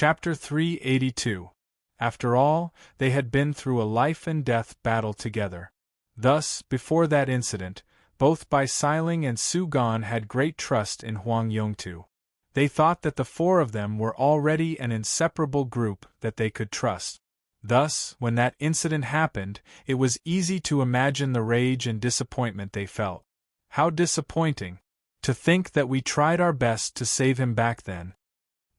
Chapter 382. After all, they had been through a life-and-death battle together. Thus, before that incident, both Bai Xiling and Su Gan had great trust in Huang Yongtu. They thought that the four of them were already an inseparable group that they could trust. Thus, when that incident happened, it was easy to imagine the rage and disappointment they felt. How disappointing! To think that we tried our best to save him back then.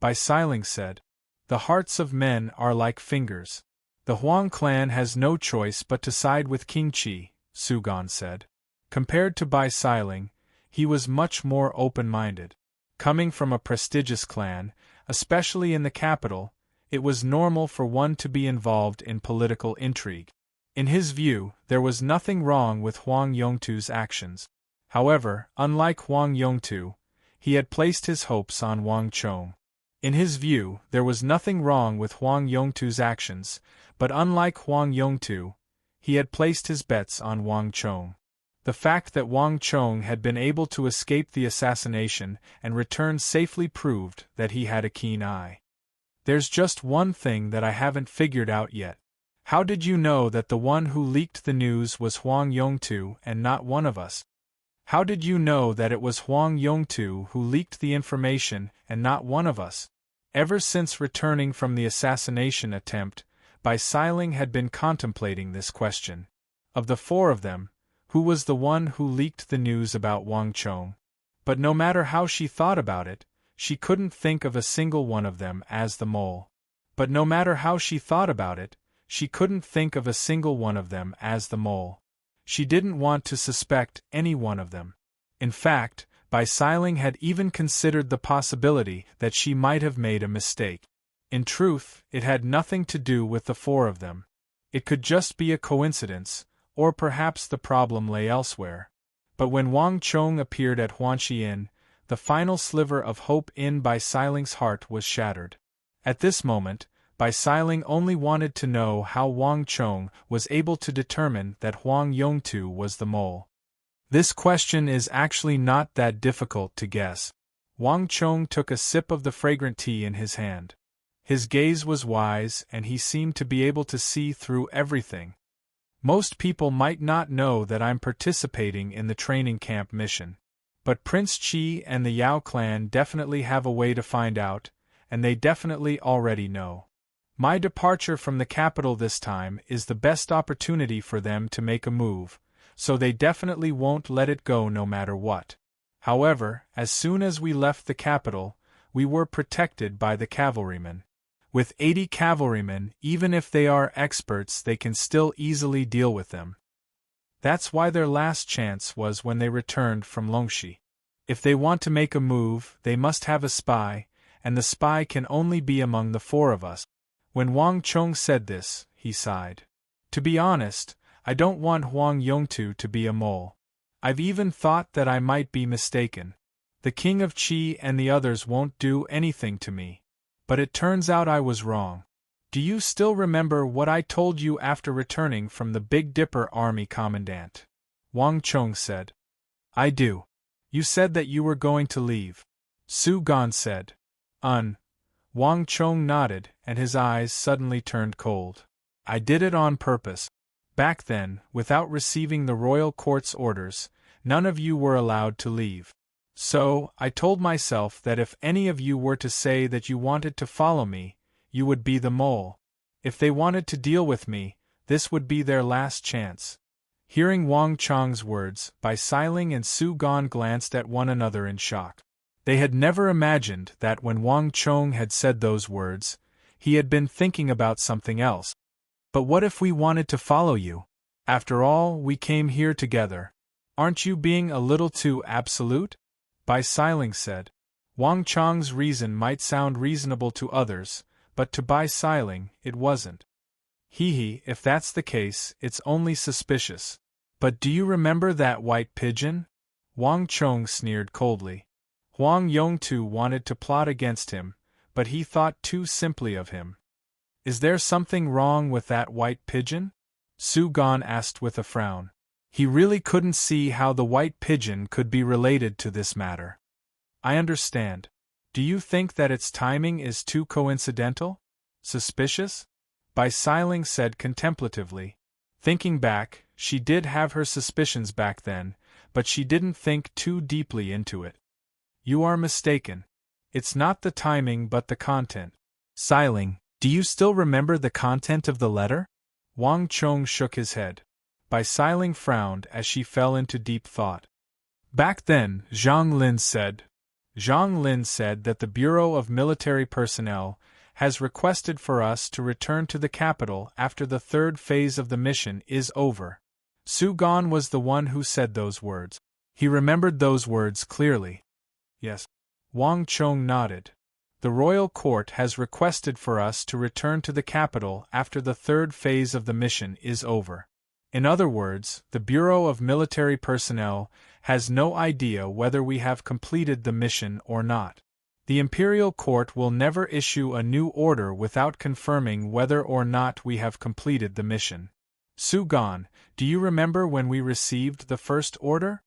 Bai Xiling said, "The hearts of men are like fingers. The Huang clan has no choice but to side with King Qi," Su Gan said. Compared to Bai Xiling, he was much more open-minded. Coming from a prestigious clan, especially in the capital, it was normal for one to be involved in political intrigue. In his view, there was nothing wrong with Huang Yongtu's actions. However, unlike Huang Yongtu, he had placed his hopes on Wang Chong. In his view, there was nothing wrong with Huang Yongtu's actions, but unlike Huang Yongtu, he had placed his bets on Wang Chong. The fact that Wang Chong had been able to escape the assassination and return safely proved that he had a keen eye. "There's just one thing that I haven't figured out yet. How did you know that the one who leaked the news was Huang Yongtu and not one of us? How did you know that it was Huang Yongtu who leaked the information and not one of us?" Ever since returning from the assassination attempt, Bai Xiling had been contemplating this question. Of the four of them, who was the one who leaked the news about Wang Chong? But no matter how she thought about it, she couldn't think of a single one of them as the mole. But no matter how she thought about it, she couldn't think of a single one of them as the mole. She didn't want to suspect any one of them. In fact, Bai Xiling had even considered the possibility that she might have made a mistake. In truth, it had nothing to do with the four of them. It could just be a coincidence, or perhaps the problem lay elsewhere. But when Wang Chong appeared at Huanxi Inn, the final sliver of hope in Bai Xiling's heart was shattered. At this moment, Bai Xiling only wanted to know how Wang Chong was able to determine that Huang Yongtu was the mole. This question is actually not that difficult to guess. Wang Chong took a sip of the fragrant tea in his hand. His gaze was wise and he seemed to be able to see through everything. "Most people might not know that I'm participating in the training camp mission. But Prince Qi and the Yao clan definitely have a way to find out, and they definitely already know. My departure from the capital this time is the best opportunity for them to make a move, so they definitely won't let it go no matter what. However, as soon as we left the capital, we were protected by the cavalrymen. With 80 cavalrymen, even if they are experts, they can still easily deal with them. That's why their last chance was when they returned from Longxi. If they want to make a move, they must have a spy, and the spy can only be among the four of us." When Wang Chong said this, he sighed. "To be honest, I don't want Huang Yongtu to be a mole. I've even thought that I might be mistaken. The King of Qi and the others won't do anything to me. But it turns out I was wrong. Do you still remember what I told you after returning from the Big Dipper army commandant?" Wang Chong said. "I do. You said that you were going to leave." Su Gan said. Wang Chong nodded, and his eyes suddenly turned cold. "I did it on purpose. Back then, without receiving the royal court's orders, none of you were allowed to leave. So, I told myself that if any of you were to say that you wanted to follow me, you would be the mole. If they wanted to deal with me, this would be their last chance." Hearing Wang Chong's words, Bai Xiling and Su Gan glanced at one another in shock. They had never imagined that when Wang Chong had said those words, he had been thinking about something else. "But what if we wanted to follow you? After all, we came here together. Aren't you being a little too absolute?" Bai Xiling said. Wang Chong's reason might sound reasonable to others, but to Bai Xiling, it wasn't. If that's the case, it's only suspicious. "But do you remember that white pigeon?" Wang Chong sneered coldly. Huang Yongtu wanted to plot against him, but he thought too simply of him. "Is there something wrong with that white pigeon?" Su Gan asked with a frown. He really couldn't see how the white pigeon could be related to this matter. "I understand. Do you think that its timing is too coincidental? Suspicious? Bai Siling said contemplatively. Thinking back, she did have her suspicions back then, but she didn't think too deeply into it. You are mistaken. It's not the timing but the content. Siling, do you still remember the content of the letter? Wang Chong shook his head. Bai Siling frowned as she fell into deep thought. Back then, Zhang Lin said that the Bureau of Military Personnel has requested for us to return to the capital after the third phase of the mission is over. Su Gan was the one who said those words. He remembered those words clearly. Yes. Wang Chong nodded. The royal court has requested for us to return to the capital after the third phase of the mission is over. In other words, the Bureau of Military Personnel has no idea whether we have completed the mission or not. The Imperial Court will never issue a new order without confirming whether or not we have completed the mission. Su Gan, do you remember when we received the first order?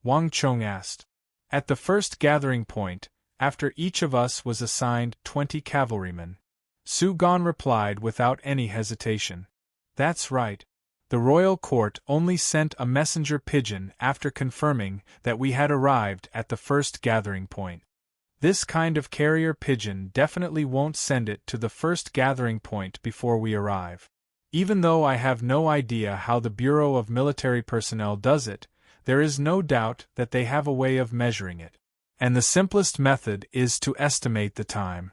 Wang Chong asked. At the first gathering point, after each of us was assigned 20 cavalrymen. Su Gan replied without any hesitation. That's right. The royal court only sent a messenger pigeon after confirming that we had arrived at the first gathering point. This kind of carrier pigeon definitely won't send it to the first gathering point before we arrive. Even though I have no idea how the Bureau of Military Personnel does it, there is no doubt that they have a way of measuring it. And the simplest method is to estimate the time.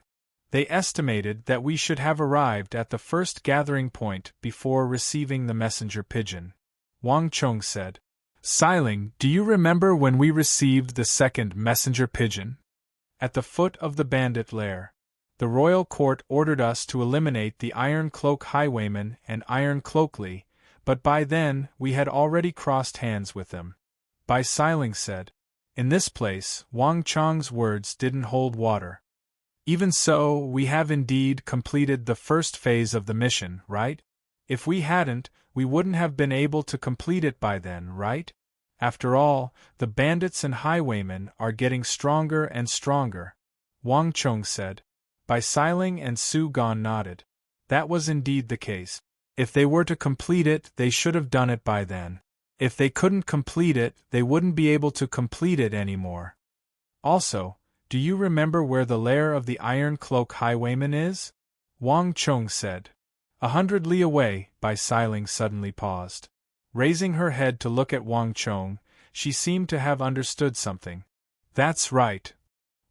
They estimated that we should have arrived at the first gathering point before receiving the messenger pigeon. Wang Chong said. Siling, do you remember when we received the second messenger pigeon? At the foot of the bandit lair. The royal court ordered us to eliminate the Iron Cloak Highwayman and Iron Cloakly, but by then we had already crossed hands with them. Bai Siling said. In this place, Wang Chong's words didn't hold water. Even so, we have indeed completed the first phase of the mission, right? If we hadn't, we wouldn't have been able to complete it by then, right? After all, the bandits and highwaymen are getting stronger and stronger, Wang Chong said. Bai Siling and Su Gan nodded. That was indeed the case. If they were to complete it, they should have done it by then. If they couldn't complete it, they wouldn't be able to complete it anymore. Also, do you remember where the lair of the Iron Cloak Highwayman is? Wang Chong said. 100 li away. Bai Siling suddenly paused. Raising her head to look at Wang Chong, she seemed to have understood something. That's right.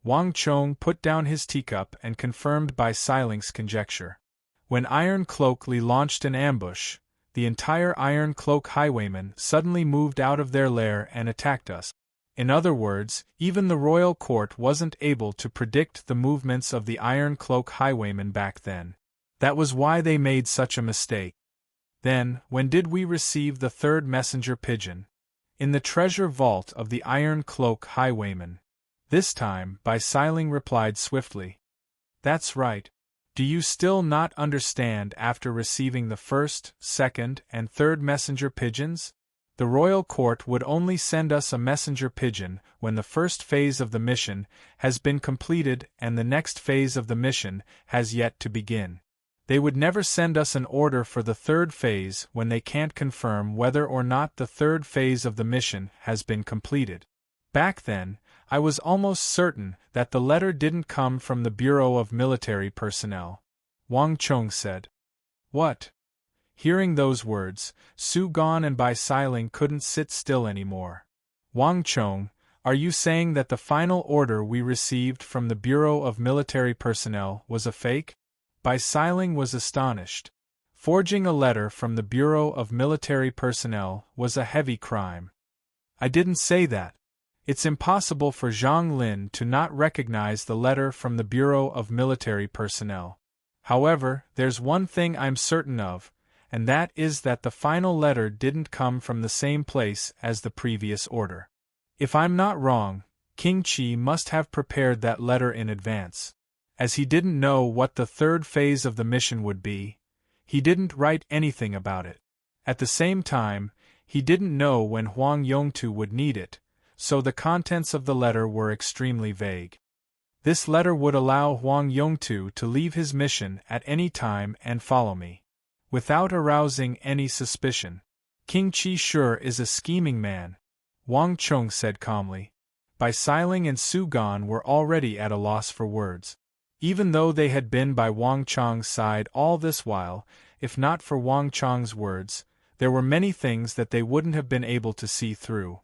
Wang Chong put down his teacup and confirmed Bai Siling's conjecture. When Iron Cloakly launched an ambush, the entire Iron Cloak Highwaymen suddenly moved out of their lair and attacked us. In other words, even the royal court wasn't able to predict the movements of the Iron Cloak Highwaymen back then. That was why they made such a mistake. Then, when did we receive the third messenger pigeon? In the treasure vault of the Iron Cloak Highwayman. This time, Bai Siling replied swiftly. That's right. Do you still not understand after receiving the first, second, and third messenger pigeons? The royal court would only send us a messenger pigeon when the first phase of the mission has been completed and the next phase of the mission has yet to begin. They would never send us an order for the third phase when they can't confirm whether or not the third phase of the mission has been completed. Back then, I was almost certain that the letter didn't come from the Bureau of Military Personnel. Wang Chong said. What? Hearing those words, Su Gan and Bai Siling couldn't sit still anymore. Wang Chong, are you saying that the final order we received from the Bureau of Military Personnel was a fake? Bai Siling was astonished. Forging a letter from the Bureau of Military Personnel was a heavy crime. I didn't say that. It's impossible for Zhang Lin to not recognize the letter from the Bureau of Military Personnel. However, there's one thing I'm certain of, and that is that the final letter didn't come from the same place as the previous order. If I'm not wrong, King Qi must have prepared that letter in advance. As he didn't know what the third phase of the mission would be, he didn't write anything about it. At the same time, he didn't know when Huang Yongtu would need it, so the contents of the letter were extremely vague. This letter would allow Huang Yongtu to leave his mission at any time and follow me, without arousing any suspicion. King Qi sure is a scheming man, Wang Chong said calmly. Bai Xiling and Su Gan were already at a loss for words. Even though they had been by Wang Chong's side all this while, if not for Wang Chong's words, there were many things that they wouldn't have been able to see through.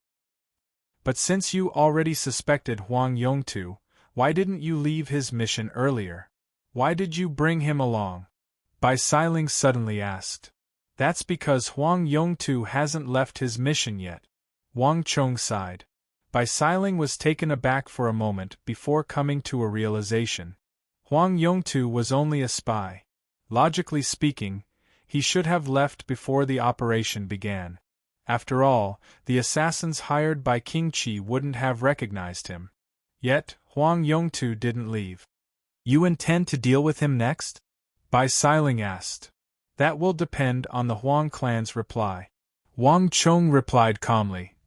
But since you already suspected Huang Yongtu, why didn't you leave his mission earlier? Why did you bring him along? Bai Xiling suddenly asked. That's because Huang Yongtu hasn't left his mission yet. Wang Chong sighed. Bai Xiling was taken aback for a moment before coming to a realization. Huang Yongtu was only a spy. Logically speaking, he should have left before the operation began. After all, the assassins hired by King Qi wouldn't have recognized him. Yet, Huang Yongtu didn't leave. You intend to deal with him next? Bai Xiling asked. That will depend on the Huang clan's reply. Wang Chong replied calmly.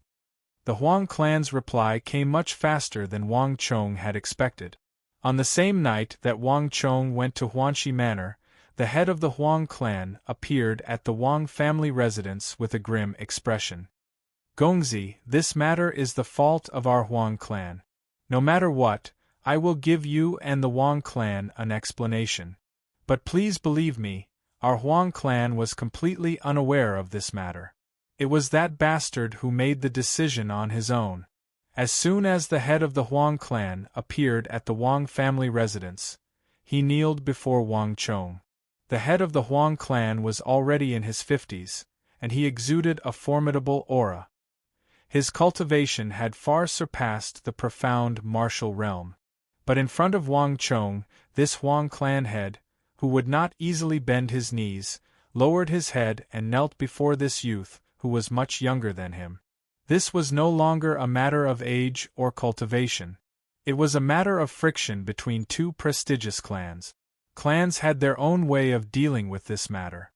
The Huang clan's reply came much faster than Wang Chong had expected. On the same night that Wang Chong went to Huanxi Manor, the head of the Huang clan appeared at the Wang family residence with a grim expression. Gongzi, this matter is the fault of our Huang clan. No matter what, I will give you and the Wang clan an explanation. But please believe me, our Huang clan was completely unaware of this matter. It was that bastard who made the decision on his own. As soon as the head of the Huang clan appeared at the Wang family residence, he kneeled before Wang Chong. The head of the Huang clan was already in his 50s, and he exuded a formidable aura. His cultivation had far surpassed the profound martial realm. But in front of Wang Chong, this Huang clan head, who would not easily bend his knees, lowered his head and knelt before this youth, who was much younger than him. This was no longer a matter of age or cultivation. It was a matter of friction between two prestigious clans. Clans had their own way of dealing with this matter.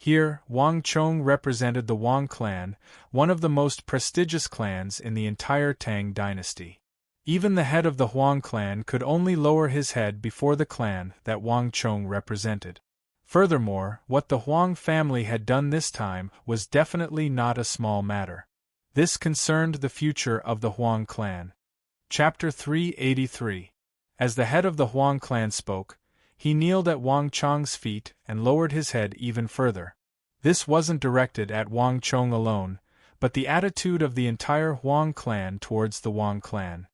Here, Wang Chong represented the Wang clan, one of the most prestigious clans in the entire Tang dynasty. Even the head of the Huang clan could only lower his head before the clan that Wang Chong represented. Furthermore, what the Huang family had done this time was definitely not a small matter. This concerned the future of the Huang clan. Chapter 383. As the head of the Huang clan spoke, he kneeled at Wang Chong's feet and lowered his head even further. This wasn't directed at Wang Chong alone, but the attitude of the entire Huang clan towards the Wang clan.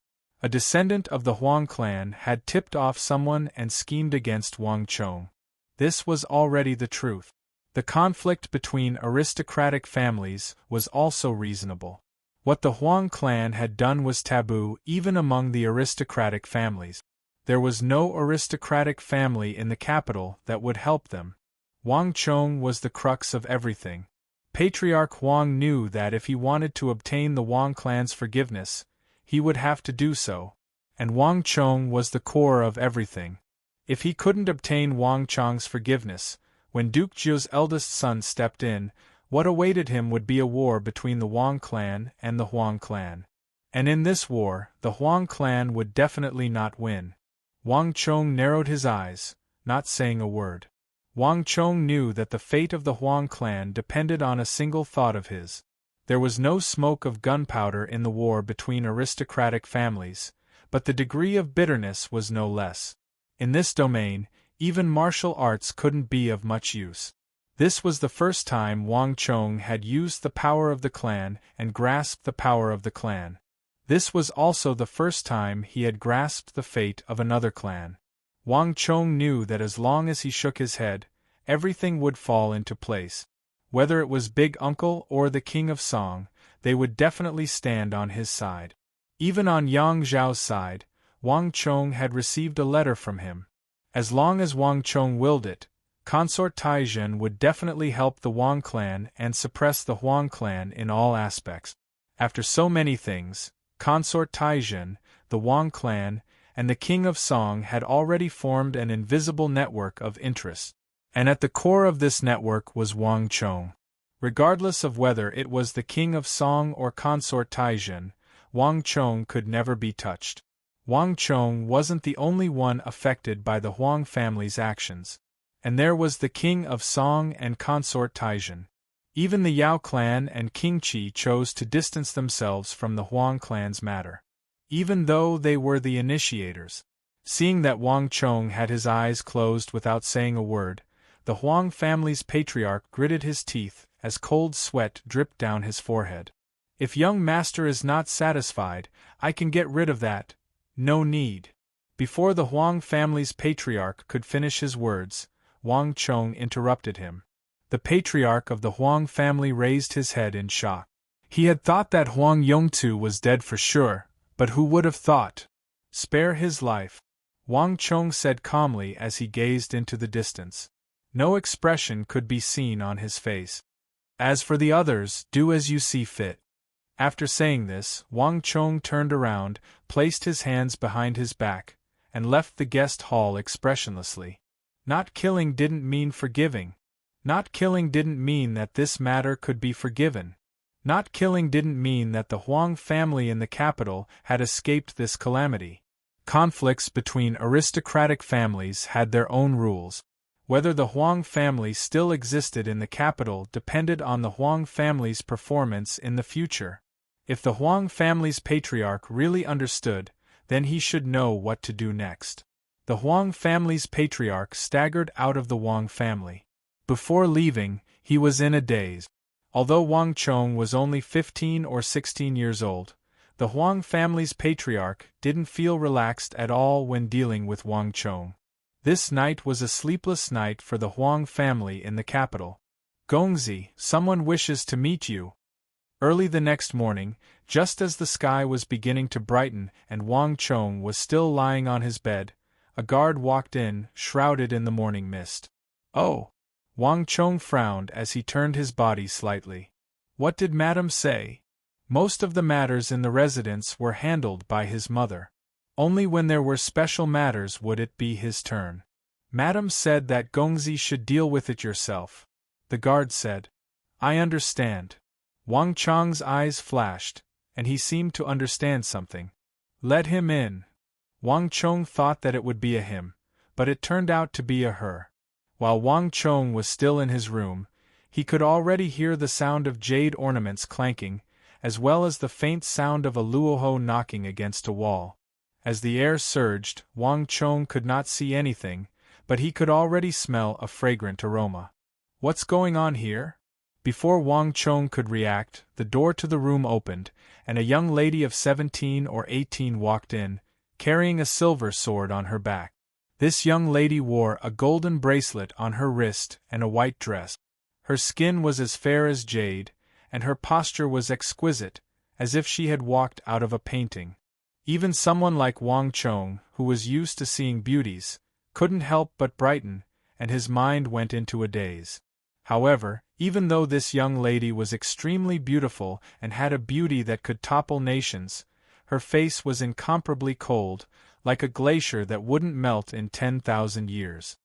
A descendant of the Huang clan had tipped off someone and schemed against Wang Chong. This was already the truth. The conflict between aristocratic families was also reasonable. What the Huang clan had done was taboo even among the aristocratic families. There was no aristocratic family in the capital that would help them. Wang Chong was the crux of everything. Patriarch Huang knew that if he wanted to obtain the Wang clan's forgiveness, he would have to do so, and Wang Chong was the core of everything. If he couldn't obtain Wang Chong's forgiveness, when Duke Jiu's eldest son stepped in, what awaited him would be a war between the Wang clan and the Huang clan. And in this war, the Huang clan would definitely not win. Wang Chong narrowed his eyes, not saying a word. Wang Chong knew that the fate of the Huang clan depended on a single thought of his. There was no smoke of gunpowder in the war between aristocratic families, but the degree of bitterness was no less. In this domain, even martial arts couldn't be of much use. This was the first time Wang Chong had used the power of the clan and grasped the power of the clan. This was also the first time he had grasped the fate of another clan. Wang Chong knew that as long as he shook his head, everything would fall into place. Whether it was Big Uncle or the King of Song, they would definitely stand on his side. Even on Yang Zhao's side, Wang Chong had received a letter from him. As long as Wang Chong willed it, Consort Taizhen would definitely help the Wang clan and suppress the Huang clan in all aspects. After so many things, Consort Taizhen, the Wang clan, and the King of Song had already formed an invisible network of interests. And at the core of this network was Wang Chong. Regardless of whether it was the King of Song or Consort Taizhen, Wang Chong could never be touched. Wang Chong wasn't the only one affected by the Huang family's actions. And there was the king of Song and consort Taizhen. Even the Yao clan and King Qi chose to distance themselves from the Huang clan's matter. Even though they were the initiators. Seeing that Wang Chong had his eyes closed without saying a word, the Huang family's patriarch gritted his teeth as cold sweat dripped down his forehead. If young master is not satisfied, I can get rid of that. No need. Before the Huang family's patriarch could finish his words, Wang Chong interrupted him. The patriarch of the Huang family raised his head in shock. He had thought that Huang Yongtu was dead for sure, but who would have thought? Spare his life, Wang Chong said calmly as he gazed into the distance. No expression could be seen on his face. As for the others, do as you see fit. After saying this, Wang Chong turned around, placed his hands behind his back, and left the guest hall expressionlessly. Not killing didn't mean forgiving. Not killing didn't mean that this matter could be forgiven. Not killing didn't mean that the Huang family in the capital had escaped this calamity. Conflicts between aristocratic families had their own rules. Whether the Huang family still existed in the capital depended on the Huang family's performance in the future. If the Huang family's patriarch really understood, then he should know what to do next. The Huang family's patriarch staggered out of the Wang family. Before leaving, he was in a daze. Although Wang Chong was only 15 or 16 years old, the Huang family's patriarch didn't feel relaxed at all when dealing with Wang Chong. This night was a sleepless night for the Huang family in the capital. Gongzi, someone wishes to meet you. Early the next morning, just as the sky was beginning to brighten and Wang Chong was still lying on his bed, a guard walked in, shrouded in the morning mist. Oh! Wang Chong frowned as he turned his body slightly. What did Madame say? Most of the matters in the residence were handled by his mother. Only when there were special matters would it be his turn. Madame said that Gongzi should deal with it yourself. The guard said. I understand. Wang Chong's eyes flashed, and he seemed to understand something. Let him in. Wang Chong thought that it would be a him, but it turned out to be a her. While Wang Chong was still in his room, he could already hear the sound of jade ornaments clanking, as well as the faint sound of a luoho knocking against a wall. As the air surged, Wang Chong could not see anything, but he could already smell a fragrant aroma. What's going on here? Before Wang Chong could react, the door to the room opened, and a young lady of 17 or 18 walked in, carrying a silver sword on her back. This young lady wore a golden bracelet on her wrist and a white dress. Her skin was as fair as jade, and her posture was exquisite, as if she had walked out of a painting. Even someone like Wang Chong, who was used to seeing beauties, couldn't help but brighten, and his mind went into a daze. However, even though this young lady was extremely beautiful and had a beauty that could topple nations, her face was incomparably cold, like a glacier that wouldn't melt in 10,000 years.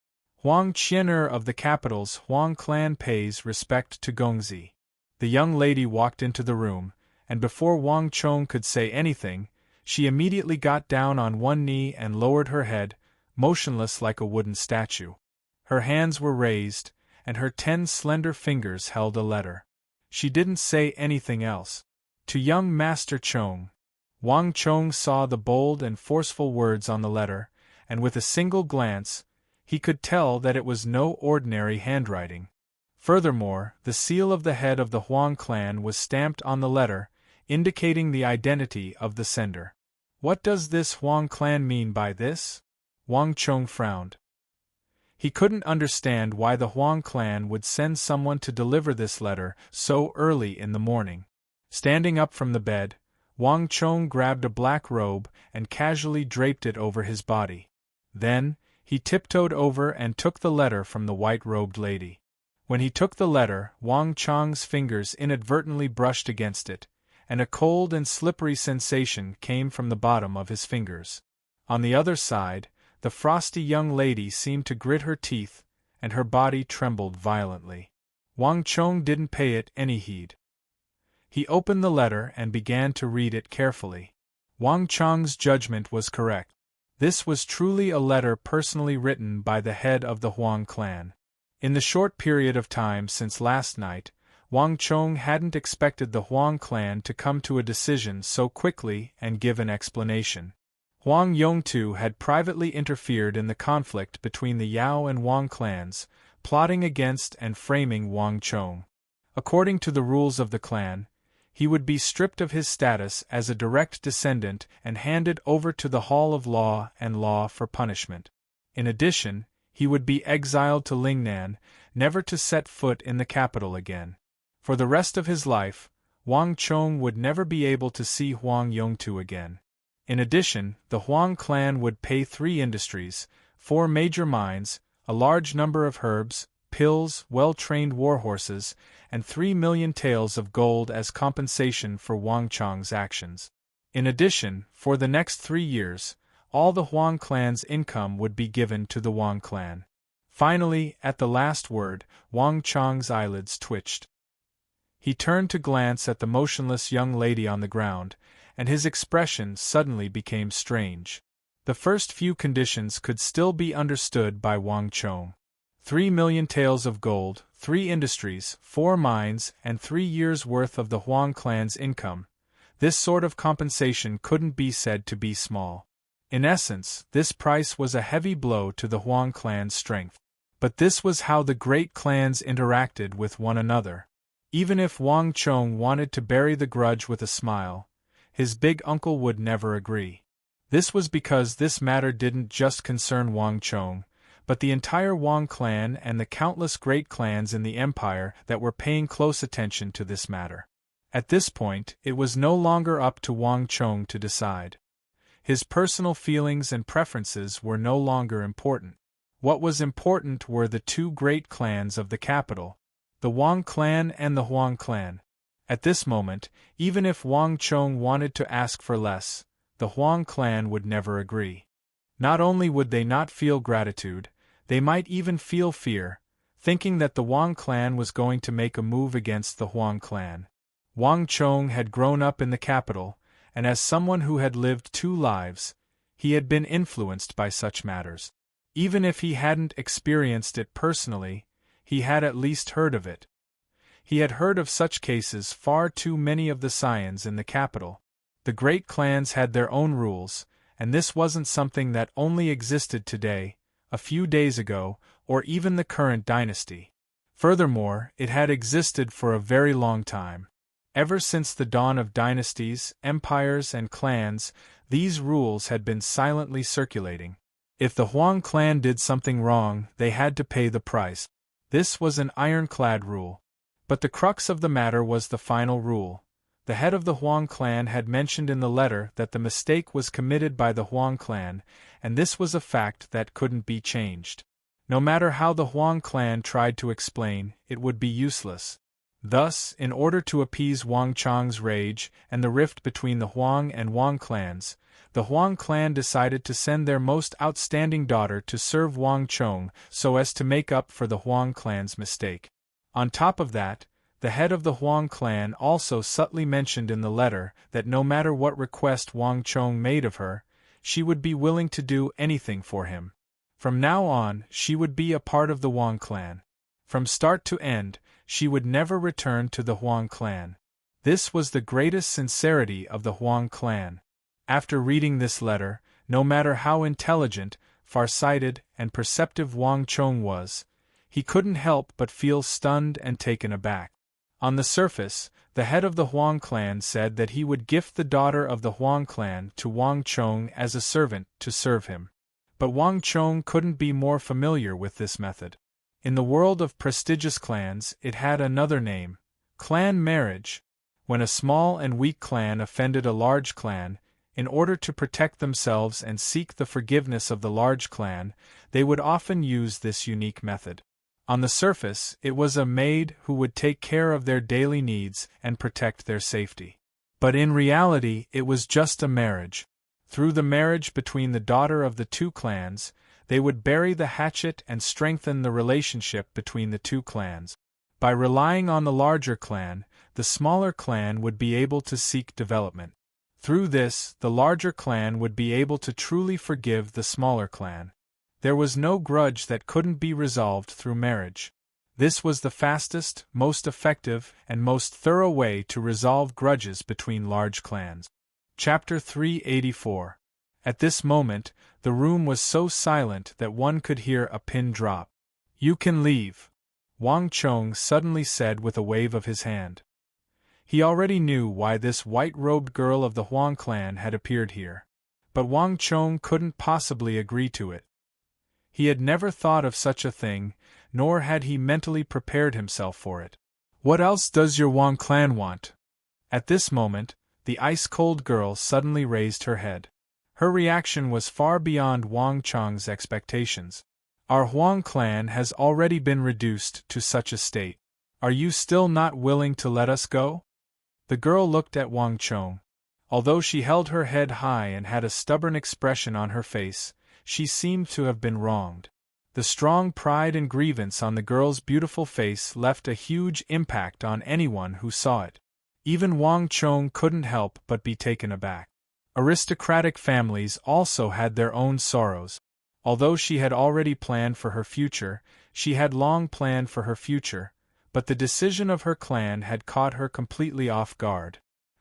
Huang Qianer of the capital's Huang clan pays respect to Gongzi. The young lady walked into the room, and before Wang Chong could say anything, she immediately got down on one knee and lowered her head, motionless like a wooden statue. Her hands were raised, and her 10 slender fingers held a letter. She didn't say anything else. To young Master Chong. Wang Chong saw the bold and forceful words on the letter, and with a single glance, he could tell that it was no ordinary handwriting. Furthermore, the seal of the head of the Huang clan was stamped on the letter, indicating the identity of the sender. What does this Huang clan mean by this? Wang Chong frowned. He couldn't understand why the Huang clan would send someone to deliver this letter so early in the morning. Standing up from the bed, Wang Chong grabbed a black robe and casually draped it over his body. Then, he tiptoed over and took the letter from the white-robed lady. When he took the letter, Wang Chong's fingers inadvertently brushed against it, and a cold and slippery sensation came from the bottom of his fingers. On the other side, the frosty young lady seemed to grit her teeth, and her body trembled violently. Wang Chong didn't pay it any heed. He opened the letter and began to read it carefully. Wang Chang's judgment was correct. This was truly a letter personally written by the head of the Huang clan. In the short period of time since last night, Wang Chong hadn't expected the Huang clan to come to a decision so quickly and give an explanation. Huang Yongtu had privately interfered in the conflict between the Yao and Wang clans, plotting against and framing Wang Chong. According to the rules of the clan, he would be stripped of his status as a direct descendant and handed over to the Hall of Law and Law for punishment. In addition, he would be exiled to Lingnan, never to set foot in the capital again. For the rest of his life, Wang Chong would never be able to see Huang Yongtu again. In addition, the Huang clan would pay 3 industries, 4 major mines, a large number of herbs, pills, well-trained warhorses, and 3 million taels of gold as compensation for Wang Chong's actions. In addition, for the next 3 years, all the Huang clan's income would be given to the Wang clan. Finally, at the last word, Wang Chong's eyelids twitched. He turned to glance at the motionless young lady on the ground, and his expression suddenly became strange. The first few conditions could still be understood by Wang Chong. 3 million taels of gold, 3 industries, 4 mines, and 3 years' worth of the Huang clan's income. This sort of compensation couldn't be said to be small. In essence, this price was a heavy blow to the Huang clan's strength. But this was how the great clans interacted with one another. Even if Wang Chong wanted to bury the grudge with a smile, his big uncle would never agree. This was because this matter didn't just concern Wang Chong, but the entire Wang clan and the countless great clans in the empire that were paying close attention to this matter. At this point, it was no longer up to Wang Chong to decide. His personal feelings and preferences were no longer important. What was important were the 2 great clans of the capital, the Wang clan and the Huang clan. At this moment, even if Wang Chong wanted to ask for less, the Huang clan would never agree. Not only would they not feel gratitude, they might even feel fear, thinking that the Wang clan was going to make a move against the Huang clan. Wang Chong had grown up in the capital, and as someone who had lived 2 lives, he had been influenced by such matters. Even if he hadn't experienced it personally, he had at least heard of it. He had heard of such cases far too many of the scions in the capital. The great clans had their own rules, and this wasn't something that only existed today, a few days ago, or even the current dynasty. Furthermore, it had existed for a very long time. Ever since the dawn of dynasties, empires, and clans, these rules had been silently circulating. If the Huang clan did something wrong, they had to pay the price. This was an ironclad rule. But the crux of the matter was the final rule. The head of the Huang clan had mentioned in the letter that the mistake was committed by the Huang clan, and this was a fact that couldn't be changed. No matter how the Huang clan tried to explain, it would be useless. Thus, in order to appease Wang Chong's rage and the rift between the Huang and Wang clans, the Huang clan decided to send their most outstanding daughter to serve Wang Chong so as to make up for the Huang clan's mistake. On top of that, the head of the Huang clan also subtly mentioned in the letter that no matter what request Wang Chong made of her, she would be willing to do anything for him. From now on, she would be a part of the Wang clan. From start to end, she would never return to the Huang clan. This was the greatest sincerity of the Huang clan. After reading this letter, no matter how intelligent, far-sighted, and perceptive Wang Chong was, he couldn't help but feel stunned and taken aback. On the surface, the head of the Huang clan said that he would gift the daughter of the Huang clan to Wang Chong as a servant to serve him. But Wang Chong couldn't be more familiar with this method. In the world of prestigious clans, it had another name: clan marriage. When a small and weak clan offended a large clan, in order to protect themselves and seek the forgiveness of the large clan, they would often use this unique method. On the surface, it was a maid who would take care of their daily needs and protect their safety. But in reality, it was just a marriage. Through the marriage between the daughter of the 2 clans, they would bury the hatchet and strengthen the relationship between the 2 clans. By relying on the larger clan, the smaller clan would be able to seek development. Through this, the larger clan would be able to truly forgive the smaller clan. There was no grudge that couldn't be resolved through marriage. This was the fastest, most effective, and most thorough way to resolve grudges between large clans. Chapter 384. At this moment, the room was so silent that one could hear a pin drop. "You can leave," Wang Chong suddenly said with a wave of his hand. He already knew why this white-robed girl of the Huang clan had appeared here. But Wang Chong couldn't possibly agree to it. He had never thought of such a thing, nor had he mentally prepared himself for it. "What else does your Huang clan want?" At this moment, the ice-cold girl suddenly raised her head. Her reaction was far beyond Wang Chong's expectations. "Our Huang clan has already been reduced to such a state. Are you still not willing to let us go?" The girl looked at Wang Chong. Although she held her head high and had a stubborn expression on her face, she seemed to have been wronged. The strong pride and grievance on the girl's beautiful face left a huge impact on anyone who saw it. Even Wang Chong couldn't help but be taken aback. Aristocratic families also had their own sorrows. Although she had already planned for her future, she had long planned for her future, but the decision of her clan had caught her completely off guard.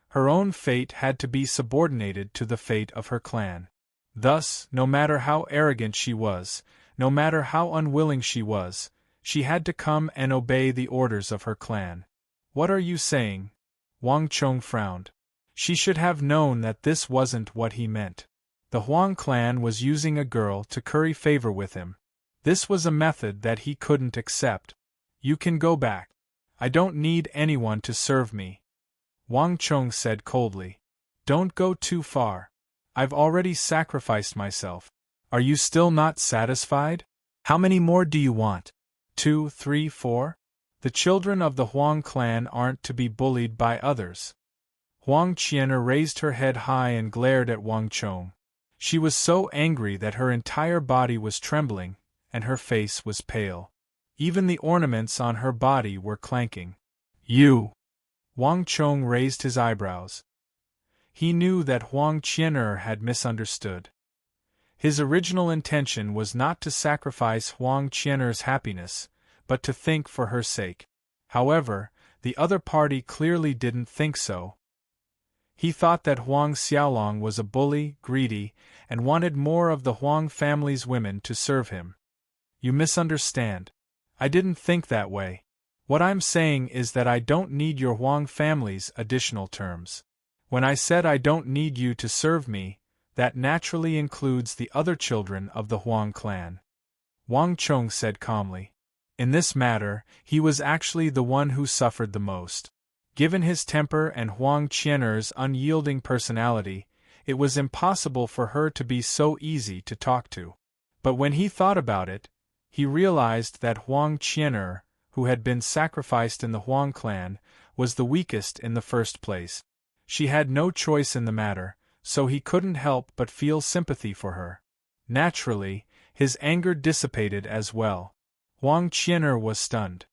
Her own fate had to be subordinated to the fate of her clan. Thus, no matter how arrogant she was, no matter how unwilling she was, she had to come and obey the orders of her clan. "What are you saying?" Wang Chong frowned. She should have known that this wasn't what he meant. The Huang clan was using a girl to curry favor with him. This was a method that he couldn't accept. "You can go back. I don't need anyone to serve me," Wang Chong said coldly. "Don't go too far. I've already sacrificed myself. Are you still not satisfied? How many more do you want? 2, 3, 4? The children of the Huang clan aren't to be bullied by others." Huang Qian'er raised her head high and glared at Wang Chong. She was so angry that her entire body was trembling, and her face was pale. Even the ornaments on her body were clanking. "You!" Wang Chong raised his eyebrows. He knew that Huang Qian'er had misunderstood. His original intention was not to sacrifice Huang Qian'er's happiness, but to think for her sake. However, the other party clearly didn't think so. He thought that Huang Xiaolong was a bully, greedy, and wanted more of the Huang family's women to serve him. "You misunderstand. I didn't think that way. What I'm saying is that I don't need your Huang family's additional terms. When I said I don't need you to serve me, that naturally includes the other children of the Huang clan," Wang Chong said calmly. In this matter, he was actually the one who suffered the most. Given his temper and Huang Qian'er's unyielding personality, it was impossible for her to be so easy to talk to. But when he thought about it, he realized that Huang Qian'er, who had been sacrificed in the Huang clan, was the weakest in the first place. She had no choice in the matter, so he couldn't help but feel sympathy for her. Naturally, his anger dissipated as well. Huang Qian'er was stunned.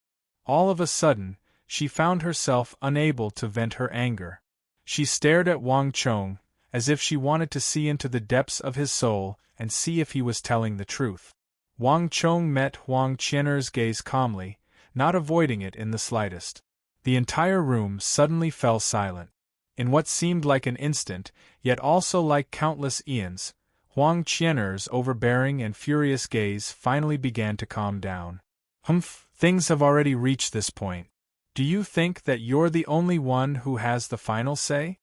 All of a sudden, she found herself unable to vent her anger. She stared at Wang Chong, as if she wanted to see into the depths of his soul and see if he was telling the truth. Wang Chong met Huang Qian'er's gaze calmly, not avoiding it in the slightest. The entire room suddenly fell silent. In what seemed like an instant, yet also like countless eons, Huang Qian'er's overbearing and furious gaze finally began to calm down. "Humph, things have already reached this point. Do you think that you're the only one who has the final say?"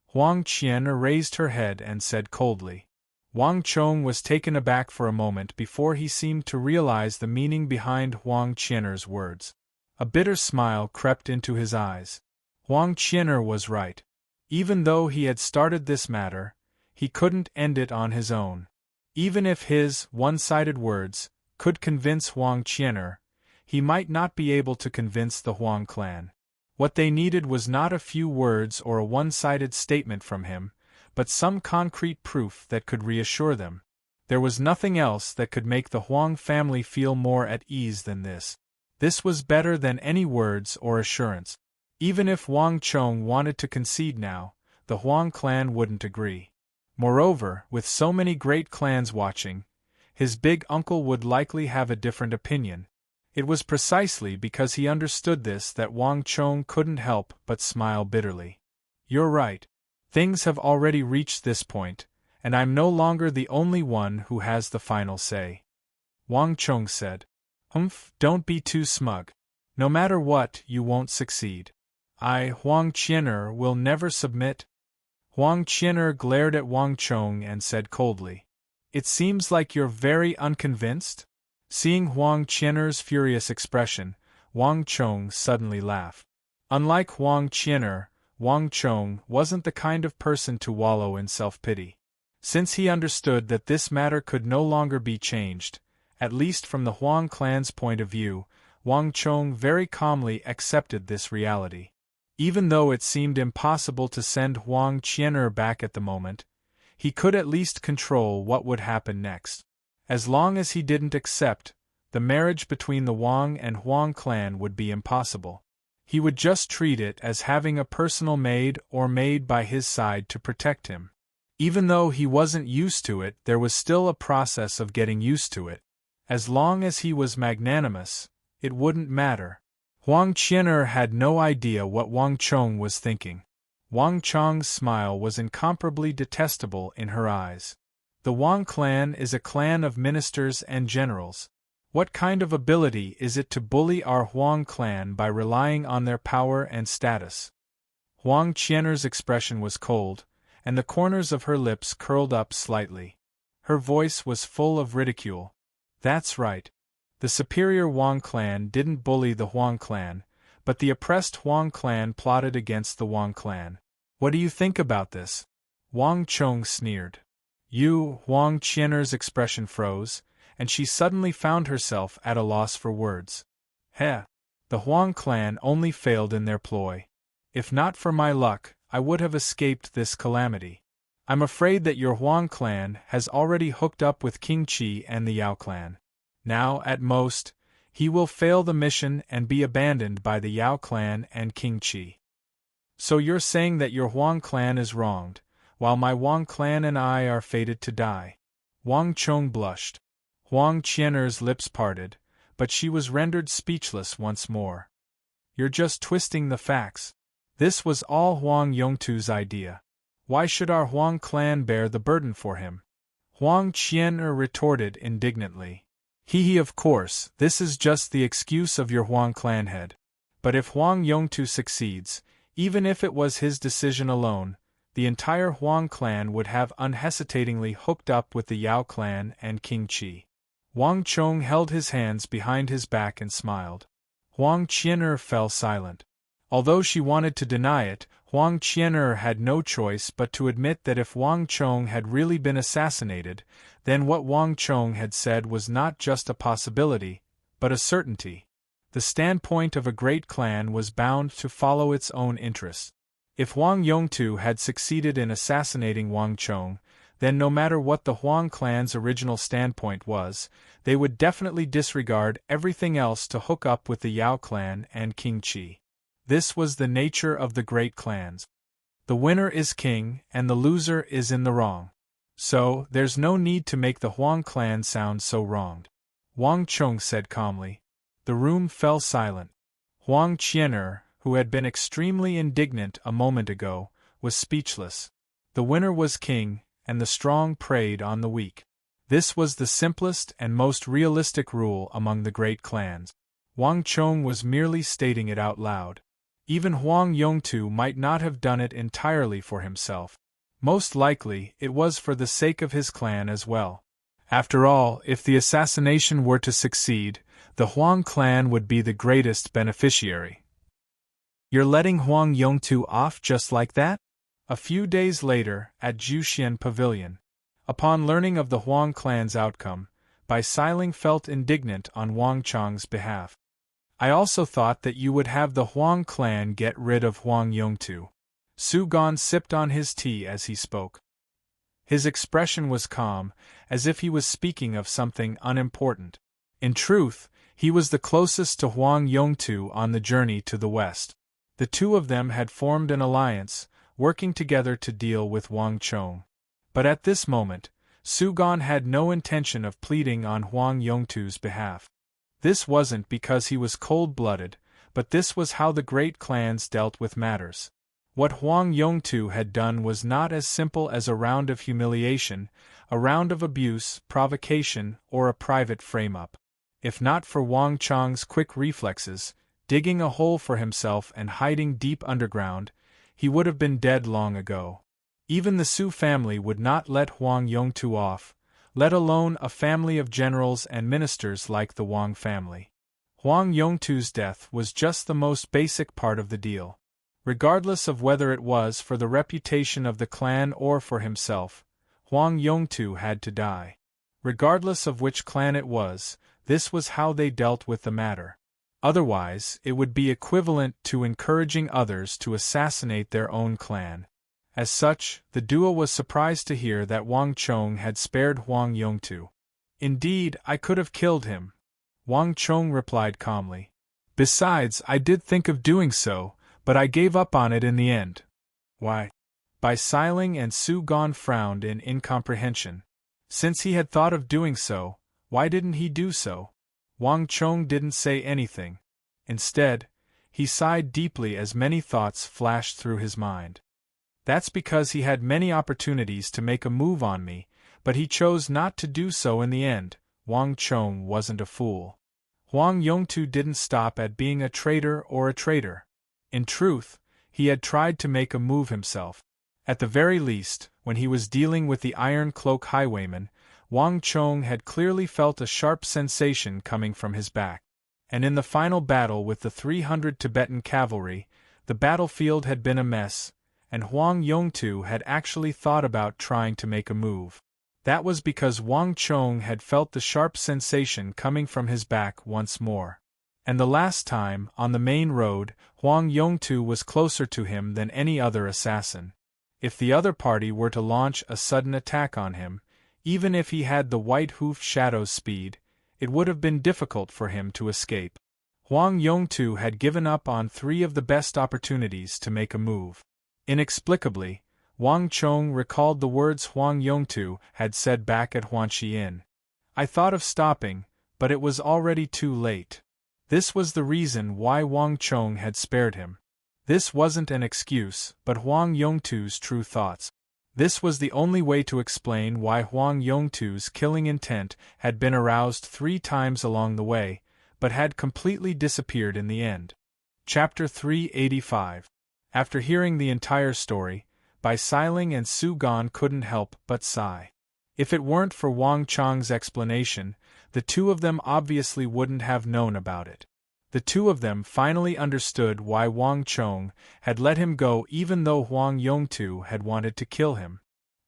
Huang Qian'er raised her head and said coldly. Wang Chong was taken aback for a moment before he seemed to realize the meaning behind Huang Qian'er's words. A bitter smile crept into his eyes. Huang Qian'er was right. Even though he had started this matter, he couldn't end it on his own. Even if his one-sided words could convince Huang Qian'er, he might not be able to convince the Huang clan. What they needed was not a few words or a one-sided statement from him, but some concrete proof that could reassure them. There was nothing else that could make the Huang family feel more at ease than this. This was better than any words or assurance. Even if Wang Chong wanted to concede now, the Huang clan wouldn't agree. Moreover, with so many great clans watching, his big uncle would likely have a different opinion. It was precisely because he understood this that Wang Chong couldn't help but smile bitterly. You're right. Things have already reached this point, and I'm no longer the only one who has the final say. Wang Chong said. Humph, don't be too smug. No matter what, you won't succeed. I, Huang Qian'er, will never submit. Huang Qian'er glared at Wang Chong and said coldly. It seems like you're very unconvinced? Seeing Huang Qian'er's furious expression, Wang Chong suddenly laughed. Unlike Huang Qian'er, Wang Chong wasn't the kind of person to wallow in self-pity. Since he understood that this matter could no longer be changed, at least from the Huang clan's point of view, Wang Chong very calmly accepted this reality. Even though it seemed impossible to send Huang Qian'er back at the moment, he could at least control what would happen next. As long as he didn't accept, the marriage between the Wang and Huang clan would be impossible. He would just treat it as having a personal maid or maid by his side to protect him. Even though he wasn't used to it, there was still a process of getting used to it. As long as he was magnanimous, it wouldn't matter. Huang Qian'er had no idea what Wang Chong was thinking. Wang Chong's smile was incomparably detestable in her eyes. The Wang clan is a clan of ministers and generals. What kind of ability is it to bully our Huang clan by relying on their power and status? Huang Qian'er's expression was cold, and the corners of her lips curled up slightly. Her voice was full of ridicule. That's right. The superior Wang clan didn't bully the Huang clan, but the oppressed Huang clan plotted against the Wang clan. What do you think about this? Wang Chong sneered. Huang Qian'er's expression froze, and she suddenly found herself at a loss for words. Heh! The Huang clan only failed in their ploy. If not for my luck, I would have escaped this calamity. I'm afraid that your Huang clan has already hooked up with King Qi and the Yao clan. Now, at most, he will fail the mission and be abandoned by the Yao clan and King Qi. So you're saying that your Huang clan is wronged, while my Wang clan and I are fated to die. Wang Chong blushed. Huang Qian'er's lips parted, but she was rendered speechless once more. You're just twisting the facts. This was all Huang Yongtu's idea. Why should our Huang clan bear the burden for him? Huang Qian'er retorted indignantly. Of course, this is just the excuse of your Huang clan head. But if Huang Yongtu succeeds, even if it was his decision alone, the entire Huang clan would have unhesitatingly hooked up with the Yao clan and King Qi. Wang Chong held his hands behind his back and smiled. Huang Qian'er fell silent. Although she wanted to deny it, Huang Qian'er had no choice but to admit that if Wang Chong had really been assassinated, then what Wang Chong had said was not just a possibility, but a certainty. The standpoint of a great clan was bound to follow its own interests. If Huang Yongtu had succeeded in assassinating Wang Chong, then no matter what the Huang clan's original standpoint was, they would definitely disregard everything else to hook up with the Yao clan and King Qi. This was the nature of the great clans. The winner is king, and the loser is in the wrong. So, there's no need to make the Huang clan sound so wronged. Wang Chong said calmly. The room fell silent. Huang Qian'er, who had been extremely indignant a moment ago, was speechless. The winner was king, and the strong preyed on the weak. This was the simplest and most realistic rule among the great clans. Wang Chong was merely stating it out loud. Even Huang Yongtu might not have done it entirely for himself. Most likely, it was for the sake of his clan as well. After all, if the assassination were to succeed, the Huang clan would be the greatest beneficiary. You're letting Huang Yongtu off just like that? A few days later, at Juxian Pavilion. Upon learning of the Huang clan's outcome, Bai Siling felt indignant on Wang Chong's behalf. I also thought that you would have the Huang clan get rid of Huang Yongtu. Su Gan sipped on his tea as he spoke. His expression was calm, as if he was speaking of something unimportant. In truth, he was the closest to Huang Yongtu on the journey to the west. The two of them had formed an alliance, working together to deal with Huang Chong. But at this moment, Su Gan had no intention of pleading on Huang Yongtu's behalf. This wasn't because he was cold-blooded, but this was how the great clans dealt with matters. What Huang Yongtu had done was not as simple as a round of humiliation, a round of abuse, provocation, or a private frame-up. If not for Huang Chong's quick reflexes, digging a hole for himself and hiding deep underground, he would have been dead long ago. Even the Su family would not let Huang Yongtu off, let alone a family of generals and ministers like the Huang family. Huang Yongtu's death was just the most basic part of the deal. Regardless of whether it was for the reputation of the clan or for himself, Huang Yongtu had to die. Regardless of which clan it was, this was how they dealt with the matter. Otherwise, it would be equivalent to encouraging others to assassinate their own clan. As such, the duo was surprised to hear that Huang Chong had spared Huang Yongtu. "Indeed, I could have killed him," Huang Chong replied calmly. "Besides, I did think of doing so, but I gave up on it in the end." "Why?" Bai Siling and Su Gan frowned in incomprehension. Since he had thought of doing so, why didn't he do so? Huang Chong didn't say anything. Instead, he sighed deeply as many thoughts flashed through his mind. "That's because he had many opportunities to make a move on me, but he chose not to do so in the end." Huang Chong wasn't a fool. Huang Yongtu didn't stop at being a traitor or a traitor. In truth, he had tried to make a move himself. At the very least, when he was dealing with the Iron Cloak highwayman, Huang Chong had clearly felt a sharp sensation coming from his back. And in the final battle with the 300 Tibetan cavalry, the battlefield had been a mess, and Huang Yongtu had actually thought about trying to make a move. That was because Huang Chong had felt the sharp sensation coming from his back once more. And the last time, on the main road, Huang Yongtu was closer to him than any other assassin. If the other party were to launch a sudden attack on him, even if he had the White Hoof Shadow's speed, it would have been difficult for him to escape. Huang Yongtu had given up on 3 of the best opportunities to make a move. Inexplicably, Huang Chong recalled the words Huang Yongtu had said back at Huanxi Inn. "I thought of stopping, but it was already too late." This was the reason why Huang Chong had spared him. This wasn't an excuse, but Huang Yongtu's true thoughts. This was the only way to explain why Huang Yongtu's killing intent had been aroused 3 times along the way, but had completely disappeared in the end. Chapter 385. After hearing the entire story, Bai Siling and Su Gan couldn't help but sigh. If it weren't for Huang Chong's explanation, the two of them obviously wouldn't have known about it. The two of them finally understood why Huang Chong had let him go even though Huang Yongtu had wanted to kill him.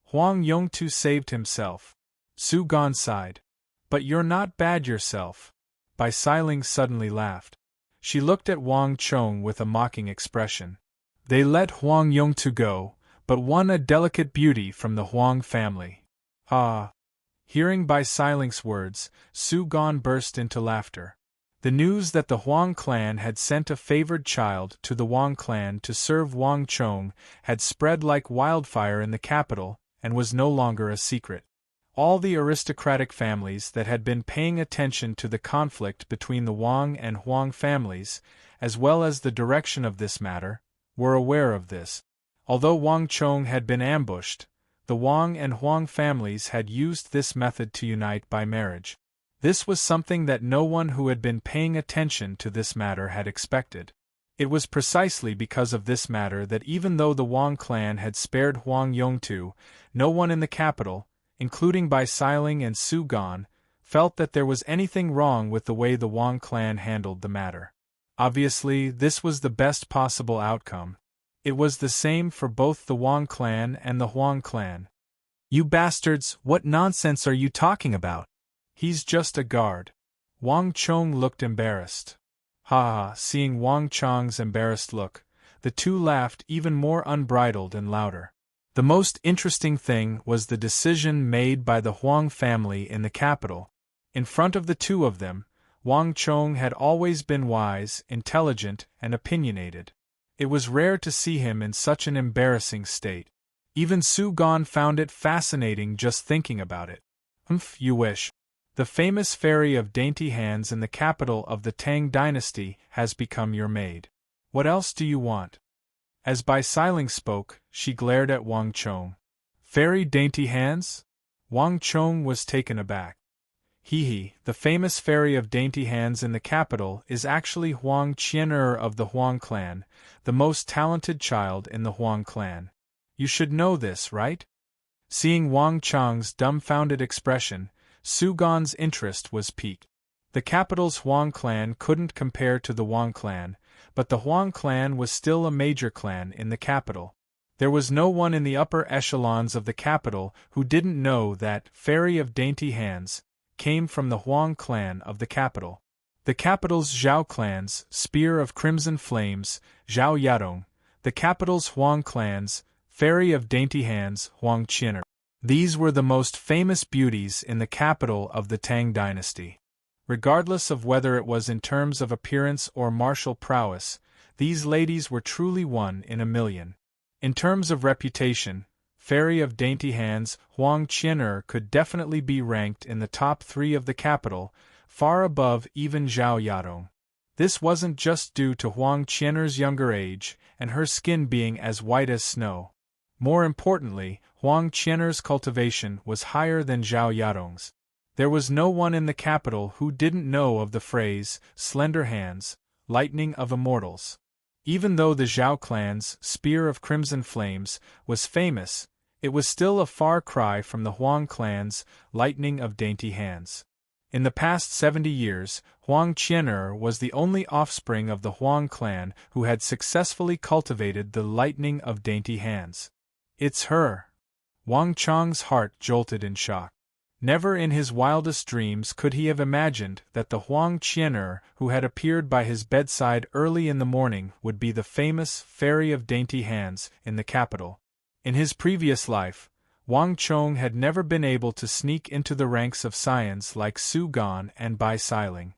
Huang Yongtu saved himself. Su Gan sighed. "But you're not bad yourself." Bai Siling suddenly laughed. She looked at Huang Chong with a mocking expression. "They let Huang Yongtu go, but won a delicate beauty from the Huang family." "Ah!" Hearing Bai Siling's words, Su Gan burst into laughter. The news that the Huang clan had sent a favored child to the Huang clan to serve Huang Chong had spread like wildfire in the capital and was no longer a secret. All the aristocratic families that had been paying attention to the conflict between the Huang and Huang families, as well as the direction of this matter, were aware of this. Although Huang Chong had been ambushed, the Huang and Huang families had used this method to unite by marriage. This was something that no one who had been paying attention to this matter had expected. It was precisely because of this matter that even though the Huang clan had spared Huang Yongtu, no one in the capital, including Bai Siling and Su Gan, felt that there was anything wrong with the way the Huang clan handled the matter. Obviously, this was the best possible outcome. It was the same for both the Huang clan and the Huang clan. "You bastards, what nonsense are you talking about? He's just a guard." Huang Chong looked embarrassed. Ha ha! Seeing Huang Chong's embarrassed look, the two laughed even more unbridled and louder. The most interesting thing was the decision made by the Huang family in the capital. In front of the two of them, Huang Chong had always been wise, intelligent, and opinionated. It was rare to see him in such an embarrassing state. Even Su Gan found it fascinating just thinking about it. You wish. The famous fairy of dainty hands in the capital of the Tang dynasty has become your maid. What else do you want? As Bai Siling spoke, she glared at Wang Chong. Fairy dainty hands? Wang Chong was taken aback. The famous fairy of dainty hands in the capital is actually Huang Qian'er of the Huang clan, the most talented child in the Huang clan. You should know this, right? Seeing Wang Chang's dumbfounded expression, Su Gan's interest was piqued. The capital's Huang clan couldn't compare to the Wang clan, but the Huang clan was still a major clan in the capital. There was no one in the upper echelons of the capital who didn't know that fairy of dainty hands came from the Huang clan of the capital. The capital's Zhao clan's Spear of Crimson Flames, Zhao Yadong, the capital's Huang clan's Fairy of Dainty Hands, Huang Qian'er. These were the most famous beauties in the capital of the Tang dynasty. Regardless of whether it was in terms of appearance or martial prowess, these ladies were truly one in a million. In terms of reputation, Fairy of Dainty Hands, Huang Qian'er could definitely be ranked in the top 3 of the capital, far above even Zhao Yadong. This wasn't just due to Huang Qian'er's younger age and her skin being as white as snow. More importantly, Huang Qian'er's cultivation was higher than Zhao Yadong's. There was no one in the capital who didn't know of the phrase, slender hands, lightning of immortals. Even though the Zhao clan's Spear of Crimson Flames was famous, it was still a far cry from the Huang clan's Lightning of Dainty Hands. In the past 70 years, Huang Qian'er was the only offspring of the Huang clan who had successfully cultivated the Lightning of Dainty Hands. It's her. Wang Chang's heart jolted in shock. Never in his wildest dreams could he have imagined that the Huang Qian'er who had appeared by his bedside early in the morning would be the famous Fairy of Dainty Hands in the capital. In his previous life, Wang Chong had never been able to sneak into the ranks of scions like Su Gan and Bai Siling.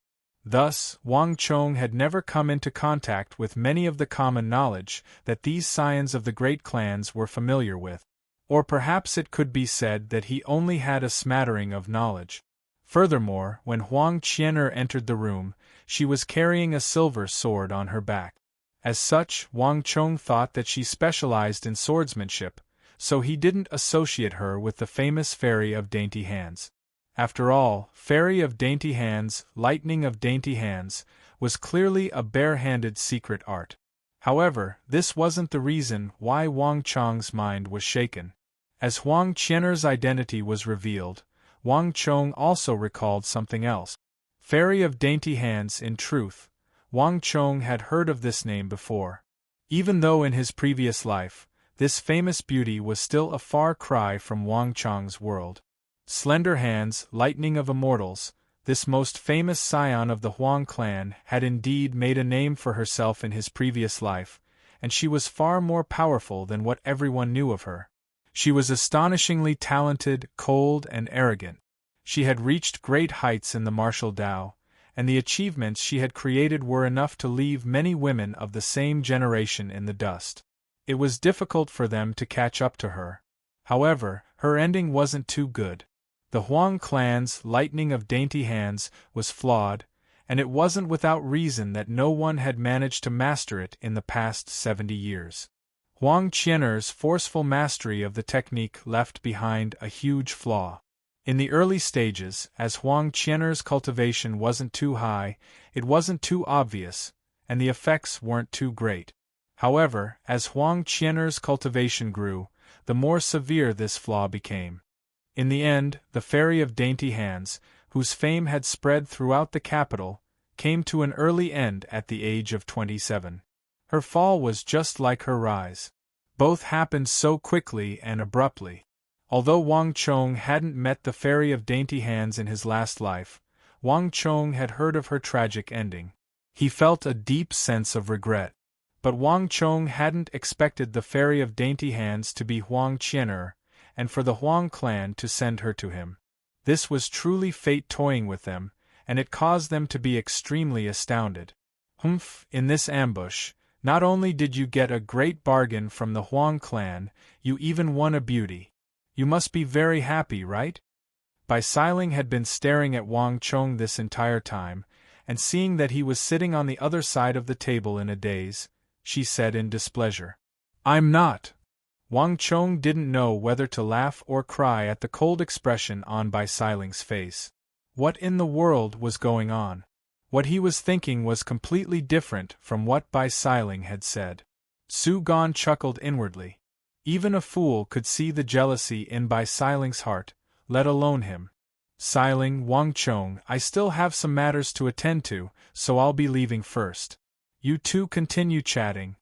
Thus, Wang Chong had never come into contact with many of the common knowledge that these scions of the great clans were familiar with. Or perhaps it could be said that he only had a smattering of knowledge. Furthermore, when Huang Qian'er entered the room, she was carrying a silver sword on her back. As such, Wang Chong thought that she specialized in swordsmanship, so he didn't associate her with the famous Fairy of Dainty Hands. After all, Fairy of Dainty Hands, Lightning of Dainty Hands, was clearly a bare-handed secret art. However, this wasn't the reason why Wang Chong's mind was shaken. As Huang Qian'er's identity was revealed, Wang Chong also recalled something else. Fairy of Dainty Hands. In truth, Wang Chong had heard of this name before. Even though in his previous life, this famous beauty was still a far cry from Wang Chong's world. Slender Hands, Lightning of Immortals, this most famous scion of the Huang clan had indeed made a name for herself in his previous life, and she was far more powerful than what everyone knew of her. She was astonishingly talented, cold, and arrogant. She had reached great heights in the martial Tao, and the achievements she had created were enough to leave many women of the same generation in the dust. It was difficult for them to catch up to her. However, her ending wasn't too good. The Huang clan's Lightning of Dainty Hands was flawed, and it wasn't without reason that no one had managed to master it in the past 70 years. Huang Qian'er's forceful mastery of the technique left behind a huge flaw. In the early stages, as Huang Qian'er's cultivation wasn't too high, it wasn't too obvious, and the effects weren't too great. However, as Huang Qian'er's cultivation grew, the more severe this flaw became. In the end, the Fairy of Dainty Hands, whose fame had spread throughout the capital, came to an early end at the age of 27. Her fall was just like her rise. Both happened so quickly and abruptly. Although Wang Chong hadn't met the Fairy of Dainty Hands in his last life, Wang Chong had heard of her tragic ending. He felt a deep sense of regret. But Wang Chong hadn't expected the Fairy of Dainty Hands to be Huang Qian'er, and for the Huang clan to send her to him. This was truly fate toying with them, and it caused them to be extremely astounded. In this ambush, Not only did you get a great bargain from the Huang clan, you even won a beauty. You must be very happy, right? Bai Siling had been staring at Wang Chong this entire time, and seeing that he was sitting on the other side of the table in a daze, she said in displeasure. I'm not. Wang Chong didn't know whether to laugh or cry at the cold expression on Bai Siling's face. What in the world was going on? What he was thinking was completely different from what Bai Siling had said. Su Gan chuckled inwardly. Even a fool could see the jealousy in Bai Siling's heart, let alone him. Siling, Wang Chong, I still have some matters to attend to, so I'll be leaving first. You two continue chatting.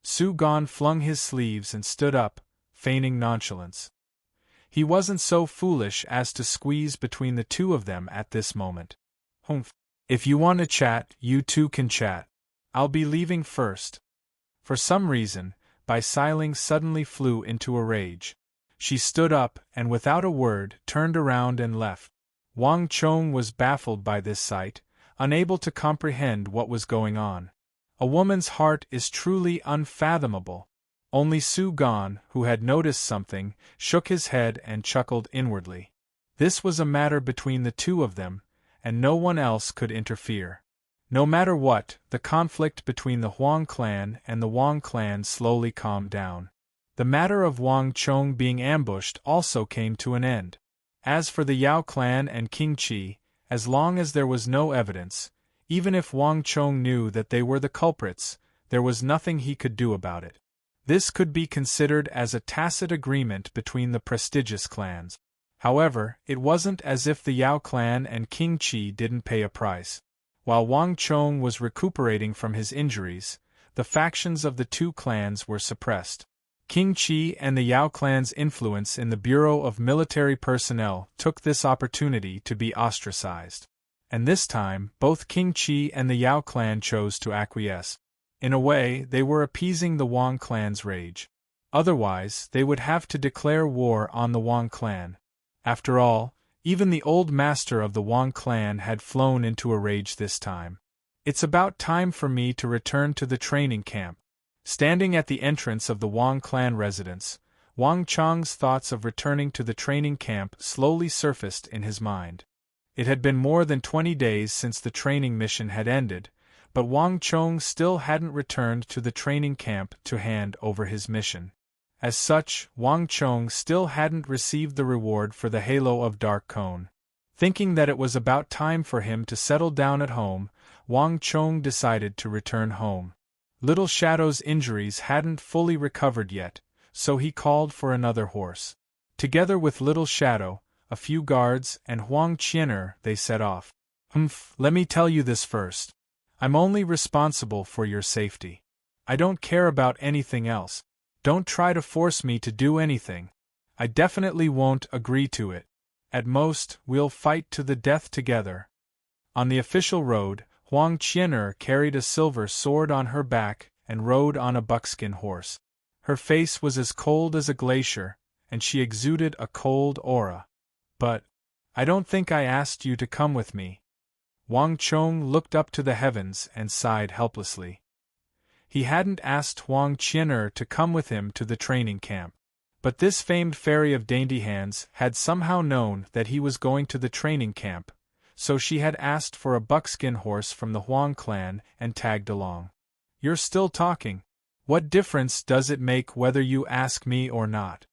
Su Gan flung his sleeves and stood up, feigning nonchalance. He wasn't so foolish as to squeeze between the two of them at this moment. Humph. If you want to chat, you two can chat. I'll be leaving first. For some reason, Bai Siling suddenly flew into a rage. She stood up and without a word turned around and left. Wang Chong was baffled by this sight, unable to comprehend what was going on. A woman's heart is truly unfathomable. Only Su Gan, who had noticed something, shook his head and chuckled inwardly. This was a matter between the two of them, and no one else could interfere. No matter what, the conflict between the Huang clan and the Wang clan slowly calmed down. The matter of Wang Chong being ambushed also came to an end. As for the Yao clan and King Qi, as long as there was no evidence, even if Wang Chong knew that they were the culprits, there was nothing he could do about it. This could be considered as a tacit agreement between the prestigious clans. However, it wasn't as if the Yao clan and King Qi didn't pay a price. While Wang Chong was recuperating from his injuries, the factions of the two clans were suppressed. King Qi and the Yao clan's influence in the Bureau of Military Personnel took this opportunity to be ostracized. And this time, both King Qi and the Yao clan chose to acquiesce. In a way, they were appeasing the Wang clan's rage. Otherwise, they would have to declare war on the Wang clan. After all, even the old master of the Wang clan had flown into a rage this time. It's about time for me to return to the training camp. Standing at the entrance of the Wang clan residence, Wang Chong's thoughts of returning to the training camp slowly surfaced in his mind. It had been more than 20 days since the training mission had ended, but Wang Chong still hadn't returned to the training camp to hand over his mission. As such, Wang Chong still hadn't received the reward for the Halo of Dark Cone. Thinking that it was about time for him to settle down at home, Wang Chong decided to return home. Little Shadow's injuries hadn't fully recovered yet, so he called for another horse. Together with Little Shadow, a few guards, and Huang Qianer, they set off. Let me tell you this first. I'm only responsible for your safety. I don't care about anything else. Don't try to force me to do anything. I definitely won't agree to it. At most, we'll fight to the death together. On the official road, Huang Qianer carried a silver sword on her back and rode on a buckskin horse. Her face was as cold as a glacier, and she exuded a cold aura. But, I don't think I asked you to come with me. Wang Chong looked up to the heavens and sighed helplessly. He hadn't asked Huang Qianer to come with him to the training camp. But this famed fairy of dainty hands had somehow known that he was going to the training camp, so she had asked for a buckskin horse from the Huang clan and tagged along. You're still talking. What difference does it make whether you ask me or not?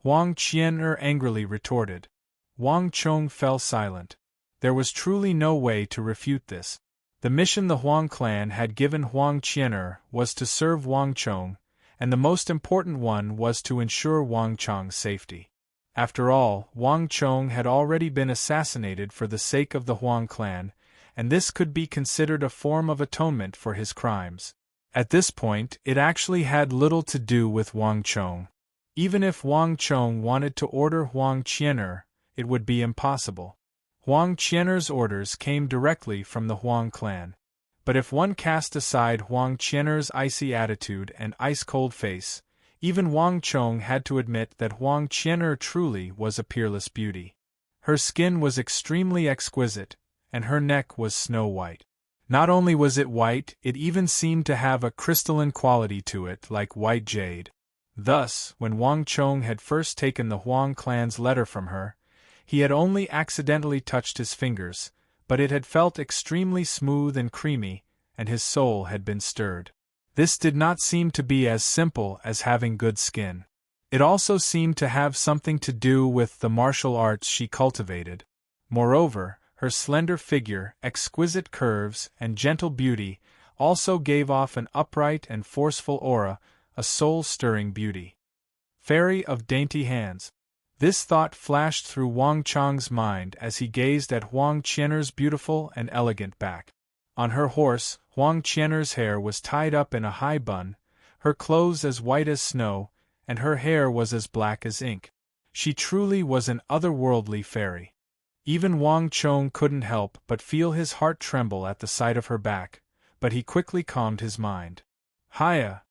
Huang Qianer angrily retorted. Wang Chong fell silent. There was truly no way to refute this. The mission the Huang clan had given Huang Qianer was to serve Wang Chong, and the most important one was to ensure Wang Chong's safety. After all, Wang Chong had already been assassinated for the sake of the Huang clan, and this could be considered a form of atonement for his crimes. At this point, it actually had little to do with Wang Chong. Even if Wang Chong wanted to order Huang Qianer, it would be impossible. Huang Qianer's orders came directly from the Huang clan. But if one cast aside Huang Qianer's icy attitude and ice-cold face, even Wang Chong had to admit that Huang Qianer truly was a peerless beauty. Her skin was extremely exquisite, and her neck was snow-white. Not only was it white, it even seemed to have a crystalline quality to it, like white jade. Thus, when Wang Chong had first taken the Huang clan's letter from her, he had only accidentally touched his fingers, but it had felt extremely smooth and creamy, and his soul had been stirred. This did not seem to be as simple as having good skin. It also seemed to have something to do with the martial arts she cultivated. Moreover, her slender figure, exquisite curves, and gentle beauty also gave off an upright and forceful aura, a soul-stirring beauty. Fairy of dainty hands. This thought flashed through Wang Chang's mind as he gazed at Huang Qian'er's beautiful and elegant back. On her horse, Huang Qian'er's hair was tied up in a high bun, her clothes as white as snow, and her hair was as black as ink. She truly was an otherworldly fairy. Even Wang Chong couldn't help but feel his heart tremble at the sight of her back, but he quickly calmed his mind. Haya.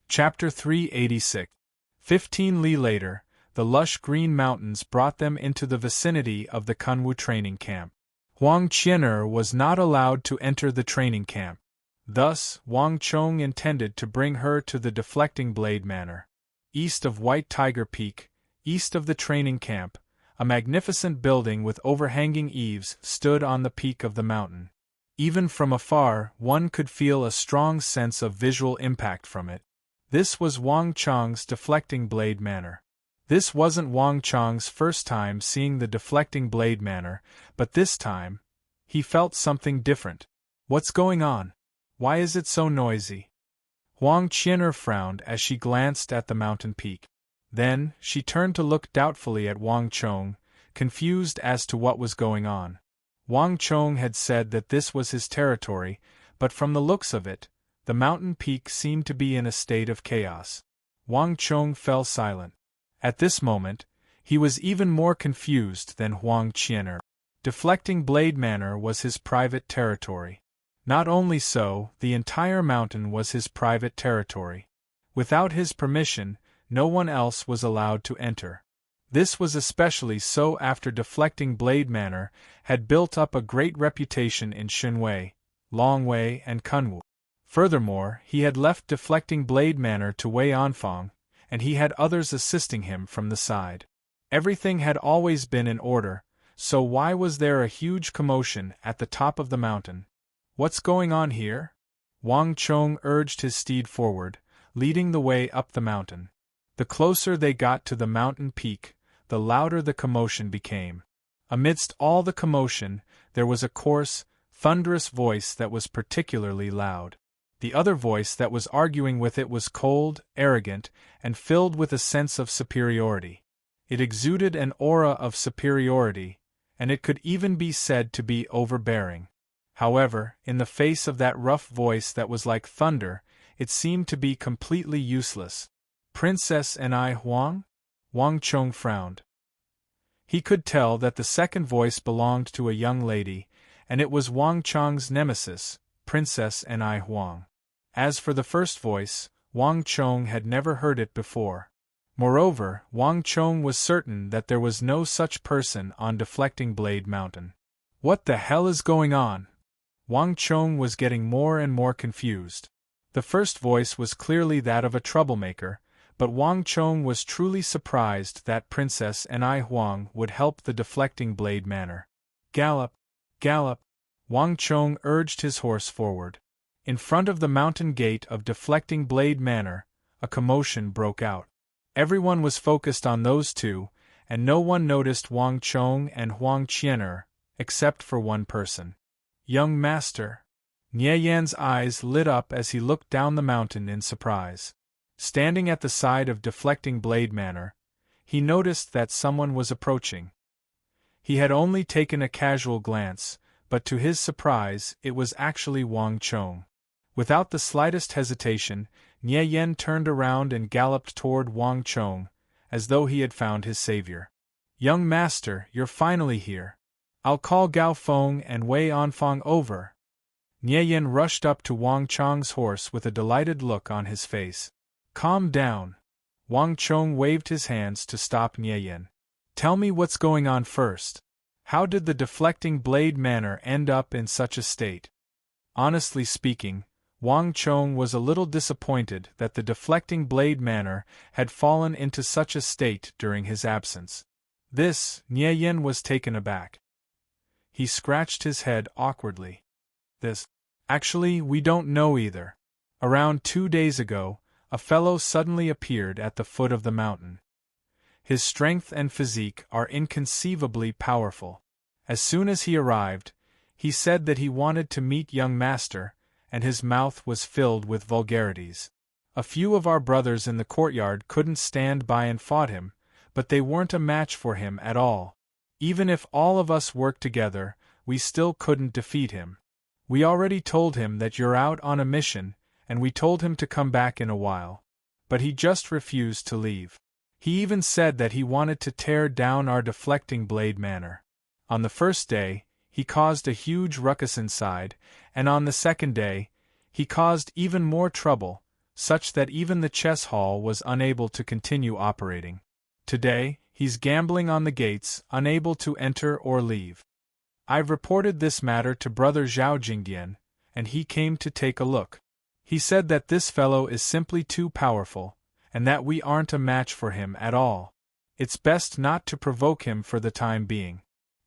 Chapter 386. 15 li later, the lush green mountains brought them into the vicinity of the Kunwu training camp. Huang Qian'er was not allowed to enter the training camp. Thus, Wang Chong intended to bring her to the Deflecting Blade Manor. East of White Tiger Peak, east of the training camp, a magnificent building with overhanging eaves stood on the peak of the mountain. Even from afar, one could feel a strong sense of visual impact from it. This was Wang Chong's Deflecting Blade Manor. This wasn't Wang Chong's first time seeing the Deflecting Blade Manor, but this time, he felt something different. What's going on? Why is it so noisy? Huang Qian'er frowned as she glanced at the mountain peak. Then, she turned to look doubtfully at Wang Chong, confused as to what was going on. Wang Chong had said that this was his territory, but from the looks of it, the mountain peak seemed to be in a state of chaos. Wang Chong fell silent. At this moment, he was even more confused than Huang Qian'er. Deflecting Blade Manor was his private territory. Not only so, the entire mountain was his private territory. Without his permission, no one else was allowed to enter. This was especially so after Deflecting Blade Manor had built up a great reputation in Xinwei, Longwei, and Kunwu. Furthermore, he had left Deflecting Blade Manor to Wei Anfang, and he had others assisting him from the side. Everything had always been in order, so why was there a huge commotion at the top of the mountain? What's going on here? Wang Chong urged his steed forward, leading the way up the mountain. The closer they got to the mountain peak, the louder the commotion became. Amidst all the commotion, there was a coarse, thunderous voice that was particularly loud. The other voice that was arguing with it was cold, arrogant, and filled with a sense of superiority. It exuded an aura of superiority, and it could even be said to be overbearing. However, in the face of that rough voice that was like thunder, it seemed to be completely useless. Princess and I Huang? Wang Chong frowned. He could tell that the second voice belonged to a young lady, and it was Wang Chong's nemesis, Princess and I Huang. As for the first voice, Wang Chong had never heard it before. Moreover, Wang Chong was certain that there was no such person on Deflecting Blade Mountain. What the hell is going on? Wang Chong was getting more and more confused. The first voice was clearly that of a troublemaker, but Wang Chong was truly surprised that Princess and I Huang would help the Deflecting Blade Manor. Gallop! Gallop! Wang Chong urged his horse forward. In front of the mountain gate of Deflecting Blade Manor, a commotion broke out. Everyone was focused on those two, and no one noticed Wang Chong and Huang Qian'er, except for one person. Young master. Nie Yan's eyes lit up as he looked down the mountain in surprise. Standing at the side of Deflecting Blade Manor, he noticed that someone was approaching. He had only taken a casual glance, but to his surprise, it was actually Wang Chong. Without the slightest hesitation, Nie Yan turned around and galloped toward Wang Chong, as though he had found his savior. Young master, you're finally here. I'll call Gao Feng and Wei Anfang over. Nie Yan rushed up to Wang Chong's horse with a delighted look on his face. Calm down. Wang Chong waved his hands to stop Nie Yan. Tell me what's going on first. How did the Deflecting Blade Manor end up in such a state? Honestly speaking, Wang Chong was a little disappointed that the deflecting blade manner had fallen into such a state during his absence. This, Nie Yin was taken aback. He scratched his head awkwardly. Actually, we don't know either. Around 2 days ago, a fellow suddenly appeared at the foot of the mountain. His strength and physique are inconceivably powerful. As soon as he arrived, he said that he wanted to meet young master, and his mouth was filled with vulgarities. A few of our brothers in the courtyard couldn't stand by and fought him, but they weren't a match for him at all. Even if all of us worked together, we still couldn't defeat him. We already told him that you're out on a mission, and we told him to come back in a while. But he just refused to leave. He even said that he wanted to tear down our deflecting blade manor. On the first day, he caused a huge ruckus inside, and on the second day, he caused even more trouble, such that even the chess hall was unable to continue operating. Today, he's gambling on the gates, unable to enter or leave. I've reported this matter to Brother Zhao Jingdian, and he came to take a look. He said that this fellow is simply too powerful, and that we aren't a match for him at all. It's best not to provoke him for the time being.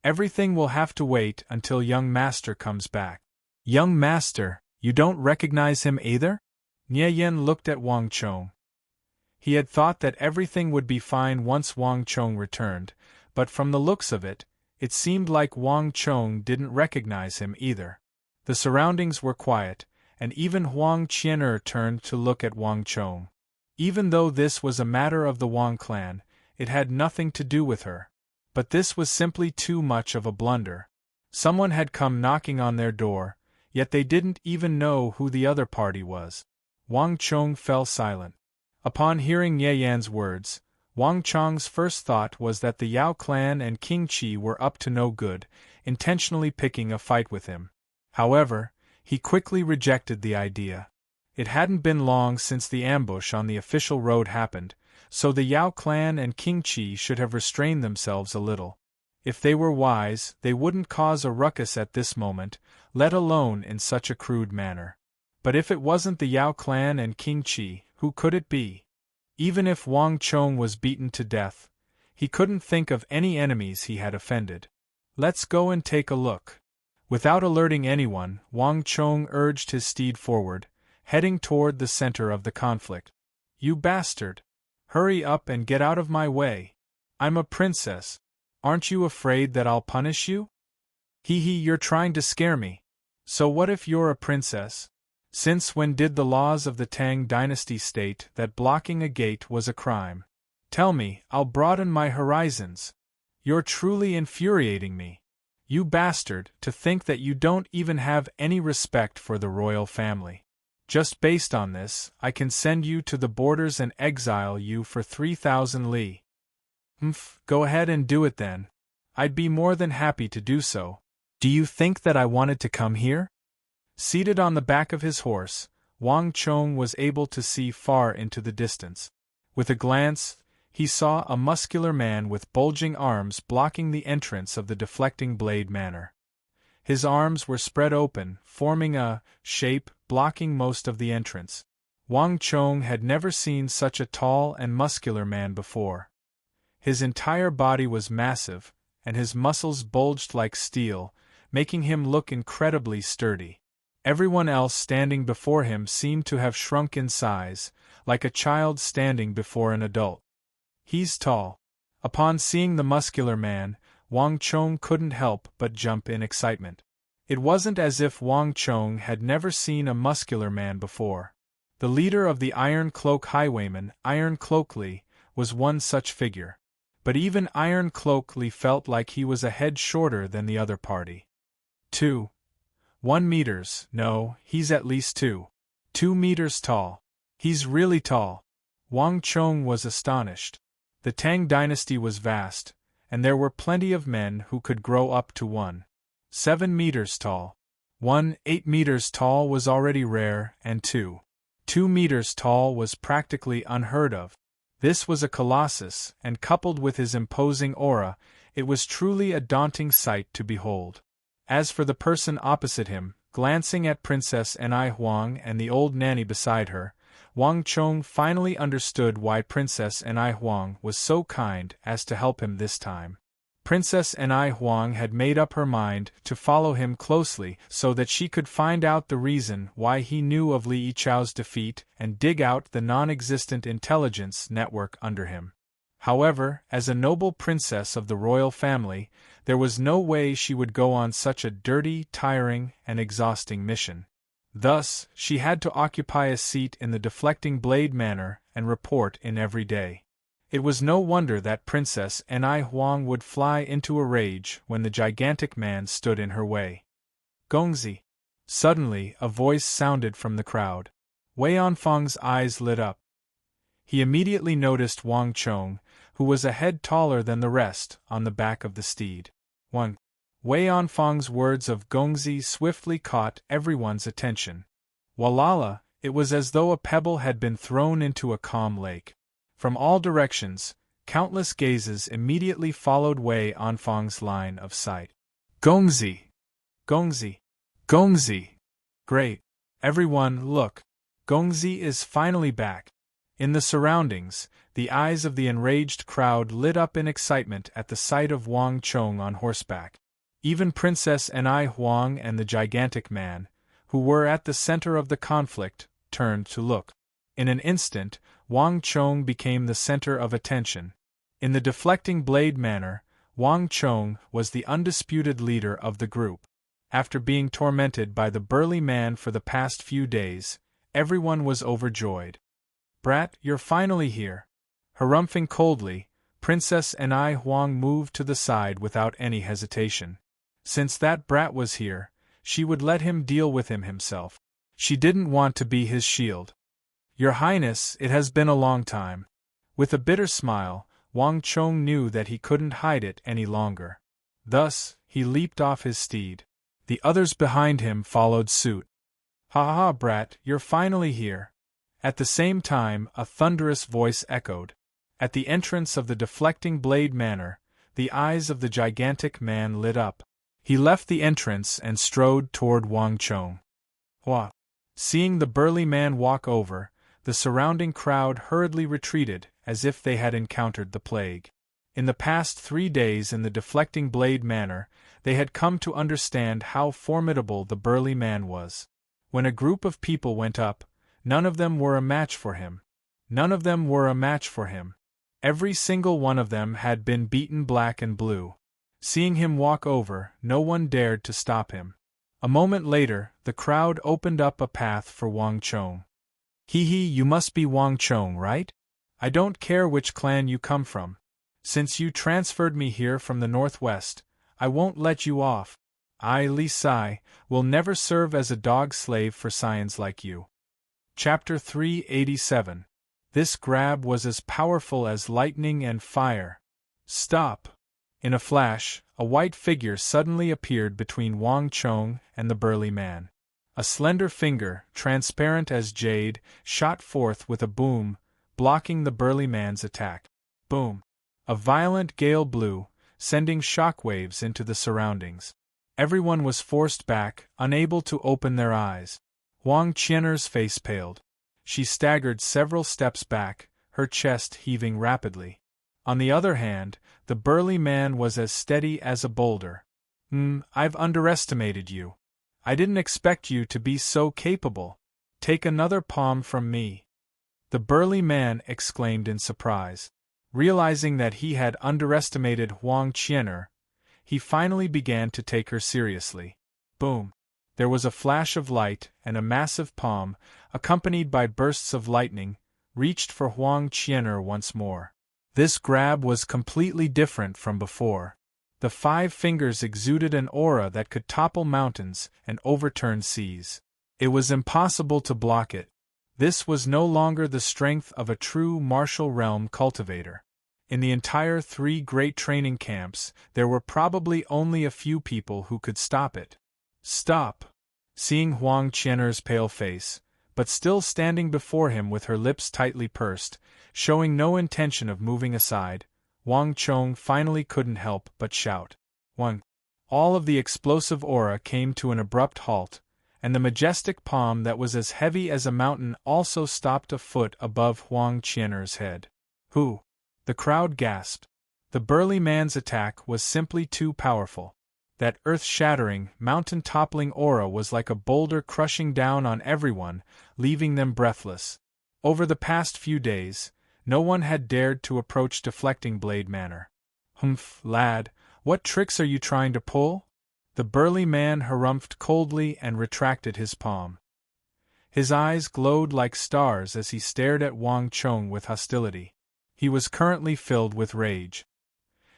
Everything will have to wait until young master comes back. Young master, you don't recognize him either? Nie Yin looked at Wang Chong. He had thought that everything would be fine once Wang Chong returned, but from the looks of it, it seemed like Wang Chong didn't recognize him either. The surroundings were quiet, and even Huang Qianer turned to look at Wang Chong. Even though this was a matter of the Wang clan, it had nothing to do with her. But this was simply too much of a blunder. Someone had come knocking on their door, yet they didn't even know who the other party was. Wang Chong fell silent. Upon hearing Nie Yan's words, Wang Chong's first thought was that the Yao clan and King Qi were up to no good, intentionally picking a fight with him. However, he quickly rejected the idea. It hadn't been long since the ambush on the official road happened, so the Yao clan and King Qi should have restrained themselves a little. If they were wise, they wouldn't cause a ruckus at this moment, let alone in such a crude manner. But if it wasn't the Yao clan and King Qi, who could it be? Even if Wang Chong was beaten to death, he couldn't think of any enemies he had offended. Let's go and take a look. Without alerting anyone, Wang Chong urged his steed forward, heading toward the center of the conflict. You bastard! Hurry up and get out of my way. I'm a princess. Aren't you afraid that I'll punish you? You're trying to scare me. So what if you're a princess? Since when did the laws of the Tang dynasty state that blocking a gate was a crime? Tell me, I'll broaden my horizons. You're truly infuriating me. You bastard, to think that you don't even have any respect for the royal family. Just based on this, I can send you to the borders and exile you for 3,000 li. Go ahead and do it then. I'd be more than happy to do so. Do you think that I wanted to come here? Seated on the back of his horse, Wang Chong was able to see far into the distance. With a glance, he saw a muscular man with bulging arms blocking the entrance of the deflecting blade manor. His arms were spread open, forming a shape blocking most of the entrance. Wang Chong had never seen such a tall and muscular man before. His entire body was massive, and his muscles bulged like steel, making him look incredibly sturdy. Everyone else standing before him seemed to have shrunk in size, like a child standing before an adult. He's tall. Upon seeing the muscular man, Wang Chong couldn't help but jump in excitement. It wasn't as if Wang Chong had never seen a muscular man before. The leader of the Iron Cloak Highwaymen, Iron Cloak Li, was one such figure. But even Iron Cloak Li felt like he was a head shorter than the other party. 1 meters, no, he's at least 2 meters tall. He's really tall. Wang Chong was astonished. The Tang dynasty was vast, and there were plenty of men who could grow up to 7 meters tall. 8 meters tall was already rare, and 2 meters tall was practically unheard of. This was a colossus, and coupled with his imposing aura, it was truly a daunting sight to behold. As for the person opposite him, Glancing at Princess Ni Huang and the old nanny beside her, Wang Chong finally understood why Princess Ni Huang was so kind as to help him this time. Princess Ni Huang had made up her mind to follow him closely so that she could find out the reason why he knew of Li Yichao's defeat and dig out the non-existent intelligence network under him. However, as a noble princess of the royal family, there was no way she would go on such a dirty, tiring, and exhausting mission. Thus, she had to occupy a seat in the deflecting blade manor and report in every day. It was no wonder that Princess Ni Huang would fly into a rage when the gigantic man stood in her way. Gongzi! Suddenly, a voice sounded from the crowd. Wei Anfeng's eyes lit up. He immediately noticed Wang Chong, who was a head taller than the rest, on the back of the steed. Wei Anfeng's words of Gongzi swiftly caught everyone's attention. Walala, it was as though a pebble had been thrown into a calm lake. From all directions, countless gazes immediately followed Wei Anfeng's line of sight. Gongzi! Gongzi! Gongzi! Great! Everyone, look! Gongzi is finally back! In the surroundings, the eyes of the enraged crowd lit up in excitement at the sight of Wang Chong on horseback. Even Princess Ni Huang and the gigantic man, who were at the center of the conflict, turned to look. In an instant, Wang Chong became the center of attention. In the deflecting blade manor, Wang Chong was the undisputed leader of the group. After being tormented by the burly man for the past few days, everyone was overjoyed. Brat, you're finally here. Harumphing coldly, Princess Ni Huang moved to the side without any hesitation. Since that brat was here, she would let him deal with him himself. She didn't want to be his shield. Your Highness, it has been a long time. With a bitter smile, Wang Chong knew that he couldn't hide it any longer. Thus, he leaped off his steed. The others behind him followed suit. Ha ha, brat, you're finally here. At the same time, a thunderous voice echoed. At the entrance of the deflecting blade manor, the eyes of the gigantic man lit up. He left the entrance and strode toward Wang Chong. What? Seeing the burly man walk over, the surrounding crowd hurriedly retreated as if they had encountered the plague. In the past 3 days in the deflecting blade manor, they had come to understand how formidable the burly man was. When a group of people went up, none of them were a match for him. None of them were a match for him. Every single one of them had been beaten black and blue. Seeing him walk over, no one dared to stop him. A moment later, the crowd opened up a path for Wang Chong. Hee, you must be Wang Chong, right? I don't care which clan you come from. Since you transferred me here from the northwest, I won't let you off. I, Li Sai, will never serve as a dog slave for scions like you. Chapter 387. This grab was as powerful as lightning and fire. Stop! In a flash, a white figure suddenly appeared between Wang Chong and the burly man. A slender finger, transparent as jade, shot forth with a boom, blocking the burly man's attack. Boom! A violent gale blew, sending shockwaves into the surroundings. Everyone was forced back, unable to open their eyes. Wang Qian'er's face paled. She staggered several steps back, her chest heaving rapidly. On the other hand, the burly man was as steady as a boulder. I've underestimated you. I didn't expect you to be so capable. Take another palm from me. The burly man exclaimed in surprise. Realizing that he had underestimated Wang Qian'er, he finally began to take her seriously. Boom! There was a flash of light, and a massive palm, accompanied by bursts of lightning, reached for Wang Qian'er once more. This grab was completely different from before. The 5 fingers exuded an aura that could topple mountains and overturn seas. It was impossible to block it. This was no longer the strength of a true martial realm cultivator. In the entire 3 great training camps, there were probably only a few people who could stop it. Stop! Seeing Wang Qian'er's pale face, but still standing before him with her lips tightly pursed, showing no intention of moving aside, Wang Chong finally couldn't help but shout. Wang! All of the explosive aura came to an abrupt halt, and the majestic palm that was as heavy as a mountain also stopped a foot above Huang Qian'er's head. Who? The crowd gasped. The burly man's attack was simply too powerful. That earth-shattering, mountain-toppling aura was like a boulder crushing down on everyone, leaving them breathless. Over the past few days, no one had dared to approach Deflecting Blade Manor. "Humph, lad, what tricks are you trying to pull?" The burly man harumphed coldly and retracted his palm. His eyes glowed like stars as he stared at Wang Chong with hostility. He was currently filled with rage.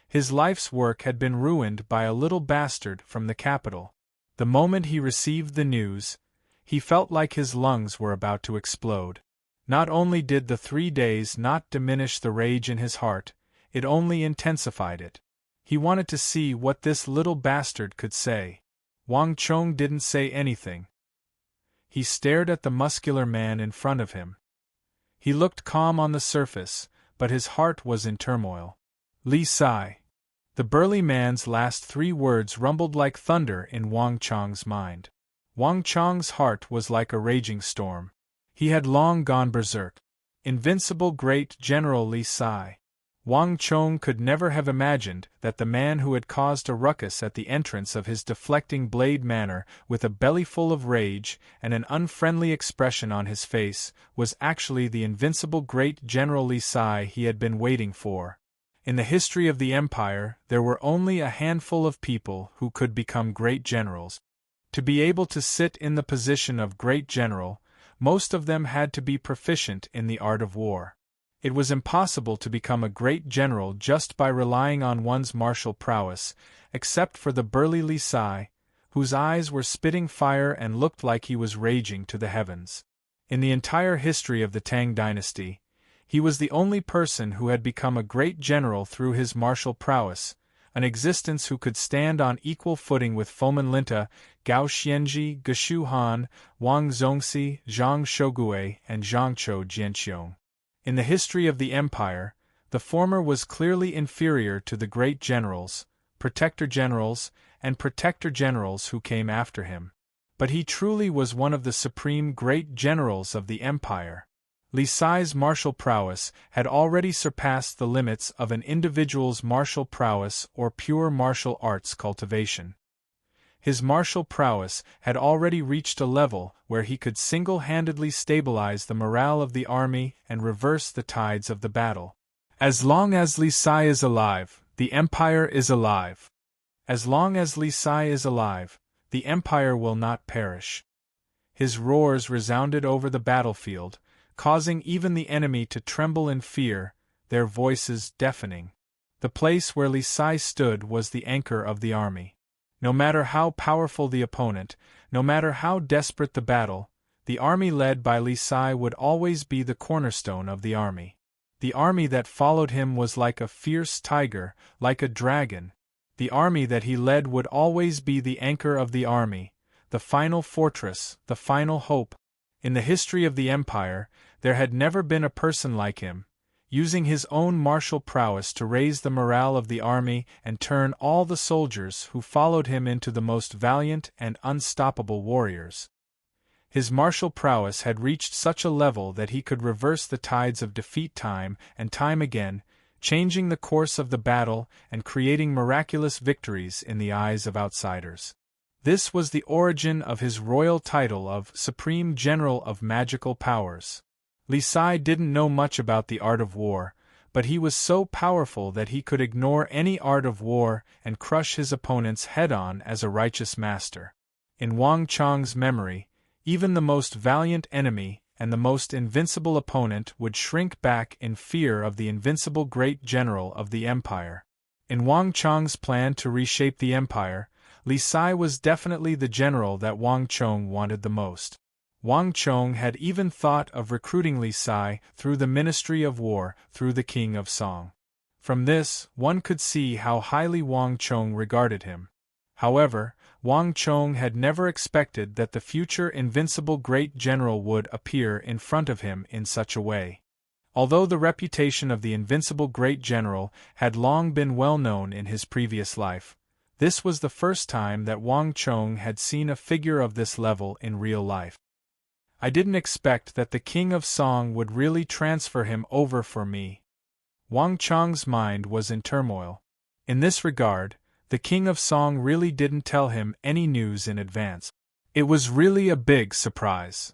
His life's work had been ruined by a little bastard from the capital. The moment he received the news, he felt like his lungs were about to explode. Not only did the 3 days not diminish the rage in his heart, it only intensified it. He wanted to see what this little bastard could say. Wang Chong didn't say anything. He stared at the muscular man in front of him. He looked calm on the surface, but his heart was in turmoil. "Li Sai." The burly man's last 3 words rumbled like thunder in Wang Chong's mind. Wang Chong's heart was like a raging storm. He had long gone berserk. Invincible great General Li Sai. Wang Chong could never have imagined that the man who had caused a ruckus at the entrance of his Deflecting Blade Manor with a belly full of rage and an unfriendly expression on his face was actually the invincible great General Li Sai he had been waiting for. In the history of the Empire, there were only a handful of people who could become great generals. To be able to sit in the position of great general, most of them had to be proficient in the art of war. It was impossible to become a great general just by relying on one's martial prowess, except for the burly Li Sai, whose eyes were spitting fire and looked like he was raging to the heavens. In the entire history of the Tang dynasty, he was the only person who had become a great general through his martial prowess, an existence who could stand on equal footing with Fomin Linta, Gao Xianji, Geshu Han, Wang Zongxi, Zhang Shogui, and Zhangqiu Jianqiong. In the history of the Empire, the former was clearly inferior to the great generals, protector generals, and protector generals who came after him. But he truly was one of the supreme great generals of the Empire. Li Sai's martial prowess had already surpassed the limits of an individual's martial prowess or pure martial arts cultivation. His martial prowess had already reached a level where he could single-handedly stabilize the morale of the army and reverse the tides of the battle. As long as Li Sai is alive, the Empire is alive. As long as Li Sai is alive, the Empire will not perish. His roars resounded over the battlefield, causing even the enemy to tremble in fear, their voices deafening. The place where Li Sai stood was the anchor of the army. No matter how powerful the opponent, no matter how desperate the battle, the army led by Li Sai would always be the cornerstone of the army. The army that followed him was like a fierce tiger, like a dragon. The army that he led would always be the anchor of the army, the final fortress, the final hope. In the history of the Empire, there had never been a person like him, using his own martial prowess to raise the morale of the army and turn all the soldiers who followed him into the most valiant and unstoppable warriors. His martial prowess had reached such a level that he could reverse the tides of defeat time and time again, changing the course of the battle and creating miraculous victories in the eyes of outsiders. This was the origin of his royal title of Supreme General of Magical Powers. Li Sai didn't know much about the art of war, but he was so powerful that he could ignore any art of war and crush his opponents head-on as a righteous master. In Wang Chong's memory, even the most valiant enemy and the most invincible opponent would shrink back in fear of the invincible great general of the empire. In Wang Chong's plan to reshape the empire, Li Sai was definitely the general that Wang Chong wanted the most. Wang Chong had even thought of recruiting Li Sai through the Ministry of War through the King of Song. From this, one could see how highly Wang Chong regarded him. However, Wang Chong had never expected that the future invincible great general would appear in front of him in such a way. Although the reputation of the invincible great general had long been well known in his previous life, This was the first time that Wang Chong had seen a figure of this level in real life. I didn't expect that the King of Song would really transfer him over for me. Wang Chong's mind was in turmoil. In this regard, the King of Song really didn't tell him any news in advance. It was really a big surprise.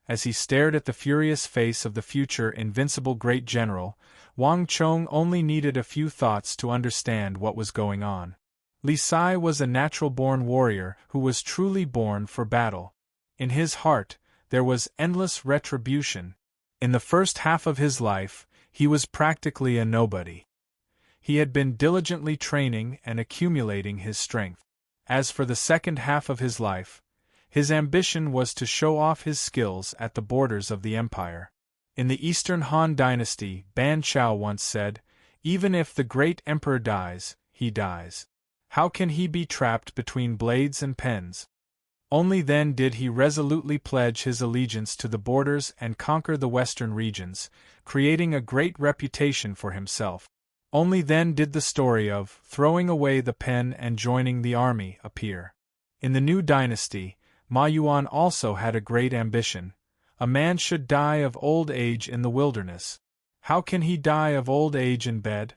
As he stared at the furious face of the future invincible great general, Wang Chong only needed a few thoughts to understand what was going on. Li Sai was a natural-born warrior who was truly born for battle. In his heart, there was endless retribution. In the first half of his life, he was practically a nobody. He had been diligently training and accumulating his strength. As for the second half of his life, his ambition was to show off his skills at the borders of the empire. In the Eastern Han dynasty, Ban Chao once said, "Even if the great emperor dies, he dies. How can he be trapped between blades and pens?" Only then did he resolutely pledge his allegiance to the borders and conquer the western regions, creating a great reputation for himself. Only then did the story of throwing away the pen and joining the army appear. In the new dynasty, Ma Yuan also had a great ambition. A man should die of old age in the wilderness. How can he die of old age in bed?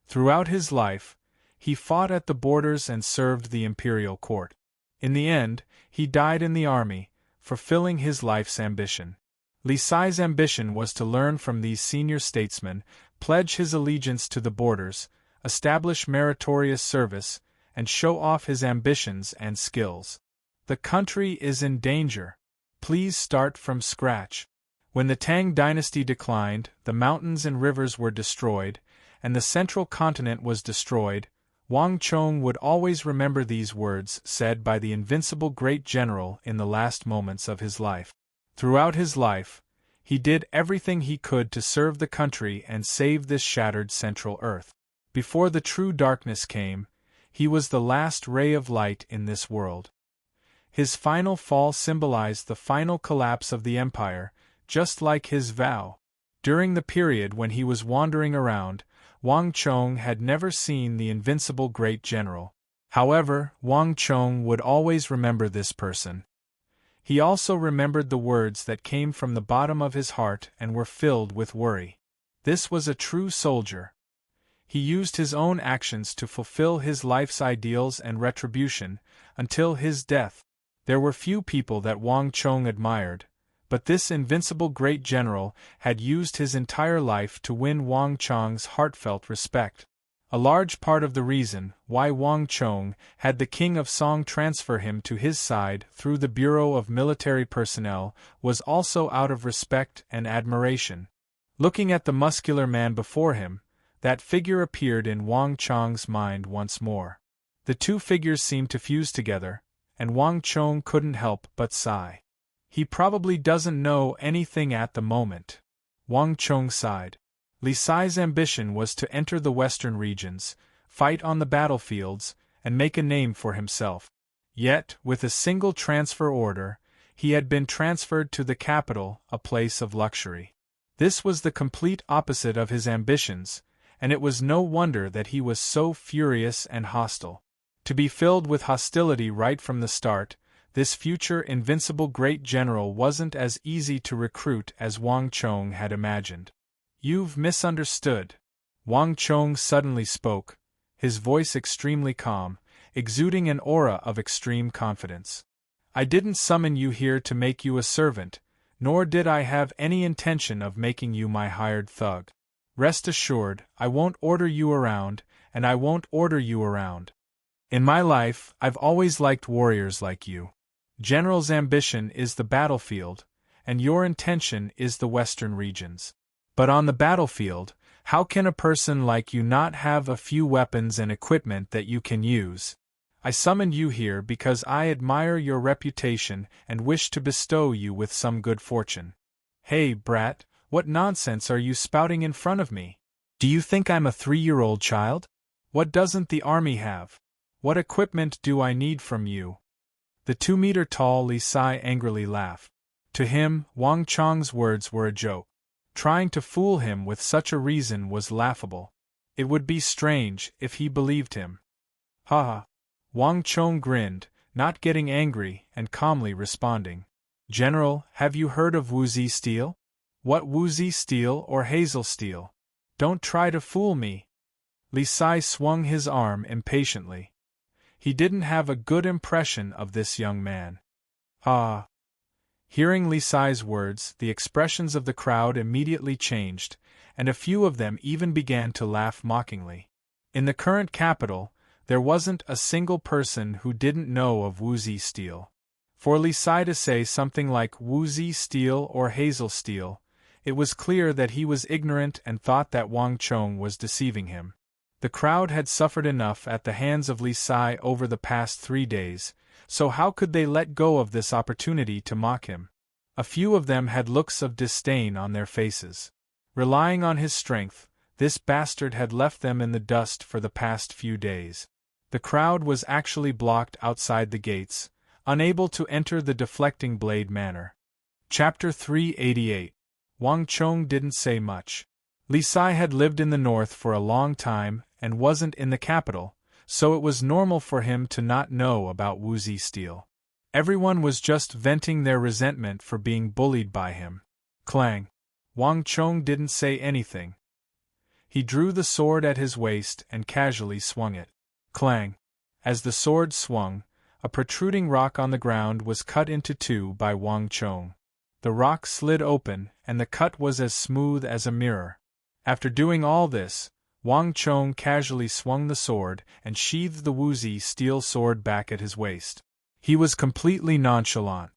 Throughout his life, he fought at the borders and served the imperial court. In the end, he died in the army, fulfilling his life's ambition. Li Sai's ambition was to learn from these senior statesmen, pledge his allegiance to the borders, establish meritorious service, and show off his ambitions and skills. The country is in danger. Please start from scratch. When the Tang dynasty declined, the mountains and rivers were destroyed, and the central continent was destroyed, Wang Chong would always remember these words said by the invincible great general in the last moments of his life. Throughout his life, he did everything he could to serve the country and save this shattered Central Earth. Before the true darkness came, he was the last ray of light in this world. His final fall symbolized the final collapse of the empire, just like his vow. During the period when he was wandering around, Wang Chong had never seen the invincible great general. However, Wang Chong would always remember this person. He also remembered the words that came from the bottom of his heart and were filled with worry. This was a true soldier. He used his own actions to fulfill his life's ideals and retribution, until his death. There were few people that Wang Chong admired, but this invincible great general had used his entire life to win Wang Chong's heartfelt respect. A large part of the reason why Wang Chong had the King of Song transfer him to his side through the Bureau of Military Personnel was also out of respect and admiration. Looking at the muscular man before him, that figure appeared in Wang Chong's mind once more. The two figures seemed to fuse together, and Wang Chong couldn't help but sigh. He probably doesn't know anything at the moment. Wang Chong sighed. Li Sai's ambition was to enter the western regions, fight on the battlefields, and make a name for himself. Yet, with a single transfer order, he had been transferred to the capital, a place of luxury. This was the complete opposite of his ambitions, and it was no wonder that he was so furious and hostile. To be filled with hostility right from the start, this future invincible great general wasn't as easy to recruit as Wang Chong had imagined. "You've misunderstood." Wang Chong suddenly spoke, his voice extremely calm, exuding an aura of extreme confidence. "I didn't summon you here to make you a servant, nor did I have any intention of making you my hired thug. Rest assured, I won't order you around, and I won't order you around. In my life, I've always liked warriors like you. General's ambition is the battlefield, and your intention is the western regions. But on the battlefield, how can a person like you not have a few weapons and equipment that you can use? I summoned you here because I admire your reputation and wish to bestow you with some good fortune." "Hey, brat, what nonsense are you spouting in front of me? Do you think I'm a 3-year-old child? What doesn't the army have? What equipment do I need from you?" The 2-meter-tall Li Sai angrily laughed. To him, Wang Chong's words were a joke. Trying to fool him with such a reason was laughable. It would be strange if he believed him. "Ha ha. Wang Chong grinned, not getting angry and calmly responding. General, have you heard of woozy steel? What woozy steel or hazel steel? Don't try to fool me. Li Sai swung his arm impatiently. He didn't have a good impression of this young man. Ah! Hearing Li Sai's words, the expressions of the crowd immediately changed, and a few of them even began to laugh mockingly. In the current capital, there wasn't a single person who didn't know of woozy steel. For Li Sai to say something like woozy steel or hazel steel, it was clear that he was ignorant and thought that Wang Chong was deceiving him. The crowd had suffered enough at the hands of Li Sai over the past 3 days, so how could they let go of this opportunity to mock him? A few of them had looks of disdain on their faces. Relying on his strength, this bastard had left them in the dust for the past few days. The crowd was actually blocked outside the gates, unable to enter the deflecting blade manor. Chapter 388. Wang Chong didn't say much. Li Sai had lived in the north for a long time and wasn't in the capital, so it was normal for him to not know about woozy steel. Everyone was just venting their resentment for being bullied by him. Clang! Wang Chong didn't say anything. He drew the sword at his waist and casually swung it. Clang! As the sword swung, a protruding rock on the ground was cut into two by Wang Chong. The rock slid open, and the cut was as smooth as a mirror. After doing all this, Wang Chong casually swung the sword and sheathed the woozy steel sword back at his waist. He was completely nonchalant.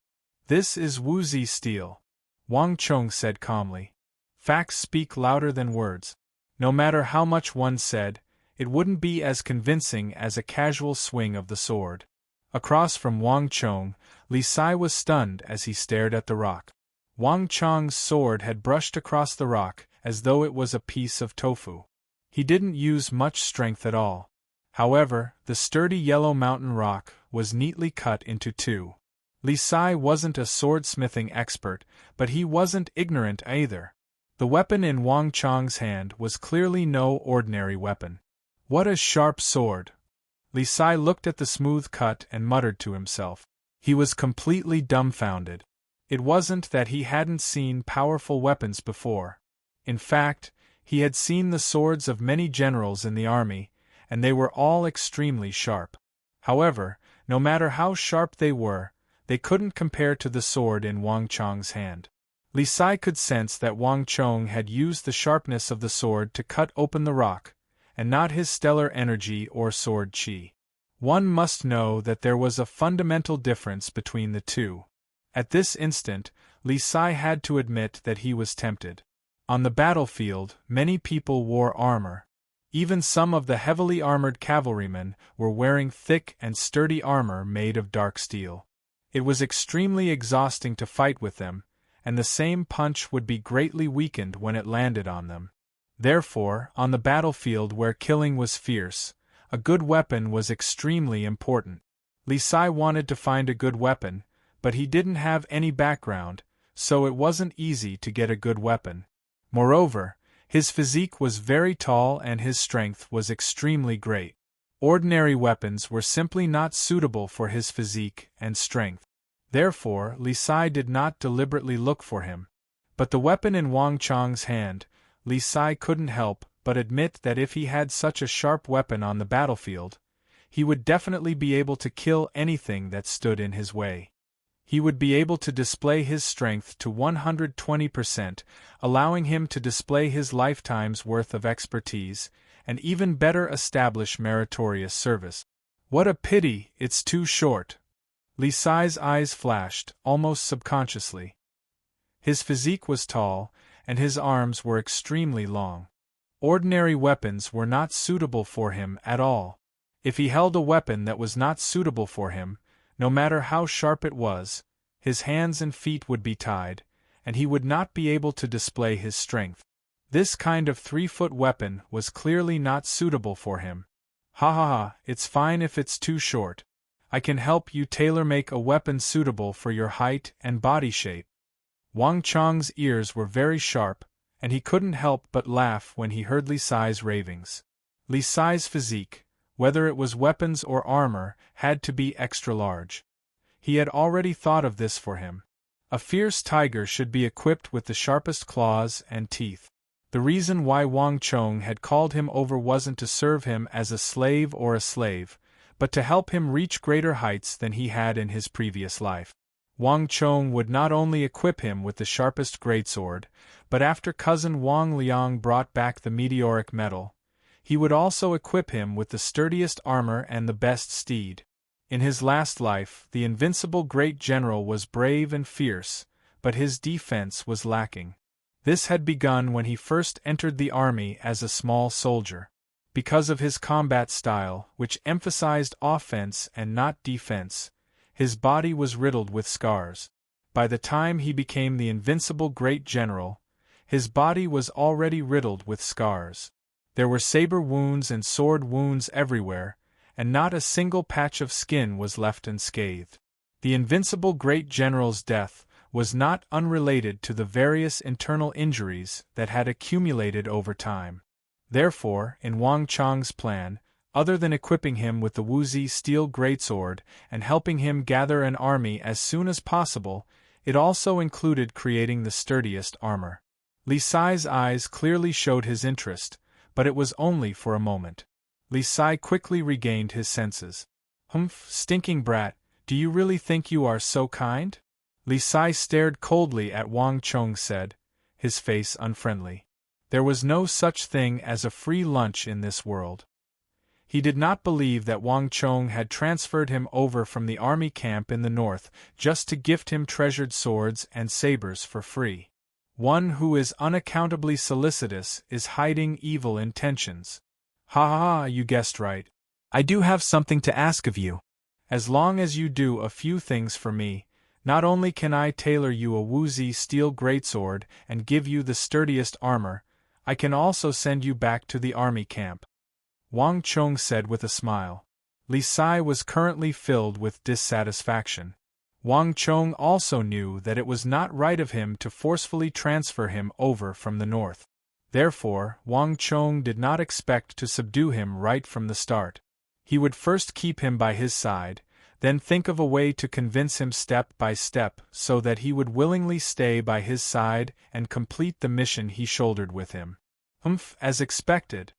"This is woozy steel," Wang Chong said calmly. Facts speak louder than words. No matter how much one said, it wouldn't be as convincing as a casual swing of the sword. Across from Wang Chong, Li Sai was stunned as he stared at the rock. Wang Chong's sword had brushed across the rock as though it was a piece of tofu. He didn't use much strength at all. However, the sturdy yellow mountain rock was neatly cut into two. Li Sai wasn't a swordsmithing expert, but he wasn't ignorant either. The weapon in Wang Chong's hand was clearly no ordinary weapon. What a sharp sword! Li Sai looked at the smooth cut and muttered to himself. He was completely dumbfounded. It wasn't that he hadn't seen powerful weapons before. In fact, he had seen the swords of many generals in the army, and they were all extremely sharp. However, no matter how sharp they were, they couldn't compare to the sword in Wang Chong's hand. Li Sai could sense that Wang Chong had used the sharpness of the sword to cut open the rock, and not his stellar energy or sword chi. One must know that there was a fundamental difference between the two. At this instant, Li Sai had to admit that he was tempted. On the battlefield, many people wore armor. Even some of the heavily armored cavalrymen were wearing thick and sturdy armor made of dark steel. It was extremely exhausting to fight with them, and the same punch would be greatly weakened when it landed on them. Therefore, on the battlefield where killing was fierce, a good weapon was extremely important. Li Sai wanted to find a good weapon, but he didn't have any background, so it wasn't easy to get a good weapon. Moreover, his physique was very tall and his strength was extremely great. Ordinary weapons were simply not suitable for his physique and strength. Therefore, Li Sai did not deliberately look for him. But the weapon in Wang Chong's hand, Li Sai couldn't help but admit that if he had such a sharp weapon on the battlefield, he would definitely be able to kill anything that stood in his way. He would be able to display his strength to 120%, allowing him to display his lifetime's worth of expertise, and even better establish meritorious service. What a pity it's too short! Li Sai's eyes flashed, almost subconsciously. His physique was tall, and his arms were extremely long. Ordinary weapons were not suitable for him at all. If he held a weapon that was not suitable for him, no matter how sharp it was, his hands and feet would be tied, and he would not be able to display his strength. This kind of 3-foot weapon was clearly not suitable for him. Ha ha ha, it's fine if it's too short. I can help you tailor-make a weapon suitable for your height and body shape. Wang Chong's ears were very sharp, and he couldn't help but laugh when he heard Li Sai's ravings. Li Sai's physique, whether it was weapons or armor, had to be extra large. He had already thought of this for him. A fierce tiger should be equipped with the sharpest claws and teeth. The reason why Wang Chong had called him over wasn't to serve him as a slave, but to help him reach greater heights than he had in his previous life. Wang Chong would not only equip him with the sharpest greatsword, but after cousin Wang Liang brought back the meteoric metal, he would also equip him with the sturdiest armor and the best steed. In his last life, the invincible great general was brave and fierce, but his defense was lacking. This had begun when he first entered the army as a small soldier. Because of his combat style, which emphasized offense and not defense, his body was riddled with scars. By the time he became the invincible great general, his body was already riddled with scars. There were saber wounds and sword wounds everywhere, and not a single patch of skin was left unscathed. The invincible great general's death was not unrelated to the various internal injuries that had accumulated over time. Therefore, in Wang Chong's plan, other than equipping him with the Wuzi steel greatsword and helping him gather an army as soon as possible, it also included creating the sturdiest armor. Li Sai's eyes clearly showed his interest, but it was only for a moment. Li Sai quickly regained his senses. "Humph, stinking brat, do you really think you are so kind?" Li Sai stared coldly at Wang Chong said, his face unfriendly. There was no such thing as a free lunch in this world. He did not believe that Wang Chong had transferred him over from the army camp in the north just to gift him treasured swords and sabers for free. One who is unaccountably solicitous is hiding evil intentions. "Ha ha ha, you guessed right. I do have something to ask of you. As long as you do a few things for me, not only can I tailor you a Wuzi steel greatsword and give you the sturdiest armor, I can also send you back to the army camp," Wang Chong said with a smile. Li Sai was currently filled with dissatisfaction. Wang Chong also knew that it was not right of him to forcefully transfer him over from the north. Therefore, Wang Chong did not expect to subdue him right from the start. He would first keep him by his side, then think of a way to convince him step by step so that he would willingly stay by his side and complete the mission he shouldered with him. "Humph, as expected."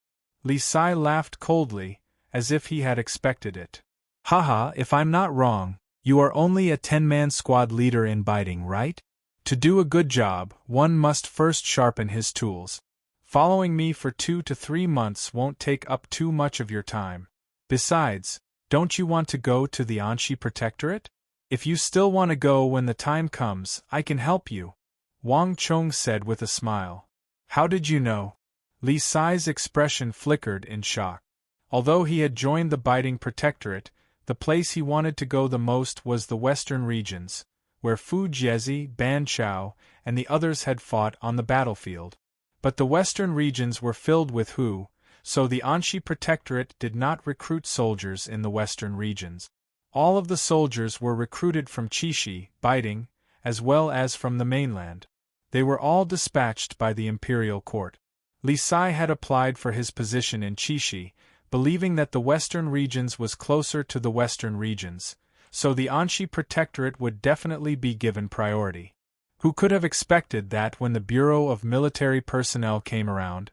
Li Sai laughed coldly, as if he had expected it. "Haha, if I'm not wrong, you are only a 10-man squad leader in biting, right? To do a good job, one must first sharpen his tools. Following me for 2 to 3 months won't take up too much of your time. Besides, don't you want to go to the Anshi Protectorate? If you still want to go when the time comes, I can help you," Wang Chong said with a smile. "How did you know?" Li Sai's expression flickered in shock. Although he had joined the Biting Protectorate, the place he wanted to go the most was the western regions, where Fu Jiezi, Ban Chao, and the others had fought on the battlefield. But the western regions were filled with Hu, so the Anshi Protectorate did not recruit soldiers in the western regions. All of the soldiers were recruited from Qixi, Biting, as well as from the mainland. They were all dispatched by the imperial court. Li Sai had applied for his position in Qixi, believing that the western regions was closer to the western regions, so the Anshi Protectorate would definitely be given priority. Who could have expected that when the Bureau of Military Personnel came around,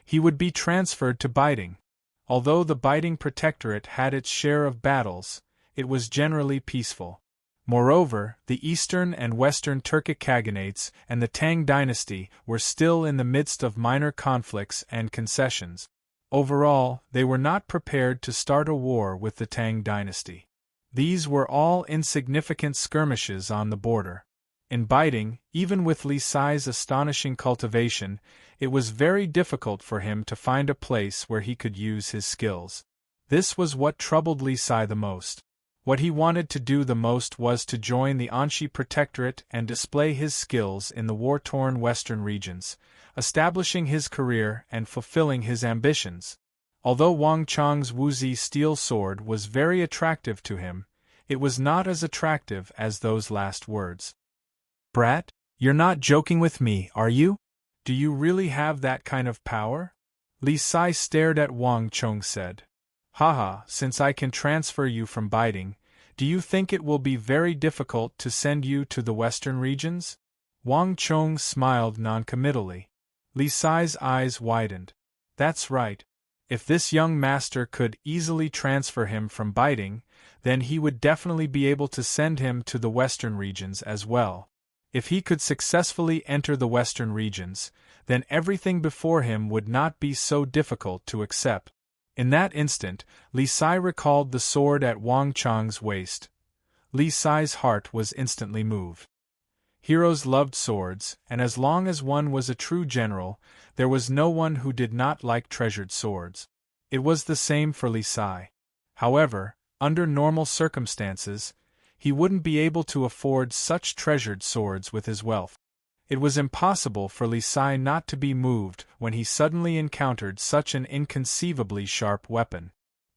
he would be transferred to Biting? Although the Biting Protectorate had its share of battles, it was generally peaceful. Moreover, the eastern and western Turkic Khaganates and the Tang dynasty were still in the midst of minor conflicts and concessions. Overall, they were not prepared to start a war with the Tang dynasty. These were all insignificant skirmishes on the border. In Biting, even with Li Sai's astonishing cultivation, it was very difficult for him to find a place where he could use his skills. This was what troubled Li Sai the most. What he wanted to do the most was to join the Anshi Protectorate and display his skills in the war-torn western regions, establishing his career and fulfilling his ambitions. Although Wang Chong's Wuzi steel sword was very attractive to him, it was not as attractive as those last words. "Brat, you're not joking with me, are you? Do you really have that kind of power?" Li Sai stared at Wang Chong said. Haha, since I can transfer you from biting, do you think it will be very difficult to send you to the western regions? Wang Chong smiled noncommittally. Li Sai's eyes widened. That's right. If this young master could easily transfer him from biting, then he would definitely be able to send him to the western regions as well. If he could successfully enter the western regions, then everything before him would not be so difficult to accept. In that instant, Li Sai recalled the sword at Wang Chong's waist. Li Sai's heart was instantly moved. Heroes loved swords, and as long as one was a true general, there was no one who did not like treasured swords. It was the same for Li Sai. However, under normal circumstances, he wouldn't be able to afford such treasured swords with his wealth. It was impossible for Li Sai not to be moved when he suddenly encountered such an inconceivably sharp weapon.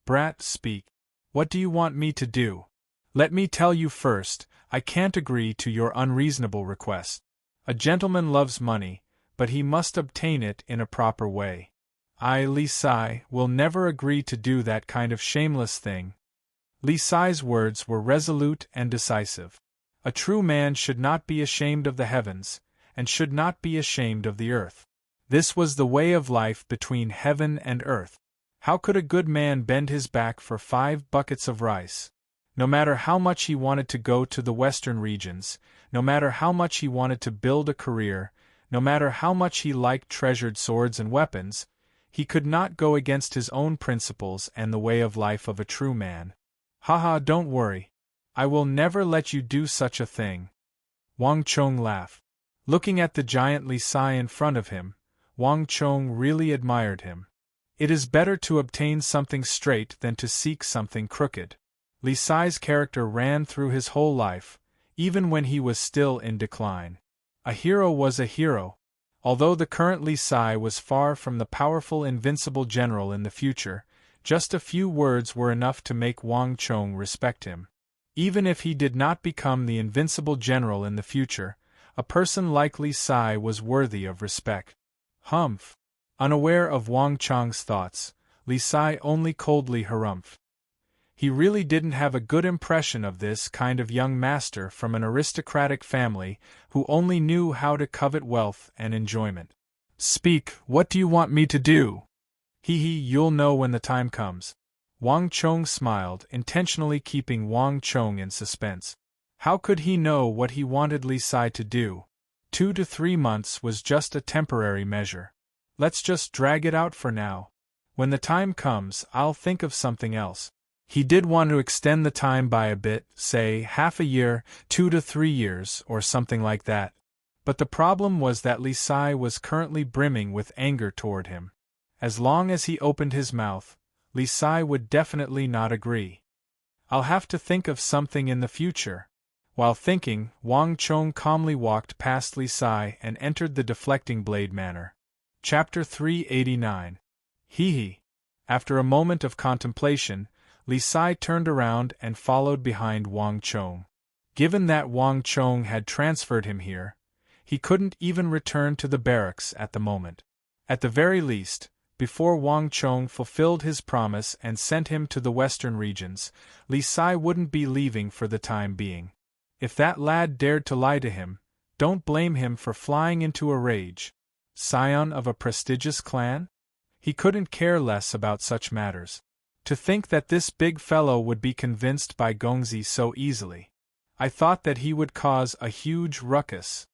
Brat, speak. What do you want me to do? Let me tell you first, I can't agree to your unreasonable request. A gentleman loves money, but he must obtain it in a proper way. I, Li Sai, will never agree to do that kind of shameless thing. Li Sai's words were resolute and decisive. A true man should not be ashamed of the heavens, and should not be ashamed of the earth. This was the way of life between heaven and earth. How could a good man bend his back for 5 buckets of rice? No matter how much he wanted to go to the western regions, no matter how much he wanted to build a career, no matter how much he liked treasured swords and weapons, he could not go against his own principles and the way of life of a true man. Haha, don't worry. I will never let you do such a thing. Wang Chong laughed. Looking at the giant Li Sai in front of him, Wang Chong really admired him. It is better to obtain something straight than to seek something crooked. Li Sai's character ran through his whole life, even when he was still in decline. A hero was a hero. Although the current Li Sai was far from the powerful invincible general in the future, just a few words were enough to make Wang Chong respect him. Even if he did not become the invincible general in the future, a person like Li Sai was worthy of respect. Humph! Unaware of Wang Chong's thoughts, Li Sai only coldly harumphed. He really didn't have a good impression of this kind of young master from an aristocratic family who only knew how to covet wealth and enjoyment. Speak, what do you want me to do? You'll know when the time comes. Wang Chong smiled, intentionally keeping Wang Chong in suspense. How could he know what he wanted Li Sai to do? 2 to 3 months was just a temporary measure. Let's just drag it out for now. When the time comes, I'll think of something else. He did want to extend the time by a bit, say half a year, 2 to 3 years, or something like that. But the problem was that Li Sai was currently brimming with anger toward him. As long as he opened his mouth, Li Sai would definitely not agree. I'll have to think of something in the future. While thinking, Wang Chong calmly walked past Li Sai and entered the deflecting blade manor. Chapter 389. After a moment of contemplation, Li Sai turned around and followed behind Wang Chong. Given that Wang Chong had transferred him here, he couldn't even return to the barracks at the moment. At the very least, before Wang Chong fulfilled his promise and sent him to the western regions, Li Sai wouldn't be leaving for the time being. If that lad dared to lie to him, don't blame him for flying into a rage. Scion of a prestigious clan? He couldn't care less about such matters. To think that this big fellow would be convinced by Gongzi so easily. I thought that he would cause a huge ruckus.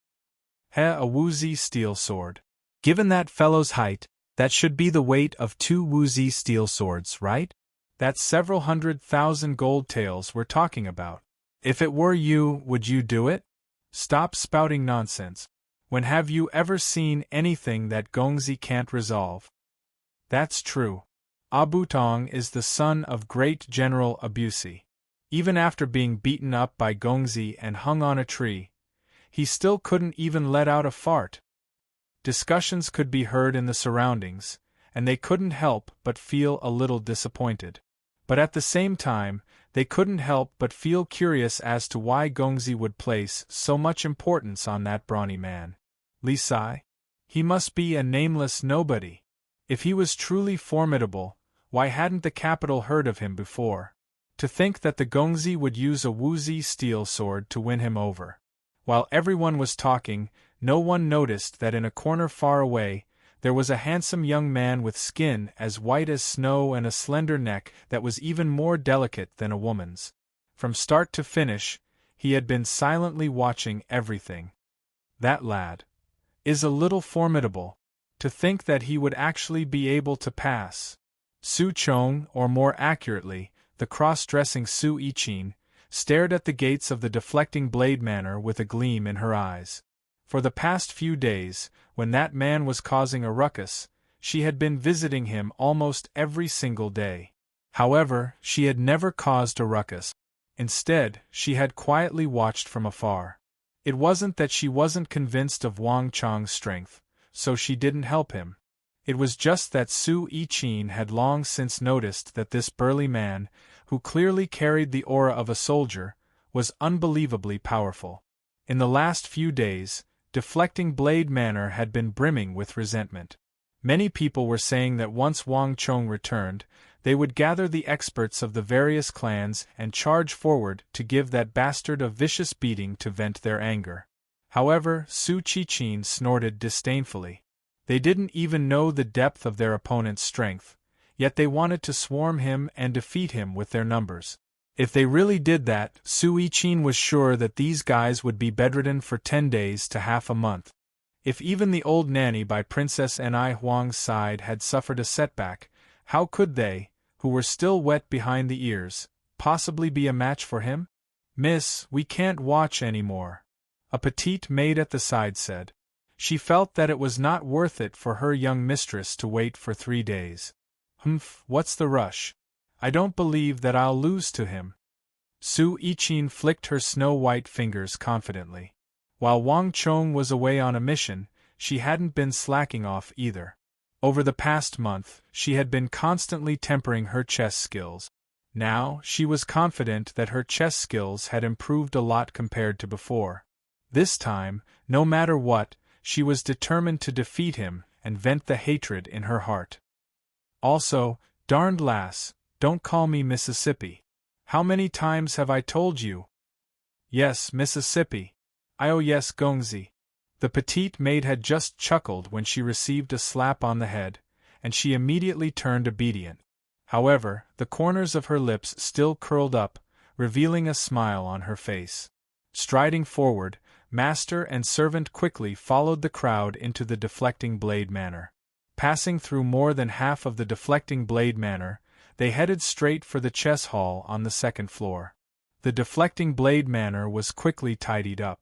A Wuzi steel sword. Given that fellow's height, that should be the weight of 2 Wuzi steel swords, right? That's several 100,000 gold taels we're talking about. If it were you, would you do it? Stop spouting nonsense. When have you ever seen anything that Gongzi can't resolve? That's true. Abu Tong is the son of great General Abusi. Even after being beaten up by Gongzi and hung on a tree, he still couldn't even let out a fart. Discussions could be heard in the surroundings, and they couldn't help but feel a little disappointed. But at the same time, they couldn't help but feel curious as to why Gongzi would place so much importance on that brawny man. Li Sai? He must be a nameless nobody. If he was truly formidable, Why hadn't the capital heard of him before? To think that the Gongzi would use a Wuzi steel sword to win him over. While everyone was talking, no one noticed that in a corner far away, there was a handsome young man with skin as white as snow and a slender neck that was even more delicate than a woman's. From start to finish, he had been silently watching everything. That lad is a little formidable. To think that he would actually be able to pass. Su Chong, or more accurately, the cross-dressing Su Yichin, stared at the gates of the deflecting blade manor with a gleam in her eyes. For the past few days, when that man was causing a ruckus, she had been visiting him almost every single day. However, she had never caused a ruckus. Instead, she had quietly watched from afar. It wasn't that she wasn't convinced of Wang Chang's strength, so she didn't help him. It was just that Su Yichin had long since noticed that this burly man, who clearly carried the aura of a soldier, was unbelievably powerful. In the last few days, Deflecting Blade Manor had been brimming with resentment. Many people were saying that once Wang Chong returned, they would gather the experts of the various clans and charge forward to give that bastard a vicious beating to vent their anger. However, Su Yichin snorted disdainfully. They didn't even know the depth of their opponent's strength, yet they wanted to swarm him and defeat him with their numbers. If they really did that, Su Yichin was sure that these guys would be bedridden for 10 days to half a month. If even the old nanny by Princess Ni Huang's side had suffered a setback, how could they, who were still wet behind the ears, possibly be a match for him? "Miss, we can't watch any more," a petite maid at the side said. She felt that it was not worth it for her young mistress to wait for 3 days. "Humph, what's the rush? I don't believe that I'll lose to him." Su Yichin flicked her snow-white fingers confidently. While Wang Chong was away on a mission, she hadn't been slacking off either. Over the past month, she had been constantly tempering her chess skills. Now, she was confident that her chess skills had improved a lot compared to before. This time, no matter what, she was determined to defeat him and vent the hatred in her heart. Also, darned lass, don't call me Mississippi. How many times have I told you? Yes, Mississippi. Oh yes, Gongzi. The petite maid had just chuckled when she received a slap on the head, and she immediately turned obedient. However, the corners of her lips still curled up, revealing a smile on her face. Striding forward, master and servant quickly followed the crowd into the Deflecting Blade Manor. Passing through more than half of the Deflecting Blade Manor, they headed straight for the chess hall on the second floor. The Deflecting Blade Manor was quickly tidied up.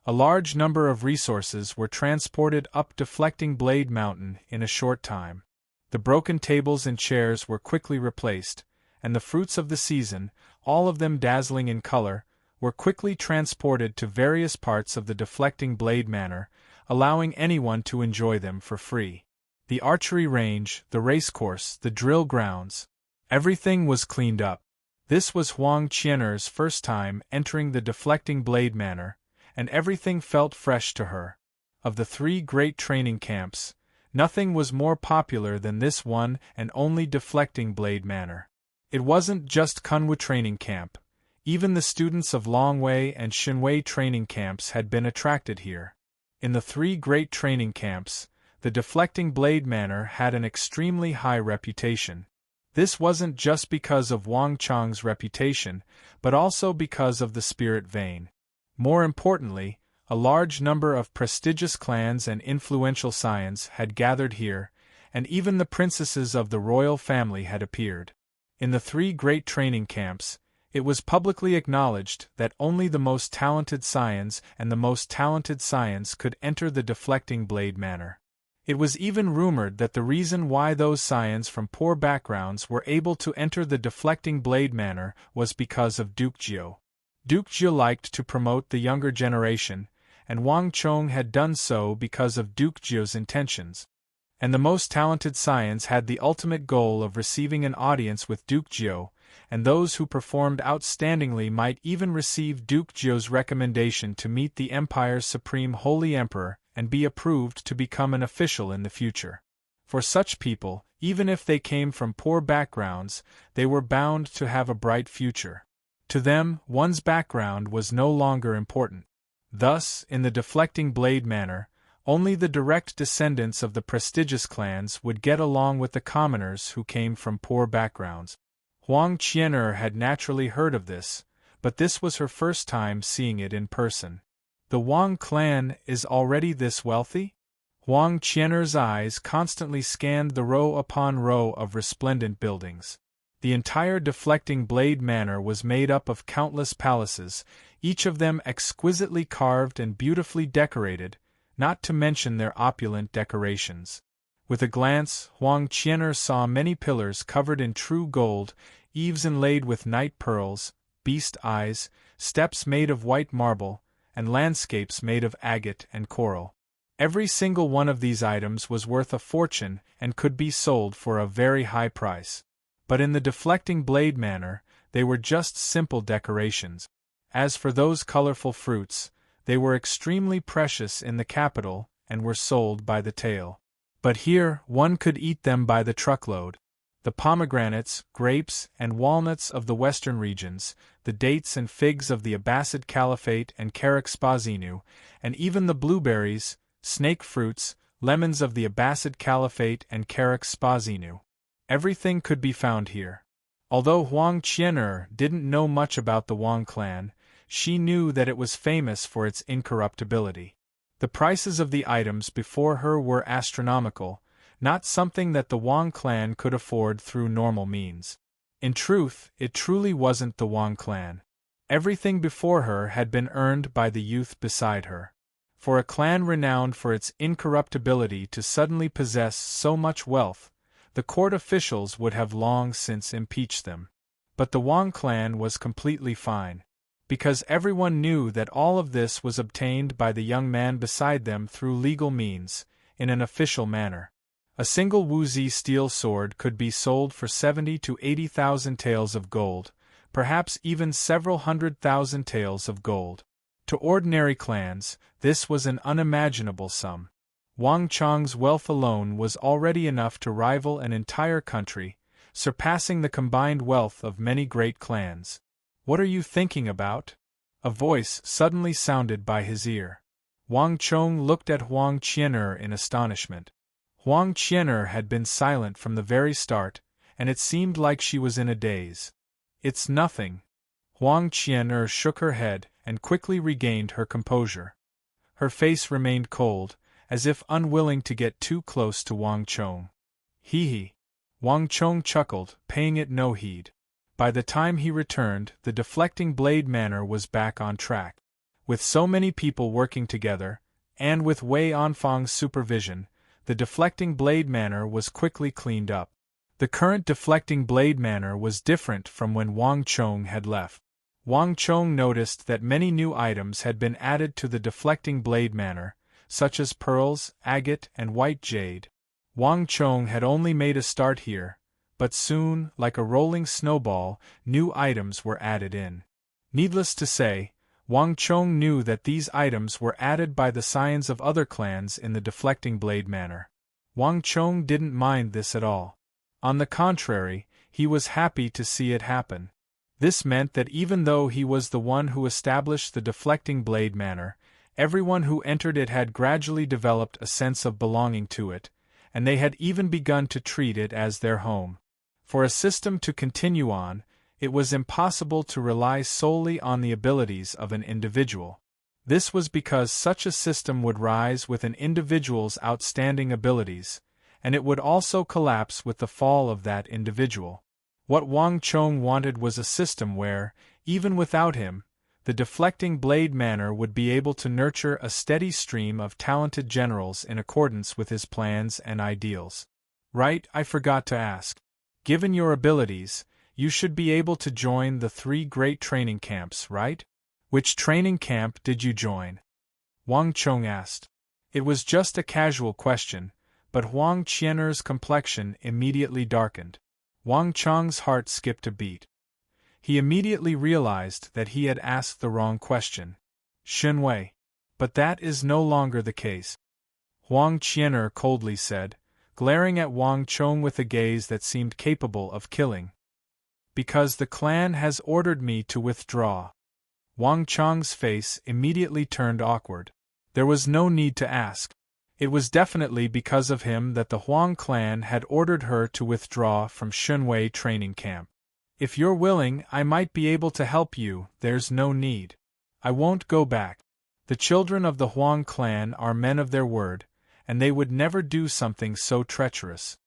A large number of resources were transported up Deflecting Blade Mountain in a short time. The broken tables and chairs were quickly replaced, and the fruits of the season, all of them dazzling in color, were quickly transported to various parts of the Deflecting Blade Manor, allowing anyone to enjoy them for free. The archery range, the racecourse, the drill grounds, everything was cleaned up. This was Huang Qianer's first time entering the Deflecting Blade Manor, and everything felt fresh to her. Of the 3 great training camps, nothing was more popular than this one and only Deflecting Blade Manor. It wasn't just Kunwu training camp. Even the students of Longwei and Xinwei training camps had been attracted here. In the 3 great training camps, the Deflecting Blade Manor had an extremely high reputation. This wasn't just because of Wang Chang's reputation, but also because of the spirit vein. More importantly, a large number of prestigious clans and influential scions had gathered here, and even the princesses of the royal family had appeared. In the 3 great training camps, it was publicly acknowledged that only the most talented scions and the most talented scions could enter the Deflecting Blade Manor. It was even rumored that the reason why those scions from poor backgrounds were able to enter the Deflecting Blade Manor was because of Duke Jiu. Duke Jiu liked to promote the younger generation, and Wang Chong had done so because of Duke Jiu's intentions. And the most talented scions had the ultimate goal of receiving an audience with Duke Jiu, and those who performed outstandingly might even receive Duke Jiu's recommendation to meet the Empire's Supreme Holy Emperor and be approved to become an official in the future. For such people, even if they came from poor backgrounds, they were bound to have a bright future. To them, one's background was no longer important. Thus, in the deflecting blade manor, only the direct descendants of the prestigious clans would get along with the commoners who came from poor backgrounds. Huang Qian'er had naturally heard of this, but this was her first time seeing it in person. The Wang clan is already this wealthy? Huang Qian'er's eyes constantly scanned the row upon row of resplendent buildings. The entire deflecting blade manor was made up of countless palaces, each of them exquisitely carved and beautifully decorated, not to mention their opulent decorations. With a glance, Huang Qian'er saw many pillars covered in true gold, eaves inlaid with night pearls, beast eyes, steps made of white marble, and landscapes made of agate and coral. Every single one of these items was worth a fortune and could be sold for a very high price. But in the deflecting blade manor, they were just simple decorations. As for those colorful fruits, they were extremely precious in the capital and were sold by the tael. But here, one could eat them by the truckload. The pomegranates, grapes, and walnuts of the western regions, the dates and figs of the Abbasid Caliphate and Charax-Spazinu, and even the blueberries, snake fruits, lemons of the Abbasid Caliphate and Charax-Spazinu. Everything could be found here. Although Huang Qian'er didn't know much about the Wang clan, she knew that it was famous for its incorruptibility. The prices of the items before her were astronomical, not something that the Wang clan could afford through normal means. In truth, it truly wasn't the Wang clan. Everything before her had been earned by the youth beside her. For a clan renowned for its incorruptibility to suddenly possess so much wealth, the court officials would have long since impeached them. But the Wang clan was completely fine, because everyone knew that all of this was obtained by the young man beside them through legal means, in an official manner. A single Wuzi steel sword could be sold for 70 to 80,000 taels of gold, perhaps even several 100,000 taels of gold. To ordinary clans, this was an unimaginable sum. Wang Chong's wealth alone was already enough to rival an entire country, surpassing the combined wealth of many great clans. "What are you thinking about?" a voice suddenly sounded by his ear. Wang Chong looked at Huang Qian'er in astonishment. Huang Qian'er had been silent from the very start, and it seemed like she was in a daze. "It's nothing." Huang Qian'er shook her head and quickly regained her composure. Her face remained cold, as if unwilling to get too close to Wang Chong. Hee. Wang Chong chuckled, paying it no heed. By the time he returned, the deflecting blade manor was back on track. With so many people working together, and with Wei Anfang's supervision, the deflecting blade manor was quickly cleaned up. The current deflecting blade manor was different from when Wang Chong had left. Wang Chong noticed that many new items had been added to the deflecting blade manor, such as pearls, agate, and white jade. Wang Chong had only made a start here, but soon, like a rolling snowball, new items were added in. Needless to say, Wang Chong knew that these items were added by the scions of other clans in the deflecting blade manor. Wang Chong didn't mind this at all. On the contrary, he was happy to see it happen. This meant that even though he was the one who established the deflecting blade manor, everyone who entered it had gradually developed a sense of belonging to it, and they had even begun to treat it as their home. For a system to continue on, it was impossible to rely solely on the abilities of an individual. This was because such a system would rise with an individual's outstanding abilities, and it would also collapse with the fall of that individual. What Wang Chong wanted was a system where, even without him, the deflecting blade manor would be able to nurture a steady stream of talented generals in accordance with his plans and ideals. Right, I forgot to ask. Given your abilities, you should be able to join the 3 great training camps, right? Which training camp did you join? Wang Chong asked. It was just a casual question, but Huang Qian'er's complexion immediately darkened. Wang Chong's heart skipped a beat. He immediately realized that he had asked the wrong question. Xunwei. But that is no longer the case. Huang Qian'er coldly said, glaring at Wang Chong with a gaze that seemed capable of killing. "Because the clan has ordered me to withdraw." Wang Chong's face immediately turned awkward. There was no need to ask. It was definitely because of him that the Huang clan had ordered her to withdraw from Shunwei training camp. "If you're willing, I might be able to help you. There's no need. I won't go back." The children of the Huang clan are men of their word, and they would never do something so treacherous.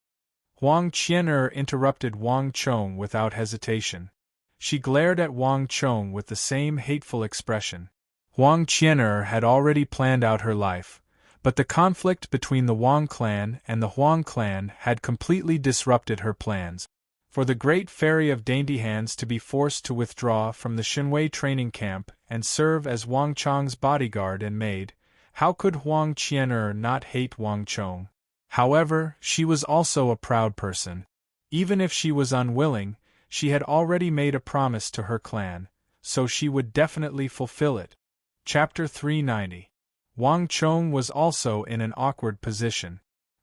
Huang Qian'er interrupted Wang Chong without hesitation. She glared at Wang Chong with the same hateful expression. Huang Qian'er had already planned out her life, but the conflict between the Wang clan and the Huang clan had completely disrupted her plans. For the great fairy of Dainty Hands to be forced to withdraw from the Shunwei training camp and serve as Wang Chong's bodyguard and maid, how could Huang Qian'er not hate Wang Chong? However, she was also a proud person. Even if she was unwilling, she had already made a promise to her clan, so she would definitely fulfill it. Chapter 390. Wang Chong was also in an awkward position.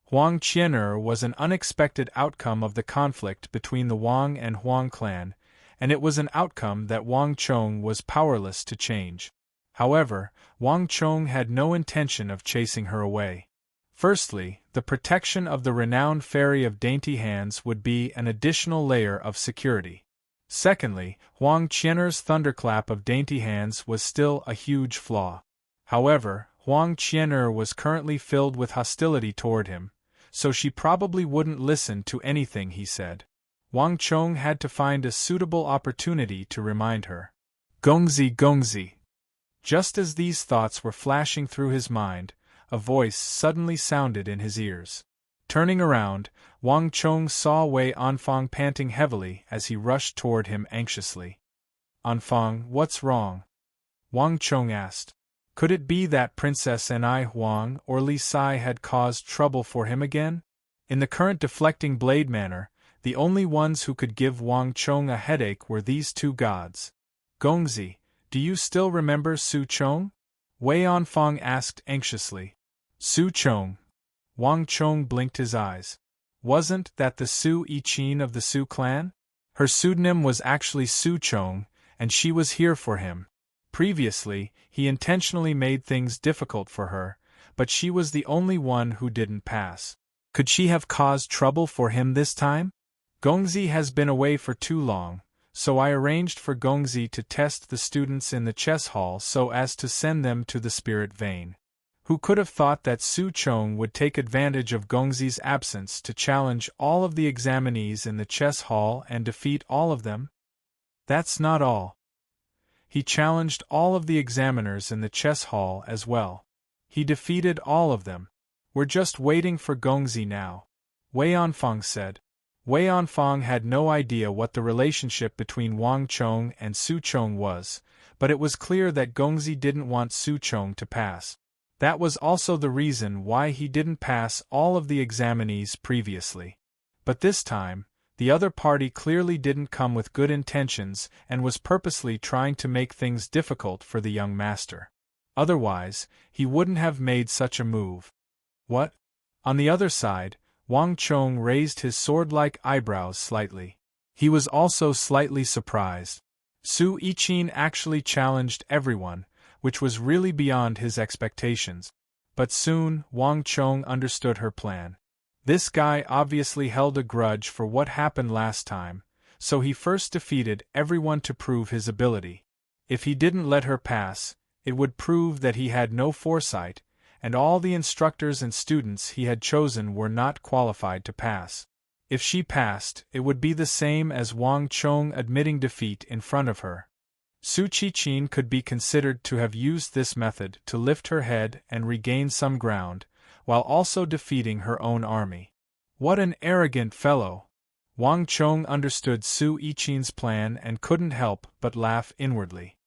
Huang Qian'er was an unexpected outcome of the conflict between the Wang and Huang clan, and it was an outcome that Wang Chong was powerless to change. However, Wang Chong had no intention of chasing her away. Firstly, the protection of the renowned fairy of Dainty Hands would be an additional layer of security. Secondly, Huang Qian'er's thunderclap of Dainty Hands was still a huge flaw. However, Huang Qian'er was currently filled with hostility toward him, so she probably wouldn't listen to anything he said. Wang Chong had to find a suitable opportunity to remind her. "Gongzi, Gongzi." Just as these thoughts were flashing through his mind, a voice suddenly sounded in his ears. Turning around, Wang Chong saw Wei Anfang panting heavily as he rushed toward him anxiously. "Anfang, what's wrong?" Wang Chong asked. Could it be that Princess Anai Huang or Li Sai had caused trouble for him again? In the current deflecting blade manner, the only ones who could give Wang Chong a headache were these two gods. "Gongzi, do you still remember Su Chong?" Wei Anfang asked anxiously. "Su Chong?" Wang Chong blinked his eyes. Wasn't that the Su Yiqin of the Su clan? Her pseudonym was actually Su Chong, and she was here for him. Previously, he intentionally made things difficult for her, but she was the only one who didn't pass. Could she have caused trouble for him this time? Gongzi has been away for too long, so I arranged for Gongzi to test the students in the chess hall so as to send them to the spirit vein. Who could have thought that Su Chong would take advantage of Gongzi's absence to challenge all of the examinees in the chess hall and defeat all of them? That's not all. He challenged all of the examiners in the chess hall as well. He defeated all of them. We're just waiting for Gongzi now, Wei Anfang said. Wei Anfang had no idea what the relationship between Wang Chong and Su Chong was, but it was clear that Gongzi didn't want Su Chong to pass. That was also the reason why he didn't pass all of the examinees previously. But this time, the other party clearly didn't come with good intentions and was purposely trying to make things difficult for the young master. Otherwise, he wouldn't have made such a move. What? On the other side, Wang Chong raised his sword-like eyebrows slightly. He was also slightly surprised. Su Yiqin actually challenged everyone, which was really beyond his expectations. But soon, Wang Chong understood her plan. This guy obviously held a grudge for what happened last time, so he first defeated everyone to prove his ability. If he didn't let her pass, it would prove that he had no foresight, and all the instructors and students he had chosen were not qualified to pass. If she passed, it would be the same as Wang Chong admitting defeat in front of her. Su Yiqin could be considered to have used this method to lift her head and regain some ground, while also defeating her own army. What an arrogant fellow! Wang Chong understood Su Yiqin's plan and couldn't help but laugh inwardly.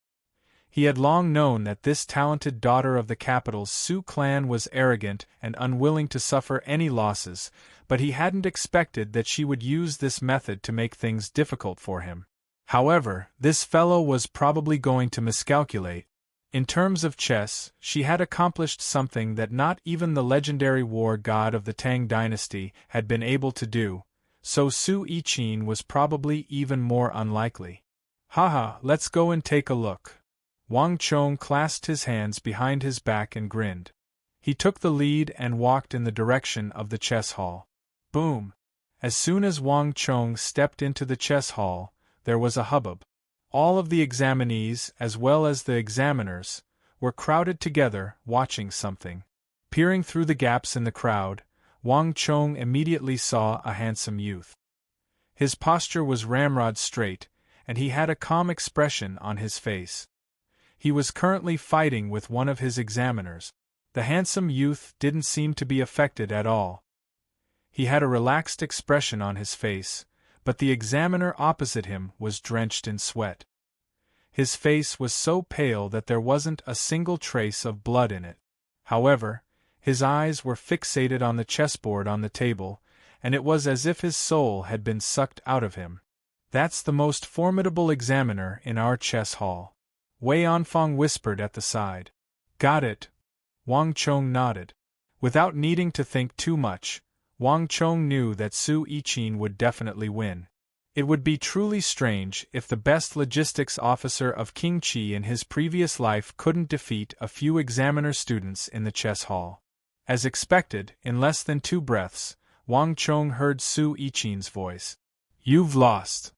He had long known that this talented daughter of the capital's Su clan was arrogant and unwilling to suffer any losses, but he hadn't expected that she would use this method to make things difficult for him. However, this fellow was probably going to miscalculate. In terms of chess, she had accomplished something that not even the legendary war god of the Tang dynasty had been able to do, so Su Yiqin was probably even more unlikely. Haha, let's go and take a look. Wang Chong clasped his hands behind his back and grinned. He took the lead and walked in the direction of the chess hall. Boom! As soon as Wang Chong stepped into the chess hall, there was a hubbub. All of the examinees, as well as the examiners, were crowded together, watching something. Peering through the gaps in the crowd, Wang Chong immediately saw a handsome youth. His posture was ramrod straight, and he had a calm expression on his face. He was currently fighting with one of his examiners. The handsome youth didn't seem to be affected at all. He had a relaxed expression on his face, but the examiner opposite him was drenched in sweat. His face was so pale that there wasn't a single trace of blood in it. However, his eyes were fixated on the chessboard on the table, and it was as if his soul had been sucked out of him. That's the most formidable examiner in our chess hall, Wei Anfang whispered at the side. Got it. Wang Chong nodded. Without needing to think too much, Wang Chong knew that Su Yiqin would definitely win. It would be truly strange if the best logistics officer of King Qi in his previous life couldn't defeat a few examiner students in the chess hall. As expected, in less than 2 breaths, Wang Chong heard Su Yiqin's voice. You've lost.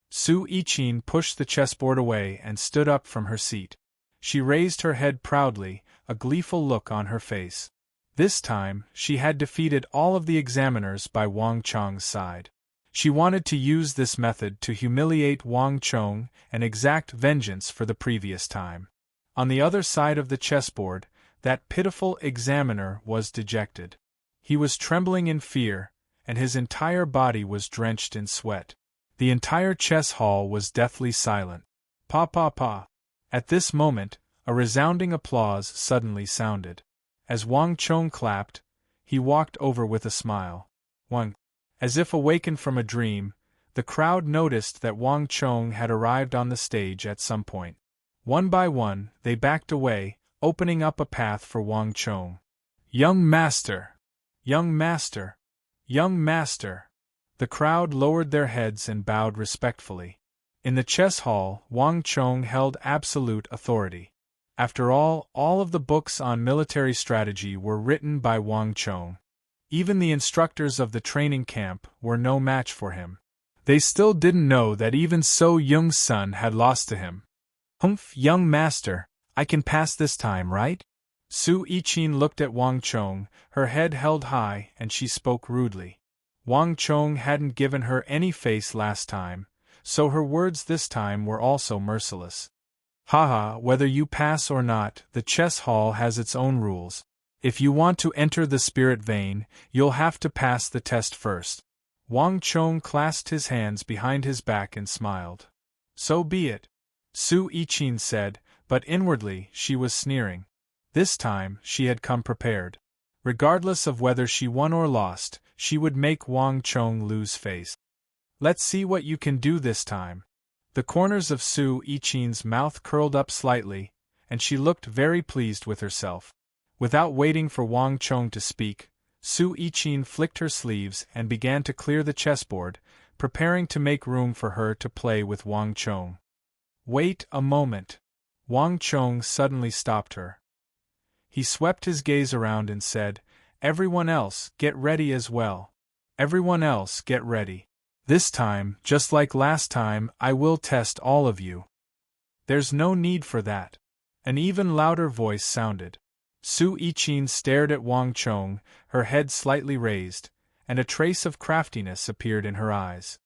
Su Yiqin pushed the chessboard away and stood up from her seat. She raised her head proudly, a gleeful look on her face. This time, she had defeated all of the examiners by Wang Chong's side. She wanted to use this method to humiliate Wang Chong and exact vengeance for the previous time. On the other side of the chessboard, that pitiful examiner was dejected. He was trembling in fear, and his entire body was drenched in sweat. The entire chess hall was deathly silent. Pa pa pa. At this moment, a resounding applause suddenly sounded. As Wang Chong clapped, he walked over with a smile. Wang. As if awakened from a dream, the crowd noticed that Wang Chong had arrived on the stage at some point. One by one, they backed away, opening up a path for Wang Chong. Young master! Young master! Young master! The crowd lowered their heads and bowed respectfully. In the chess hall, Wang Chong held absolute authority. After all of the books on military strategy were written by Wang Chong. Even the instructors of the training camp were no match for him. They still didn't know that even So Young's son had lost to him. Humph, young master, I can pass this time, right? Su Yiqin looked at Wang Chong, her head held high, and she spoke rudely. Wang Chong hadn't given her any face last time, so her words this time were also merciless. Haha, whether you pass or not, the chess hall has its own rules. If you want to enter the spirit vein, you'll have to pass the test first. Wang Chong clasped his hands behind his back and smiled. So be it, Su Yiqin said, but inwardly she was sneering. This time, she had come prepared. Regardless of whether she won or lost, she would make Wang Chong lose face. Let's see what you can do this time. The corners of Su Yiqin's mouth curled up slightly, and she looked very pleased with herself. Without waiting for Wang Chong to speak, Su Yiqin flicked her sleeves and began to clear the chessboard, preparing to make room for her to play with Wang Chong. Wait a moment. Wang Chong suddenly stopped her. He swept his gaze around and said, Everyone else, get ready as well. Everyone else, get ready. This time, just like last time, I will test all of you. There's no need for that. An even louder voice sounded. Su Yiqin stared at Wang Chong, her head slightly raised, and a trace of craftiness appeared in her eyes.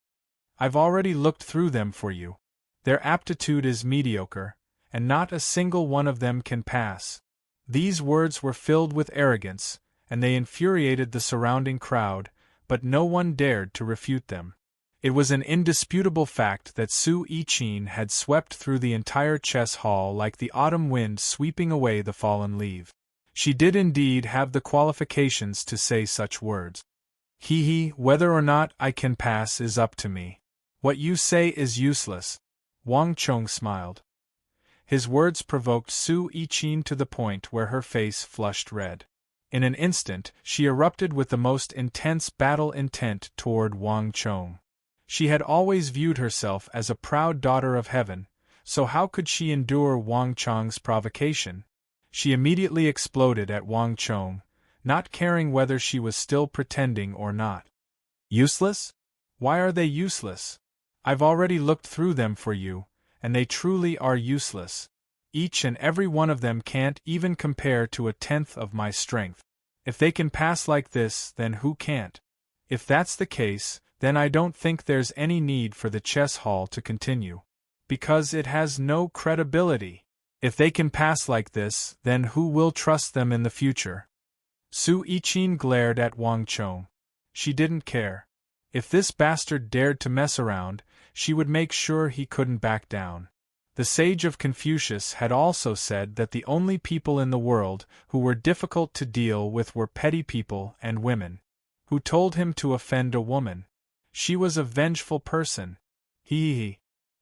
I've already looked through them for you. Their aptitude is mediocre, and not a single one of them can pass. These words were filled with arrogance, and they infuriated the surrounding crowd, but no one dared to refute them. It was an indisputable fact that Su Yiqin had swept through the entire chess hall like the autumn wind sweeping away the fallen leaf. She did indeed have the qualifications to say such words. Whether or not I can pass is up to me. What you say is useless. Wang Chong smiled. His words provoked Su Yiqin to the point where her face flushed red. In an instant, she erupted with the most intense battle intent toward Wang Chong. She had always viewed herself as a proud daughter of heaven, so how could she endure Wang Chong's provocation? She immediately exploded at Wang Chong, not caring whether she was still pretending or not. Useless? Why are they useless? I've already looked through them for you, and they truly are useless. Each and every one of them can't even compare to a tenth of my strength. If they can pass like this, then who can't? If that's the case, then I don't think there's any need for the chess hall to continue. Because it has no credibility. If they can pass like this, then who will trust them in the future? Su Yiqin glared at Wang Chong. She didn't care. If this bastard dared to mess around, she would make sure he couldn't back down. The sage of Confucius had also said that the only people in the world who were difficult to deal with were petty people and women. Who told him to offend a woman? She was a vengeful person. He.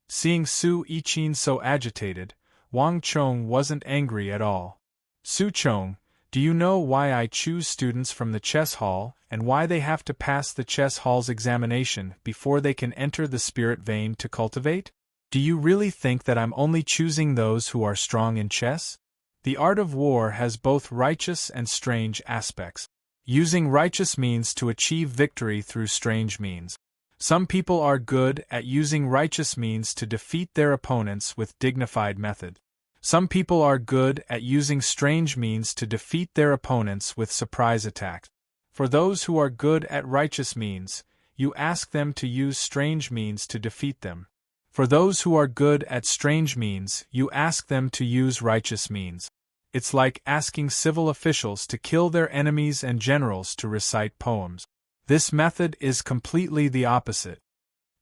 Seeing Su Yiqin so agitated, Wang Chong wasn't angry at all. Su Chong, do you know why I choose students from the chess hall, and why they have to pass the chess hall's examination before they can enter the spirit vein to cultivate? Do you really think that I'm only choosing those who are strong in chess? The art of war has both righteous and strange aspects. Using righteous means to achieve victory through strange means. Some people are good at using righteous means to defeat their opponents with dignified method. Some people are good at using strange means to defeat their opponents with surprise attacks. For those who are good at righteous means, you ask them to use strange means to defeat them. For those who are good at strange means, you ask them to use righteous means. It's like asking civil officials to kill their enemies and generals to recite poems. This method is completely the opposite.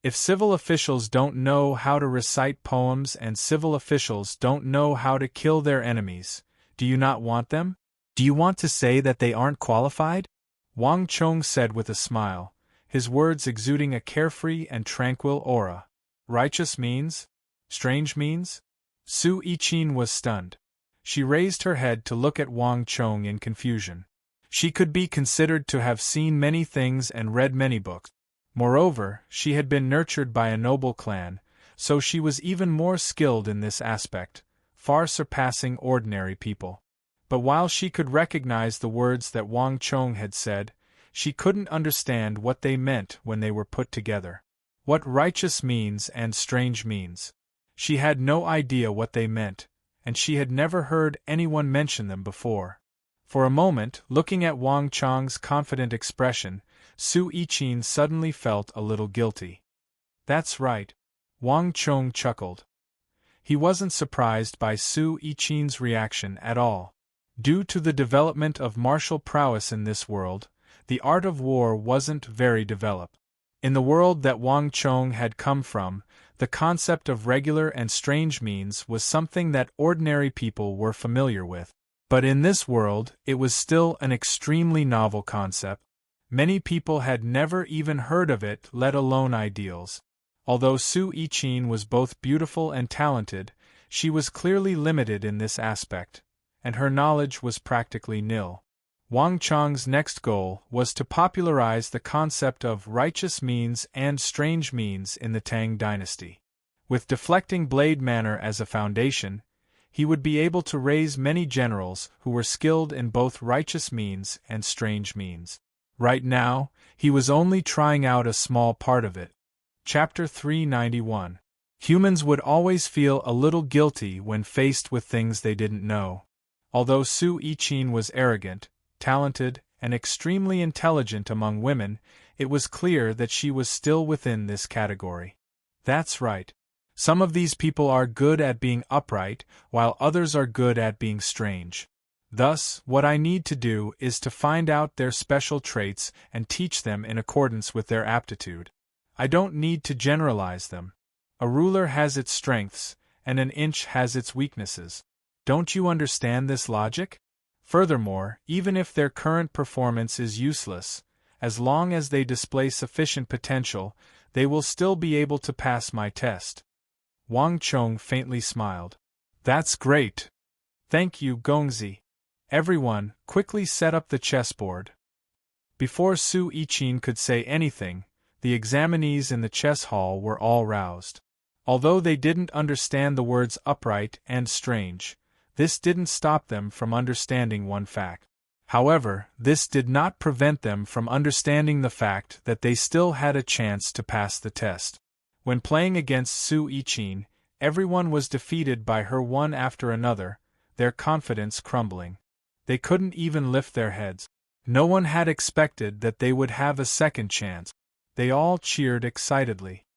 If civil officials don't know how to recite poems and civil officials don't know how to kill their enemies, do you not want them? Do you want to say that they aren't qualified? Wang Chong said with a smile, his words exuding a carefree and tranquil aura. Righteous means? Strange means? Su Yiqin was stunned. She raised her head to look at Wang Chong in confusion. She could be considered to have seen many things and read many books. Moreover, she had been nurtured by a noble clan, so she was even more skilled in this aspect, far surpassing ordinary people. But while she could recognize the words that Wang Chong had said, she couldn't understand what they meant when they were put together. What righteous means and strange means. She had no idea what they meant, and she had never heard anyone mention them before. For a moment, looking at Wang Chong's confident expression, Su Yiqin suddenly felt a little guilty. That's right. Wang Chong chuckled. He wasn't surprised by Su Yiqin's reaction at all. Due to the development of martial prowess in this world, the art of war wasn't very developed. In the world that Wang Chong had come from, the concept of regular and strange means was something that ordinary people were familiar with. But in this world, it was still an extremely novel concept. Many people had never even heard of it, let alone ideals. Although Su Yiqin was both beautiful and talented, she was clearly limited in this aspect, and her knowledge was practically nil. Wang Chong's next goal was to popularize the concept of righteous means and strange means in the Tang dynasty. With deflecting blade manner as a foundation, he would be able to raise many generals who were skilled in both righteous means and strange means. Right now, he was only trying out a small part of it. Chapter 391. Humans would always feel a little guilty when faced with things they didn't know. Although Su Yiqin was arrogant, talented, and extremely intelligent among women, it was clear that she was still within this category. That's right. Some of these people are good at being upright, while others are good at being strange. Thus, what I need to do is to find out their special traits and teach them in accordance with their aptitude. I don't need to generalize them. A ruler has its strengths, and an inch has its weaknesses. Don't you understand this logic? Furthermore, even if their current performance is useless, as long as they display sufficient potential, they will still be able to pass my test. Wang Chong faintly smiled. That's great. Thank you, Gongzi. Everyone, quickly set up the chessboard. Before Su Yichin could say anything, the examinees in the chess hall were all roused. Although they didn't understand the words upright and strange, this didn't stop them from understanding one fact. However, this did not prevent them from understanding the fact that they still had a chance to pass the test. When playing against Su Yichin, everyone was defeated by her one after another, their confidence crumbling. They couldn't even lift their heads. No one had expected that they would have a second chance. They all cheered excitedly.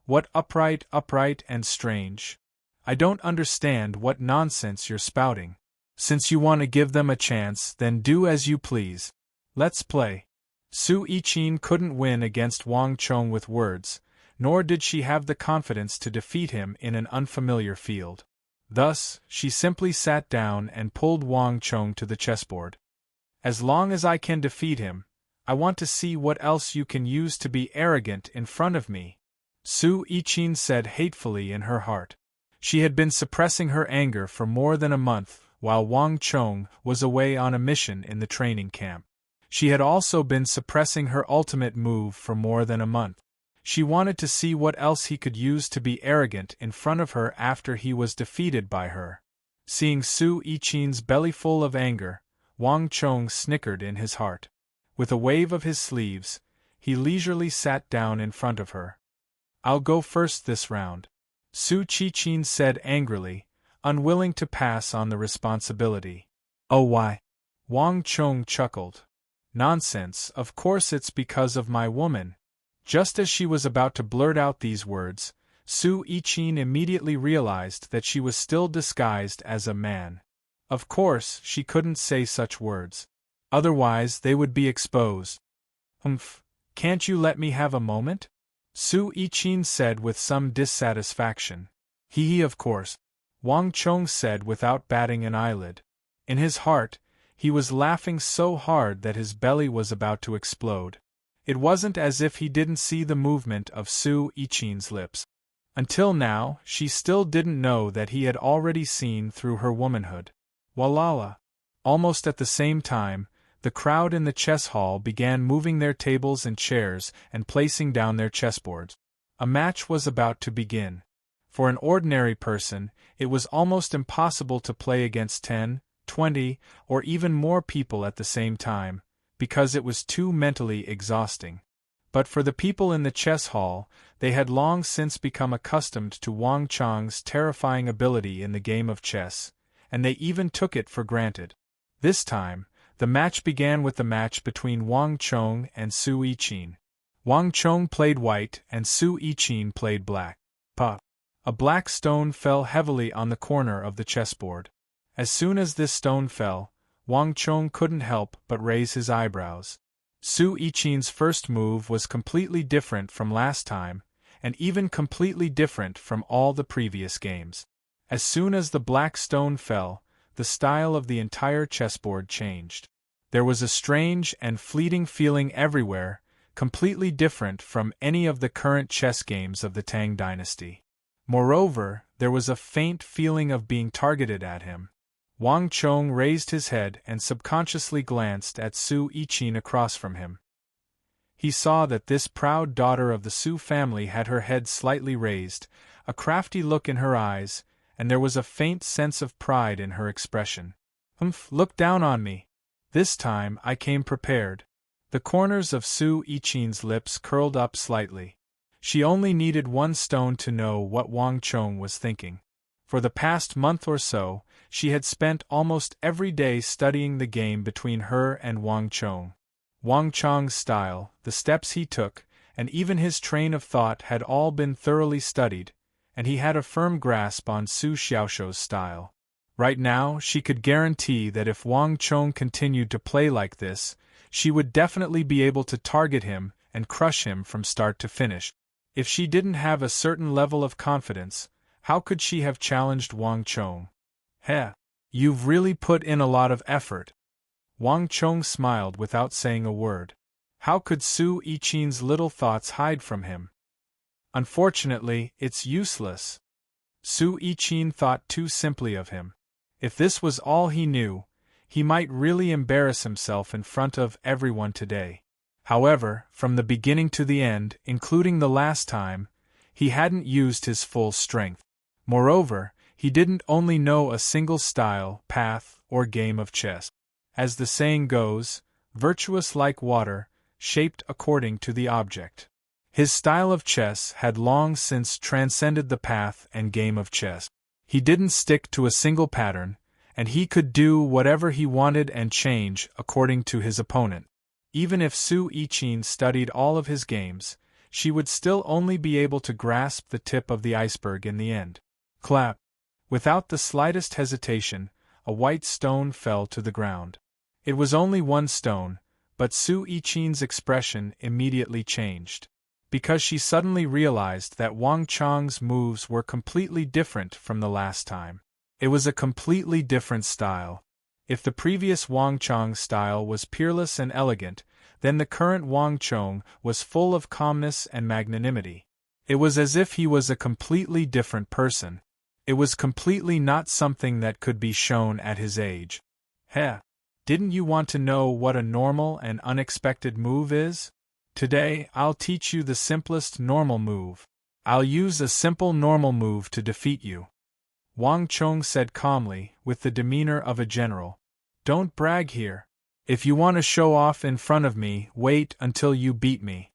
What upright and strange. I don't understand what nonsense you're spouting. Since you want to give them a chance, then do as you please. Let's play. Su Yichin couldn't win against Wang Chong with words, nor did she have the confidence to defeat him in an unfamiliar field. Thus, she simply sat down and pulled Wang Chong to the chessboard. As long as I can defeat him, I want to see what else you can use to be arrogant in front of me, Su Yichin said hatefully in her heart. She had been suppressing her anger for more than a month, while Wang Chong was away on a mission in the training camp. She had also been suppressing her ultimate move for more than a month. She wanted to see what else he could use to be arrogant in front of her after he was defeated by her. Seeing Su Yichin's belly full of anger, Wang Chong snickered in his heart. With a wave of his sleeves, he leisurely sat down in front of her. I'll go first this round, Su Yichin said angrily, unwilling to pass on the responsibility. Oh why? Wang Chong chuckled. Nonsense, of course it's because of my woman. Just as she was about to blurt out these words, Su Yichin immediately realized that she was still disguised as a man. Of course, she couldn't say such words. Otherwise they would be exposed. Can't you let me have a moment? Su Yichin said with some dissatisfaction. Of course, Wang Chong said without batting an eyelid. In his heart, he was laughing so hard that his belly was about to explode. It wasn't as if he didn't see the movement of Su Yichin's lips. Until now, she still didn't know that he had already seen through her womanhood. Walala! Almost at the same time, the crowd in the chess hall began moving their tables and chairs and placing down their chessboards. A match was about to begin. For an ordinary person, it was almost impossible to play against 10, 20, or even more people at the same time, because it was too mentally exhausting. But for the people in the chess hall, they had long since become accustomed to Wang Chong's terrifying ability in the game of chess, and they even took it for granted. This time, the match began with the match between Wang Chong and Su Yichin. Wang Chong played white and Su Yichin played black. Pop! A black stone fell heavily on the corner of the chessboard. As soon as this stone fell, Wang Chong couldn't help but raise his eyebrows. Su Yichin's first move was completely different from last time, and even completely different from all the previous games. As soon as the black stone fell, the style of the entire chessboard changed. There was a strange and fleeting feeling everywhere, completely different from any of the current chess games of the Tang dynasty. Moreover, there was a faint feeling of being targeted at him. Wang Chong raised his head and subconsciously glanced at Su Yichin across from him. He saw that this proud daughter of the Su family had her head slightly raised, a crafty look in her eyes, and there was a faint sense of pride in her expression. Look down on me. This time I came prepared. The corners of Su Yichin's lips curled up slightly. She only needed one stone to know what Wang Chong was thinking. For the past month or so, she had spent almost every day studying the game between her and Wang Chong. Wang Chong's style, the steps he took, and even his train of thought had all been thoroughly studied, and he had a firm grasp on Su Xiaoshuo's style. Right now, she could guarantee that if Wang Chong continued to play like this, she would definitely be able to target him and crush him from start to finish. If she didn't have a certain level of confidence, how could she have challenged Wang Chong? You've really put in a lot of effort. Wang Chong smiled without saying a word. How could Su Yichin's little thoughts hide from him? Unfortunately, it's useless. Su Yiqin thought too simply of him. If this was all he knew, he might really embarrass himself in front of everyone today. However, from the beginning to the end, including the last time, he hadn't used his full strength. Moreover, he didn't only know a single style, path, or game of chess. As the saying goes, virtuous like water, shaped according to the object. His style of chess had long since transcended the path and game of chess. He didn't stick to a single pattern, and he could do whatever he wanted and change according to his opponent. Even if Su Yiqin studied all of his games, she would still only be able to grasp the tip of the iceberg in the end. Clap! Without the slightest hesitation, a white stone fell to the ground. It was only one stone, but Su Yiqin's expression immediately changed. Because she suddenly realized that Wang Chang's moves were completely different from the last time. It was a completely different style. If the previous Wang Chang's style was peerless and elegant, then the current Wang Chang was full of calmness and magnanimity. It was as if he was a completely different person. It was completely not something that could be shown at his age. Heh! Didn't you want to know what a normal and unexpected move is? Today, I'll teach you the simplest normal move. I'll use a simple normal move to defeat you. Wang Chang said calmly, with the demeanor of a general. Don't brag here. If you want to show off in front of me, wait until you beat me.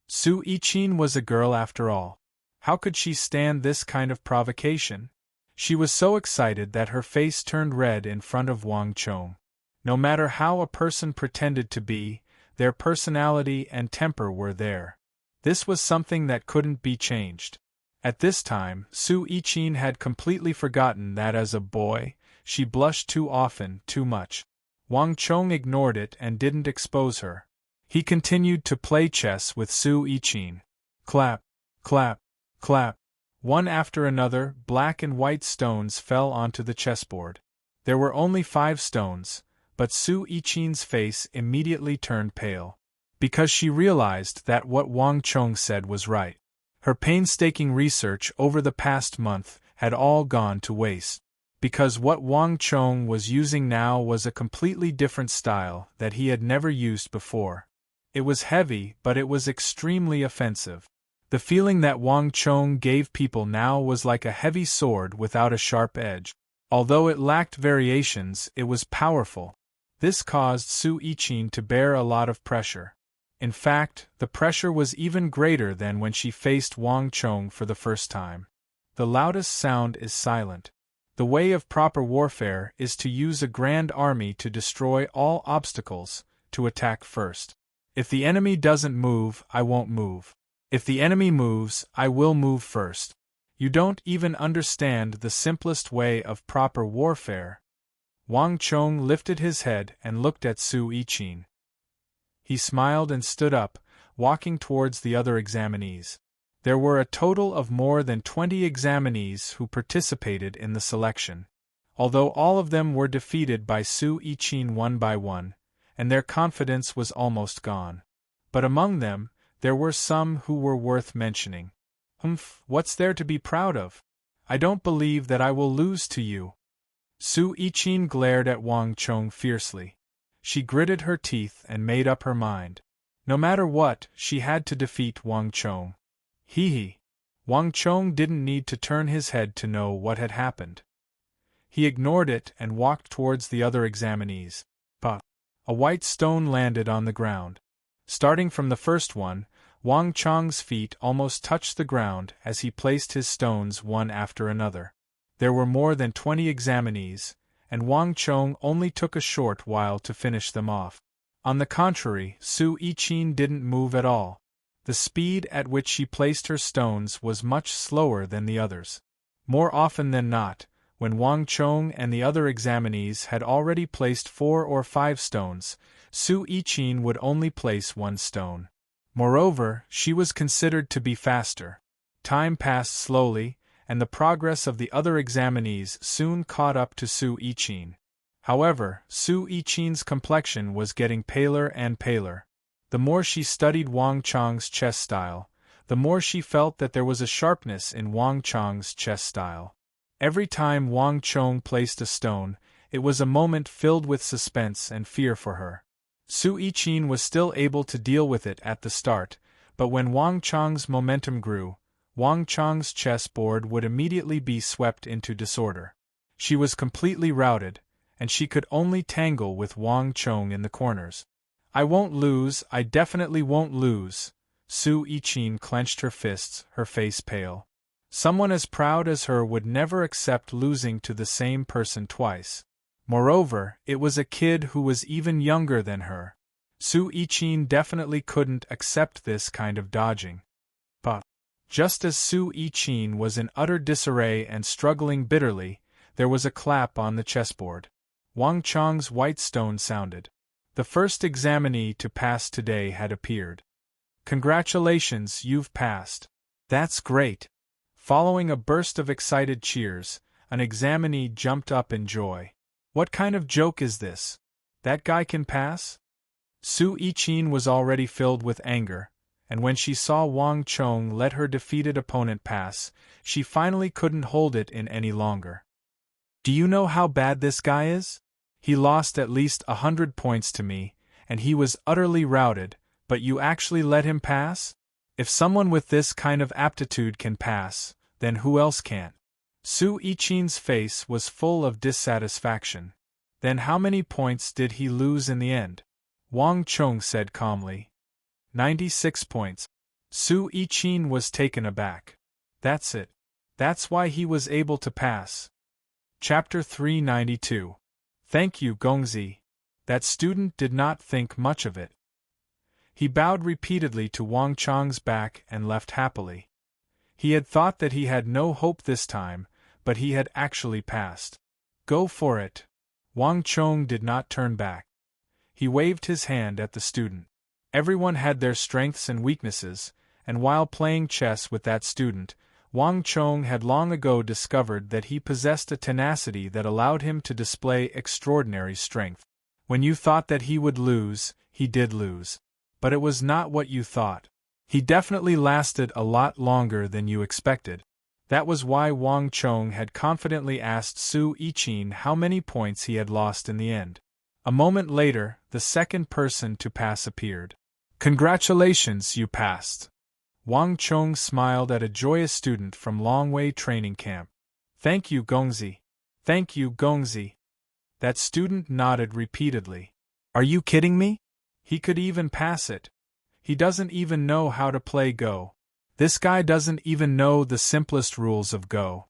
Su Yiqin was a girl after all. How could she stand this kind of provocation? She was so excited that her face turned red in front of Wang Chang. No matter how a person pretended to be, their personality and temper were there. This was something that couldn't be changed. At this time, Su Yiqin had completely forgotten that as a boy, she blushed too often, too much. Wang Chang ignored it and didn't expose her. He continued to play chess with Su Yiqin. Clap, clap, clap. One after another, black and white stones fell onto the chessboard. There were only 5 stones, but Su Yiqin's face immediately turned pale. Because she realized that what Wang Chang said was right. Her painstaking research over the past month had all gone to waste. Because what Wang Chang was using now was a completely different style that he had never used before. It was heavy, but it was extremely offensive. The feeling that Wang Chang gave people now was like a heavy sword without a sharp edge. Although it lacked variations, it was powerful. This caused Su Yiqin to bear a lot of pressure. In fact, the pressure was even greater than when she faced Wang Chang for the first time. The loudest sound is silent. The way of proper warfare is to use a grand army to destroy all obstacles, to attack first. If the enemy doesn't move, I won't move. If the enemy moves, I will move first. You don't even understand the simplest way of proper warfare. Wang Chang lifted his head and looked at Su Yiqin. He smiled and stood up, walking towards the other examinees. There were a total of more than 20 examinees who participated in the selection. Although all of them were defeated by Su Yiqin one by one, and their confidence was almost gone. But among them, there were some who were worth mentioning. What's there to be proud of? I don't believe that I will lose to you. Su Yiqin glared at Wang Chang fiercely. She gritted her teeth and made up her mind. No matter what, she had to defeat Wang Chang. Hee. Wang Chang didn't need to turn his head to know what had happened. He ignored it and walked towards the other examinees. But a white stone landed on the ground. Starting from the first one, Wang Chang's feet almost touched the ground as he placed his stones one after another. There were more than 20 examinees, and Wang Chang only took a short while to finish them off. On the contrary, Su Yiqin didn't move at all. The speed at which she placed her stones was much slower than the others. More often than not, when Wang Chang and the other examinees had already placed 4 or 5 stones, Su Yiqin would only place 1 stone. Moreover, she was considered to be faster. Time passed slowly, and the progress of the other examinees soon caught up to Su Yiqin. However, Su Yiqin's complexion was getting paler and paler. The more she studied Wang Chang's chess style, the more she felt that there was a sharpness in Wang Chong's chess style. Every time Wang Chong placed a stone, it was a moment filled with suspense and fear for her. Su Yiqin was still able to deal with it at the start, but when Wang Chong's momentum grew, Wang Chong's chess board would immediately be swept into disorder. She was completely routed, and she could only tangle with Wang Chong in the corners. "I won't lose, I definitely won't lose." Su Yiqin clenched her fists, her face pale. Someone as proud as her would never accept losing to the same person twice. Moreover, it was a kid who was even younger than her. Su Yiqin definitely couldn't accept this kind of dodging. But just as Su Yiqin was in utter disarray and struggling bitterly, there was a clap on the chessboard. Wang Chong's white stone sounded. The first examinee to pass today had appeared. "Congratulations, you've passed." "That's great." Following a burst of excited cheers, an examinee jumped up in joy. "What kind of joke is this? That guy can pass?" Su Yiqin was already filled with anger, and when she saw Wang Chong let her defeated opponent pass, she finally couldn't hold it in any longer. "Do you know how bad this guy is? He lost at least 100 points to me, and he was utterly routed, but you actually let him pass? If someone with this kind of aptitude can pass, then who else can?" Su Yiqin's face was full of dissatisfaction. "Then how many points did he lose in the end?" Wang Chong said calmly. 96 points. Su Yiqin was taken aback. "That's it. That's why he was able to pass." Chapter 392. "Thank you, Gongzi." That student did not think much of it. He bowed repeatedly to Wang Chong's back and left happily. He had thought that he had no hope this time, but he had actually passed. "Go for it." Wang Chong did not turn back. He waved his hand at the student. Everyone had their strengths and weaknesses, and while playing chess with that student, Wang Chong had long ago discovered that he possessed a tenacity that allowed him to display extraordinary strength. When you thought that he would lose, he did lose. But it was not what you thought. He definitely lasted a lot longer than you expected. That was why Wang Chong had confidently asked Su Yiqin how many points he had lost in the end. A moment later, the second person to pass appeared. "Congratulations, you passed." Wang Chong smiled at a joyous student from Longwei training camp. "Thank you, Gongzi. Thank you, Gongzi." That student nodded repeatedly. "Are you kidding me? He could even pass it. He doesn't even know how to play Go. This guy doesn't even know the simplest rules of Go."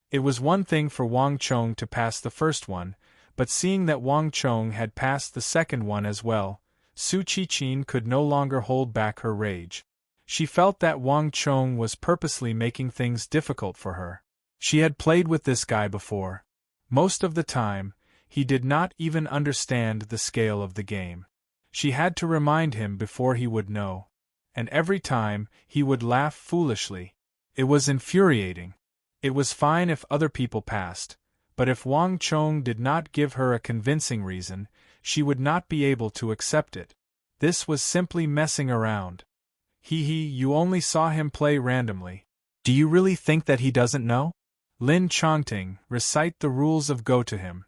It was one thing for Wang Chong to pass the first one, but seeing that Wang Chong had passed the second one as well, Su Yiqin could no longer hold back her rage. She felt that Wang Chong was purposely making things difficult for her. She had played with this guy before. Most of the time, he did not even understand the scale of the game. She had to remind him before he would know. And every time, he would laugh foolishly. It was infuriating. It was fine if other people passed, but if Wang Chong did not give her a convincing reason, she would not be able to accept it. This was simply messing around. You only saw him play randomly. Do you really think that he doesn't know? Lin Chongting, recite the rules of Go to him.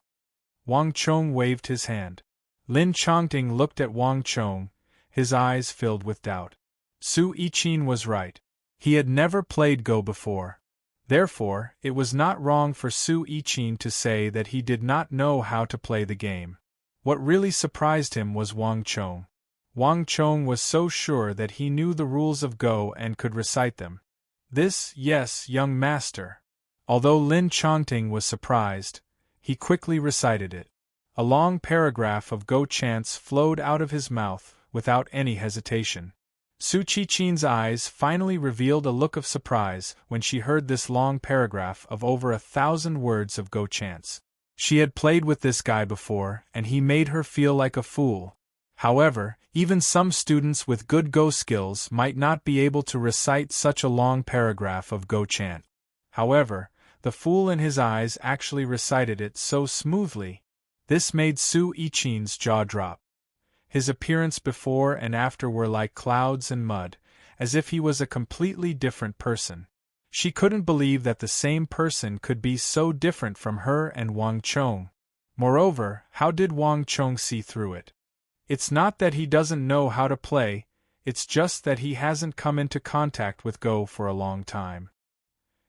Wang Chong waved his hand. Lin Chongting looked at Wang Chong, his eyes filled with doubt. Su Yiqin was right. He had never played Go before. Therefore, it was not wrong for Su Yiqin to say that he did not know how to play the game. What really surprised him was Wang Chong. Wang Chong was so sure that he knew the rules of Go and could recite them. "This, yes, young master." Although Lin Chongting was surprised, he quickly recited it. A long paragraph of Go chants flowed out of his mouth, without any hesitation. Su Yiqin's eyes finally revealed a look of surprise when she heard this long paragraph of over 1,000 words of Go chants. She had played with this guy before, and he made her feel like a fool. However, even some students with good Go skills might not be able to recite such a long paragraph of Go chant. However, the fool in his eyes actually recited it so smoothly. This made Su Yiqin's jaw drop. His appearance before and after were like clouds and mud, as if he was a completely different person. She couldn't believe that the same person could be so different from her and Wang Chong. Moreover, how did Wang Chong see through it? It's not that he doesn't know how to play, it's just that he hasn't come into contact with Go for a long time.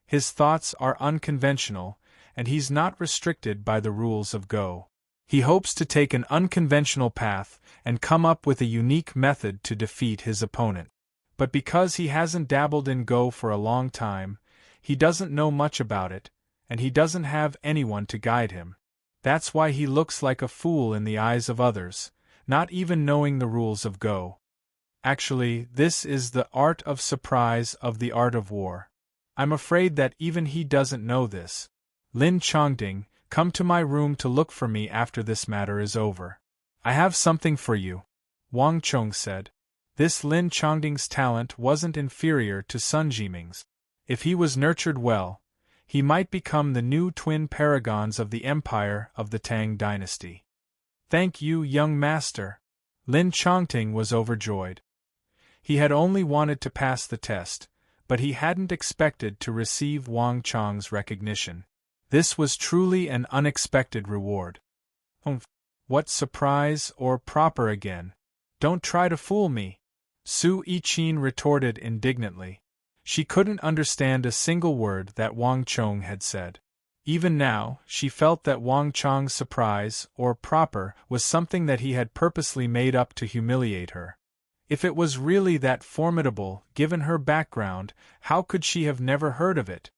His thoughts are unconventional, and he's not restricted by the rules of Go. He hopes to take an unconventional path and come up with a unique method to defeat his opponent. But because he hasn't dabbled in Go for a long time, he doesn't know much about it, and he doesn't have anyone to guide him. That's why he looks like a fool in the eyes of others, not even knowing the rules of Go. Actually, this is the art of surprise of the art of war. I'm afraid that even he doesn't know this. Lin Chongding, come to my room to look for me after this matter is over. I have something for you, Wang Chong said. This Lin Chongding's talent wasn't inferior to Sun Jiming's. If he was nurtured well, he might become the new twin paragons of the empire of the Tang dynasty. Thank you, young master. Lin Chongding was overjoyed. He had only wanted to pass the test, but he hadn't expected to receive Wang Chong's recognition. This was truly an unexpected reward. What surprise or proper again? Don't try to fool me, Su Yiqin retorted indignantly. She couldn't understand a single word that Wang Chong had said. Even now, she felt that Wang Chong's surprise, or proper, was something that he had purposely made up to humiliate her. If it was really that formidable, given her background, how could she have never heard of it?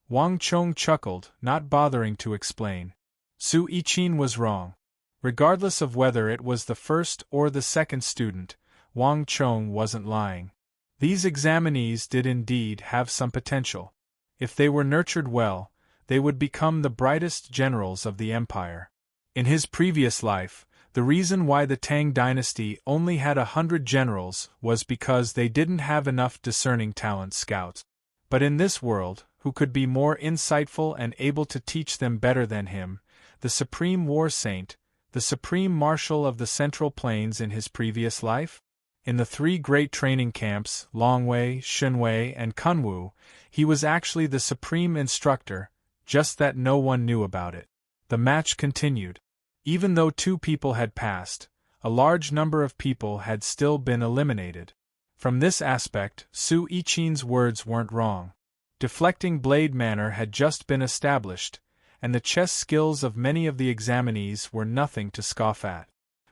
Wang Chong chuckled, not bothering to explain. Su Yiqin was wrong. Regardless of whether it was the first or the second student, Wang Chong wasn't lying. These examinees did indeed have some potential. If they were nurtured well, they would become the brightest generals of the empire. In his previous life, the reason why the Tang dynasty only had 100 generals was because they didn't have enough discerning talent scouts. But in this world, who could be more insightful and able to teach them better than him, the supreme war saint, the supreme marshal of the Central Plains in his previous life? In the 3 great training camps, Longwei, Shunwei, and Kunwu, he was actually the supreme instructor, just that no one knew about it. The match continued. Even though 2 people had passed, a large number of people had still been eliminated. From this aspect, Su Yiqin's words weren't wrong. Deflecting blade manner had just been established, and the chess skills of many of the examinees were nothing to scoff at.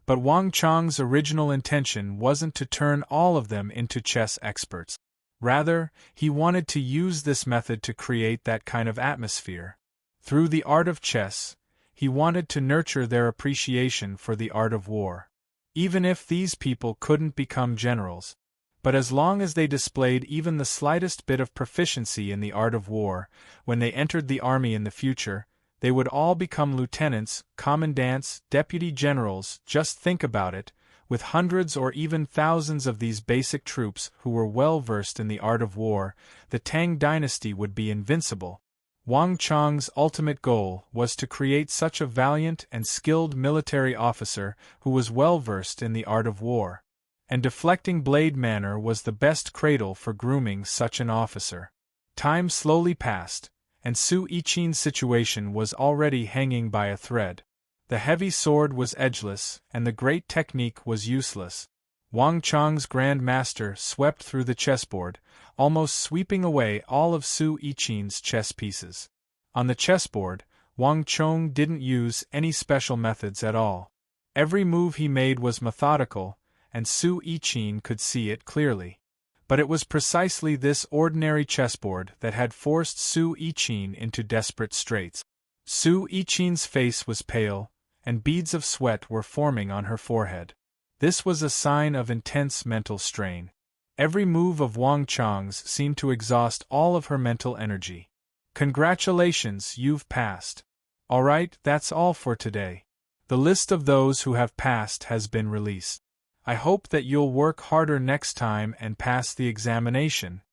But Wang Chong's original intention wasn't to turn all of them into chess experts. Rather, he wanted to use this method to create that kind of atmosphere. Through the art of chess, he wanted to nurture their appreciation for the art of war. Even if these people couldn't become generals. But as long as they displayed even the slightest bit of proficiency in the art of war, when they entered the army in the future, they would all become lieutenants, commandants, deputy generals. Just think about it, with hundreds or even thousands of these basic troops who were well versed in the art of war, the Tang dynasty would be invincible. Wang Chong's ultimate goal was to create such a valiant and skilled military officer who was well versed in the art of war. And deflecting blade manner was the best cradle for grooming such an officer. Time slowly passed, and Su Yiqin's situation was already hanging by a thread. The heavy sword was edgeless, and the great technique was useless. Wang Chong's Grand Master swept through the chessboard, almost sweeping away all of Su Yiqin's chess pieces. On the chessboard, Wang Chong didn't use any special methods at all. Every move he made was methodical, and Su Yiqin could see it clearly. But it was precisely this ordinary chessboard that had forced Su Yiqin into desperate straits. Su Yiqin's face was pale, and beads of sweat were forming on her forehead. This was a sign of intense mental strain. Every move of Wang Chong's seemed to exhaust all of her mental energy. Congratulations, you've passed. Alright, that's all for today. The list of those who have passed has been released. I hope that you'll work harder next time and pass the examination.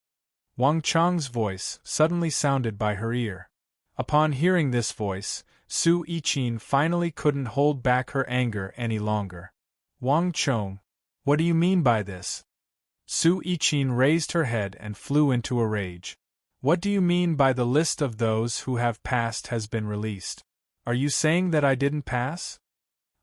Wang Chong's voice suddenly sounded by her ear. Upon hearing this voice, Su Yiqin finally couldn't hold back her anger any longer. Wang Chong, what do you mean by this? Su Iqin raised her head and flew into a rage. What do you mean by the list of those who have passed has been released? Are you saying that I didn't pass?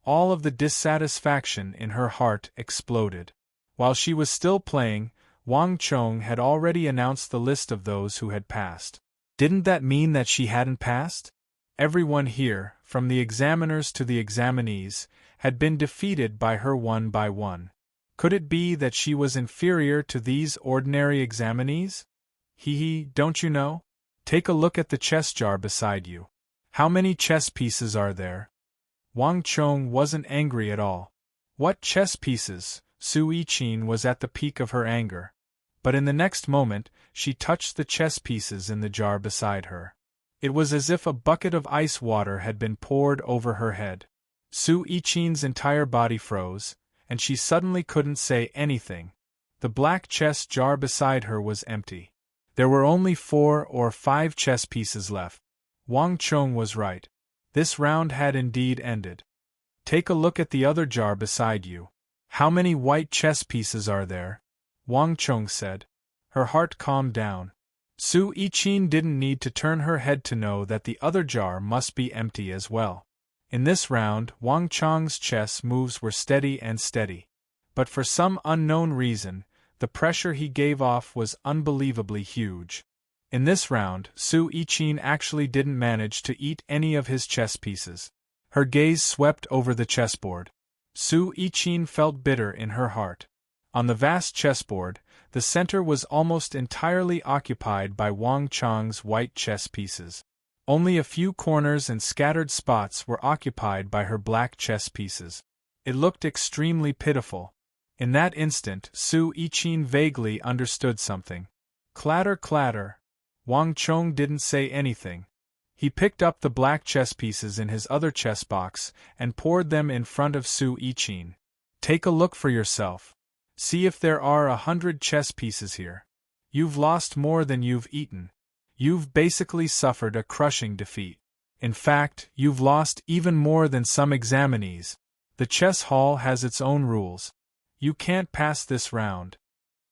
All of the dissatisfaction in her heart exploded. While she was still playing, Wang Chong had already announced the list of those who had passed. Didn't that mean that she hadn't passed? Everyone here, from the examiners to the examinees, had been defeated by her one by one. Could it be that she was inferior to these ordinary examinees? Don't you know? Take a look at the chess jar beside you. How many chess pieces are there? Wang Chong wasn't angry at all. What chess pieces? Su Iqin was at the peak of her anger. But in the next moment, she touched the chess pieces in the jar beside her. It was as if a bucket of ice water had been poured over her head. Su Iqin's entire body froze, and she suddenly couldn't say anything. The black chess jar beside her was empty. There were only 4 or 5 chess pieces left. Wang Chong was right. This round had indeed ended. Take a look at the other jar beside you. How many white chess pieces are there? Wang Chong said. Her heart calmed down. Su Iqin didn't need to turn her head to know that the other jar must be empty as well. In this round, Wang Chong's chess moves were steady and steady. But for some unknown reason, the pressure he gave off was unbelievably huge. In this round, Su Iqin actually didn't manage to eat any of his chess pieces. Her gaze swept over the chessboard. Su Iqin felt bitter in her heart. On the vast chessboard, the center was almost entirely occupied by Wang Chong's white chess pieces. Only a few corners and scattered spots were occupied by her black chess pieces. It looked extremely pitiful. In that instant, Su Iqin vaguely understood something. Clatter, clatter. Wang Chong didn't say anything. He picked up the black chess pieces in his other chess box and poured them in front of Su Iqin. Take a look for yourself. See if there are 100 chess pieces here. You've lost more than you've eaten. You've basically suffered a crushing defeat. In fact, you've lost even more than some examinees. The chess hall has its own rules. You can't pass this round.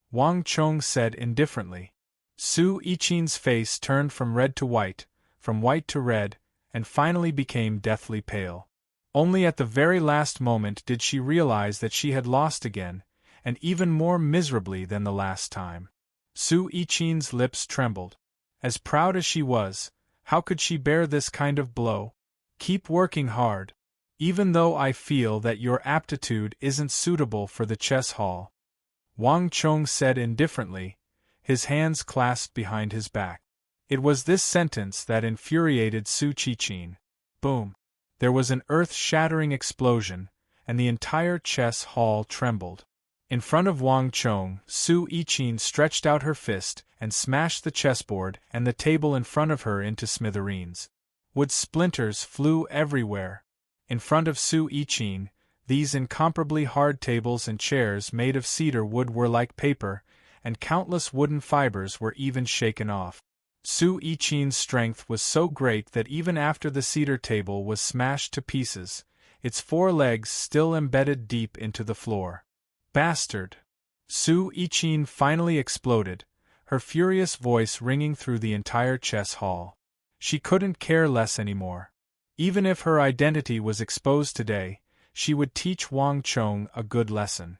Wang Chong said indifferently. Su Iqin's face turned from red to white, from white to red, and finally became deathly pale. Only at the very last moment did she realize that she had lost again, and even more miserably than the last time. Su Iqin's lips trembled. As proud as she was, how could she bear this kind of blow? Keep working hard. Even though I feel that your aptitude isn't suitable for the chess hall. Wang Chong said indifferently, his hands clasped behind his back. It was this sentence that infuriated Su Iqin. Boom! There was an earth-shattering explosion, and the entire chess hall trembled. In front of Wang Chong, Su Iqin stretched out her fist and smashed the chessboard and the table in front of her into smithereens. Wood splinters flew everywhere. In front of Su Iqin, these incomparably hard tables and chairs made of cedar wood were like paper, and countless wooden fibers were even shaken off. Su Iqin's strength was so great that even after the cedar table was smashed to pieces, its 4 legs still embedded deep into the floor. Bastard! Su Iqin finally exploded, her furious voice ringing through the entire chess hall. She couldn't care less anymore. Even if her identity was exposed today, she would teach Wang Chong a good lesson.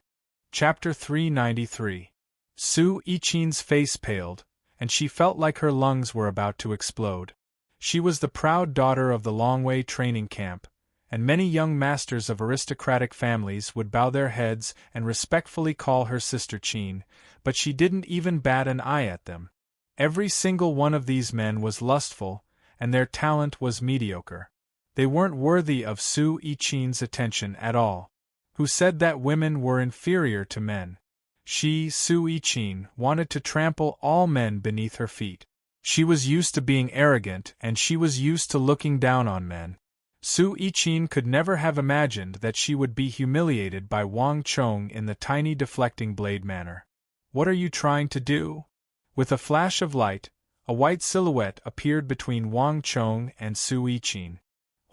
Chapter 393. Su Iqin's face paled, and she felt like her lungs were about to explode. She was the proud daughter of the Longwei training camp, and many young masters of aristocratic families would bow their heads and respectfully call her sister Qin, but she didn't even bat an eye at them. Every single one of these men was lustful, and their talent was mediocre. They weren't worthy of Su Iqin's attention at all. Who said that women were inferior to men? She, Su Iqin, wanted to trample all men beneath her feet. She was used to being arrogant, and she was used to looking down on men. Su Iqin could never have imagined that she would be humiliated by Wang Chong in the tiny deflecting blade manner. What are you trying to do? With a flash of light, a white silhouette appeared between Wang Chong and Su Iqin.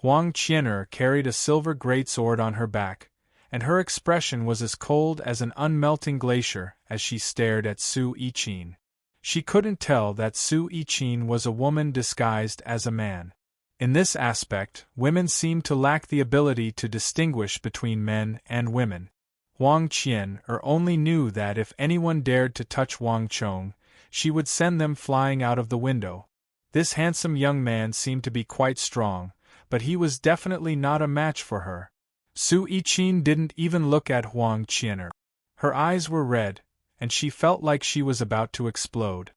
Huang Qian'er carried a silver greatsword on her back, and her expression was as cold as an unmelting glacier as she stared at Su Yichin. She couldn't tell that Su Yichin was a woman disguised as a man. In this aspect, women seemed to lack the ability to distinguish between men and women. Huang Qian only knew that if anyone dared to touch Wang Chong, she would send them flying out of the window. This handsome young man seemed to be quite strong, but he was definitely not a match for her. Su Yichin didn't even look at Huang Qian. Her eyes were red, and she felt like she was about to explode.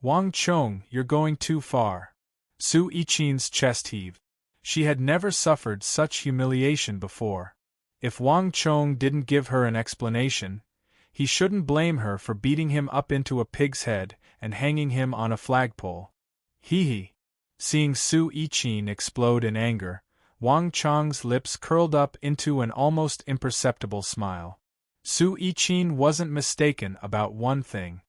Wang Chong, you're going too far. Su Yichin's chest heaved. She had never suffered such humiliation before. If Wang Chong didn't give her an explanation, he shouldn't blame her for beating him up into a pig's head and hanging him on a flagpole. Hee. Seeing Su Yichin explode in anger, Wang Chong's lips curled up into an almost imperceptible smile. Su Yichin wasn't mistaken about one thing.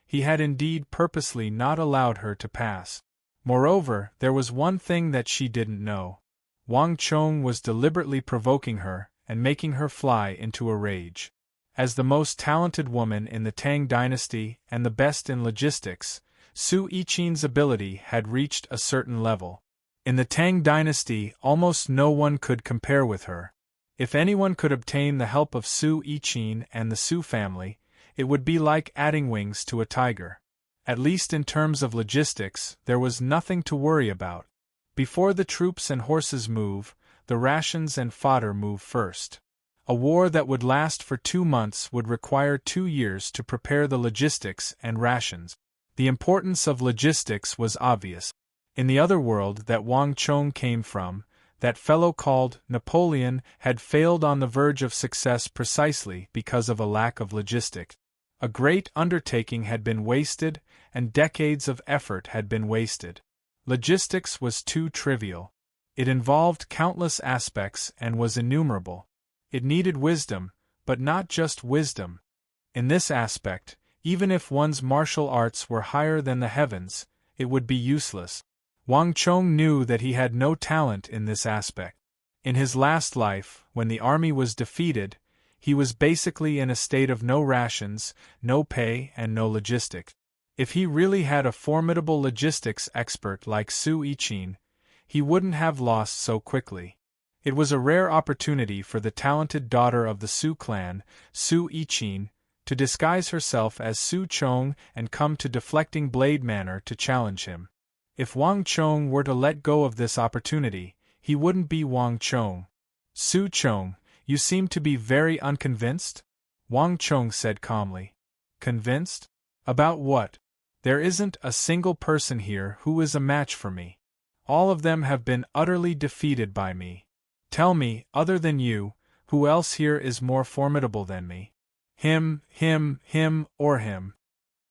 He had indeed purposely not allowed her to pass. Moreover, there was one thing that she didn't know. Wang Chong was deliberately provoking her and making her fly into a rage. As the most talented woman in the Tang dynasty and the best in logistics, Su Yichin's ability had reached a certain level. In the Tang dynasty, almost no one could compare with her. If anyone could obtain the help of Su Yichin and the Su family, it would be like adding wings to a tiger. At least in terms of logistics, there was nothing to worry about. Before the troops and horses move, the rations and fodder move first. A war that would last for 2 months would require 2 years to prepare the logistics and rations. The importance of logistics was obvious. In the other world that Wang Chong came from, that fellow called Napoleon had failed on the verge of success precisely because of a lack of logistics. A great undertaking had been wasted, and decades of effort had been wasted. Logistics was too trivial. It involved countless aspects and was innumerable. It needed wisdom, but not just wisdom. In this aspect, even if one's martial arts were higher than the heavens, it would be useless. Wang Chong knew that he had no talent in this aspect. In his last life, when the army was defeated, he was basically in a state of no rations, no pay, and no logistics. If he really had a formidable logistics expert like Su Yichin, he wouldn't have lost so quickly. It was a rare opportunity for the talented daughter of the Su clan, Su Yichin, to disguise herself as Su Chong and come to Deflecting Blade Manor to challenge him. If Wang Chong were to let go of this opportunity, he wouldn't be Wang Chong. Su Chong, you seem to be very unconvinced? Wang Chong said calmly. Convinced? About what? There isn't a single person here who is a match for me. All of them have been utterly defeated by me. Tell me, other than you, who else here is more formidable than me? Him, or him.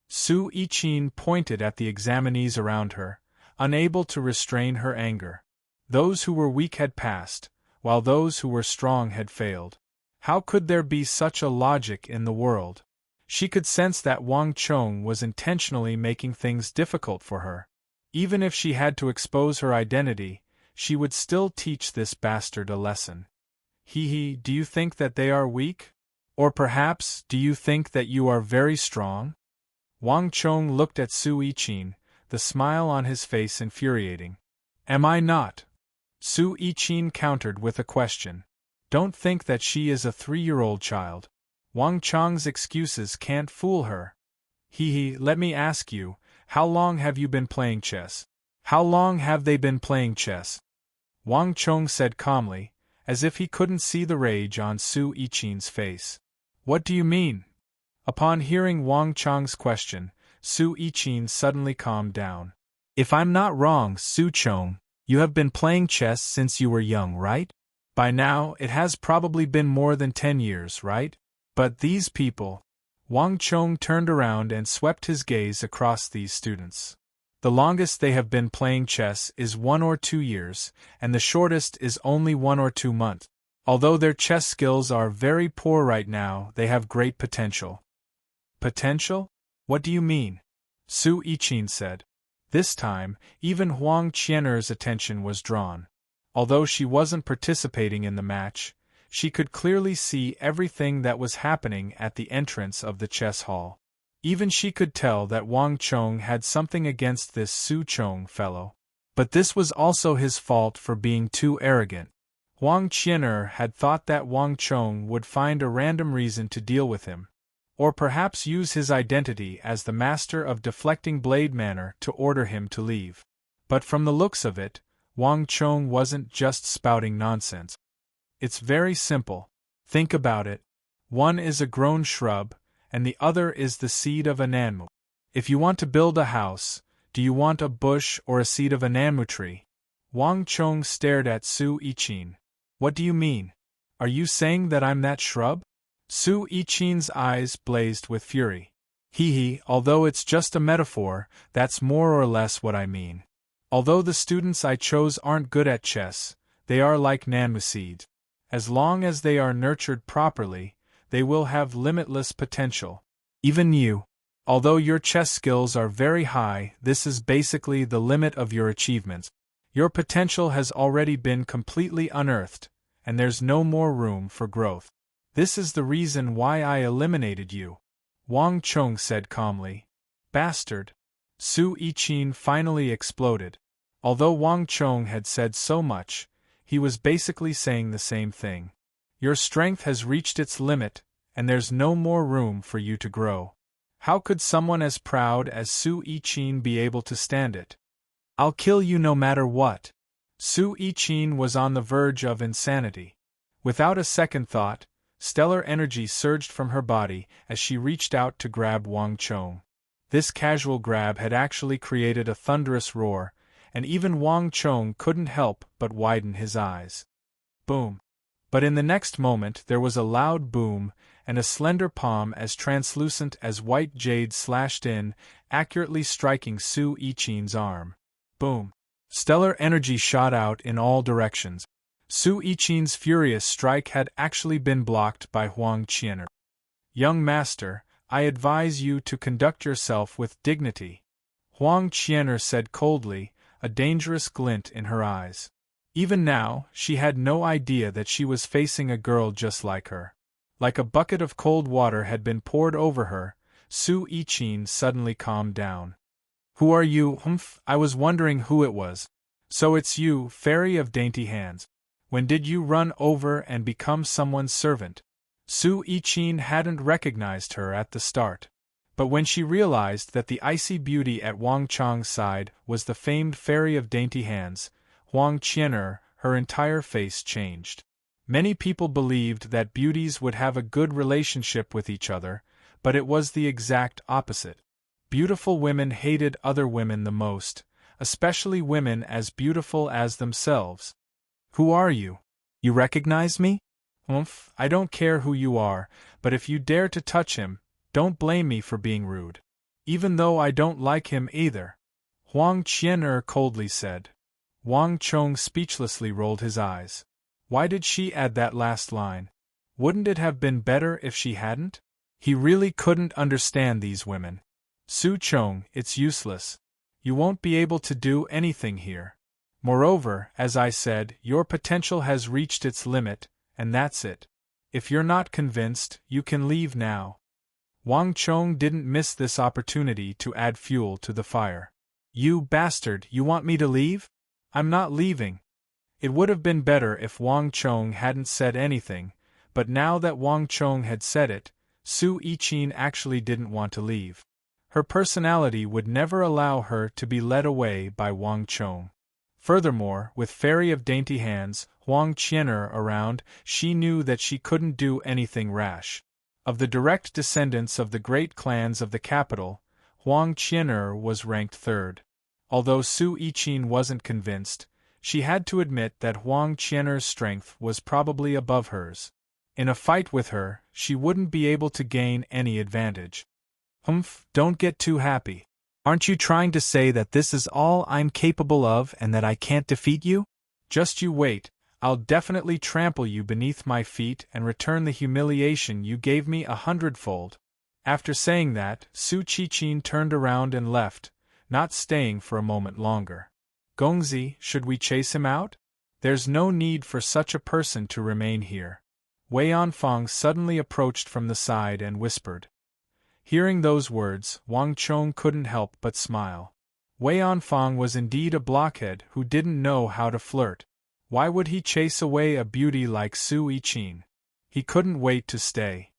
Su Yichin pointed at the examinees around her, unable to restrain her anger. Those who were weak had passed, while those who were strong had failed. How could there be such a logic in the world? She could sense that Wang Chong was intentionally making things difficult for her. Even if she had to expose her identity, she would still teach this bastard a lesson. Do you think that they are weak? Or perhaps, do you think that you are very strong? Wang Chong looked at Su Yichin, the smile on his face infuriating. Am I not? Su Yichin countered with a question. Don't think that she is a 3-year-old child. Wang Chong's excuses can't fool her. Let me ask you, how long have you been playing chess? How long have they been playing chess? Wang Chong said calmly, as if he couldn't see the rage on Su Yichin's face. What do you mean? Upon hearing Wang Chong's question, Su Yichin suddenly calmed down. If I'm not wrong, Su Chong, you have been playing chess since you were young, right? By now, it has probably been more than 10 years, right? But these people... Wang Chong turned around and swept his gaze across these students. The longest they have been playing chess is 1 or 2 years, and the shortest is only 1 or 2 months. Although their chess skills are very poor right now, they have great potential. Potential? What do you mean? Su Yichin said. This time, even Huang Qianer's attention was drawn. Although she wasn't participating in the match, She could clearly see everything that was happening at the entrance of the chess hall. Even she could tell that Wang Chong had something against this Su Chong fellow. But this was also his fault for being too arrogant. Huang Qian'er had thought that Wang Chong would find a random reason to deal with him, or perhaps use his identity as the master of deflecting blade manner to order him to leave. But from the looks of it, Wang Chong wasn't just spouting nonsense. It's very simple. Think about it. One is a grown shrub, and the other is the seed of a nanmu. If you want to build a house, do you want a bush or a seed of a nanmu tree? Wang Chong stared at Su Yiqin. What do you mean? Are you saying that I'm that shrub? Su Yiqin's eyes blazed with fury. Although it's just a metaphor, that's more or less what I mean. Although the students I chose aren't good at chess, they are like nanmu seeds. As long as they are nurtured properly, they will have limitless potential. Even you. Although your chess skills are very high, this is basically the limit of your achievements. Your potential has already been completely unearthed, and there's no more room for growth. This is the reason why I eliminated you, Wang Chong said calmly. Bastard. Su Yiqin finally exploded. Although Wang Chong had said so much, he was basically saying the same thing. Your strength has reached its limit, and there's no more room for you to grow. How could someone as proud as Su Yiqin be able to stand it? I'll kill you no matter what. Su Yiqin was on the verge of insanity. Without a second thought, stellar energy surged from her body as she reached out to grab Wang Chong. This casual grab had actually created a thunderous roar, and even Wang Chong couldn't help but widen his eyes. Boom. But in the next moment there was a loud boom, and a slender palm as translucent as white jade slashed in, accurately striking Su Yiqin's arm. Boom. Stellar energy shot out in all directions. Su Yiqin's furious strike had actually been blocked by Huang Qian'er. Young master, I advise you to conduct yourself with dignity, Huang Qian'er said coldly, a dangerous glint in her eyes. Even now, she had no idea that she was facing a girl just like her. Like a bucket of cold water had been poured over her, Su Yiqin suddenly calmed down. Who are you? Humph, I was wondering who it was. So it's you, fairy of dainty hands. When did you run over and become someone's servant? Su Yiqin hadn't recognized her at the start. But when she realized that the icy beauty at Wang Chong's side was the famed fairy of dainty hands, Huang Qian'er, her entire face changed. Many people believed that beauties would have a good relationship with each other, but it was the exact opposite. Beautiful women hated other women the most, especially women as beautiful as themselves. Who are you? You recognize me? Humph, I don't care who you are, but if you dare to touch him, don't blame me for being rude. Even though I don't like him either, Huang Qian'er coldly said. Wang Chong speechlessly rolled his eyes. Why did she add that last line? Wouldn't it have been better if she hadn't? He really couldn't understand these women. Su Chong, it's useless. You won't be able to do anything here. Moreover, as I said, your potential has reached its limit, and that's it. If you're not convinced, you can leave now. Wang Chong didn't miss this opportunity to add fuel to the fire. You bastard, you want me to leave? I'm not leaving. It would have been better if Wang Chong hadn't said anything, but now that Wang Chong had said it, Su Yiqin actually didn't want to leave. Her personality would never allow her to be led away by Wang Chong. Furthermore, with Fairy of Dainty Hands, Huang Qian'er around, she knew that she couldn't do anything rash. Of the direct descendants of the great clans of the capital, Huang Qian'er was ranked third. Although Su Yiqin wasn't convinced, she had to admit that Huang Qian'er's strength was probably above hers. In a fight with her, she wouldn't be able to gain any advantage. Humph, don't get too happy. Aren't you trying to say that this is all I'm capable of and that I can't defeat you? Just you wait, I'll definitely trample you beneath my feet and return the humiliation you gave me 100-fold. After saying that, Su Yiqin turned around and left, not staying for a moment longer. Gongzi, should we chase him out? There's no need for such a person to remain here. Wei Yanfang suddenly approached from the side and whispered. Hearing those words, Wang Chong couldn't help but smile. Wei Yanfang was indeed a blockhead who didn't know how to flirt. Why would he chase away a beauty like Su Yiqin? He couldn't wait to stay.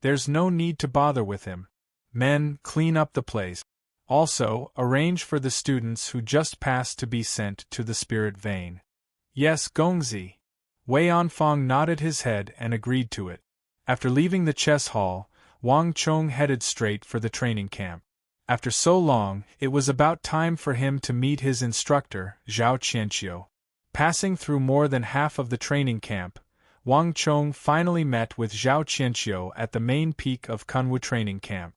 There's no need to bother with him. Men, clean up the place. Also, arrange for the students who just passed to be sent to the spirit vein. Yes, Gongzi. Wei Yanfang nodded his head and agreed to it. After leaving the chess hall, Wang Chong headed straight for the training camp. After so long, it was about time for him to meet his instructor, Zhao Qianqiu. Passing through more than half of the training camp, Wang Chong finally met with Zhao Qianqiu at the main peak of Kunwu training camp.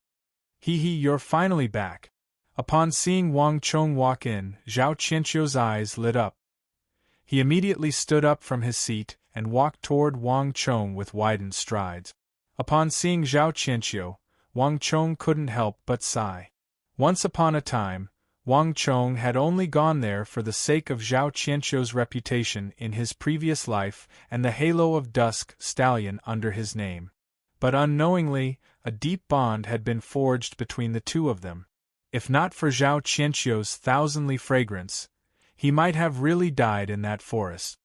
You're finally back. Upon seeing Wang Chong walk in, Zhao Qianqiu's eyes lit up. He immediately stood up from his seat and walked toward Wang Chong with widened strides. Upon seeing Zhao Qianqiu, Wang Chong couldn't help but sigh. Once upon a time, Wang Chong had only gone there for the sake of Zhao Qianqiu's reputation in his previous life and the halo of dusk stallion under his name. But unknowingly, a deep bond had been forged between the two of them. If not for Zhao Qianqiu's thousandly fragrance, he might have really died in that forest.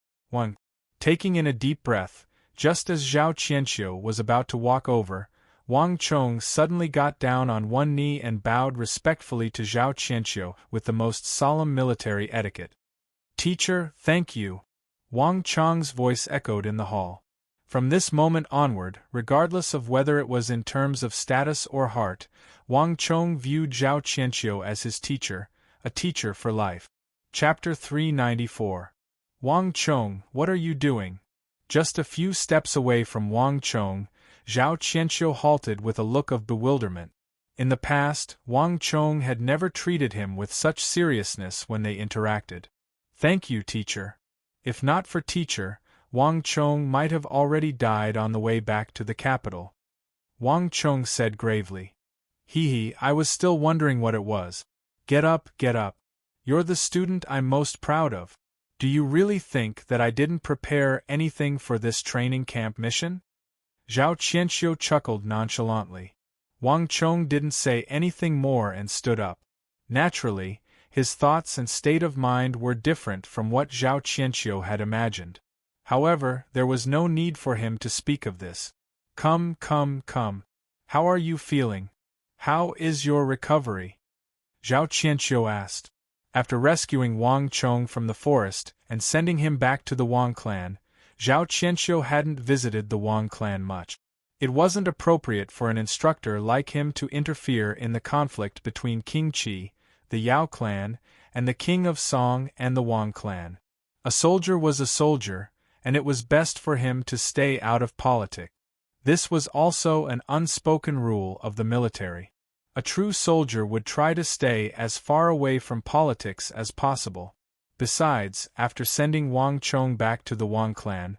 Taking in a deep breath, just as Zhao Qianqiu was about to walk over, Wang Chong suddenly got down on one knee and bowed respectfully to Zhao Qianqiu with the most solemn military etiquette. "Teacher, thank you." Wang Chong's voice echoed in the hall. From this moment onward, regardless of whether it was in terms of status or heart, Wang Chong viewed Zhao Qianqiu as his teacher, a teacher for life. Chapter 394. Wang Chong, what are you doing? Just a few steps away from Wang Chong, Zhao Qianqiu halted with a look of bewilderment. In the past, Wang Chong had never treated him with such seriousness when they interacted. "Thank you, teacher. If not for teacher, Wang Chong might have already died on the way back to the capital." Wang Chong said gravely. I was still wondering what it was. Get up, get up. You're the student I'm most proud of. Do you really think that I didn't prepare anything for this training camp mission? Zhao Qianqiu chuckled nonchalantly. Wang Chong didn't say anything more and stood up. Naturally, his thoughts and state of mind were different from what Zhao Qianqiu had imagined. However, there was no need for him to speak of this. Come. How are you feeling? How is your recovery? Zhao Qianqiu asked. After rescuing Wang Chong from the forest and sending him back to the Wang clan, Zhao Qianqiu hadn't visited the Wang clan much. It wasn't appropriate for an instructor like him to interfere in the conflict between King Qi, the Yao clan, and the King of Song and the Wang clan. A soldier was a soldier, and it was best for him to stay out of politics. This was also an unspoken rule of the military. A true soldier would try to stay as far away from politics as possible. Besides, after sending Wang Chong back to the Wang clan,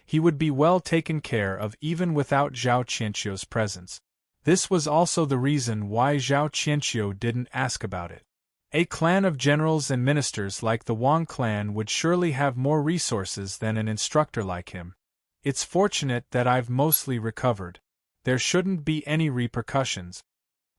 he would be well taken care of even without Zhao Qianqiu's presence. This was also the reason why Zhao Qianqiu didn't ask about it. A clan of generals and ministers like the Wang clan would surely have more resources than an instructor like him. It's fortunate that I've mostly recovered. There shouldn't be any repercussions,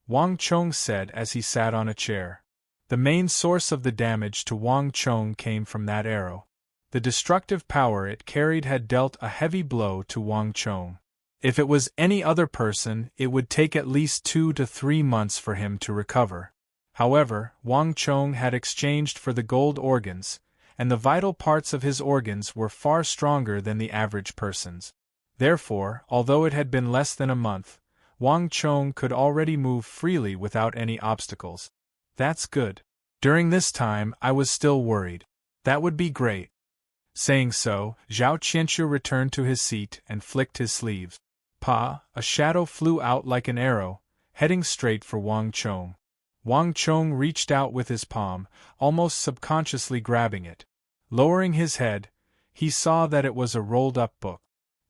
Wang Chong said as he sat on a chair. The main source of the damage to Wang Chong came from that arrow. The destructive power it carried had dealt a heavy blow to Wang Chong. If it was any other person, it would take at least 2 to 3 months for him to recover. However, Wang Chong had exchanged for the gold organs, and the vital parts of his organs were far stronger than the average person's. Therefore, although it had been less than a month, Wang Chong could already move freely without any obstacles. That's good. During this time, I was still worried. That would be great. Saying so, Zhao Qianqiu returned to his seat and flicked his sleeves. A shadow flew out like an arrow, heading straight for Wang Chong. Wang Chong reached out with his palm, almost subconsciously grabbing it. Lowering his head, he saw that it was a rolled-up book.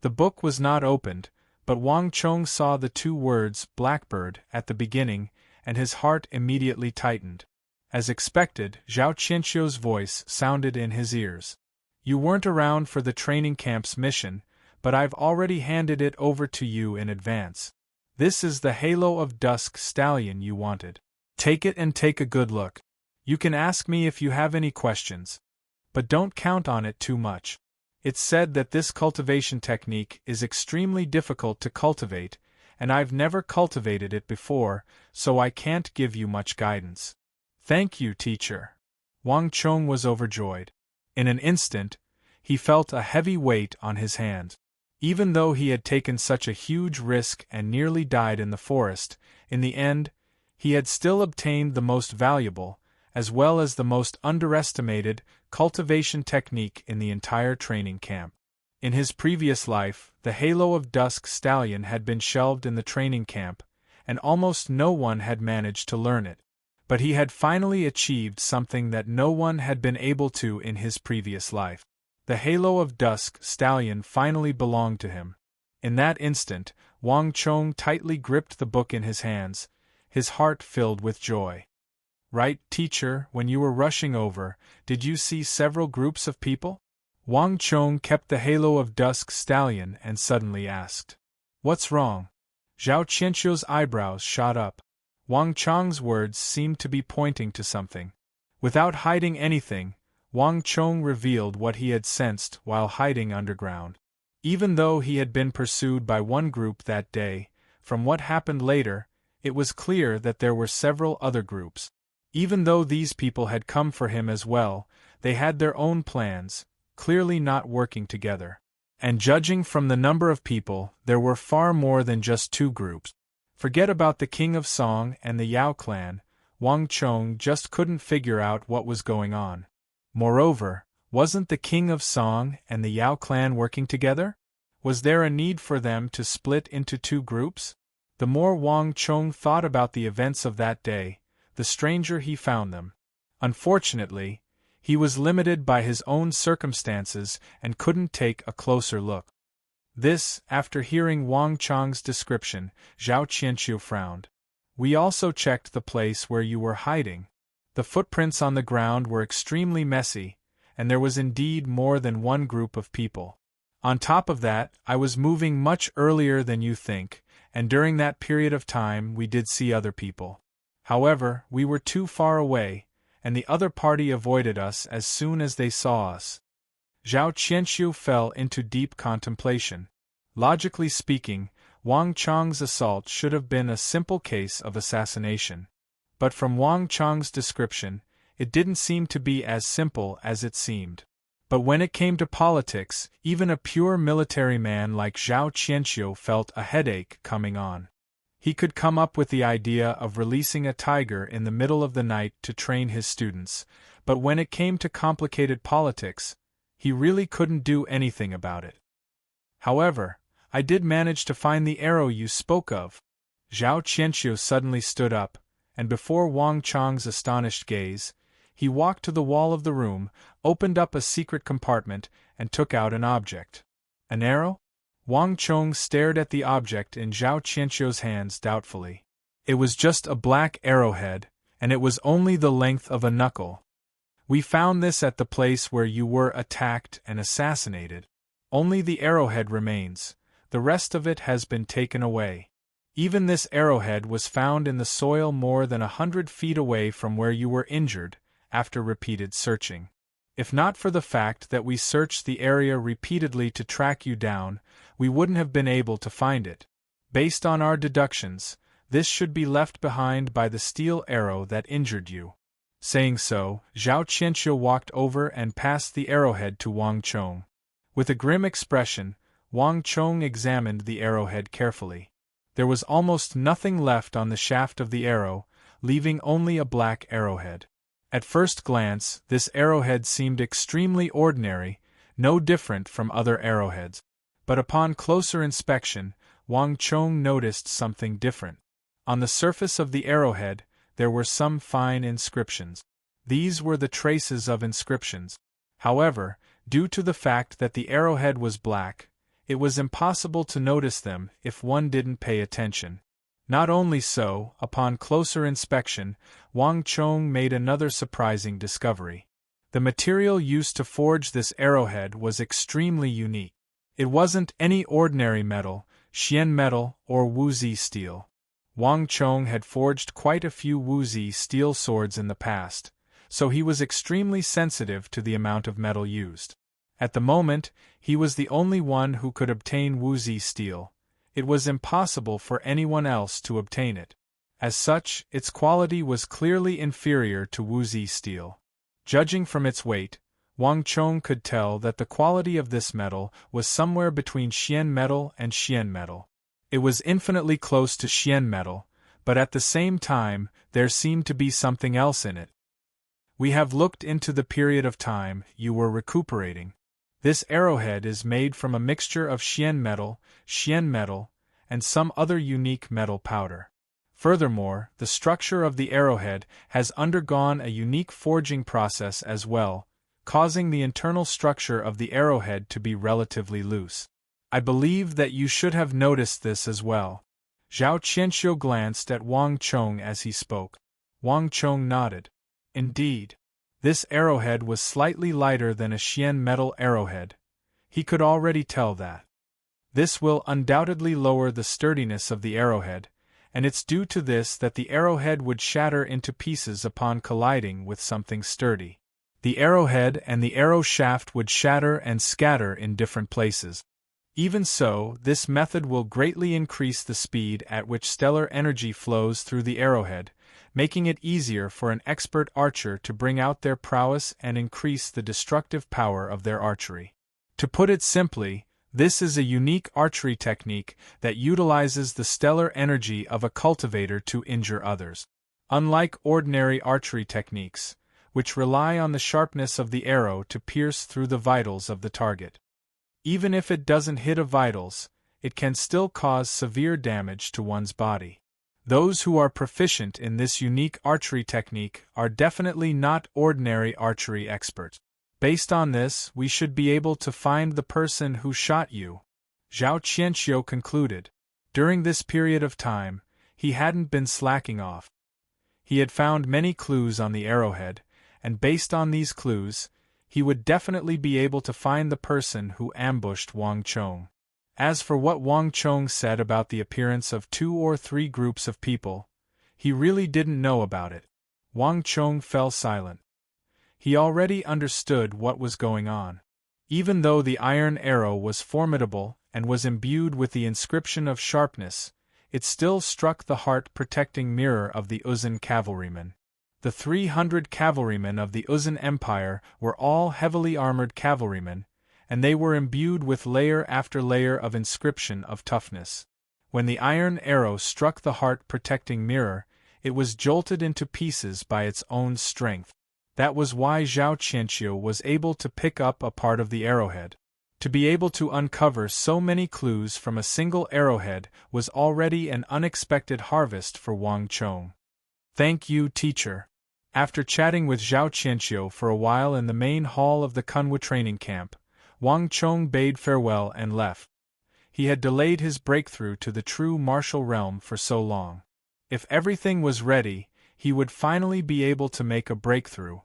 The book was not opened, but Wang Chong saw the 2 words "Blackbird" at the beginning, and his heart immediately tightened. As expected, Zhao Qianqiu's voice sounded in his ears. You weren't around for the training camp's mission, but I've already handed it over to you in advance. This is the Halo of Dusk stallion you wanted. Take it and take a good look. You can ask me if you have any questions. But don't count on it too much. It's said that this cultivation technique is extremely difficult to cultivate, and I've never cultivated it before, so I can't give you much guidance. Thank you, teacher. Wang Chong was overjoyed. In an instant, he felt a heavy weight on his hands. Even though he had taken such a huge risk and nearly died in the forest, in the end, he had still obtained the most valuable, as well as the most underestimated, cultivation technique in the entire training camp. In his previous life, the Halo of Dusk stallion had been shelved in the training camp, and almost no one had managed to learn it. But he had finally achieved something that no one had been able to in his previous life. The Halo of Dusk stallion finally belonged to him. In that instant, Wang Chong tightly gripped the book in his hands, his heart filled with joy. Right, teacher, when you were rushing over, did you see several groups of people? Wang Chong kept the Halo of Dusk stallion and suddenly asked. What's wrong? Zhao Qianqiu's eyebrows shot up. Wang Chong's words seemed to be pointing to something. Without hiding anything, Wang Chong revealed what he had sensed while hiding underground. Even though he had been pursued by one group that day, from what happened later, it was clear that there were several other groups. Even though these people had come for him as well, they had their own plans, clearly not working together. And judging from the number of people, there were far more than just two groups. Forget about the King of Song and the Yao clan, Wang Chong just couldn't figure out what was going on. Moreover, wasn't the King of Song and the Yao clan working together? Was there a need for them to split into two groups? The more Wang Chong thought about the events of that day, the stranger he found them. Unfortunately, he was limited by his own circumstances and couldn't take a closer look. This, after hearing Wang Chong's description, Zhao Qianqiu frowned. We also checked the place where you were hiding. The footprints on the ground were extremely messy, and there was indeed more than one group of people. On top of that, I was moving much earlier than you think, and during that period of time we did see other people. However, we were too far away, and the other party avoided us as soon as they saw us. Zhao Qianqiu fell into deep contemplation. Logically speaking, Wang Chong's assault should have been a simple case of assassination. But from Wang Chong's description, it didn't seem to be as simple as it seemed. But when it came to politics, even a pure military man like Zhao Qianqiu felt a headache coming on. He could come up with the idea of releasing a tiger in the middle of the night to train his students, but when it came to complicated politics, he really couldn't do anything about it. However, I did manage to find the arrow you spoke of. Zhao Qianqiu suddenly stood up, and before Wang Chong's astonished gaze, he walked to the wall of the room, opened up a secret compartment, and took out an object. An arrow? Wang Chong stared at the object in Zhao Qianqiu's hands doubtfully. It was just a black arrowhead, and it was only the length of a knuckle. We found this at the place where you were attacked and assassinated. Only the arrowhead remains, the rest of it has been taken away. Even this arrowhead was found in the soil more than 100 feet away from where you were injured, after repeated searching. If not for the fact that we searched the area repeatedly to track you down, we wouldn't have been able to find it. Based on our deductions, this should be left behind by the steel arrow that injured you. Saying so, Zhao Qianqiu walked over and passed the arrowhead to Wang Chong. With a grim expression, Wang Chong examined the arrowhead carefully. There was almost nothing left on the shaft of the arrow, leaving only a black arrowhead. At first glance, this arrowhead seemed extremely ordinary, no different from other arrowheads. But upon closer inspection, Wang Chong noticed something different. On the surface of the arrowhead, there were some fine inscriptions. These were the traces of inscriptions. However, due to the fact that the arrowhead was black, it was impossible to notice them if one didn't pay attention. Not only so, upon closer inspection, Wang Chong made another surprising discovery. The material used to forge this arrowhead was extremely unique. It wasn't any ordinary metal, Xian metal or Wuzi steel. Wang Chong had forged quite a few Wuzi steel swords in the past, so he was extremely sensitive to the amount of metal used. At the moment, he was the only one who could obtain Wuzi steel. It was impossible for anyone else to obtain it. As such, its quality was clearly inferior to Wuzi steel. Judging from its weight, Wang Chong could tell that the quality of this metal was somewhere between Xian metal and Xian metal. It was infinitely close to Xian metal, but at the same time, there seemed to be something else in it. We have looked into the period of time you were recuperating. This arrowhead is made from a mixture of Xian metal, and some other unique metal powder. Furthermore, the structure of the arrowhead has undergone a unique forging process as well, causing the internal structure of the arrowhead to be relatively loose. I believe that you should have noticed this as well. Zhao Qianxiu glanced at Wang Chong as he spoke. Wang Chong nodded. Indeed. This arrowhead was slightly lighter than a Xian metal arrowhead. He could already tell that. This will undoubtedly lower the sturdiness of the arrowhead, and it's due to this that the arrowhead would shatter into pieces upon colliding with something sturdy. The arrowhead and the arrow shaft would shatter and scatter in different places. Even so, this method will greatly increase the speed at which stellar energy flows through the arrowhead, making it easier for an expert archer to bring out their prowess and increase the destructive power of their archery. To put it simply, this is a unique archery technique that utilizes the stellar energy of a cultivator to injure others. Unlike ordinary archery techniques, which rely on the sharpness of the arrow to pierce through the vitals of the target. Even if it doesn't hit a vitals, it can still cause severe damage to one's body. Those who are proficient in this unique archery technique are definitely not ordinary archery experts. Based on this, we should be able to find the person who shot you, Zhao Qianxiu concluded. During this period of time, he hadn't been slacking off. He had found many clues on the arrowhead, and based on these clues, he would definitely be able to find the person who ambushed Wang Chong. As for what Wang Chong said about the appearance of 2 or 3 groups of people, he really didn't know about it. Wang Chong fell silent. He already understood what was going on. Even though the iron arrow was formidable and was imbued with the inscription of sharpness, it still struck the heart-protecting mirror of the Uzun cavalrymen. The 300 cavalrymen of the Uzun Empire were all heavily armored cavalrymen, and they were imbued with layer after layer of inscription of toughness. When the iron arrow struck the heart-protecting mirror, it was jolted into pieces by its own strength. That was why Zhao Qianxiu was able to pick up a part of the arrowhead. To be able to uncover so many clues from a single arrowhead was already an unexpected harvest for Wang Chong. Thank you, teacher. After chatting with Zhao Qianxiu for a while in the main hall of the Kunwa training camp, Wang Chong bade farewell and left. He had delayed his breakthrough to the true martial realm for so long. If everything was ready, he would finally be able to make a breakthrough.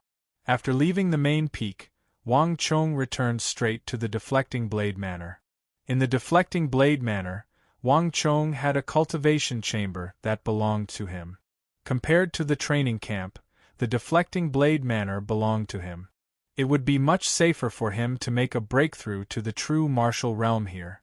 After leaving the main peak, Wang Chong returned straight to the Deflecting Blade Manor. In the Deflecting Blade Manor, Wang Chong had a cultivation chamber that belonged to him. Compared to the training camp, the Deflecting Blade Manor belonged to him. It would be much safer for him to make a breakthrough to the true martial realm here.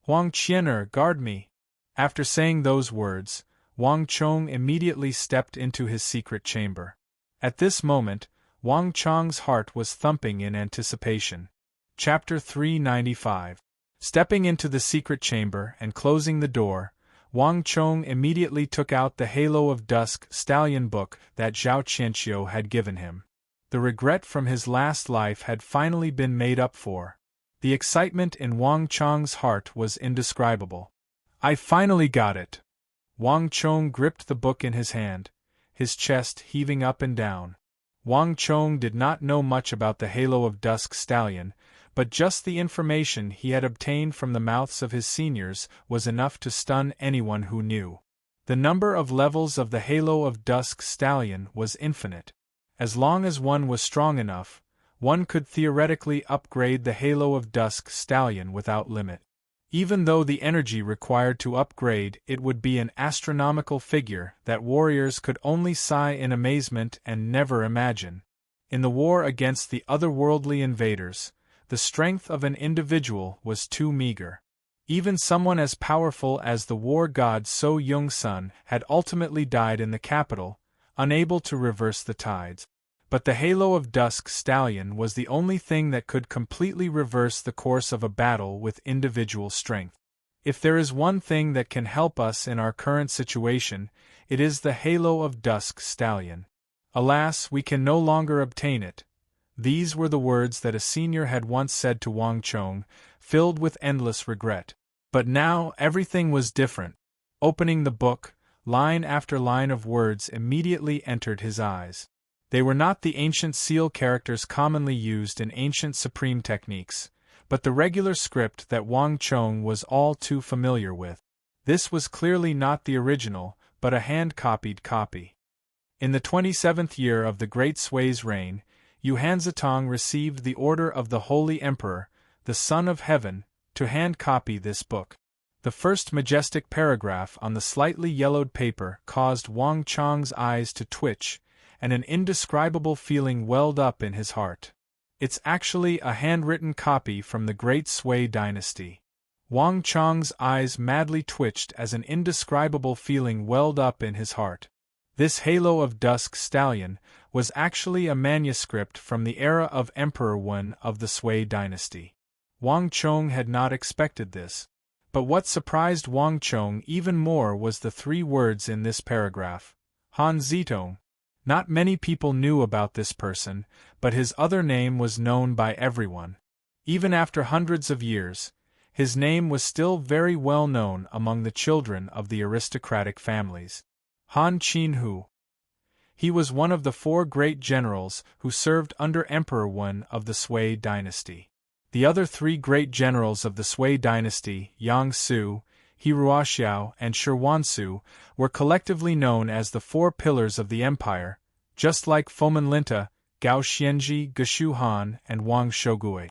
Huang Qianer, guard me. After saying those words, Wang Chong immediately stepped into his secret chamber. At this moment, Wang Chong's heart was thumping in anticipation. Chapter 395. Stepping into the secret chamber and closing the door, Wang Chong immediately took out the Halo of Dusk stallion book that Zhao Qianxiu had given him. The regret from his last life had finally been made up for. The excitement in Wang Chong's heart was indescribable. I finally got it! Wang Chong gripped the book in his hand, his chest heaving up and down. Wang Chong did not know much about the Halo of Dusk stallion, but just the information he had obtained from the mouths of his seniors was enough to stun anyone who knew. The number of levels of the Halo of Dusk stallion was infinite. As long as one was strong enough, one could theoretically upgrade the Halo of Dusk Stallion without limit. Even though the energy required to upgrade it would be an astronomical figure that warriors could only sigh in amazement and never imagine. In the war against the otherworldly invaders, the strength of an individual was too meager. Even someone as powerful as the war god So Young-sun had ultimately died in the capital, unable to reverse the tides. But the Halo of Dusk Stallion was the only thing that could completely reverse the course of a battle with individual strength. If there is one thing that can help us in our current situation, it is the Halo of Dusk Stallion. Alas, we can no longer obtain it. These were the words that a senior had once said to Wang Chong, filled with endless regret. But now everything was different. Opening the book, line after line of words immediately entered his eyes. They were not the ancient seal characters commonly used in ancient supreme techniques, but the regular script that Wang Chong was all too familiar with. This was clearly not the original, but a hand-copied copy. In the 27th year of the Great Sui's reign, Yu Hanzitong received the order of the Holy Emperor, the Son of Heaven, to hand-copy this book. The first majestic paragraph on the slightly yellowed paper caused Wang Chong's eyes to twitch, and an indescribable feeling welled up in his heart. It's actually a handwritten copy from the Great Sui dynasty. Wang Chong's eyes madly twitched as an indescribable feeling welled up in his heart. This Halo of Dusk Stallion was actually a manuscript from the era of Emperor Wen of the Sui dynasty. Wang Chong had not expected this. But what surprised Wang Chong even more was the 3 words in this paragraph. Han Zitong. Not many people knew about this person, but his other name was known by everyone. Even after hundreds of years, his name was still very well known among the children of the aristocratic families. Han Qinhu. He was one of the 4 great generals who served under Emperor Wen of the Sui dynasty. The other 3 great generals of the Sui dynasty, Yang Su, He Ruoxiao, and Shi Wansu, were collectively known as the 4 pillars of the empire, just like Fomin Linta, Gao Xianji, Geshu Han, and Wang Shogui.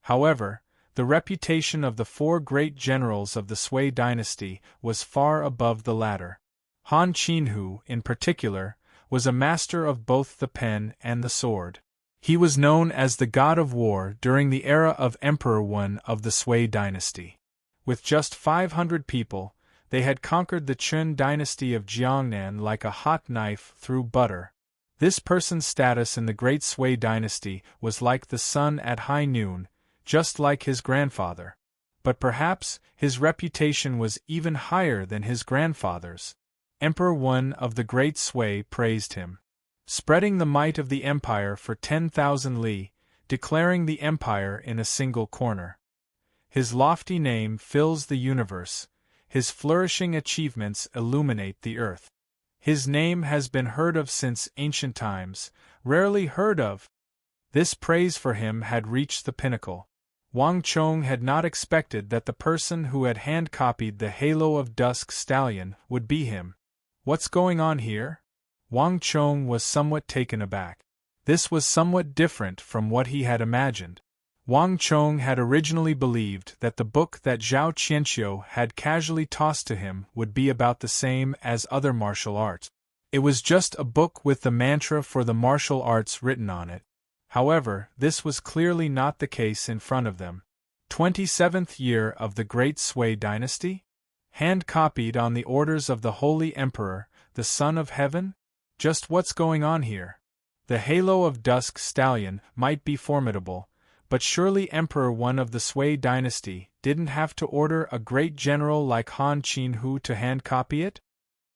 However, the reputation of the 4 great generals of the Sui dynasty was far above the latter. Han Qinhu, in particular, was a master of both the pen and the sword. He was known as the god of war during the era of Emperor Wen of the Sui dynasty. With just 500 people, they had conquered the Chun dynasty of Jiangnan like a hot knife through butter. This person's status in the Great Sui dynasty was like the sun at high noon, just like his grandfather. But perhaps his reputation was even higher than his grandfather's. Emperor Wen of the Great Sui praised him, spreading the might of the empire for 10,000 li, declaring the empire in a single corner. His lofty name fills the universe, his flourishing achievements illuminate the earth. His name has been heard of since ancient times, rarely heard of. This praise for him had reached the pinnacle. Wang Chong had not expected that the person who had hand-copied the Halo of Dusk Stallion would be him. What's going on here? Wang Chong was somewhat taken aback. This was somewhat different from what he had imagined. Wang Chong had originally believed that the book that Zhao Qianqiu had casually tossed to him would be about the same as other martial arts. It was just a book with the mantra for the martial arts written on it. However, this was clearly not the case in front of them. 27th year of the Great Sui dynasty? Hand-copied on the orders of the Holy Emperor, the Son of Heaven? Just what's going on here? The Halo of Dusk Stallion might be formidable, but surely Emperor Wen of the Sui dynasty didn't have to order a great general like Han Qinhu to hand-copy it?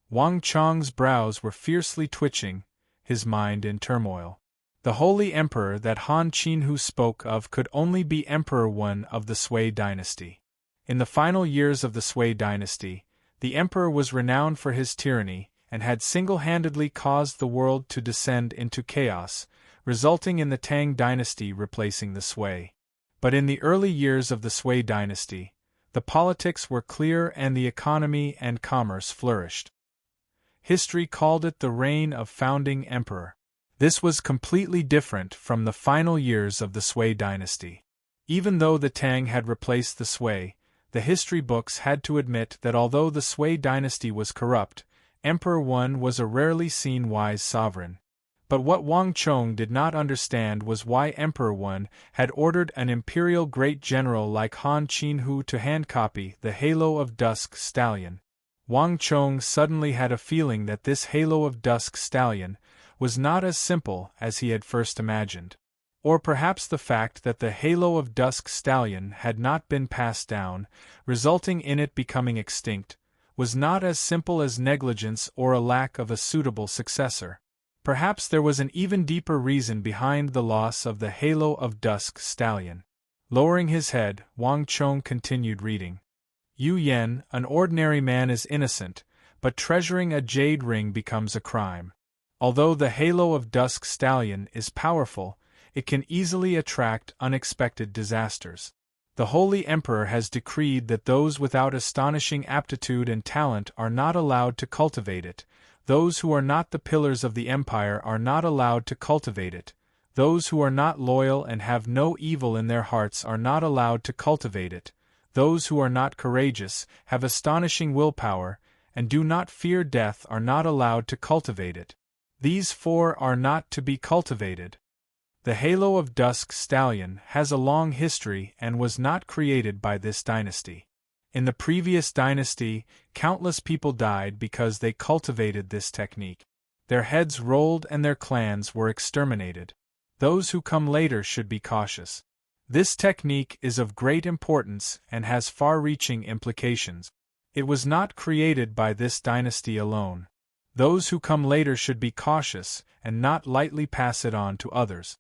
Wang Chong's brows were fiercely twitching, his mind in turmoil. The holy emperor that Han Qinhu spoke of could only be Emperor Wen of the Sui dynasty. In the final years of the Sui dynasty, the emperor was renowned for his tyranny and had single-handedly caused the world to descend into chaos, resulting in the Tang dynasty replacing the Sui. But in the early years of the Sui dynasty, the politics were clear and the economy and commerce flourished. History called it the reign of founding emperor. This was completely different from the final years of the Sui dynasty. Even though the Tang had replaced the Sui, the history books had to admit that although the Sui dynasty was corrupt, Emperor Wen was a rarely seen wise sovereign. But what Wang Chong did not understand was why Emperor Wen had ordered an imperial great general like Han Qinhu to handcopy the Halo of Dusk Stallion. Wang Chong suddenly had a feeling that this Halo of Dusk Stallion was not as simple as he had first imagined. Or perhaps the fact that the Halo of Dusk Stallion had not been passed down, resulting in it becoming extinct, was not as simple as negligence or a lack of a suitable successor. Perhaps there was an even deeper reason behind the loss of the Halo of Dusk Stallion. Lowering his head, Wang Chong continued reading. Yu Yen, an ordinary man is innocent, but treasuring a jade ring becomes a crime. Although the Halo of Dusk Stallion is powerful, it can easily attract unexpected disasters. The Holy Emperor has decreed that those without astonishing aptitude and talent are not allowed to cultivate it. Those who are not the pillars of the empire are not allowed to cultivate it. Those who are not loyal and have no evil in their hearts are not allowed to cultivate it. Those who are not courageous, have astonishing willpower, and do not fear death are not allowed to cultivate it. These four are not to be cultivated. The Halo of Dusk Stallion has a long history and was not created by this dynasty. In the previous dynasty, countless people died because they cultivated this technique. Their heads rolled and their clans were exterminated. Those who come later should be cautious. This technique is of great importance and has far-reaching implications. It was not created by this dynasty alone. Those who come later should be cautious and not lightly pass it on to others.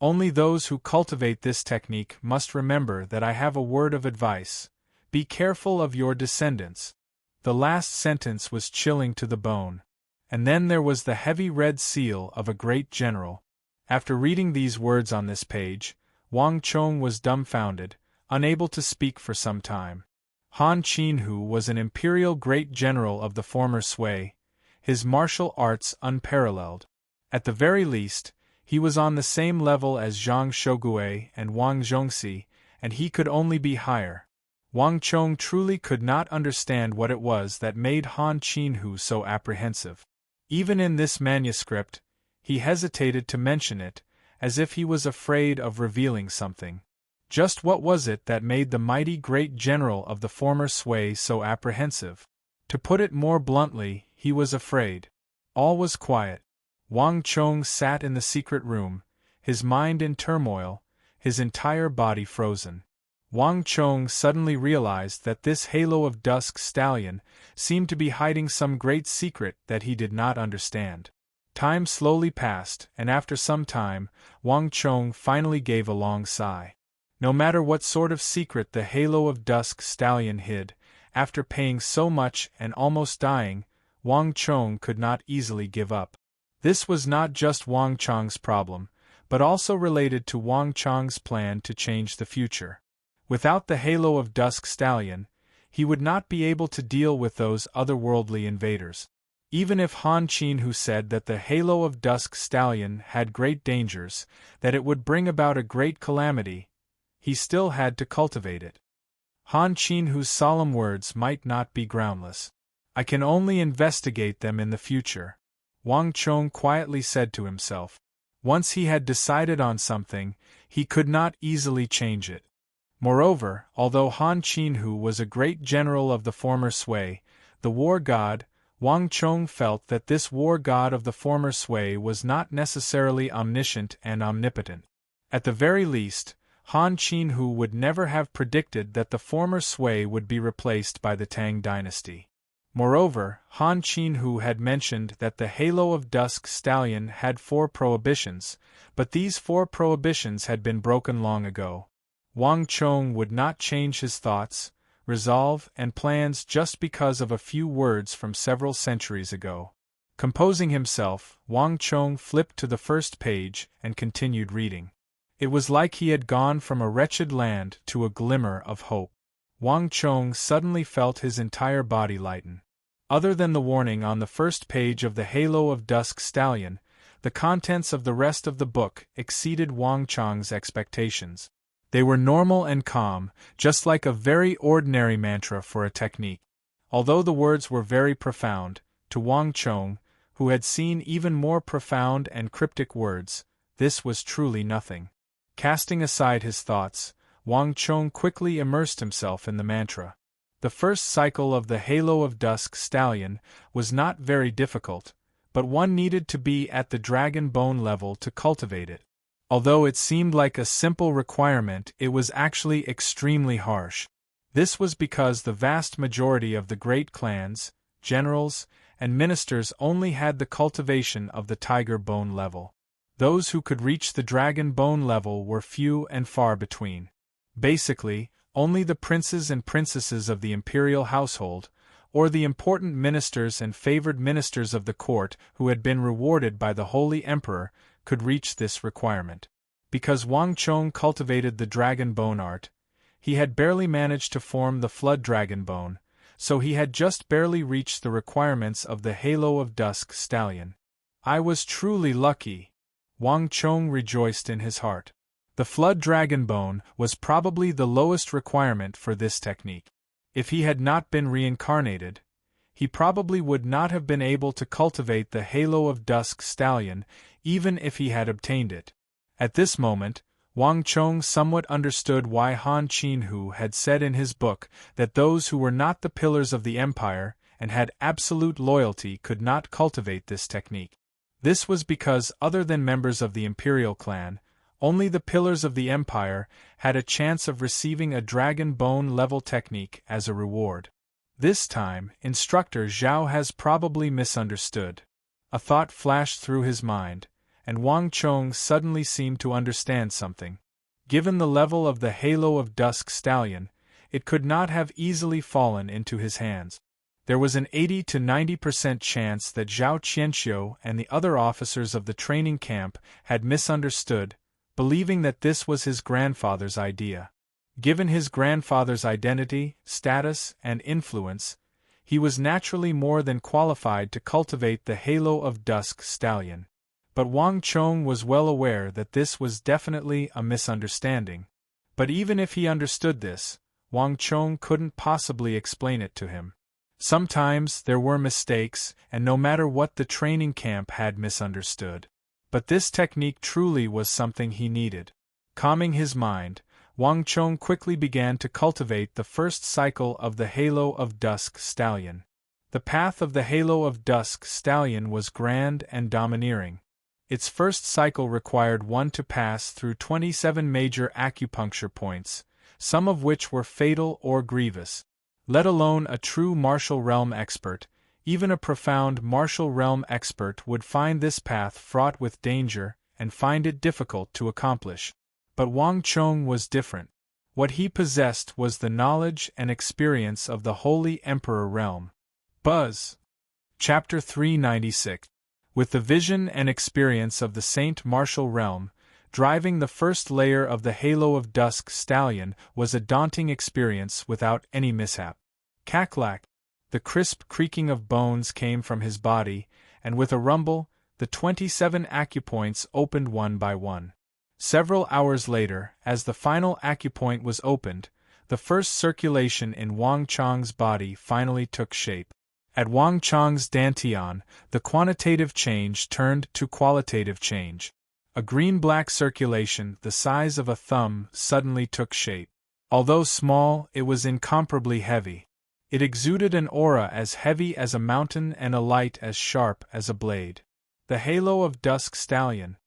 Only those who cultivate this technique must remember that I have a word of advice. Be careful of your descendants. The last sentence was chilling to the bone. And then there was the heavy red seal of a great general. After reading these words on this page, Wang Chong was dumbfounded, unable to speak for some time. Han Qinhu was an imperial great general of the former Sui, his martial arts unparalleled. At the very least, he was on the same level as Zhang Shogui and Wang Zhongxi, and he could only be higher. Wang Chong truly could not understand what it was that made Han Qinhu so apprehensive. Even in this manuscript, he hesitated to mention it, as if he was afraid of revealing something. Just what was it that made the mighty great general of the former Sui so apprehensive? To put it more bluntly, he was afraid. All was quiet. Wang Chong sat in the secret room, his mind in turmoil, his entire body frozen. Wang Chong suddenly realized that this Halo of Dusk Stallion seemed to be hiding some great secret that he did not understand. Time slowly passed, and after some time, Wang Chong finally gave a long sigh. No matter what sort of secret the Halo of Dusk Stallion hid, after paying so much and almost dying, Wang Chong could not easily give up. This was not just Wang Chong's problem, but also related to Wang Chong's plan to change the future. Without the Halo of Dusk Stallion, he would not be able to deal with those otherworldly invaders. Even if Han Qinhu said that the Halo of Dusk Stallion had great dangers, that it would bring about a great calamity, he still had to cultivate it. Han Qinhu's solemn words might not be groundless. I can only investigate them in the future, Wang Chong quietly said to himself. Once he had decided on something, he could not easily change it. Moreover, although Han Qinhu was a great general of the former Sui, the war god, Wang Chong felt that this war god of the former Sui was not necessarily omniscient and omnipotent. At the very least, Han Qinhu would never have predicted that the former Sui would be replaced by the Tang dynasty. Moreover, Han Qinhu had mentioned that the Halo of Dusk Stallion had 4 prohibitions, but these 4 prohibitions had been broken long ago. Wang Chong would not change his thoughts, resolve, and plans just because of a few words from several centuries ago. Composing himself, Wang Chong flipped to the first page and continued reading. It was like he had gone from a wretched land to a glimmer of hope. Wang Chong suddenly felt his entire body lighten. Other than the warning on the first page of the Halo of Dusk Stallion, the contents of the rest of the book exceeded Wang Chang's expectations. They were normal and calm, just like a very ordinary mantra for a technique. Although the words were very profound, to Wang Chong, who had seen even more profound and cryptic words, this was truly nothing. Casting aside his thoughts, Wang Chong quickly immersed himself in the mantra. The first cycle of the Halo of Dusk Stallion was not very difficult, but one needed to be at the dragon bone level to cultivate it. Although it seemed like a simple requirement, it was actually extremely harsh. This was because the vast majority of the great clans, generals, and ministers only had the cultivation of the tiger bone level. Those who could reach the dragon bone level were few and far between. Basically, only the princes and princesses of the imperial household, or the important ministers and favored ministers of the court who had been rewarded by the Holy Emperor, could reach this requirement. Because Wang Chong cultivated the dragon bone art, he had barely managed to form the flood dragon bone, so he had just barely reached the requirements of the Halo of Dusk Stallion. I was truly lucky. Wang Chong rejoiced in his heart. The flood dragon bone was probably the lowest requirement for this technique. If he had not been reincarnated, he probably would not have been able to cultivate the Halo of Dusk Stallion, even if he had obtained it. At this moment, Wang Chong somewhat understood why Han Qinhu had said in his book that those who were not the pillars of the empire and had absolute loyalty could not cultivate this technique. This was because, other than members of the imperial clan, only the pillars of the empire had a chance of receiving a dragon bone level technique as a reward. This time, Instructor Zhao has probably misunderstood. A thought flashed through his mind, and Wang Chong suddenly seemed to understand something. Given the level of the Halo of Dusk Stallion, it could not have easily fallen into his hands. There was an 80 to 90% chance that Zhao Qianxiu and the other officers of the training camp had misunderstood, believing that this was his grandfather's idea. Given his grandfather's identity, status, and influence, he was naturally more than qualified to cultivate the Halo of Dusk Stallion. But Wang Chong was well aware that this was definitely a misunderstanding. But even if he understood this, Wang Chong couldn't possibly explain it to him. Sometimes there were mistakes, and no matter what the training camp had misunderstood. But this technique truly was something he needed. Calming his mind, Wang Chong quickly began to cultivate the first cycle of the Halo of Dusk Stallion. The path of the Halo of Dusk Stallion was grand and domineering. Its first cycle required one to pass through 27 major acupuncture points, some of which were fatal or grievous. Let alone a true martial realm expert, even a profound martial realm expert would find this path fraught with danger and find it difficult to accomplish. But Wang Chong was different. What he possessed was the knowledge and experience of the Holy Emperor realm. Buzz. Chapter 396. With the vision and experience of the Saint Martial realm, driving the first layer of the Halo of Dusk Stallion was a daunting experience without any mishap. Cack-lack. The crisp creaking of bones came from his body, and with a rumble, the 27 acupoints opened one by one. Several hours later, as the final acupoint was opened, the first circulation in Wang Chong's body finally took shape. At Wang Chong's dantian, the quantitative change turned to qualitative change. A green-black circulation the size of a thumb suddenly took shape. Although small, it was incomparably heavy. It exuded an aura as heavy as a mountain and a light as sharp as a blade. The Halo of Dusk Stallion.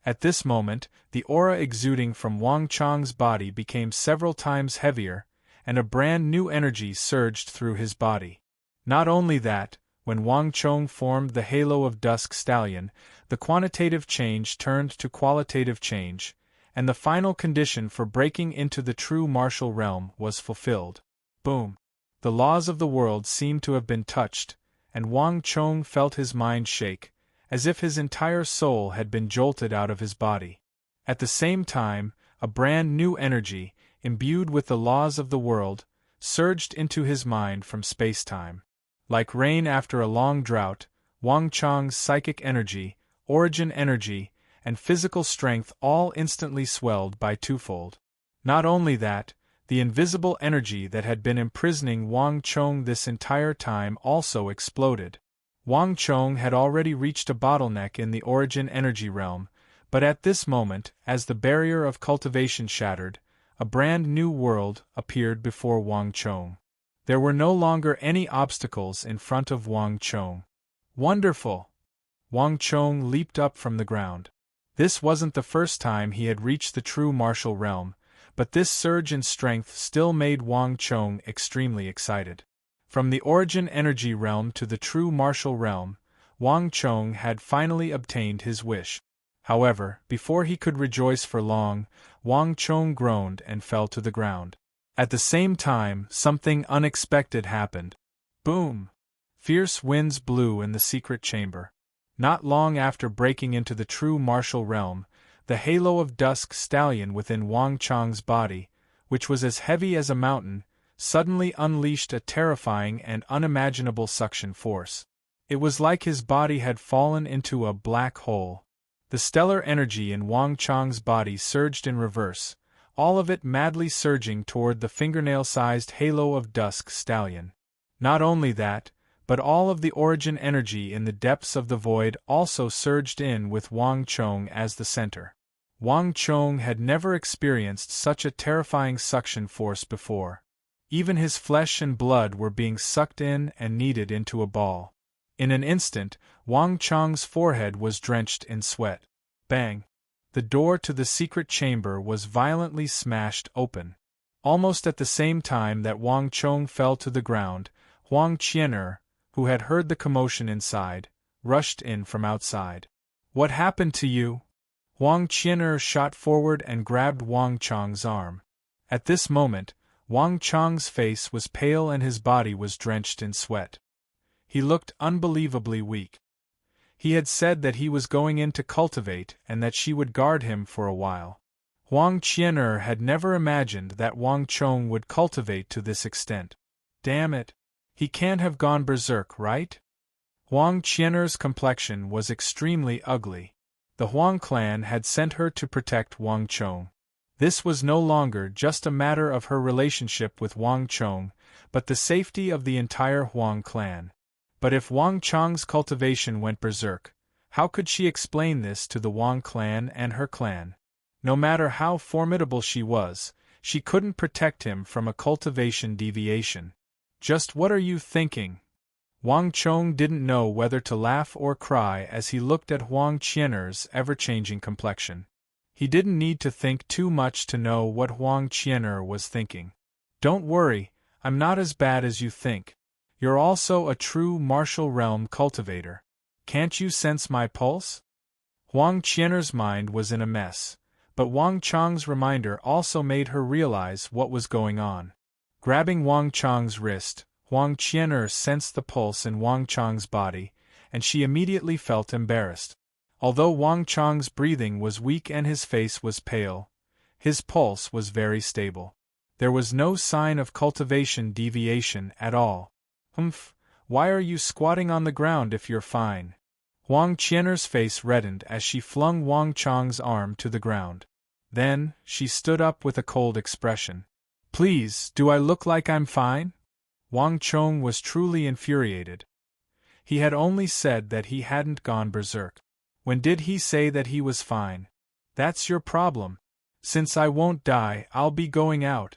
At this moment, the aura exuding from Wang Chong's body became several times heavier, and a brand new energy surged through his body. Not only that, when Wang Chong formed the Halo of Dusk Stallion, the quantitative change turned to qualitative change, and the final condition for breaking into the true martial realm was fulfilled. Boom! The laws of the world seemed to have been touched, and Wang Chong felt his mind shake, as if his entire soul had been jolted out of his body. At the same time, a brand new energy, imbued with the laws of the world, surged into his mind from space-time. Like rain after a long drought, Wang Chong's psychic energy, origin energy, and physical strength all instantly swelled by twofold. Not only that, the invisible energy that had been imprisoning Wang Chong this entire time also exploded. Wang Chong had already reached a bottleneck in the origin energy realm, but at this moment, as the barrier of cultivation shattered, a brand new world appeared before Wang Chong. There were no longer any obstacles in front of Wang Chong. Wonderful! Wang Chong leaped up from the ground. This wasn't the first time he had reached the true martial realm, but this surge in strength still made Wang Chong extremely excited. From the origin energy realm to the true martial realm, Wang Chong had finally obtained his wish. However, before he could rejoice for long, Wang Chong groaned and fell to the ground. At the same time, something unexpected happened. Boom! Fierce winds blew in the secret chamber. Not long after breaking into the true martial realm, the halo of dusk stallion within Wang Chong's body, which was as heavy as a mountain, suddenly unleashed a terrifying and unimaginable suction force. It was like his body had fallen into a black hole. The stellar energy in Wang Chong's body surged in reverse, all of it madly surging toward the fingernail-sized halo of dusk stallion. Not only that, but all of the origin energy in the depths of the void also surged in with Wang Chong as the center. Wang Chong had never experienced such a terrifying suction force before. Even his flesh and blood were being sucked in and kneaded into a ball. In an instant, Wang Chong's forehead was drenched in sweat. Bang! The door to the secret chamber was violently smashed open. Almost at the same time that Wang Chong fell to the ground, Huang Qian'er, who had heard the commotion inside, rushed in from outside. "What happened to you?" Huang Qian'er shot forward and grabbed Wang Chong's arm. At this moment, Wang Chong's face was pale and his body was drenched in sweat. He looked unbelievably weak. He had said that he was going in to cultivate and that she would guard him for a while. Huang Qian'er had never imagined that Wang Chong would cultivate to this extent. Damn it! He can't have gone berserk, right? Huang Qian'er's complexion was extremely ugly. The Huang clan had sent her to protect Wang Chong. This was no longer just a matter of her relationship with Wang Chong, but the safety of the entire Huang clan. But if Wang Chong's cultivation went berserk, how could she explain this to the Wang clan and her clan? No matter how formidable she was, she couldn't protect him from a cultivation deviation. Just what are you thinking? Wang Chong didn't know whether to laugh or cry as he looked at Huang Qian'er's ever-changing complexion. He didn't need to think too much to know what Huang Qian'er was thinking. Don't worry, I'm not as bad as you think. You're also a true martial realm cultivator. Can't you sense my pulse? Huang Qian'er's mind was in a mess, but Wang Chong's reminder also made her realize what was going on. Grabbing Wang Chong's wrist, Huang Qian'er sensed the pulse in Wang Chong's body, and she immediately felt embarrassed. Although Wang Chong's breathing was weak and his face was pale, his pulse was very stable. There was no sign of cultivation deviation at all. Humph, why are you squatting on the ground if you're fine? Huang Qian'er's face reddened as she flung Wang Chong's arm to the ground. Then, she stood up with a cold expression. Please, do I look like I'm fine? Wang Chong was truly infuriated. He had only said that he hadn't gone berserk. When did he say that he was fine? That's your problem. Since I won't die, I'll be going out.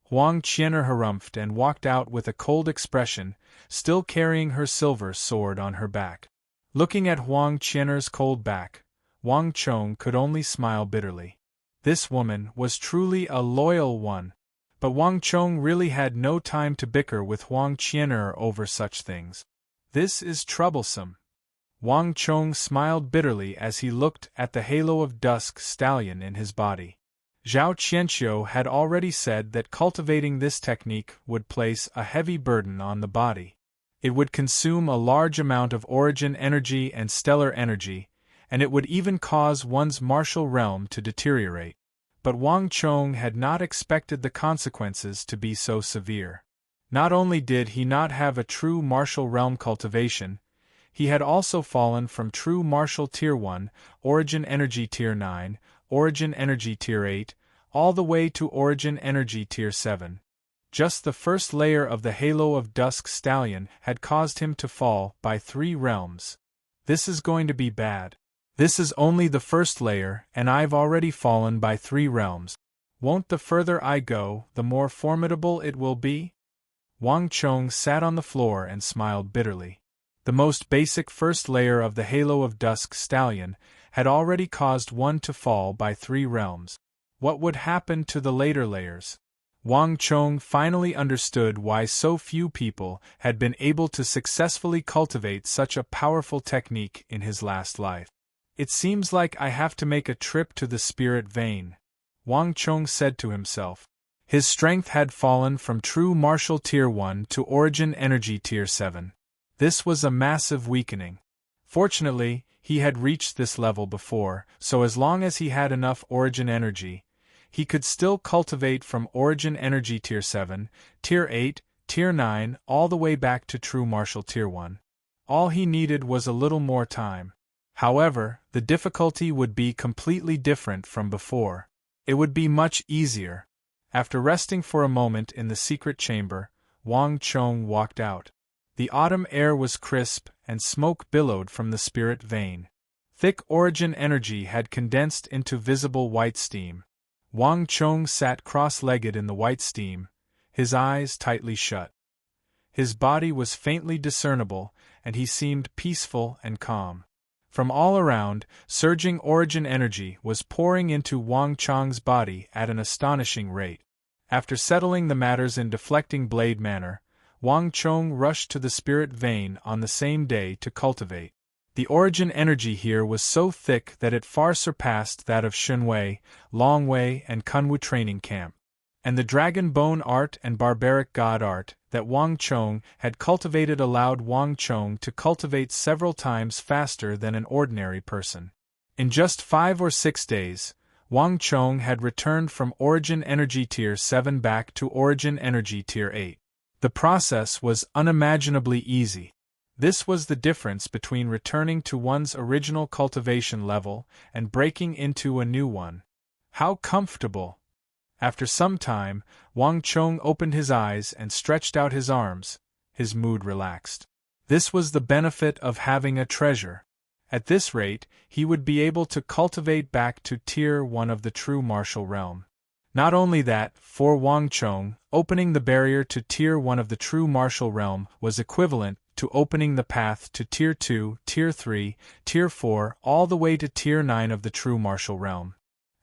Huang Qian'er harumphed and walked out with a cold expression, still carrying her silver sword on her back. Looking at Huang Qian'er's cold back, Wang Chong could only smile bitterly. This woman was truly a loyal one. But Wang Chong really had no time to bicker with Huang Qian'er over such things. This is troublesome. Wang Chong smiled bitterly as he looked at the halo of dusk stallion in his body. Zhao Qianqiu had already said that cultivating this technique would place a heavy burden on the body. It would consume a large amount of origin energy and stellar energy, and it would even cause one's martial realm to deteriorate. But Wang Chong had not expected the consequences to be so severe. Not only did he not have a true martial realm cultivation, He had also fallen from True Martial Tier 1, Origin Energy Tier 9, Origin Energy Tier 8, all the way to Origin Energy Tier 7. Just the first layer of the Halo of Dusk Stallion had caused him to fall by 3 realms. This is going to be bad. This is only the first layer, and I've already fallen by 3 realms. Won't the further I go, the more formidable it will be? Wang Chong sat on the floor and smiled bitterly. The most basic first layer of the Halo of Dusk Stallion had already caused one to fall by 3 realms. What would happen to the later layers? Wang Chong finally understood why so few people had been able to successfully cultivate such a powerful technique in his last life. It seems like I have to make a trip to the spirit vein, Wang Chong said to himself. His strength had fallen from True Martial Tier 1 to Origin Energy Tier 7. This was a massive weakening. Fortunately, he had reached this level before, so as long as he had enough Origin Energy, he could still cultivate from Origin Energy Tier 7, Tier 8, Tier 9, all the way back to True Martial Tier 1. All he needed was a little more time. However, the difficulty would be completely different from before. It would be much easier. After resting for a moment in the secret chamber, Wang Chong walked out. The autumn air was crisp, and smoke billowed from the spirit vein. Thick Origin Energy had condensed into visible white steam. Wang Chong sat cross-legged in the white steam, his eyes tightly shut. His body was faintly discernible, and he seemed peaceful and calm. From all around, surging Origin Energy was pouring into Wang Chong's body at an astonishing rate. After settling the matters in Deflecting Blade manner, Wang Chong rushed to the spirit vein on the same day to cultivate. The Origin Energy here was so thick that it far surpassed that of Shunwei, Longwei, and Kunwu training camp. And the Dragon Bone art and Barbaric God art that Wang Chong had cultivated allowed Wang Chong to cultivate several times faster than an ordinary person. In just 5 or 6 days, Wang Chong had returned from Origin Energy Tier 7 back to Origin Energy Tier 8. The process was unimaginably easy. This was the difference between returning to one's original cultivation level and breaking into a new one. How comfortable! After some time, Wang Chong opened his eyes and stretched out his arms. His mood relaxed. This was the benefit of having a treasure. At this rate, he would be able to cultivate back to Tier 1 of the True Martial Realm. Not only that, for Wang Chong, opening the barrier to Tier 1 of the True Martial Realm was equivalent to opening the path to Tier 2, Tier 3, Tier 4, all the way to Tier 9 of the True Martial Realm.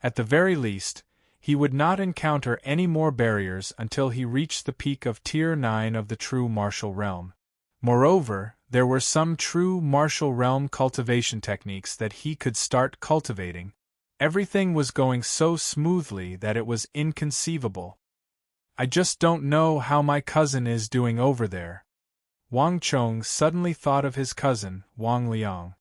At the very least, he would not encounter any more barriers until he reached the peak of Tier 9 of the True Martial Realm. Moreover, there were some True Martial Realm cultivation techniques that he could start cultivating. Everything was going so smoothly that it was inconceivable. I just don't know how my cousin is doing over there. Wang Chong suddenly thought of his cousin, Wang Liang.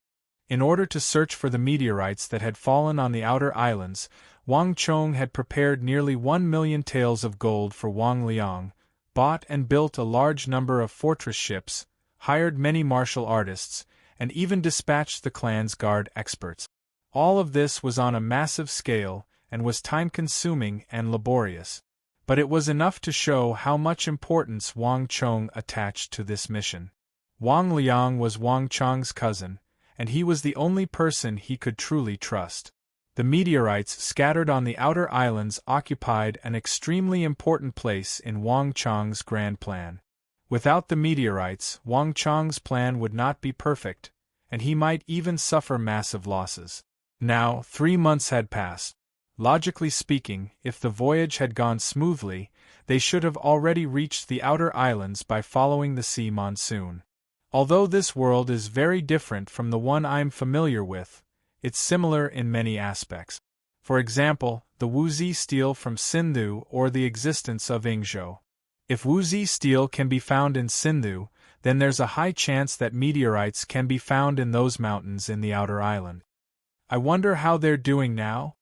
In order to search for the meteorites that had fallen on the outer islands, Wang Chong had prepared nearly 1 million taels of gold for Wang Liang, bought and built a large number of fortress ships, hired many martial artists, and even dispatched the clan's guard experts. All of this was on a massive scale and was time-consuming and laborious. But it was enough to show how much importance Wang Chong attached to this mission. Wang Liang was Wang Chong's cousin, and he was the only person he could truly trust. The meteorites scattered on the outer islands occupied an extremely important place in Wang Chong's grand plan. Without the meteorites, Wang Chong's plan would not be perfect, and he might even suffer massive losses. Now, 3 months had passed. Logically speaking, if the voyage had gone smoothly, they should have already reached the outer islands by following the sea monsoon. Although this world is very different from the one I'm familiar with, it's similar in many aspects. For example, the Wuzi steel from Sindhu or the existence of Yingzhou. If Wuzi steel can be found in Sindhu, then there's a high chance that meteorites can be found in those mountains in the outer island. I wonder how they're doing now?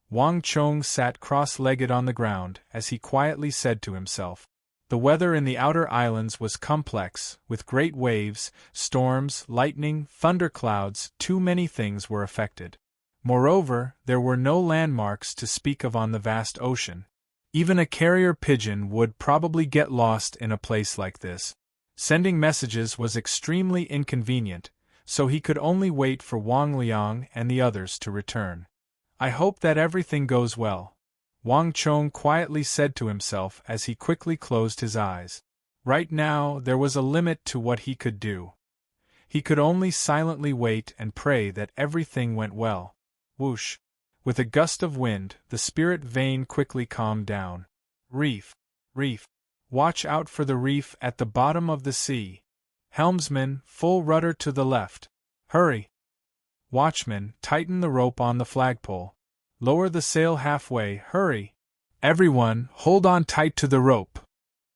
Wang Chong sat cross-legged on the ground as he quietly said to himself. The weather in the outer islands was complex, with great waves, storms, lightning, thunderclouds. Too many things were affected. Moreover, there were no landmarks to speak of on the vast ocean. Even a carrier pigeon would probably get lost in a place like this. Sending messages was extremely inconvenient, so he could only wait for Wang Liang and the others to return. "I hope that everything goes well," Wang Chong quietly said to himself as he quickly closed his eyes. Right now, there was a limit to what he could do. He could only silently wait and pray that everything went well. Whoosh! With a gust of wind, the spirit vane quickly calmed down. "Reef! Reef! Watch out for the reef at the bottom of the sea. Helmsman, full rudder to the left. Hurry! Watchman, tighten the rope on the flagpole. Lower the sail halfway, hurry! Everyone, hold on tight to the rope.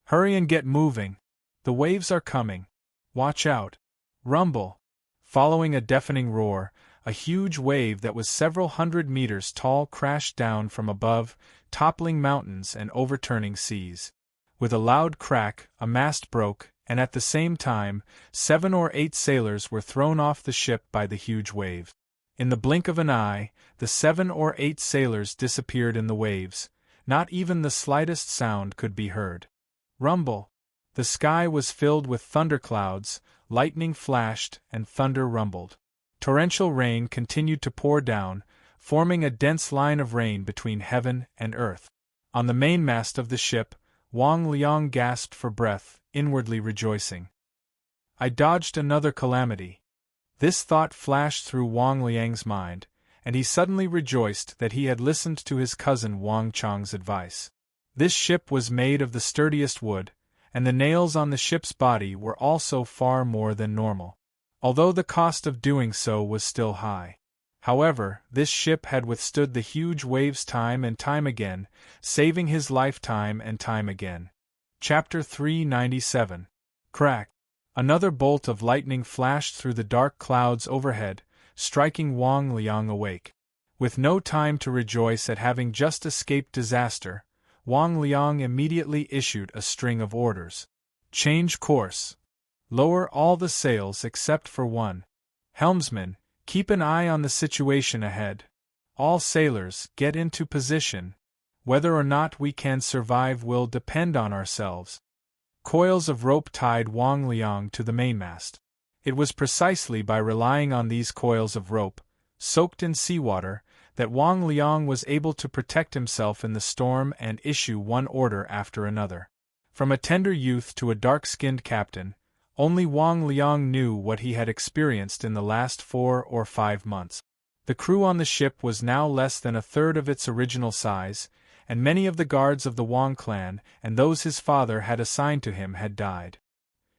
Hurry and get moving. The waves are coming. Watch out. Rumble!" Following a deafening roar, a huge wave that was several hundred meters tall crashed down from above, toppling mountains and overturning seas. With a loud crack, a mast broke, and at the same time, 7 or 8 sailors were thrown off the ship by the huge wave. In the blink of an eye, the 7 or 8 sailors disappeared in the waves. Not even the slightest sound could be heard. Rumble! The sky was filled with thunderclouds, lightning flashed, and thunder rumbled. Torrential rain continued to pour down, forming a dense line of rain between heaven and earth. On the mainmast of the ship, Wang Liang gasped for breath, inwardly rejoicing. "I dodged another calamity." This thought flashed through Wang Liang's mind, and he suddenly rejoiced that he had listened to his cousin Wang Chong's advice. This ship was made of the sturdiest wood, and the nails on the ship's body were also far more than normal, although the cost of doing so was still high. However, this ship had withstood the huge waves time and time again, saving his life time and time again. Chapter 397. Crack! Another bolt of lightning flashed through the dark clouds overhead, striking Wang Liang awake. With no time to rejoice at having just escaped disaster, Wang Liang immediately issued a string of orders. "Change course. Lower all the sails except for one. Helmsman, keep an eye on the situation ahead. All sailors, get into position. Whether or not we can survive will depend on ourselves." Coils of rope tied Wang Liang to the mainmast. It was precisely by relying on these coils of rope, soaked in seawater, that Wang Liang was able to protect himself in the storm and issue one order after another. From a tender youth to a dark-skinned captain, only Wang Liang knew what he had experienced in the last 4 or 5 months. The crew on the ship was now less than a third of its original size, and many of the guards of the Wang clan and those his father had assigned to him had died.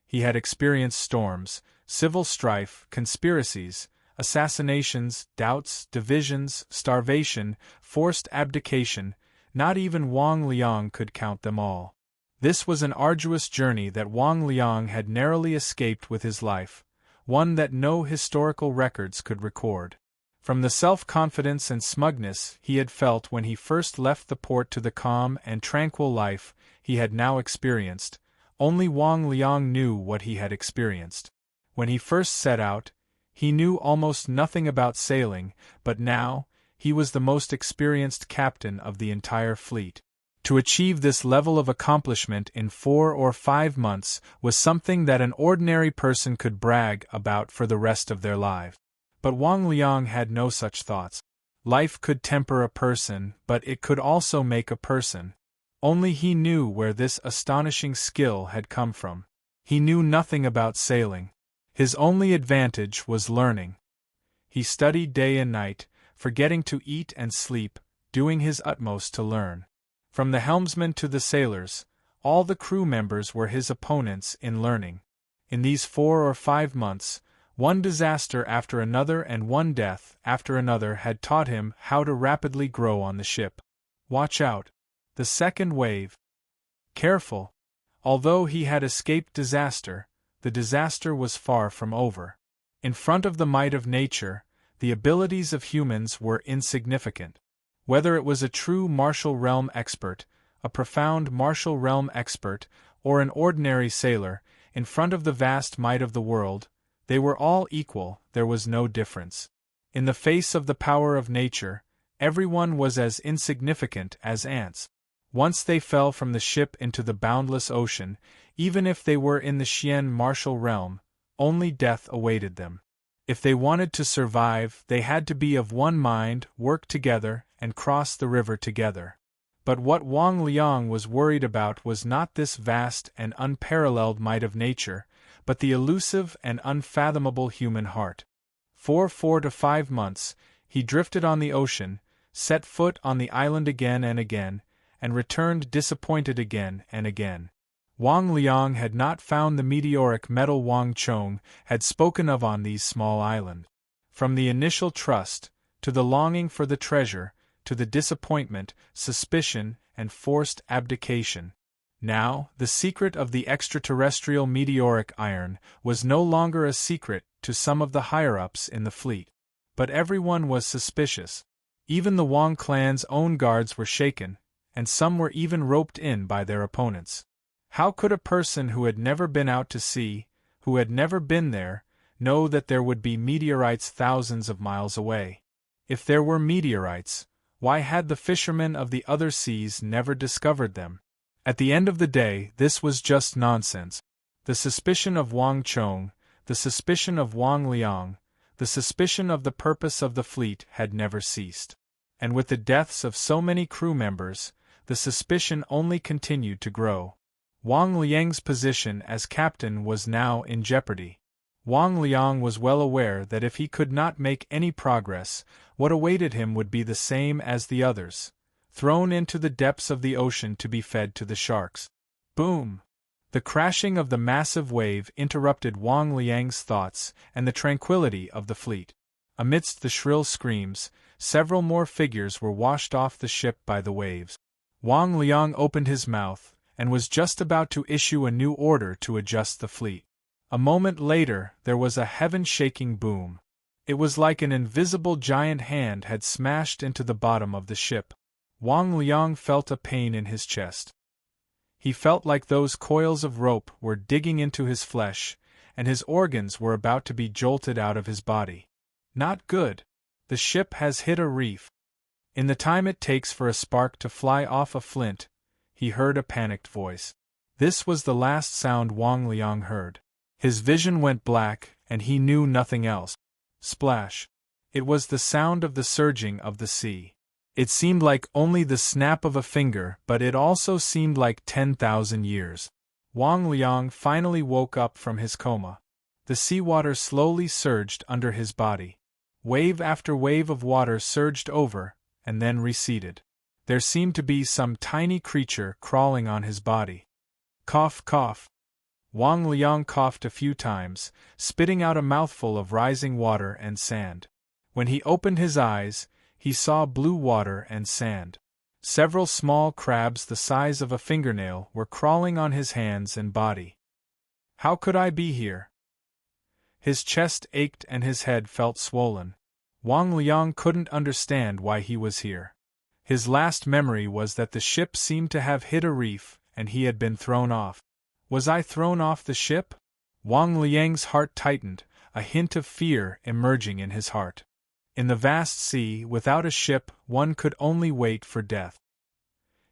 He had experienced storms, civil strife, conspiracies, assassinations, doubts, divisions, starvation, forced abdication. Not even Wang Liang could count them all. This was an arduous journey that Wang Liang had narrowly escaped with his life, one that no historical records could record. From the self-confidence and smugness he had felt when he first left the port to the calm and tranquil life he had now experienced, only Wang Liang knew what he had experienced. When he first set out, he knew almost nothing about sailing, but now, he was the most experienced captain of the entire fleet. To achieve this level of accomplishment in 4 or 5 months was something that an ordinary person could brag about for the rest of their lives. But Wang Liang had no such thoughts. Life could temper a person, but it could also make a person. Only he knew where this astonishing skill had come from. He knew nothing about sailing. His only advantage was learning. He studied day and night, forgetting to eat and sleep, doing his utmost to learn. From the helmsman to the sailors, all the crew members were his opponents in learning. In these 4 or 5 months, one disaster after another and one death after another had taught him how to rapidly grow on the ship. Watch out! The second wave. Careful! Although he had escaped disaster, the disaster was far from over. In front of the might of nature, the abilities of humans were insignificant. Whether it was a true martial realm expert, a profound martial realm expert, or an ordinary sailor, in front of the vast might of the world, they were all equal, there was no difference. In the face of the power of nature, everyone was as insignificant as ants. Once they fell from the ship into the boundless ocean, even if they were in the Xian martial realm, only death awaited them. If they wanted to survive, they had to be of one mind, work together, and cross the river together. But what Wang Liang was worried about was not this vast and unparalleled might of nature, but the elusive and unfathomable human heart. For 4 to 5 months, he drifted on the ocean, set foot on the island again, and returned disappointed again and again. Wang Liang had not found the meteoric metal Wang Chong had spoken of on these small islands. From the initial trust, to the longing for the treasure, to the disappointment, suspicion, and forced abdication. Now, the secret of the extraterrestrial meteoric iron was no longer a secret to some of the higher-ups in the fleet. But everyone was suspicious. Even the Wang clan's own guards were shaken, and some were even roped in by their opponents. How could a person who had never been out to sea, who had never been there, know that there would be meteorites thousands of miles away? If there were meteorites, why had the fishermen of the other seas never discovered them? At the end of the day, this was just nonsense. The suspicion of Wang Chong, the suspicion of Wang Liang, the suspicion of the purpose of the fleet had never ceased. And with the deaths of so many crew members, the suspicion only continued to grow. Wang Liang's position as captain was now in jeopardy. Wang Liang was well aware that if he could not make any progress, what awaited him would be the same as the others, thrown into the depths of the ocean to be fed to the sharks. Boom! The crashing of the massive wave interrupted Wang Liang's thoughts and the tranquility of the fleet. Amidst the shrill screams, several more figures were washed off the ship by the waves. Wang Liang opened his mouth, and was just about to issue a new order to adjust the fleet. A moment later, there was a heaven-shaking boom. It was like an invisible giant hand had smashed into the bottom of the ship. Wang Liang felt a pain in his chest. He felt like those coils of rope were digging into his flesh, and his organs were about to be jolted out of his body. Not good. The ship has hit a reef. In the time it takes for a spark to fly off a flint, he heard a panicked voice. This was the last sound Wang Liang heard. His vision went black, and he knew nothing else. Splash. It was the sound of the surging of the sea. It seemed like only the snap of a finger, but it also seemed like 10,000 years. Wang Liang finally woke up from his coma. The seawater slowly surged under his body. Wave after wave of water surged over, and then receded. There seemed to be some tiny creature crawling on his body. Cough, cough. Wang Liang coughed a few times, spitting out a mouthful of rising water and sand. When he opened his eyes, he saw blue water and sand. Several small crabs the size of a fingernail were crawling on his hands and body. How could I be here? His chest ached and his head felt swollen. Wang Liang couldn't understand why he was here. His last memory was that the ship seemed to have hit a reef, and he had been thrown off. Was I thrown off the ship? Wang Liang's heart tightened, a hint of fear emerging in his heart. In the vast sea, without a ship, one could only wait for death.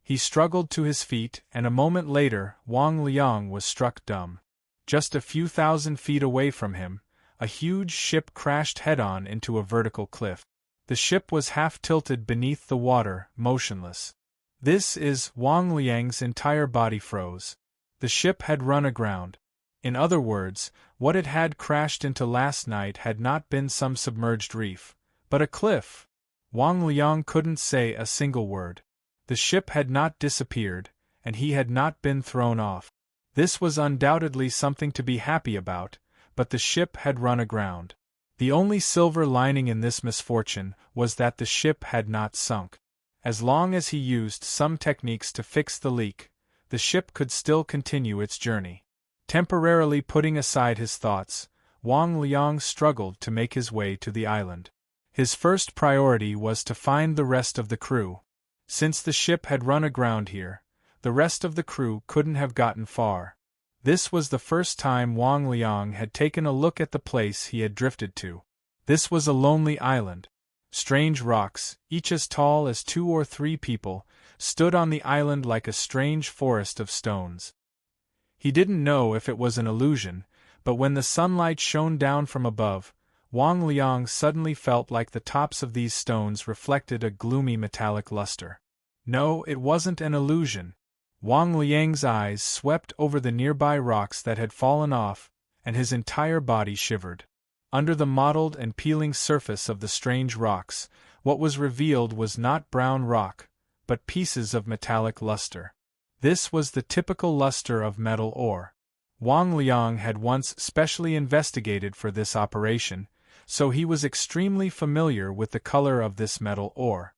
He struggled to his feet, and a moment later, Wang Liang was struck dumb. Just a few thousand feet away from him, a huge ship crashed head-on into a vertical cliff. The ship was half-tilted beneath the water, motionless. Wang Liang's entire body froze. The ship had run aground. In other words, what it had crashed into last night had not been some submerged reef, but a cliff. Wang Liang couldn't say a single word. The ship had not disappeared, and he had not been thrown off. This was undoubtedly something to be happy about, but the ship had run aground. The only silver lining in this misfortune was that the ship had not sunk. As long as he used some techniques to fix the leak, the ship could still continue its journey. Temporarily putting aside his thoughts, Wang Liang struggled to make his way to the island. His first priority was to find the rest of the crew. Since the ship had run aground here, the rest of the crew couldn't have gotten far. This was the first time Wang Liang had taken a look at the place he had drifted to. This was a lonely island. Strange rocks, each as tall as 2 or 3 people, stood on the island like a strange forest of stones. He didn't know if it was an illusion, but when the sunlight shone down from above, Wang Liang suddenly felt like the tops of these stones reflected a gloomy metallic luster. No, it wasn't an illusion. Wang Liang's eyes swept over the nearby rocks that had fallen off, and his entire body shivered. Under the mottled and peeling surface of the strange rocks, what was revealed was not brown rock, but pieces of metallic luster. This was the typical luster of metal ore. Wang Liang had once specially investigated for this operation, so he was extremely familiar with the color of this metal ore.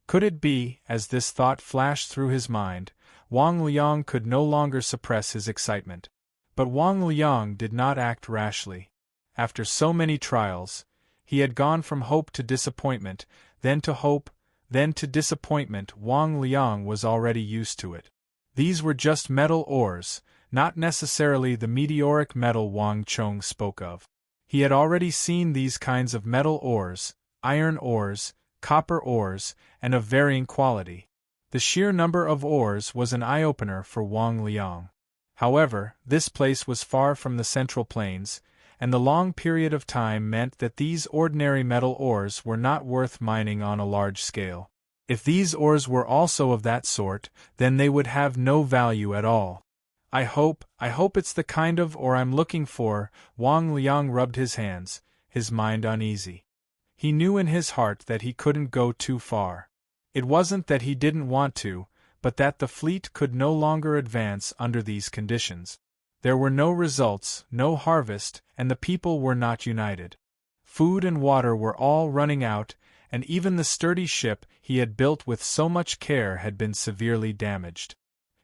Could it be, as this thought flashed through his mind, Wang Liang could no longer suppress his excitement. But Wang Liang did not act rashly. After so many trials, he had gone from hope to disappointment, then to hope, then to disappointment. Wang Liang was already used to it. These were just metal ores, not necessarily the meteoric metal Wang Chong spoke of. He had already seen these kinds of metal ores, iron ores, copper ores, and of varying quality. The sheer number of ores was an eye-opener for Wang Liang. However, this place was far from the Central Plains, and the long period of time meant that these ordinary metal ores were not worth mining on a large scale. If these ores were also of that sort, then they would have no value at all. I hope it's the kind of ore I'm looking for. Wang Liang rubbed his hands, his mind uneasy. He knew in his heart that he couldn't go too far. It wasn't that he didn't want to, but that the fleet could no longer advance under these conditions. There were no results, no harvest, and the people were not united. Food and water were all running out, and even the sturdy ship he had built with so much care had been severely damaged.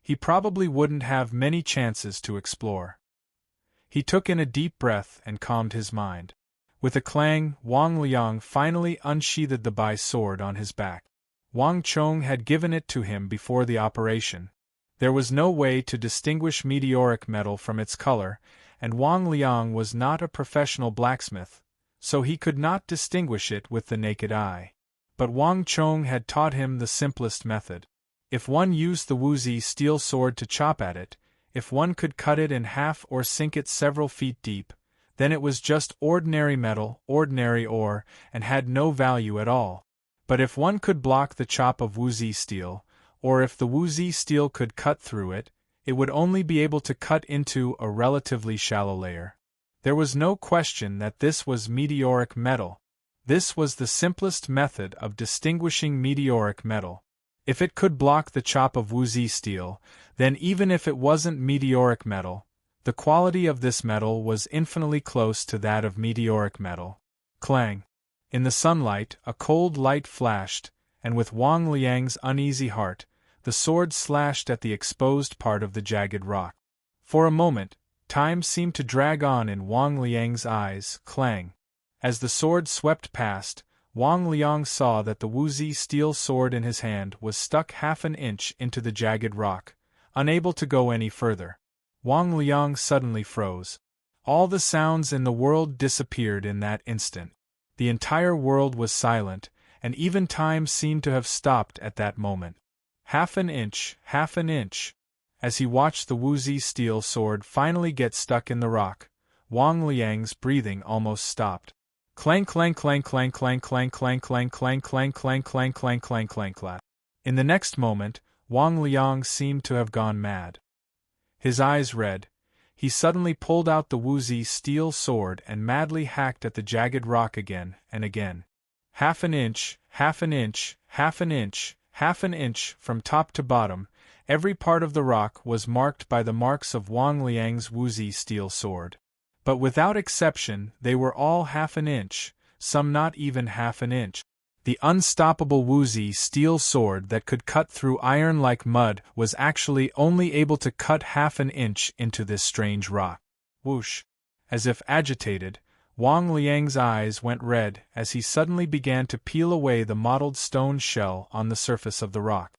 He probably wouldn't have many chances to explore. He took in a deep breath and calmed his mind. With a clang, Wang Liang finally unsheathed the Bai sword on his back. Wang Chong had given it to him before the operation. There was no way to distinguish meteoric metal from its color, and Wang Liang was not a professional blacksmith, so he could not distinguish it with the naked eye. But Wang Chong had taught him the simplest method. If one used the Wuzi steel sword to chop at it, if one could cut it in half or sink it several feet deep, then it was just ordinary metal, ordinary ore, and had no value at all. But if one could block the chop of Wuzi steel, or if the Wuzi steel could cut through it, it would only be able to cut into a relatively shallow layer. There was no question that this was meteoric metal. This was the simplest method of distinguishing meteoric metal. If it could block the chop of Wuzi steel, then even if it wasn't meteoric metal, the quality of this metal was infinitely close to that of meteoric metal. Clang! In the sunlight, a cold light flashed, and with Wang Liang's uneasy heart, the sword slashed at the exposed part of the jagged rock. For a moment, time seemed to drag on in Wang Liang's eyes. Clang! As the sword swept past, Wang Liang saw that the Wuzi steel sword in his hand was stuck half an inch into the jagged rock, unable to go any further. Wang Liang suddenly froze. All the sounds in the world disappeared in that instant. The entire world was silent, and even time seemed to have stopped at that moment. Half an inch, half an inch. As he watched the Wuzi steel sword finally get stuck in the rock, Wang Liang's breathing almost stopped. Clang clang clang clang clang clang clang clang clang clang clang clang clang clang clang clang. In the next moment, Wang Liang seemed to have gone mad. His eyes red, he suddenly pulled out the Wuzi steel sword and madly hacked at the jagged rock again and again. Half an inch, half an inch, half an inch, half an inch, from top to bottom, every part of the rock was marked by the marks of Wang Liang's Wuzi steel sword. But without exception, they were all half an inch, some not even half an inch. The unstoppable Wuzi steel sword that could cut through iron like mud was actually only able to cut half an inch into this strange rock. Whoosh! As if agitated, Wang Liang's eyes went red as he suddenly began to peel away the mottled stone shell on the surface of the rock.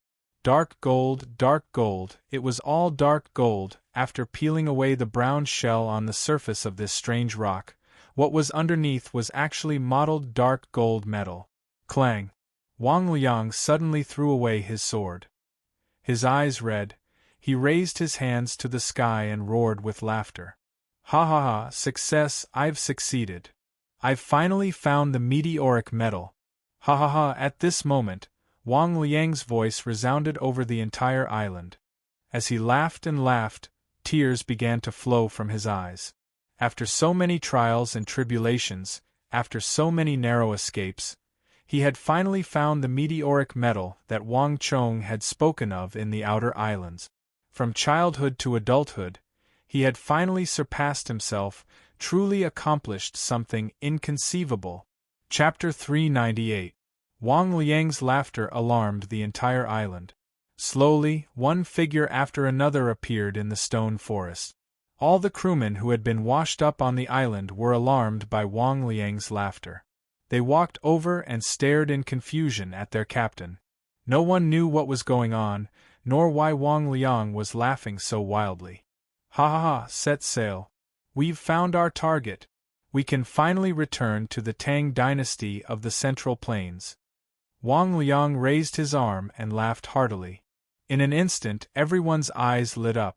dark gold, it was all dark gold. After peeling away the brown shell on the surface of this strange rock, what was underneath was actually mottled dark gold metal. Clang! Wang Liang suddenly threw away his sword. His eyes red, he raised his hands to the sky and roared with laughter. Ha ha ha, success, I've succeeded. I've finally found the meteoric metal. Ha ha ha, at this moment, Wang Liang's voice resounded over the entire island. As he laughed and laughed, tears began to flow from his eyes. After so many trials and tribulations, after so many narrow escapes, he had finally found the meteoric metal that Wang Chong had spoken of in the outer islands. From childhood to adulthood, he had finally surpassed himself, truly accomplished something inconceivable. Chapter 398. Wang Liang's laughter alarmed the entire island. Slowly, one figure after another appeared in the stone forest. All the crewmen who had been washed up on the island were alarmed by Wang Liang's laughter. They walked over and stared in confusion at their captain. No one knew what was going on, nor why Wang Liang was laughing so wildly. Ha ha ha, set sail. We've found our target. We can finally return to the Tang dynasty of the Central Plains. Wang Liang raised his arm and laughed heartily. In an instant, everyone's eyes lit up.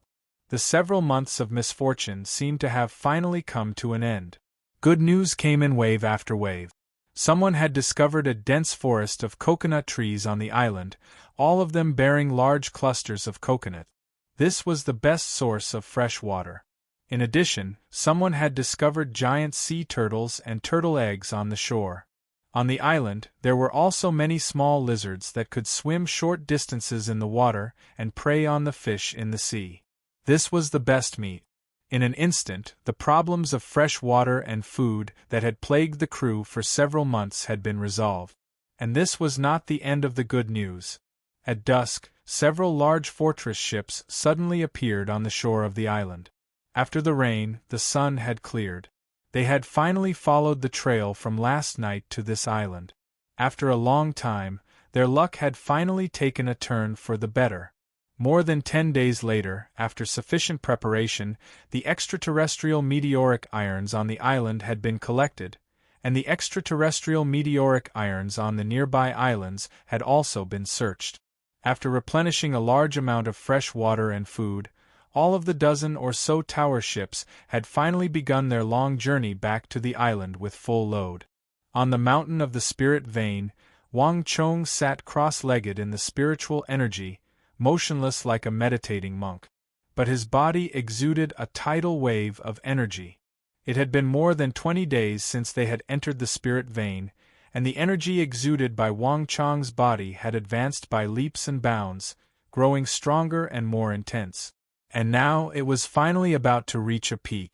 The several months of misfortune seemed to have finally come to an end. Good news came in wave after wave. Someone had discovered a dense forest of coconut trees on the island, all of them bearing large clusters of coconut. This was the best source of fresh water. In addition, someone had discovered giant sea turtles and turtle eggs on the shore. On the island, there were also many small lizards that could swim short distances in the water and prey on the fish in the sea. This was the best meat. In an instant, the problems of fresh water and food that had plagued the crew for several months had been resolved. And this was not the end of the good news. At dusk, several large fortress ships suddenly appeared on the shore of the island. After the rain, the sun had cleared. They had finally followed the trail from last night to this island. After a long time, their luck had finally taken a turn for the better. More than 10 days later, after sufficient preparation, the extraterrestrial meteoric irons on the island had been collected, and the extraterrestrial meteoric irons on the nearby islands had also been searched. After replenishing a large amount of fresh water and food, all of the dozen or so tower ships had finally begun their long journey back to the island with full load. On the mountain of the spirit vein, Wang Chong sat cross-legged in the spiritual energy, motionless like a meditating monk. But his body exuded a tidal wave of energy. It had been more than 20 days since they had entered the spirit vein, and the energy exuded by Wang Chong's body had advanced by leaps and bounds, growing stronger and more intense. And now it was finally about to reach a peak.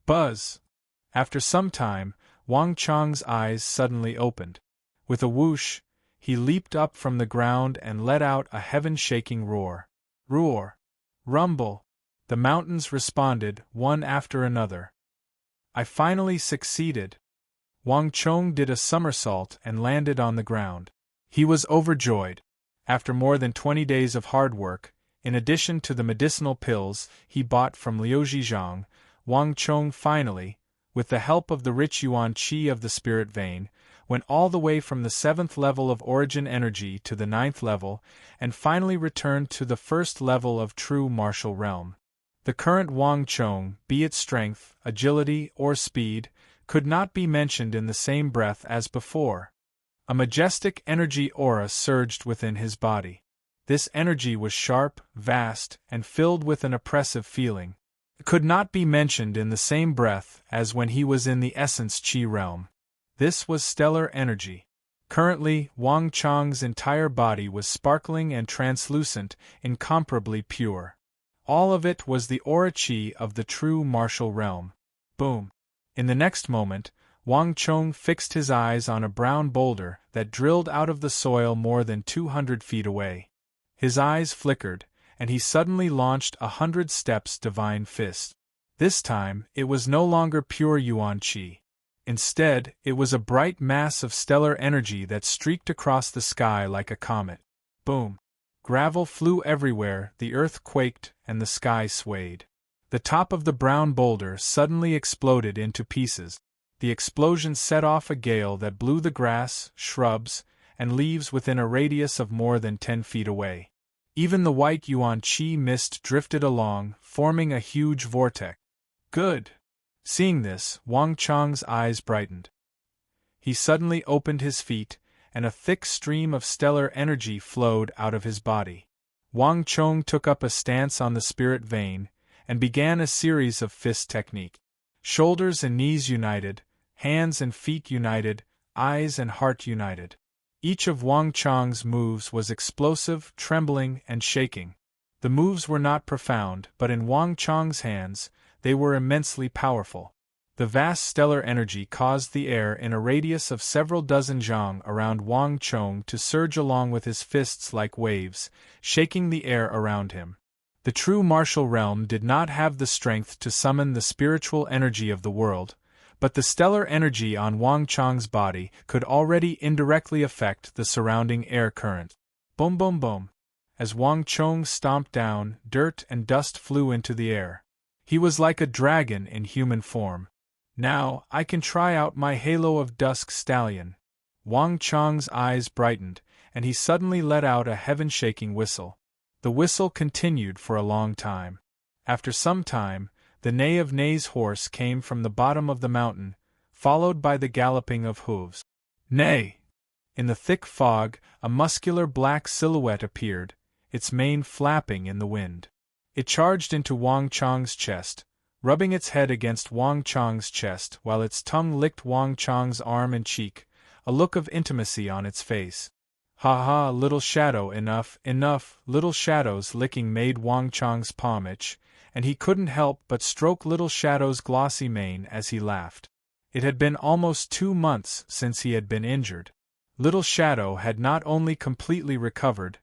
Buzz! After some time, Wang Chong's eyes suddenly opened. With a whoosh, he leaped up from the ground and let out a heaven-shaking roar. Roar! Rumble! The mountains responded, one after another. I finally succeeded. Wang Chong did a somersault and landed on the ground. He was overjoyed. After more than 20 days of hard work, in addition to the medicinal pills he bought from Liu Zhizhang, Wang Chong finally, with the help of the rich yuan qi of the spirit vein, went all the way from the 7th level of origin energy to the 9th level, and finally returned to the 1st level of true martial realm. The current Wang Chong, be it strength, agility, or speed, could not be mentioned in the same breath as before. A majestic energy aura surged within his body. This energy was sharp, vast, and filled with an oppressive feeling. It could not be mentioned in the same breath as when he was in the essence Qi realm. This was stellar energy. Currently, Wang Chong's entire body was sparkling and translucent, incomparably pure. All of it was the aura Qi of the true martial realm. Boom! In the next moment, Wang Chong fixed his eyes on a brown boulder that drilled out of the soil more than 200 feet away. His eyes flickered, and he suddenly launched 100 steps divine fist. This time, it was no longer pure yuan qi. Instead, it was a bright mass of stellar energy that streaked across the sky like a comet. Boom! gravel flew everywhere, the earth quaked, and the sky swayed. The top of the brown boulder suddenly exploded into pieces. The explosion set off a gale that blew the grass, shrubs, and leaves within a radius of more than 10 feet away. Even the white yuan qi mist drifted along, forming a huge vortex. Good! Seeing this, Wang Chang's eyes brightened. He suddenly opened his feet, and a thick stream of stellar energy flowed out of his body. Wang Chong took up a stance on the spirit vein, and began a series of fist technique. Shoulders and knees united, hands and feet united, eyes and heart united. Each of Wang Chang's moves was explosive, trembling, and shaking. The moves were not profound, but in Wang Chang's hands, they were immensely powerful. The vast stellar energy caused the air in a radius of several dozen zhang around Wang Chong to surge along with his fists like waves, shaking the air around him. The true martial realm did not have the strength to summon the spiritual energy of the world, but the stellar energy on Wang Chang's body could already indirectly affect the surrounding air current. Boom boom boom. As Wang Chong stomped down, dirt and dust flew into the air. He was like a dragon in human form. Now, I can try out my halo of dusk stallion. Wang Chang's eyes brightened, and he suddenly let out a heaven-shaking whistle. The whistle continued for a long time. After some time, the neigh of Nei's horse came from the bottom of the mountain, followed by the galloping of hooves. Neigh! In the thick fog, a muscular black silhouette appeared, its mane flapping in the wind. It charged into Wang Chang's chest, rubbing its head against Wang Chang's chest while its tongue licked Wang Chang's arm and cheek, a look of intimacy on its face. Ha ha, little shadow, enough, little shadow's licking made Wang Chang's palm itch, and he couldn't help but stroke little shadow's glossy mane as he laughed. It had been almost 2 months since he had been injured. Little Shadow had not only completely recovered,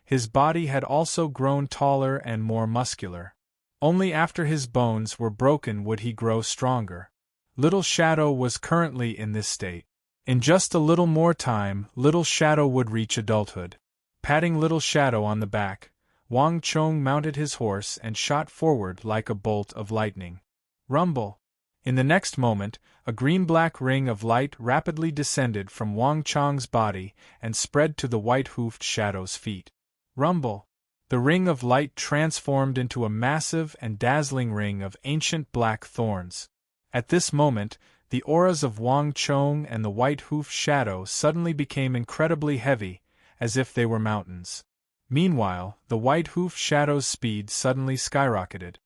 his body had also grown taller and more muscular. Only after his bones were broken would he grow stronger. Little Shadow was currently in this state. In just a little more time, Little Shadow would reach adulthood. Patting Little Shadow on the back, Wang Chong mounted his horse and shot forward like a bolt of lightning. Rumble! In the next moment, a green-black ring of light rapidly descended from Wang Chong's body and spread to the white-hoofed Shadow's feet. Rumble! The ring of light transformed into a massive and dazzling ring of ancient black thorns. At this moment, the auras of Wang Chong and the white-hoofed Shadow suddenly became incredibly heavy, as if they were mountains. Meanwhile, the white-hoofed Shadow's speed suddenly skyrocketed.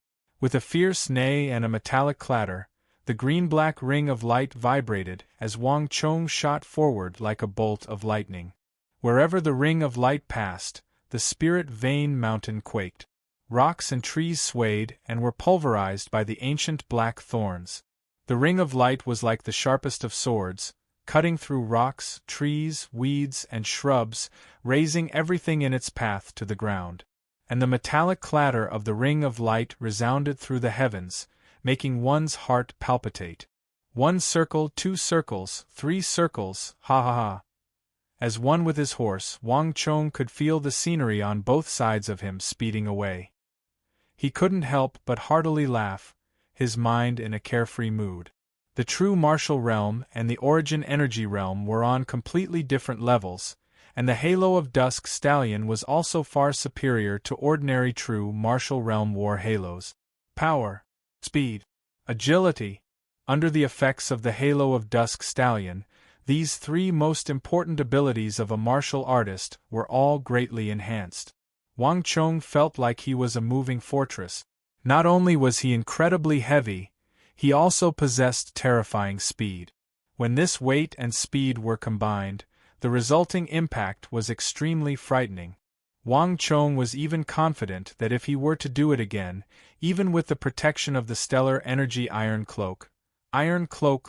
With a fierce neigh and a metallic clatter, the green-black ring of light vibrated as Wang Chong shot forward like a bolt of lightning. Wherever the ring of light passed, the spirit vein mountain quaked. Rocks and trees swayed and were pulverized by the ancient black thorns. The ring of light was like the sharpest of swords, cutting through rocks, trees, weeds, and shrubs, razing everything in its path to the ground. And the metallic clatter of the ring of light resounded through the heavens, making one's heart palpitate. 1 circle, 2 circles, 3 circles, ha ha ha. As one with his horse, Wang Chong could feel the scenery on both sides of him speeding away. He couldn't help but heartily laugh, his mind in a carefree mood. The true martial realm and the origin energy realm were on completely different levels, and the halo of Dusk Stallion was also far superior to ordinary true martial realm war halos. Power, speed, agility. Under the effects of the halo of Dusk Stallion, these 3 most important abilities of a martial artist were all greatly enhanced. Wang Chong felt like he was a moving fortress. Not only was he incredibly heavy, he also possessed terrifying speed. When this weight and speed were combined, the resulting impact was extremely frightening. Wang Chong was even confident that if he were to do it again, even with the protection of the stellar energy Iron Cloak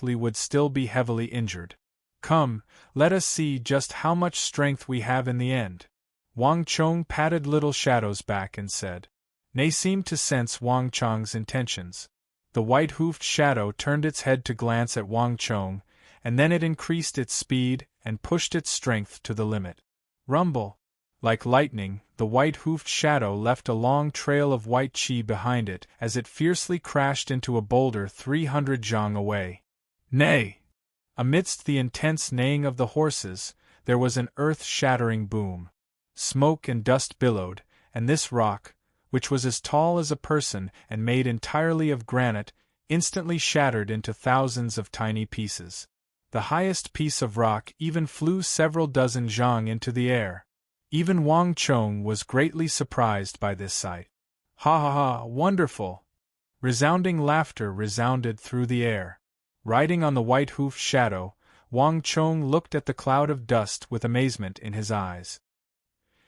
Li would still be heavily injured. Come, let us see just how much strength we have in the end. Wang Chong patted Little Shadow's back and said. Nei seemed to sense Wang Chong's intentions. The white-hoofed Shadow turned its head to glance at Wang Chong, and then it increased its speed and pushed its strength to the limit. Rumble! Like lightning, the white-hoofed shadow left a long trail of white chi behind it as it fiercely crashed into a boulder 300 zhang away. Nay! Amidst the intense neighing of the horses, there was an earth-shattering boom. Smoke and dust billowed, and this rock, which was as tall as a person and made entirely of granite, instantly shattered into thousands of tiny pieces. The highest piece of rock even flew several dozen zhang into the air. Even Wang Chong was greatly surprised by this sight. Ha ha ha, wonderful! Resounding laughter resounded through the air. Riding on the white-hoofed shadow, Wang Chong looked at the cloud of dust with amazement in his eyes.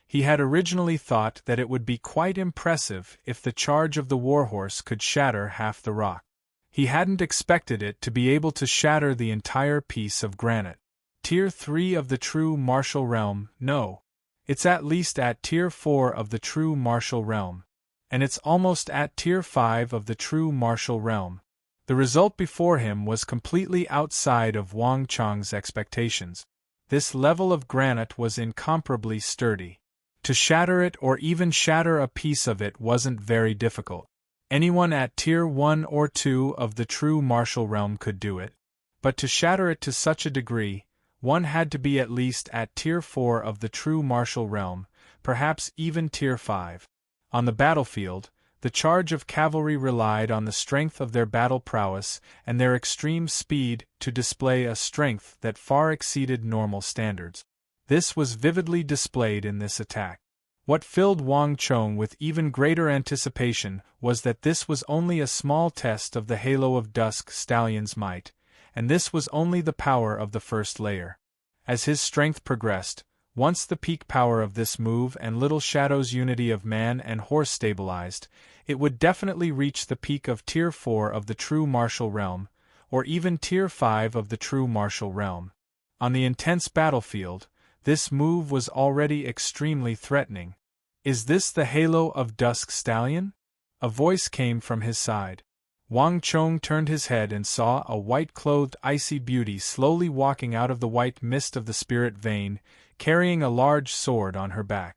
He had originally thought that it would be quite impressive if the charge of the warhorse could shatter half the rock. He hadn't expected it to be able to shatter the entire piece of granite. Tier 3 of the true martial realm, no. It's at least at Tier 4 of the true martial realm. And it's almost at Tier 5 of the true martial realm. The result before him was completely outside of Wang Chong's expectations. This level of granite was incomparably sturdy. To shatter it or even shatter a piece of it wasn't very difficult. Anyone at Tier 1 or 2 of the true martial realm could do it. But to shatter it to such a degree, one had to be at least at Tier 4 of the true martial realm, perhaps even Tier 5. On the battlefield, the charge of cavalry relied on the strength of their battle prowess and their extreme speed to display a strength that far exceeded normal standards. This was vividly displayed in this attack. What filled Wang Chong with even greater anticipation was that this was only a small test of the halo of Dusk Stallion's might, and this was only the power of the first layer. As his strength progressed, once the peak power of this move and Little Shadow's unity of man and horse stabilized, it would definitely reach the peak of Tier 4 of the true martial realm, or even Tier 5 of the true martial realm. On the intense battlefield, this move was already extremely threatening. Is this the halo of Dusk Stallion? A voice came from his side. Wang Chong turned his head and saw a white-clothed icy beauty slowly walking out of the white mist of the spirit vein, carrying a large sword on her back.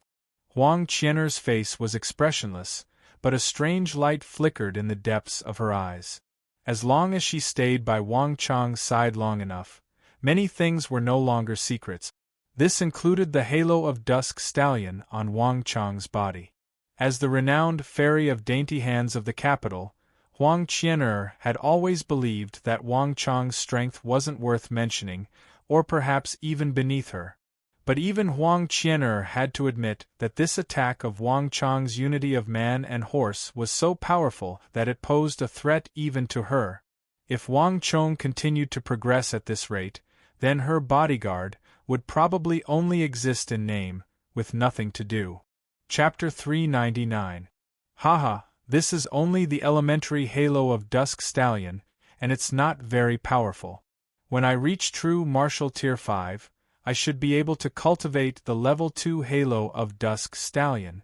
Huang Qian'er's face was expressionless, but a strange light flickered in the depths of her eyes. As long as she stayed by Wang Chong's side long enough, many things were no longer secrets. This included the halo of Dusk Stallion on Wang Chong's body. As the renowned Fairy of Dainty Hands of the capital, Huang Qian'er had always believed that Wang Chong's strength wasn't worth mentioning, or perhaps even beneath her. But even Huang Qian'er had to admit that this attack of Wang Chong's unity of man and horse was so powerful that it posed a threat even to her. If Wang Chong continued to progress at this rate, then her bodyguard would probably only exist in name, with nothing to do. Chapter 399. Haha, this is only the elementary halo of Dusk Stallion, and it's not very powerful. When I reach true martial Tier 5, I should be able to cultivate the Level 2 halo of Dusk Stallion.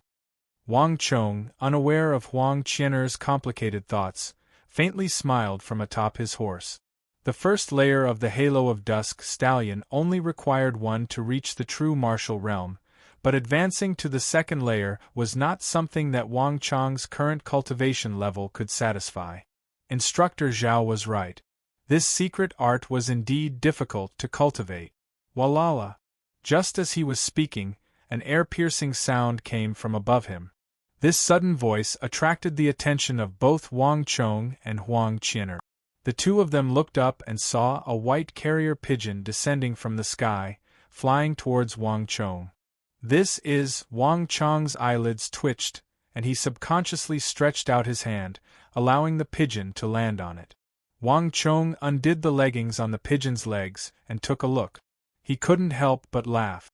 Wang Chong, unaware of Huang Qian'er's complicated thoughts, faintly smiled from atop his horse. The first layer of the halo of Dusk Stallion only required one to reach the true martial realm, but advancing to the second layer was not something that Wang Chong's current cultivation level could satisfy. Instructor Zhao was right. This secret art was indeed difficult to cultivate. Walala! Just as he was speaking, an air-piercing sound came from above him. This sudden voice attracted the attention of both Wang Chong and Huang Qian'er. The two of them looked up and saw a white carrier pigeon descending from the sky, flying towards Wang Chong. This is Wang Chong's eyelids twitched, and he subconsciously stretched out his hand, allowing the pigeon to land on it. Wang Chong undid the leggings on the pigeon's legs and took a look. He couldn't help but laugh.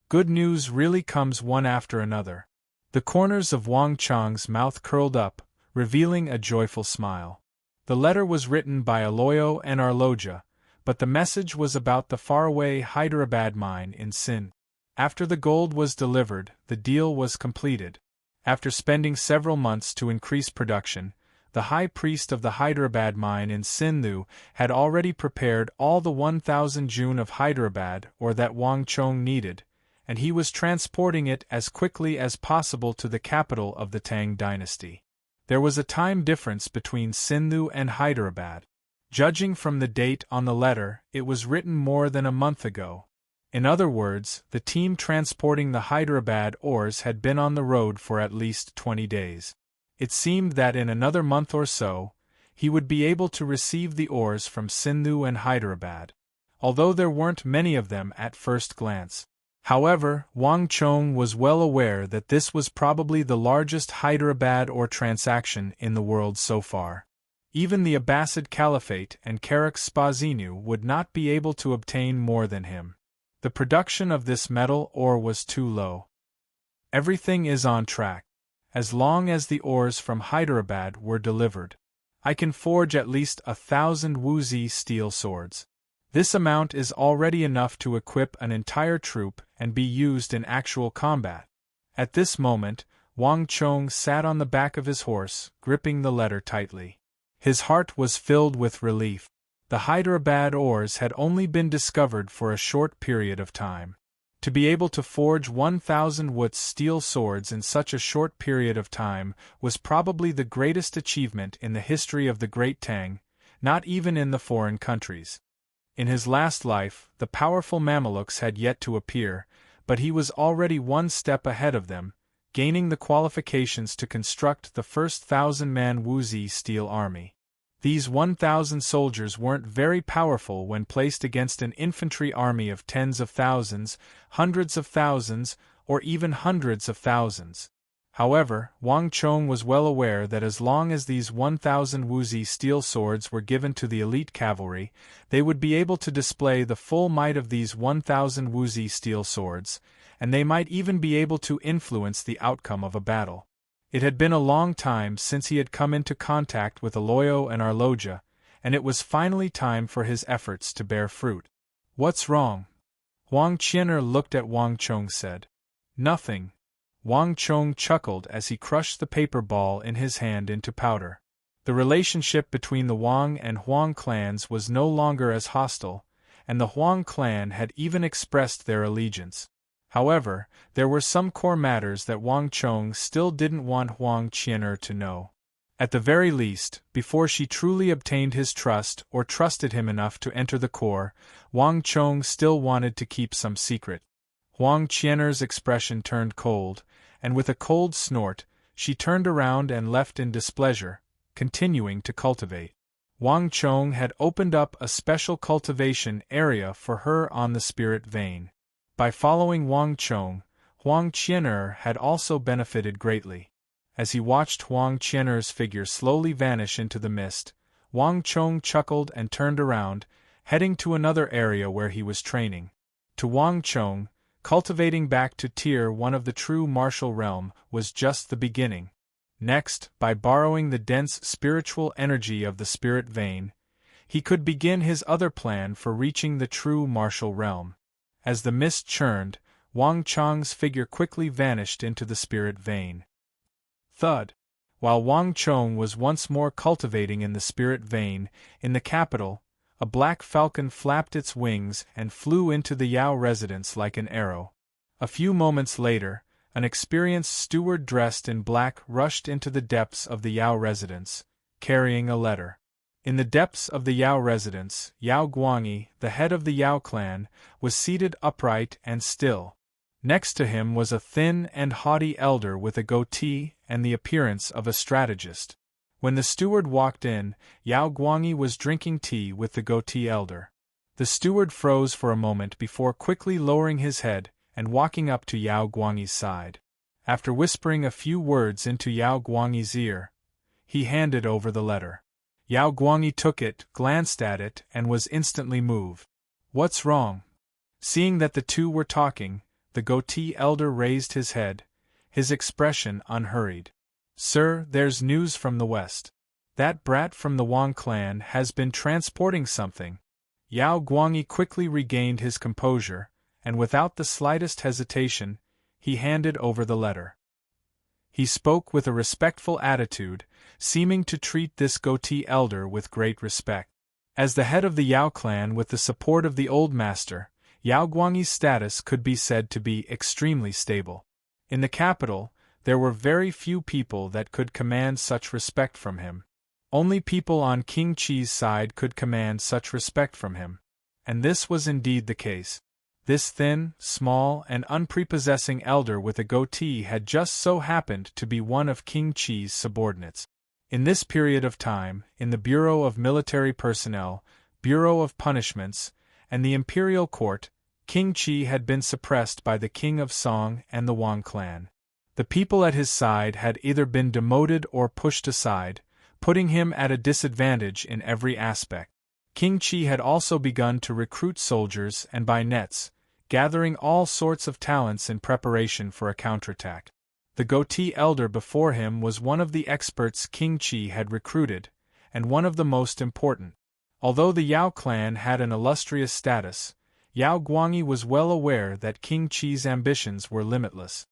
Good news really comes one after another. The corners of Wang Chong's mouth curled up, revealing a joyful smile. The letter was written by Aloyo and Arloja, but the message was about the faraway Hyderabad mine in Sindh. After the gold was delivered, the deal was completed. After spending several months to increase production, the high priest of the Hyderabad mine in Sindhu had already prepared all the 1,000 june of Hyderabad ore that Wang Chong needed, and he was transporting it as quickly as possible to the capital of the Tang dynasty. There was a time difference between Sindhu and Hyderabad. Judging from the date on the letter, it was written more than a month ago. In other words, the team transporting the Hyderabad ores had been on the road for at least 20 days. It seemed that in another month or so, he would be able to receive the ores from Sindhu and Hyderabad, although there weren't many of them at first glance. However, Wang Chong was well aware that this was probably the largest Hyderabad ore transaction in the world so far. Even the Abbasid Caliphate and Karak Spazinu would not be able to obtain more than him. The production of this metal ore was too low. Everything is on track. As long as the ores from Hyderabad were delivered, I can forge at least 1,000 Wuzi steel swords. This amount is already enough to equip an entire troop and be used in actual combat. At this moment, Wang Chong sat on the back of his horse, gripping the letter tightly. His heart was filled with relief. The Hyderabad ores had only been discovered for a short period of time. To be able to forge 1,000 Wuzi steel swords in such a short period of time was probably the greatest achievement in the history of the Great Tang, not even in the foreign countries. In his last life, the powerful Mamelukes had yet to appear, but he was already one step ahead of them, gaining the qualifications to construct the first 1,000-man Wuzi steel army. These 1,000 soldiers weren't very powerful when placed against an infantry army of tens of thousands, hundreds of thousands, or even hundreds of thousands. However, Wang Chong was well aware that as long as these 1,000 Wuzi steel swords were given to the elite cavalry, they would be able to display the full might of these 1,000 Wuzi steel swords, and they might even be able to influence the outcome of a battle. It had been a long time since he had come into contact with Aloyo and Arloja, and it was finally time for his efforts to bear fruit. "What's wrong?" Wang Qianer looked at Wang Chong said. "Nothing." Wang Chong chuckled as he crushed the paper ball in his hand into powder. The relationship between the Wang and Huang clans was no longer as hostile, and the Huang clan had even expressed their allegiance. However, there were some core matters that Wang Chong still didn't want Wang Qianer to know. At the very least, before she truly obtained his trust or trusted him enough to enter the corps, Wang Chong still wanted to keep some secret. Wang Qianer's expression turned cold, and with a cold snort, she turned around and left in displeasure, continuing to cultivate. Wang Chong had opened up a special cultivation area for her on the spirit vein. By following Wang Chong, Wang Qianer had also benefited greatly. As he watched Wang Qianer's figure slowly vanish into the mist, Wang Chong chuckled and turned around, heading to another area where he was training. To Wang Chong, cultivating back to Tier 1 of the true martial realm was just the beginning. Next, by borrowing the dense spiritual energy of the spirit vein, he could begin his other plan for reaching the true martial realm. As the mist churned, Wang Chong's figure quickly vanished into the spirit vein. Thud! While Wang Chong was once more cultivating in the spirit vein, in the capital, a black falcon flapped its wings and flew into the Yao residence like an arrow. A few moments later, an experienced steward dressed in black rushed into the depths of the Yao residence, carrying a letter. In the depths of the Yao residence, Yao Guangyi, the head of the Yao clan, was seated upright and still. Next to him was a thin and haughty elder with a goatee and the appearance of a strategist. When the steward walked in, Yao Guangyi was drinking tea with the goatee elder. The steward froze for a moment before quickly lowering his head and walking up to Yao Guangyi's side. After whispering a few words into Yao Guangyi's ear, he handed over the letter. Yao Guangyi took it, glanced at it, and was instantly moved. "What's wrong?" Seeing that the two were talking, the goatee elder raised his head, his expression unhurried. "Sir, there's news from the west. That brat from the Wang clan has been transporting something." Yao Guangyi quickly regained his composure, and without the slightest hesitation, he handed over the letter. He spoke with a respectful attitude, seeming to treat this goatee elder with great respect. As the head of the Yao clan with the support of the old master, Yao Guangyi's status could be said to be extremely stable. In the capital, there were very few people that could command such respect from him. Only people on King Qi's side could command such respect from him. And this was indeed the case. This thin, small, and unprepossessing elder with a goatee had just so happened to be one of King Qi's subordinates. In this period of time, in the Bureau of Military Personnel, Bureau of Punishments, and the Imperial Court, King Qi had been suppressed by the King of Song and the Wang clan. The people at his side had either been demoted or pushed aside, putting him at a disadvantage in every aspect. King Qi had also begun to recruit soldiers and by nets, gathering all sorts of talents in preparation for a counterattack. The goatee elder before him was one of the experts King Qi had recruited, and one of the most important. Although the Yao clan had an illustrious status, Yao Guangyi was well aware that King Qi's ambitions were limitless.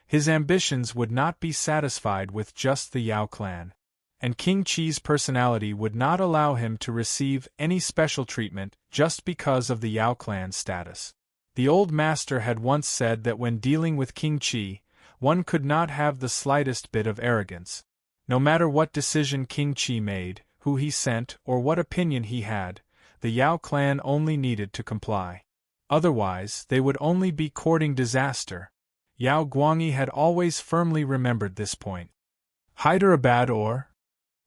His ambitions would not be satisfied with just the Yao clan, and King Qi's personality would not allow him to receive any special treatment just because of the Yao clan's status. The old master had once said that when dealing with King Qi, one could not have the slightest bit of arrogance. No matter what decision King Qi made, who he sent, or what opinion he had, the Yao clan only needed to comply. Otherwise, they would only be courting disaster. Yao Guangyi had always firmly remembered this point. Hyderabad or?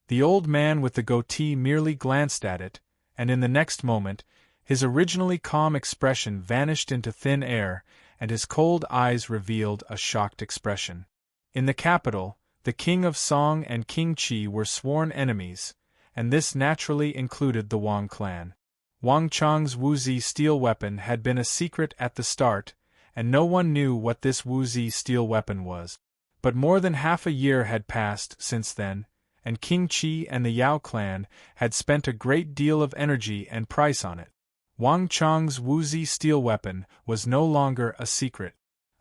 The old man with the goatee merely glanced at it, and in the next moment, his originally calm expression vanished into thin air, and his cold eyes revealed a shocked expression. In the capital, the King of Song and King Qi were sworn enemies, and this naturally included the Wang clan. Wang Chang's Wuzi steel weapon had been a secret at the start, and no one knew what this Wuzi steel weapon was. But more than half a year had passed since then, and King Qi and the Yao clan had spent a great deal of energy and price on it. Wang Chang's Wuzi steel weapon was no longer a secret.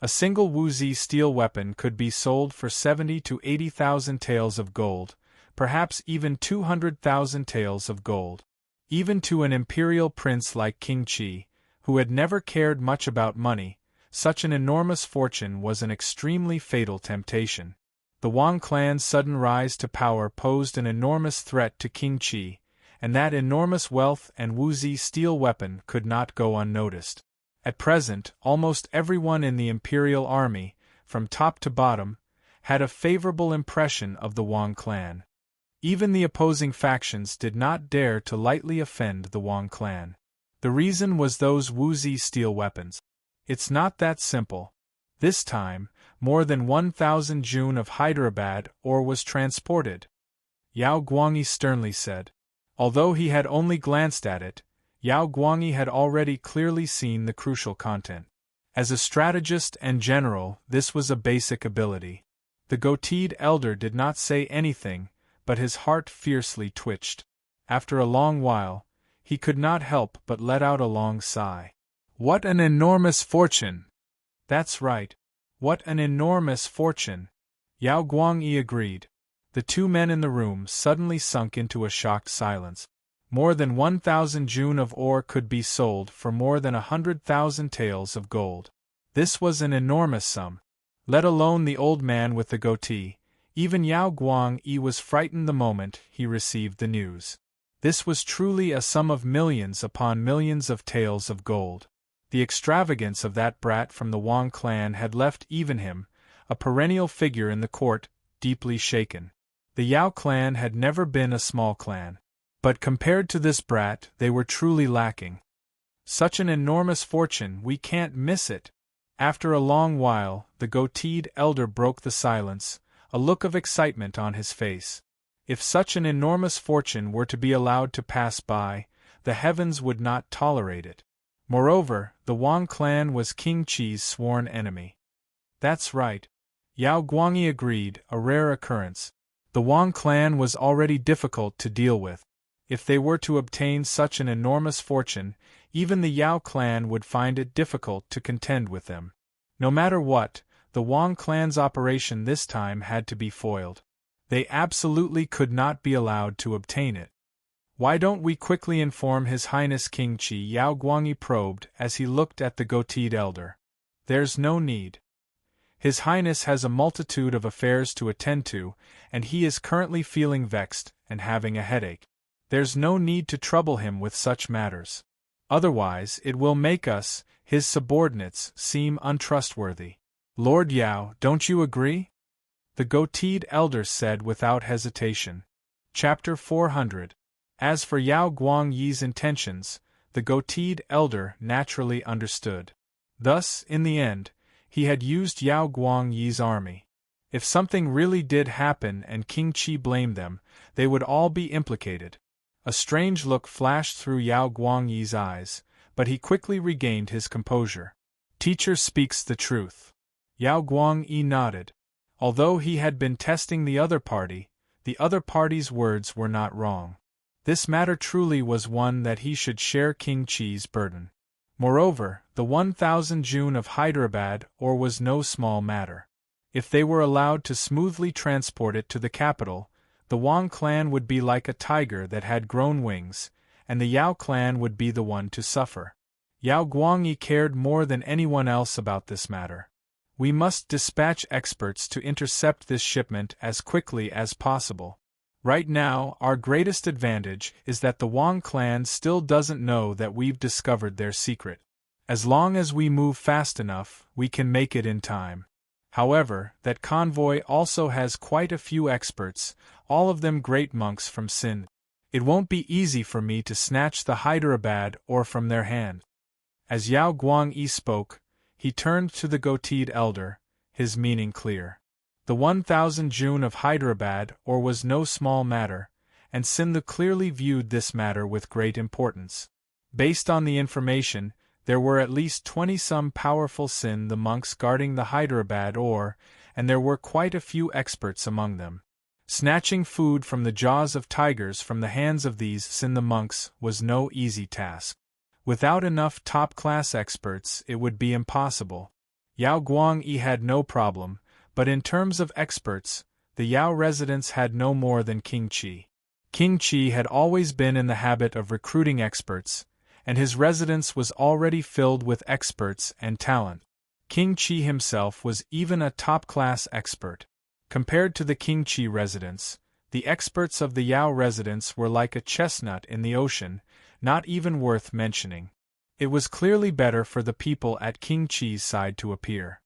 A single Wuzi steel weapon could be sold for 70,000 to 80,000 taels of gold, perhaps even 200,000 taels of gold. Even to an imperial prince like King Qi, who had never cared much about money, such an enormous fortune was an extremely fatal temptation. The Wang clan's sudden rise to power posed an enormous threat to King Qi, and that enormous wealth and Wuzi steel weapon could not go unnoticed. At present, almost everyone in the imperial army, from top to bottom, had a favorable impression of the Wang clan. Even the opposing factions did not dare to lightly offend the Wang clan. The reason was those Wuzi steel weapons. It's not that simple. This time, more than 1,000 jun of Hyderabad ore was transported. Yao Guangyi sternly said. Although he had only glanced at it, Yao Guangyi had already clearly seen the crucial content. As a strategist and general, this was a basic ability. The goateed elder did not say anything, but his heart fiercely twitched. After a long while, he could not help but let out a long sigh. What an enormous fortune! That's right. What an enormous fortune! Yao Guangyi agreed. The two men in the room suddenly sunk into a shocked silence. More than 1,000 jun of ore could be sold for more than 100,000 taels of gold. This was an enormous sum. Let alone the old man with the goatee, even Yao Guangyi was frightened the moment he received the news. This was truly a sum of millions upon millions of taels of gold. The extravagance of that brat from the Wang clan had left even him, a perennial figure in the court, deeply shaken. The Yao clan had never been a small clan. But compared to this brat, they were truly lacking. Such an enormous fortune, we can't miss it. After a long while, the goateed elder broke the silence, a look of excitement on his face. If such an enormous fortune were to be allowed to pass by, the heavens would not tolerate it. Moreover, the Wang clan was King Qi's sworn enemy. That's right. Yao Guangyi agreed, a rare occurrence. The Wang clan was already difficult to deal with. If they were to obtain such an enormous fortune, even the Yao clan would find it difficult to contend with them. No matter what, the Wang clan's operation this time had to be foiled. They absolutely could not be allowed to obtain it. Why don't we quickly inform His Highness King Qi? Yao Guangyi probed as he looked at the goateed elder. There's no need. His Highness has a multitude of affairs to attend to, and he is currently feeling vexed and having a headache. There's no need to trouble him with such matters. Otherwise, it will make us, his subordinates, seem untrustworthy. Lord Yao, don't you agree? The goateed elder said without hesitation. Chapter 400. As for Yao Guangyi's intentions, the goateed elder naturally understood. Thus, in the end, he had used Yao Guangyi's army. If something really did happen and King Qi blamed them, they would all be implicated. A strange look flashed through Yao Guangyi's eyes, but he quickly regained his composure. Teacher speaks the truth. Yao Guangyi nodded. Although he had been testing the other party's words were not wrong. This matter truly was one that he should share King Qi's burden. Moreover, the 1,000 jun of Hyderabad ore was no small matter. If they were allowed to smoothly transport it to the capital, the Wang clan would be like a tiger that had grown wings, and the Yao clan would be the one to suffer. Yao Guangyi cared more than anyone else about this matter. We must dispatch experts to intercept this shipment as quickly as possible. Right now, our greatest advantage is that the Wang clan still doesn't know that we've discovered their secret. As long as we move fast enough, we can make it in time. However, that convoy also has quite a few experts, all of them great monks from Sind. It won't be easy for me to snatch the Hyderabad ore from their hand. As Yao Guangyi spoke, he turned to the goateed elder, his meaning clear. The 1,000 jun of Hyderabad ore was no small matter, and Sindhu clearly viewed this matter with great importance. Based on the information, there were at least 20-some powerful Sindh monks guarding the Hyderabad ore, and there were quite a few experts among them. Snatching food from the jaws of tigers from the hands of these Sindh monks was no easy task. Without enough top-class experts, it would be impossible. Yao Guangyi had no problem, but in terms of experts, the Yao residents had no more than King Qi. King Qi had always been in the habit of recruiting experts, and his residence was already filled with experts and talent. King Qi himself was even a top-class expert. Compared to the King Qi residence, the experts of the Yao residence were like a chestnut in the ocean, not even worth mentioning. It was clearly better for the people at King Qi's side to appear.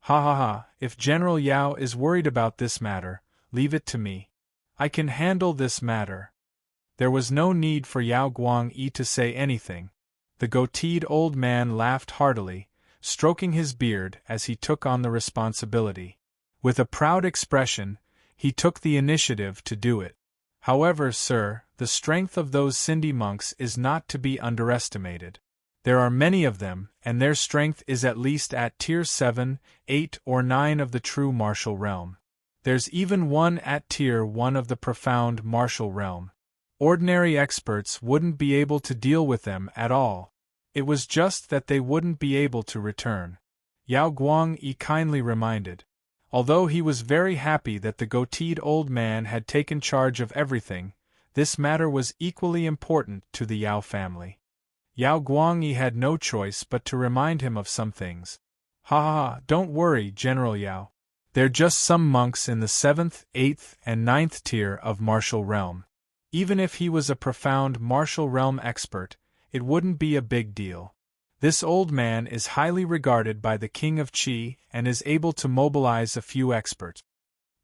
Ha, if General Yao is worried about this matter, leave it to me. I can handle this matter. There was no need for Yao Guangyi to say anything. The goateed old man laughed heartily, stroking his beard as he took on the responsibility. With a proud expression, he took the initiative to do it. However, sir, the strength of those Sindhi monks is not to be underestimated. There are many of them, and their strength is at least at tier 7, 8, or 9 of the true martial realm. There's even one at tier 1 of the profound martial realm. Ordinary experts wouldn't be able to deal with them at all. It was just that they wouldn't be able to return. Yao Guangyi kindly reminded. Although he was very happy that the goateed old man had taken charge of everything, this matter was equally important to the Yao family. Yao Guangyi had no choice but to remind him of some things. Ha, don't worry, General Yao. They're just some monks in the 7th, 8th, and 9th tier of martial realm. Even if he was a profound martial realm expert, it wouldn't be a big deal. This old man is highly regarded by the King of Qi and is able to mobilize a few experts.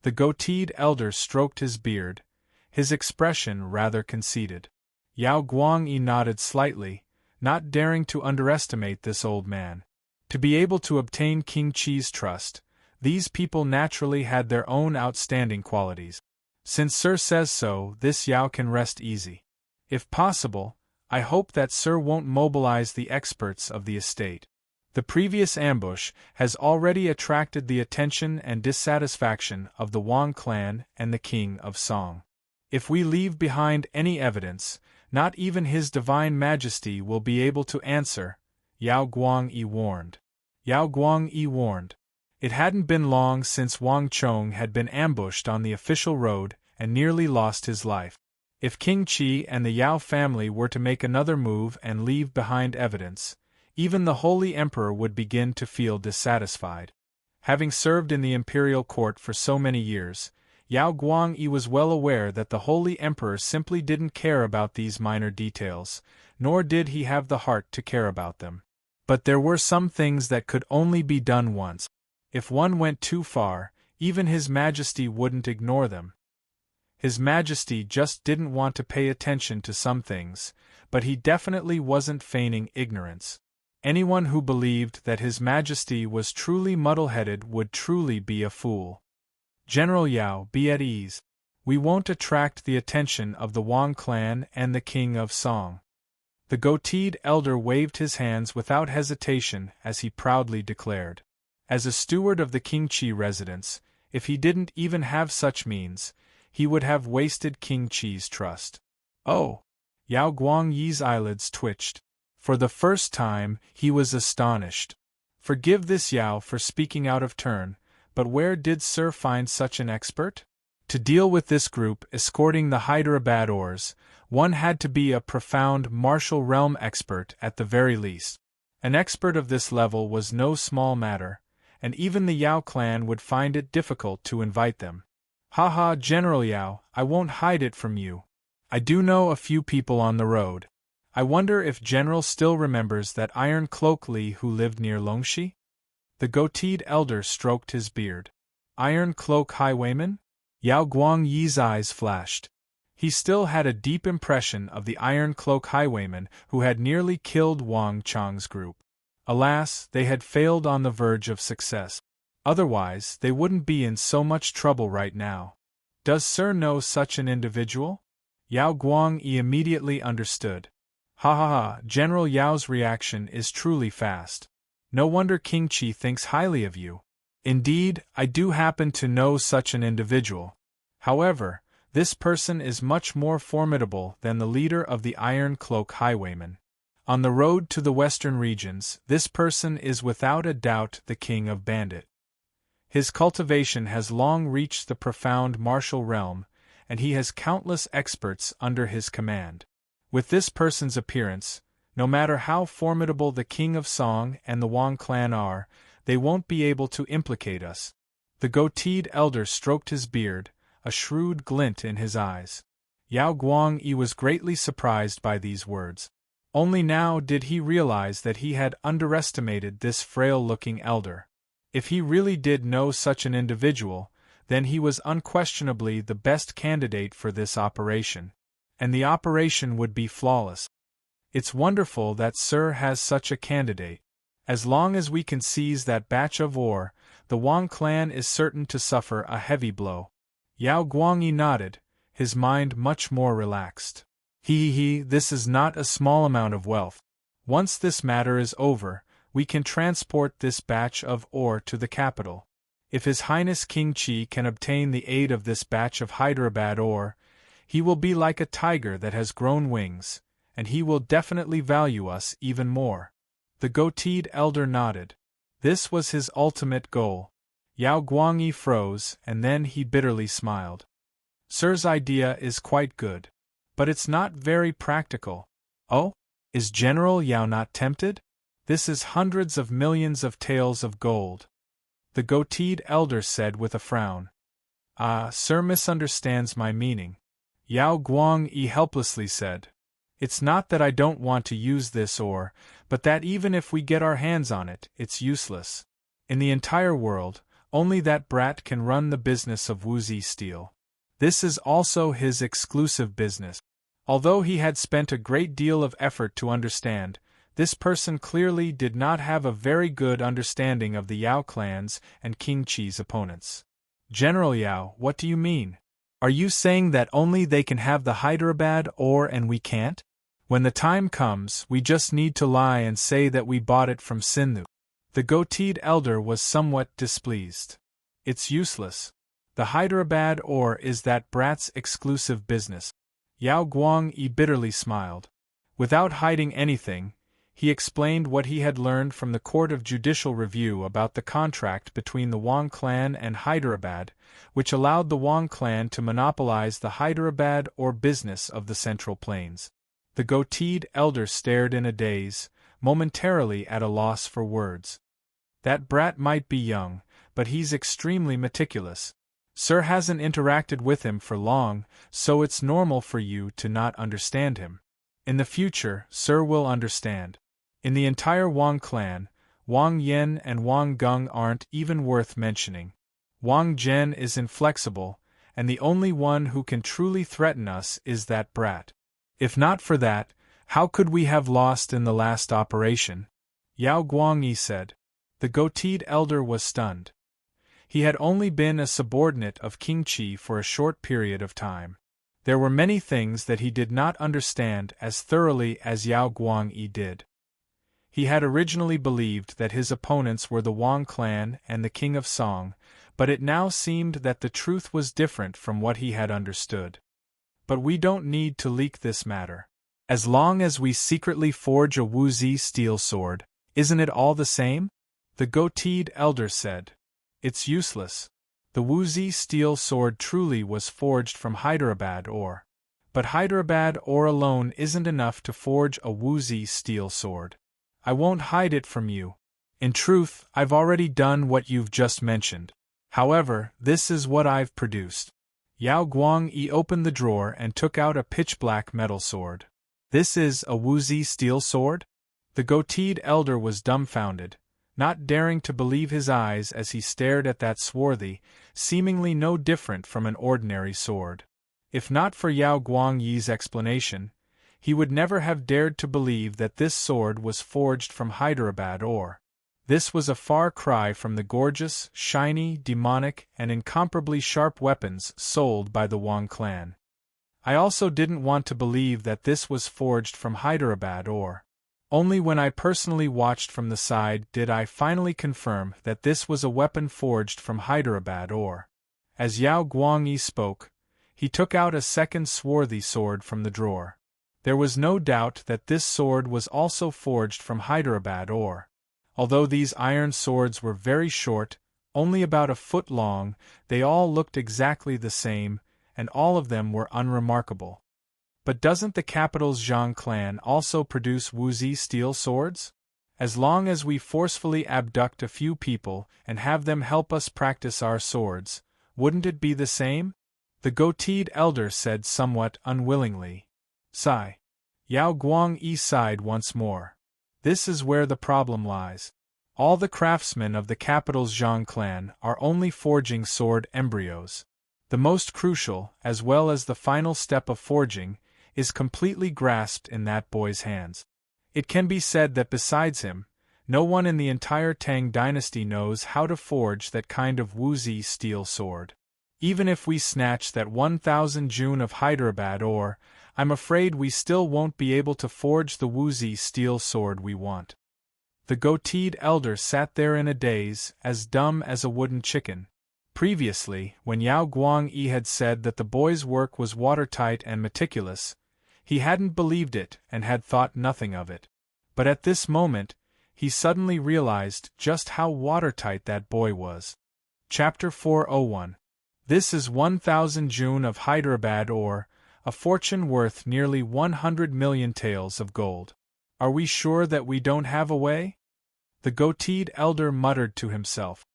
The goateed elder stroked his beard, his expression rather conceited. Yao Guangyi nodded slightly, not daring to underestimate this old man. To be able to obtain King Qi's trust, these people naturally had their own outstanding qualities. Since Sir says so, this Yao can rest easy. If possible, I hope that Sir won't mobilize the experts of the estate. The previous ambush has already attracted the attention and dissatisfaction of the Wang clan and the King of Song. If we leave behind any evidence, not even His Divine Majesty will be able to answer, Yao Guangyi warned. Yao Guangyi warned. It hadn't been long since Wang Chong had been ambushed on the official road and nearly lost his life. If King Qi and the Yao family were to make another move and leave behind evidence, even the Holy Emperor would begin to feel dissatisfied. Having served in the imperial court for so many years, Yao Guangyi was well aware that the Holy Emperor simply didn't care about these minor details, nor did he have the heart to care about them. But there were some things that could only be done once. If one went too far, even His Majesty wouldn't ignore them. His Majesty just didn't want to pay attention to some things, but he definitely wasn't feigning ignorance. Anyone who believed that His Majesty was truly muddle-headed would truly be a fool. General Yao, be at ease. We won't attract the attention of the Wang clan and the King of Song. The goateed elder waved his hands without hesitation as he proudly declared. As a steward of the King Qi residence, if he didn't even have such means, he would have wasted King Qi's trust. Oh! Yao Guangyi's eyelids twitched. For the first time, he was astonished. Forgive this Yao for speaking out of turn, but where did Sir find such an expert? To deal with this group escorting the Hyderabad ores, one had to be a profound martial realm expert at the very least. An expert of this level was no small matter, and even the Yao clan would find it difficult to invite them. Haha, General Yao, I won't hide it from you. I do know a few people on the road. I wonder if General still remembers that Iron Cloak Li who lived near Longxi? The goateed elder stroked his beard. Iron Cloak Highwayman? Yao Guangyi's eyes flashed. He still had a deep impression of the Iron Cloak Highwayman who had nearly killed Wang Chang's group. Alas, they had failed on the verge of success. Otherwise, they wouldn't be in so much trouble right now. Does Sir know such an individual? Yao Guangyi immediately understood. Ha ha ha, General Yao's reaction is truly fast. No wonder King Qi thinks highly of you. Indeed, I do happen to know such an individual. However, this person is much more formidable than the leader of the Iron Cloak Highwaymen. On the road to the western regions, this person is without a doubt the King of Bandit. His cultivation has long reached the profound martial realm, and he has countless experts under his command. With this person's appearance, no matter how formidable the King of Song and the Wang clan are, they won't be able to implicate us. The goateed elder stroked his beard, a shrewd glint in his eyes. Yao Guangyi was greatly surprised by these words. Only now did he realize that he had underestimated this frail-looking elder. If he really did know such an individual, then he was unquestionably the best candidate for this operation. And the operation would be flawless. It's wonderful that Sir has such a candidate. As long as we can seize that batch of ore, the Wang clan is certain to suffer a heavy blow. Yao Guangyi nodded, his mind much more relaxed. This is not a small amount of wealth. Once this matter is over, we can transport this batch of ore to the capital. If His Highness King Qi can obtain the aid of this batch of Hyderabad ore, he will be like a tiger that has grown wings, and he will definitely value us even more. The goateed elder nodded. This was his ultimate goal. Yao Guangyi froze, and then he bitterly smiled. Sir's idea is quite good. But it's not very practical. Oh? Is General Yao not tempted? This is hundreds of millions of taels of gold. The goateed elder said with a frown. Ah, Sir misunderstands my meaning. Yao Guangyi helplessly said. It's not that I don't want to use this ore, but that even if we get our hands on it, it's useless. In the entire world, only that brat can run the business of Wuzi Steel. This is also his exclusive business. Although he had spent a great deal of effort to understand, this person clearly did not have a very good understanding of the Yao clans and King Qi's opponents. General Yao, what do you mean? Are you saying that only they can have the Hyderabad ore and we can't? When the time comes, we just need to lie and say that we bought it from Sindhu. The goateed elder was somewhat displeased. It's useless. The Hyderabad ore is that brat's exclusive business. Yao Guangyi bitterly smiled. Without hiding anything, he explained what he had learned from the Court of Judicial Review about the contract between the Wang clan and Hyderabad, which allowed the Wang clan to monopolize the Hyderabad ore business of the Central Plains. The goateed elder stared in a daze, momentarily at a loss for words. That brat might be young, but he's extremely meticulous. Sir hasn't interacted with him for long, so it's normal for you to not understand him. In the future, Sir will understand. In the entire Wang clan, Wang Yen and Wang Gung aren't even worth mentioning. Wang Zhen is inflexible, and the only one who can truly threaten us is that brat. If not for that, how could we have lost in the last operation? Yao Guangyi said. The goateed elder was stunned. He had only been a subordinate of King Qi for a short period of time. There were many things that he did not understand as thoroughly as Yao Guangyi did. He had originally believed that his opponents were the Wang clan and the King of Song, but it now seemed that the truth was different from what he had understood. But we don't need to leak this matter. As long as we secretly forge a Wuzi steel sword, isn't it all the same? The goateed elder said. It's useless. The Wuzi steel sword truly was forged from Hyderabad ore. But Hyderabad ore alone isn't enough to forge a Wuzi steel sword. I won't hide it from you. In truth, I've already done what you've just mentioned. However, this is what I've produced. Yao Guangyi opened the drawer and took out a pitch-black metal sword. This is a Wuzi steel sword? The goateed elder was dumbfounded, not daring to believe his eyes as he stared at that swarthy, seemingly no different from an ordinary sword. If not for Yao Guangyi's explanation, he would never have dared to believe that this sword was forged from Hyderabad ore. This was a far cry from the gorgeous, shiny, demonic, and incomparably sharp weapons sold by the Wang clan. I also didn't want to believe that this was forged from Hyderabad ore. Only when I personally watched from the side did I finally confirm that this was a weapon forged from Hyderabad ore. As Yao Guangyi spoke, he took out a second swarthy sword from the drawer. There was no doubt that this sword was also forged from Hyderabad ore. Although these iron swords were very short, only about a foot long, they all looked exactly the same, and all of them were unremarkable. But doesn't the capital's Zhang clan also produce Wuzi steel swords? As long as we forcefully abduct a few people and have them help us practice our swords, wouldn't it be the same? The goateed elder said somewhat unwillingly. Sigh. Yao Guangyi sighed once more. This is where the problem lies. All the craftsmen of the capital's Zhang clan are only forging sword embryos. The most crucial, as well as the final step of forging, is completely grasped in that boy's hands. It can be said that besides him, no one in the entire Tang dynasty knows how to forge that kind of Wuzi steel sword. Even if we snatch that 1,000 June of Hyderabad ore, I'm afraid we still won't be able to forge the Wuzi steel sword we want. The goateed elder sat there in a daze, as dumb as a wooden chicken. Previously, when Yao Guangyi had said that the boy's work was watertight and meticulous, he hadn't believed it and had thought nothing of it. But at this moment, he suddenly realized just how watertight that boy was. Chapter 401. This is 1,000 June of Hyderabad ore, a fortune worth nearly 100 million taels of gold. Are we sure that we don't have a way? The goateed elder muttered to himself.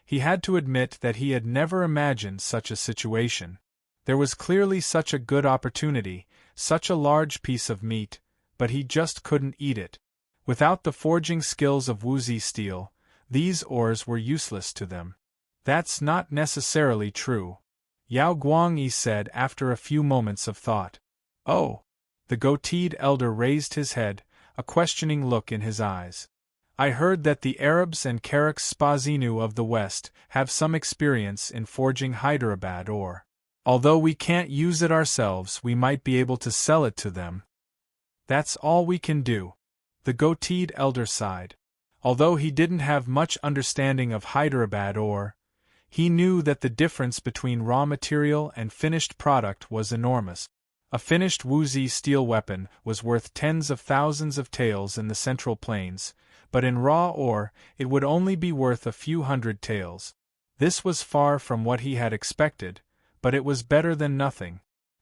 He had to admit that he had never imagined such a situation. There was clearly such a good opportunity, such a large piece of meat, but he just couldn't eat it. Without the forging skills of Wuzi steel, these ores were useless to them. That's not necessarily true, Yao Guangyi said after a few moments of thought. Oh! The goateed elder raised his head, a questioning look in his eyes. I heard that the Arabs and Karak Spazinu of the West have some experience in forging Hyderabad ore. Although we can't use it ourselves, we might be able to sell it to them. That's all we can do. The goateed elder sighed. Although he didn't have much understanding of Hyderabad ore, he knew that the difference between raw material and finished product was enormous. A finished Wuzi steel weapon was worth tens of thousands of taels in the Central Plains, but in raw ore it would only be worth a few hundred taels. This was far from what he had expected, but it was better than nothing.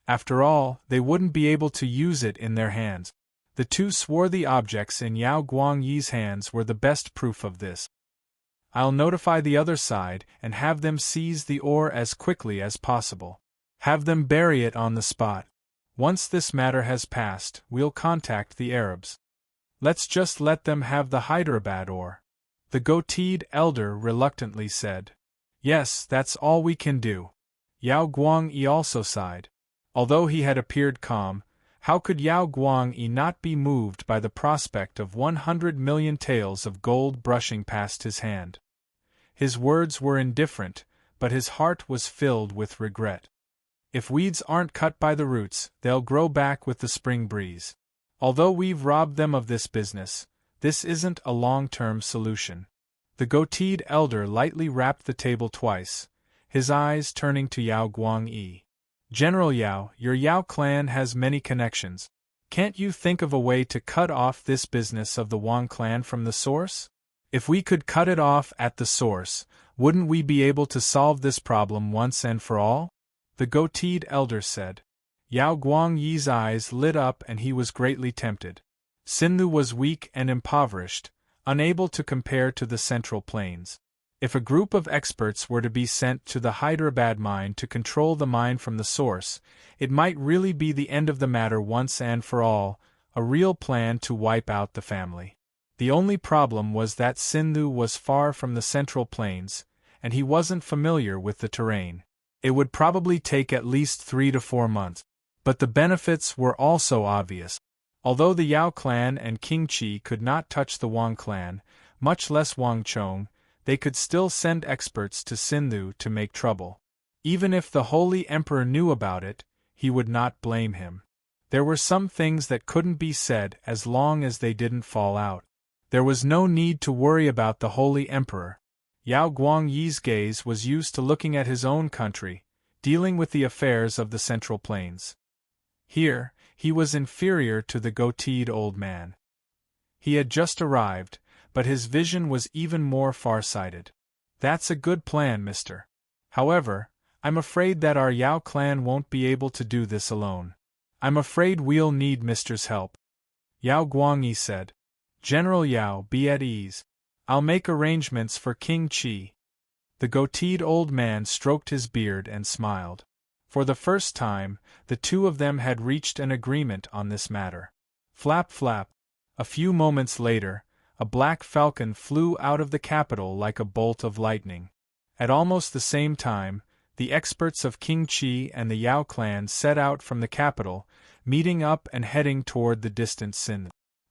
After all, they wouldn't be able to use it in their hands. The two swarthy objects in Yao Guangyi's hands were the best proof of this. I'll notify the other side and have them seize the ore as quickly as possible. Have them bury it on the spot. Once this matter has passed, we'll contact the Arabs. Let's just let them have the Hyderabad ore. The goateed elder reluctantly said. Yes, that's all we can do. Yao Guangyi also sighed. Although he had appeared calm, how could Yao Guangyi not be moved by the prospect of 100 million taels of gold brushing past his hand? His words were indifferent, but his heart was filled with regret. If weeds aren't cut by the roots, they'll grow back with the spring breeze. Although we've robbed them of this business, this isn't a long-term solution. The goateed elder lightly rapped the table twice, his eyes turning to Yao Guangyi. General Yao, your Yao clan has many connections. Can't you think of a way to cut off this business of the Wang clan from the source? If we could cut it off at the source, wouldn't we be able to solve this problem once and for all? The goateed elder said. Yao Guangyi's eyes lit up and he was greatly tempted. Sindhu was weak and impoverished, unable to compare to the Central Plains. If a group of experts were to be sent to the Hyderabad mine to control the mine from the source, it might really be the end of the matter once and for all, a real plan to wipe out the family. The only problem was that Sindhu was far from the Central Plains, and he wasn't familiar with the terrain. It would probably take at least 3 to 4 months. But the benefits were also obvious. Although the Yao clan and King Qi could not touch the Wang clan, much less Wang Chong, they could still send experts to Sindhu to make trouble. Even if the Holy Emperor knew about it, he would not blame him. There were some things that couldn't be said as long as they didn't fall out. There was no need to worry about the Holy Emperor. Yao Guangyi's gaze was used to looking at his own country, dealing with the affairs of the Central Plains. Here, he was inferior to the goateed old man. He had just arrived, but his vision was even more far-sighted. That's a good plan, mister. However, I'm afraid that our Yao clan won't be able to do this alone. I'm afraid we'll need mister's help. Yao Guangyi said. General Yao, be at ease. I'll make arrangements for King Qi. The goateed old man stroked his beard and smiled. For the first time, the two of them had reached an agreement on this matter. Flap flap. A few moments later, a black falcon flew out of the capital like a bolt of lightning. At almost the same time, the experts of King Qi and the Yao clan set out from the capital, meeting up and heading toward the distant Sindh.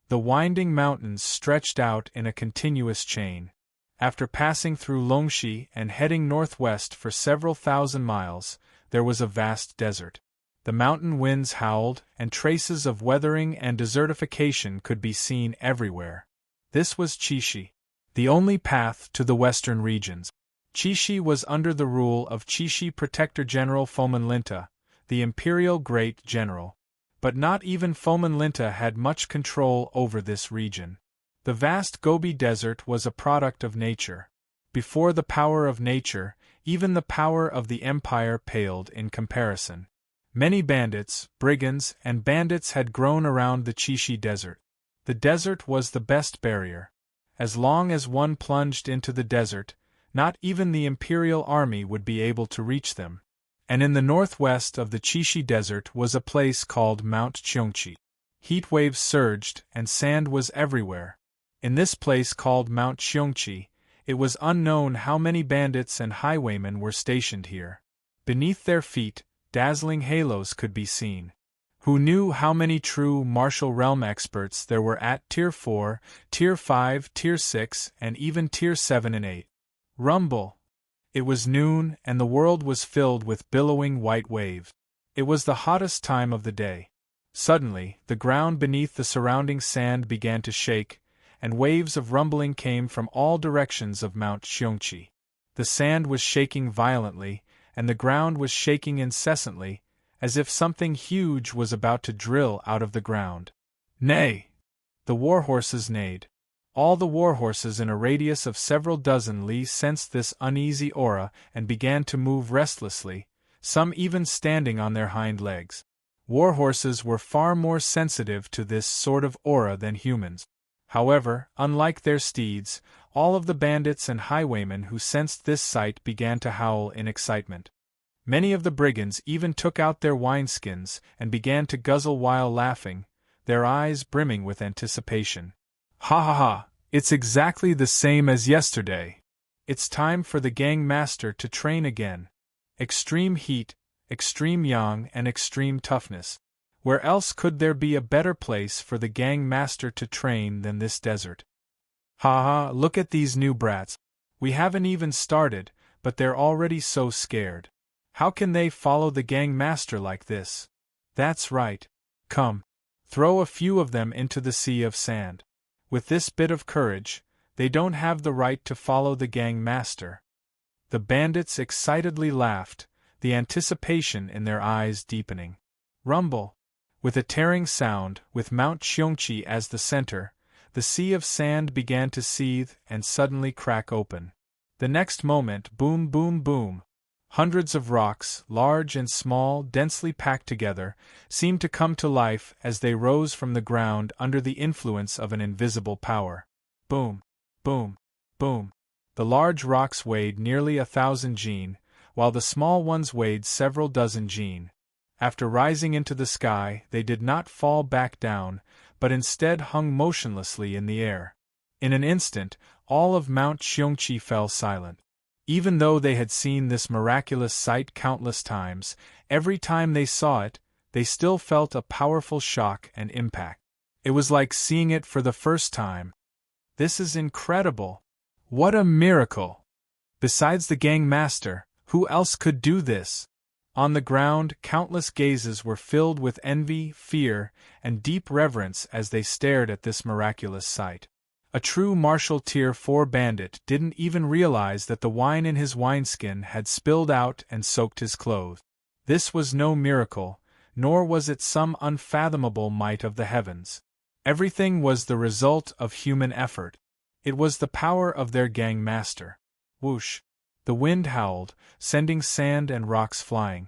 The winding mountains stretched out in a continuous chain. After passing through Longxi and heading northwest for several thousand miles, there was a vast desert. The mountain winds howled, and traces of weathering and desertification could be seen everywhere. This was Qixi, the only path to the western regions. Qixi was under the rule of Qixi Protector General Fomenlinta, the imperial great general. But not even Fomenlinta had much control over this region. The vast Gobi Desert was a product of nature. Before the power of nature, even the power of the empire paled in comparison. Many bandits, brigands, and bandits had grown around the Qixi Desert. The desert was the best barrier. As long as one plunged into the desert, not even the imperial army would be able to reach them. And in the northwest of the Qixi Desert was a place called Mount Cheongqi. Heat waves surged, and sand was everywhere. In this place called Mount Cheongqi, it was unknown how many bandits and highwaymen were stationed here. Beneath their feet, dazzling halos could be seen. Who knew how many true martial realm experts there were at Tier 4, Tier 5, Tier 6, and even Tier 7 and 8? Rumble! It was noon, and the world was filled with billowing white waves. It was the hottest time of the day. Suddenly, the ground beneath the surrounding sand began to shake, and waves of rumbling came from all directions of Mount Cheongqi. The sand was shaking violently, and the ground was shaking incessantly, as if something huge was about to drill out of the ground. Nay! The warhorses neighed. All the warhorses in a radius of several dozen li sensed this uneasy aura and began to move restlessly, some even standing on their hind legs. Warhorses were far more sensitive to this sort of aura than humans. However, unlike their steeds, all of the bandits and highwaymen who sensed this sight began to howl in excitement. Many of the brigands even took out their wineskins and began to guzzle while laughing, their eyes brimming with anticipation. Ha ha ha, it's exactly the same as yesterday. It's time for the gang master to train again. Extreme heat, extreme yang, and extreme toughness. Where else could there be a better place for the gang master to train than this desert? Ha ha, look at these new brats. We haven't even started, but they're already so scared. How can they follow the gang master like this? That's right. Come. Throw a few of them into the sea of sand. With this bit of courage, they don't have the right to follow the gang master. The bandits excitedly laughed, the anticipation in their eyes deepening. Rumble! With a tearing sound, with Mount Cheongchi as the center, the sea of sand began to seethe and suddenly crack open. The next moment, boom boom boom! Hundreds of rocks, large and small, densely packed together, seemed to come to life as they rose from the ground under the influence of an invisible power. Boom! Boom! Boom! The large rocks weighed nearly 1,000 jin, while the small ones weighed several dozen jin. After rising into the sky, they did not fall back down, but instead hung motionlessly in the air. In an instant, all of Mount Cheongchi fell silent. Even though they had seen this miraculous sight countless times, every time they saw it, they still felt a powerful shock and impact. It was like seeing it for the first time. This is incredible! What a miracle! Besides the gang master, who else could do this? On the ground, countless gazes were filled with envy, fear, and deep reverence as they stared at this miraculous sight. A true martial tier 4 bandit didn't even realize that the wine in his wineskin had spilled out and soaked his clothes. This was no miracle, nor was it some unfathomable might of the heavens. Everything was the result of human effort. It was the power of their gang master. Whoosh! The wind howled, sending sand and rocks flying.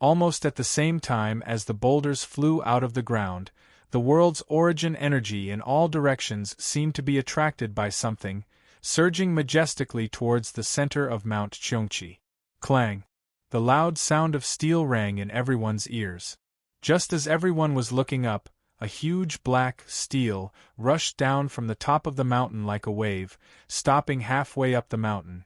Almost at the same time as the boulders flew out of the ground, the world's origin energy in all directions seemed to be attracted by something, surging majestically towards the center of Mount Cheongchi. Clang! The loud sound of steel rang in everyone's ears. Just as everyone was looking up, a huge black steel rushed down from the top of the mountain like a wave, stopping halfway up the mountain.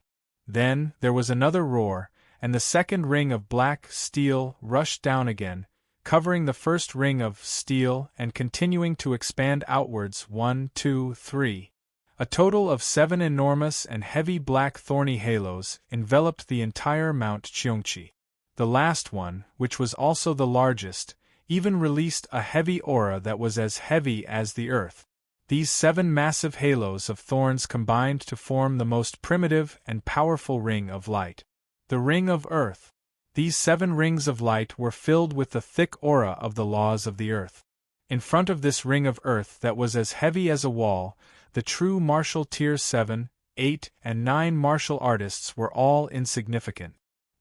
Then there was another roar, and the second ring of black steel rushed down again, covering the first ring of steel and continuing to expand outwards 1, 2, 3. A total of 7 enormous and heavy black thorny halos enveloped the entire Mount Cheongchi. The last one, which was also the largest, even released a heavy aura that was as heavy as the earth. These 7 massive halos of thorns combined to form the most primitive and powerful ring of light. The Ring of Earth. These 7 rings of light were filled with the thick aura of the laws of the earth. In front of this ring of earth that was as heavy as a wall, the true martial tier 7, 8, and 9 martial artists were all insignificant.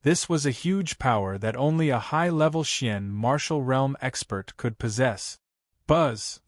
This was a huge power that only a high-level Xian martial realm expert could possess. Buzz!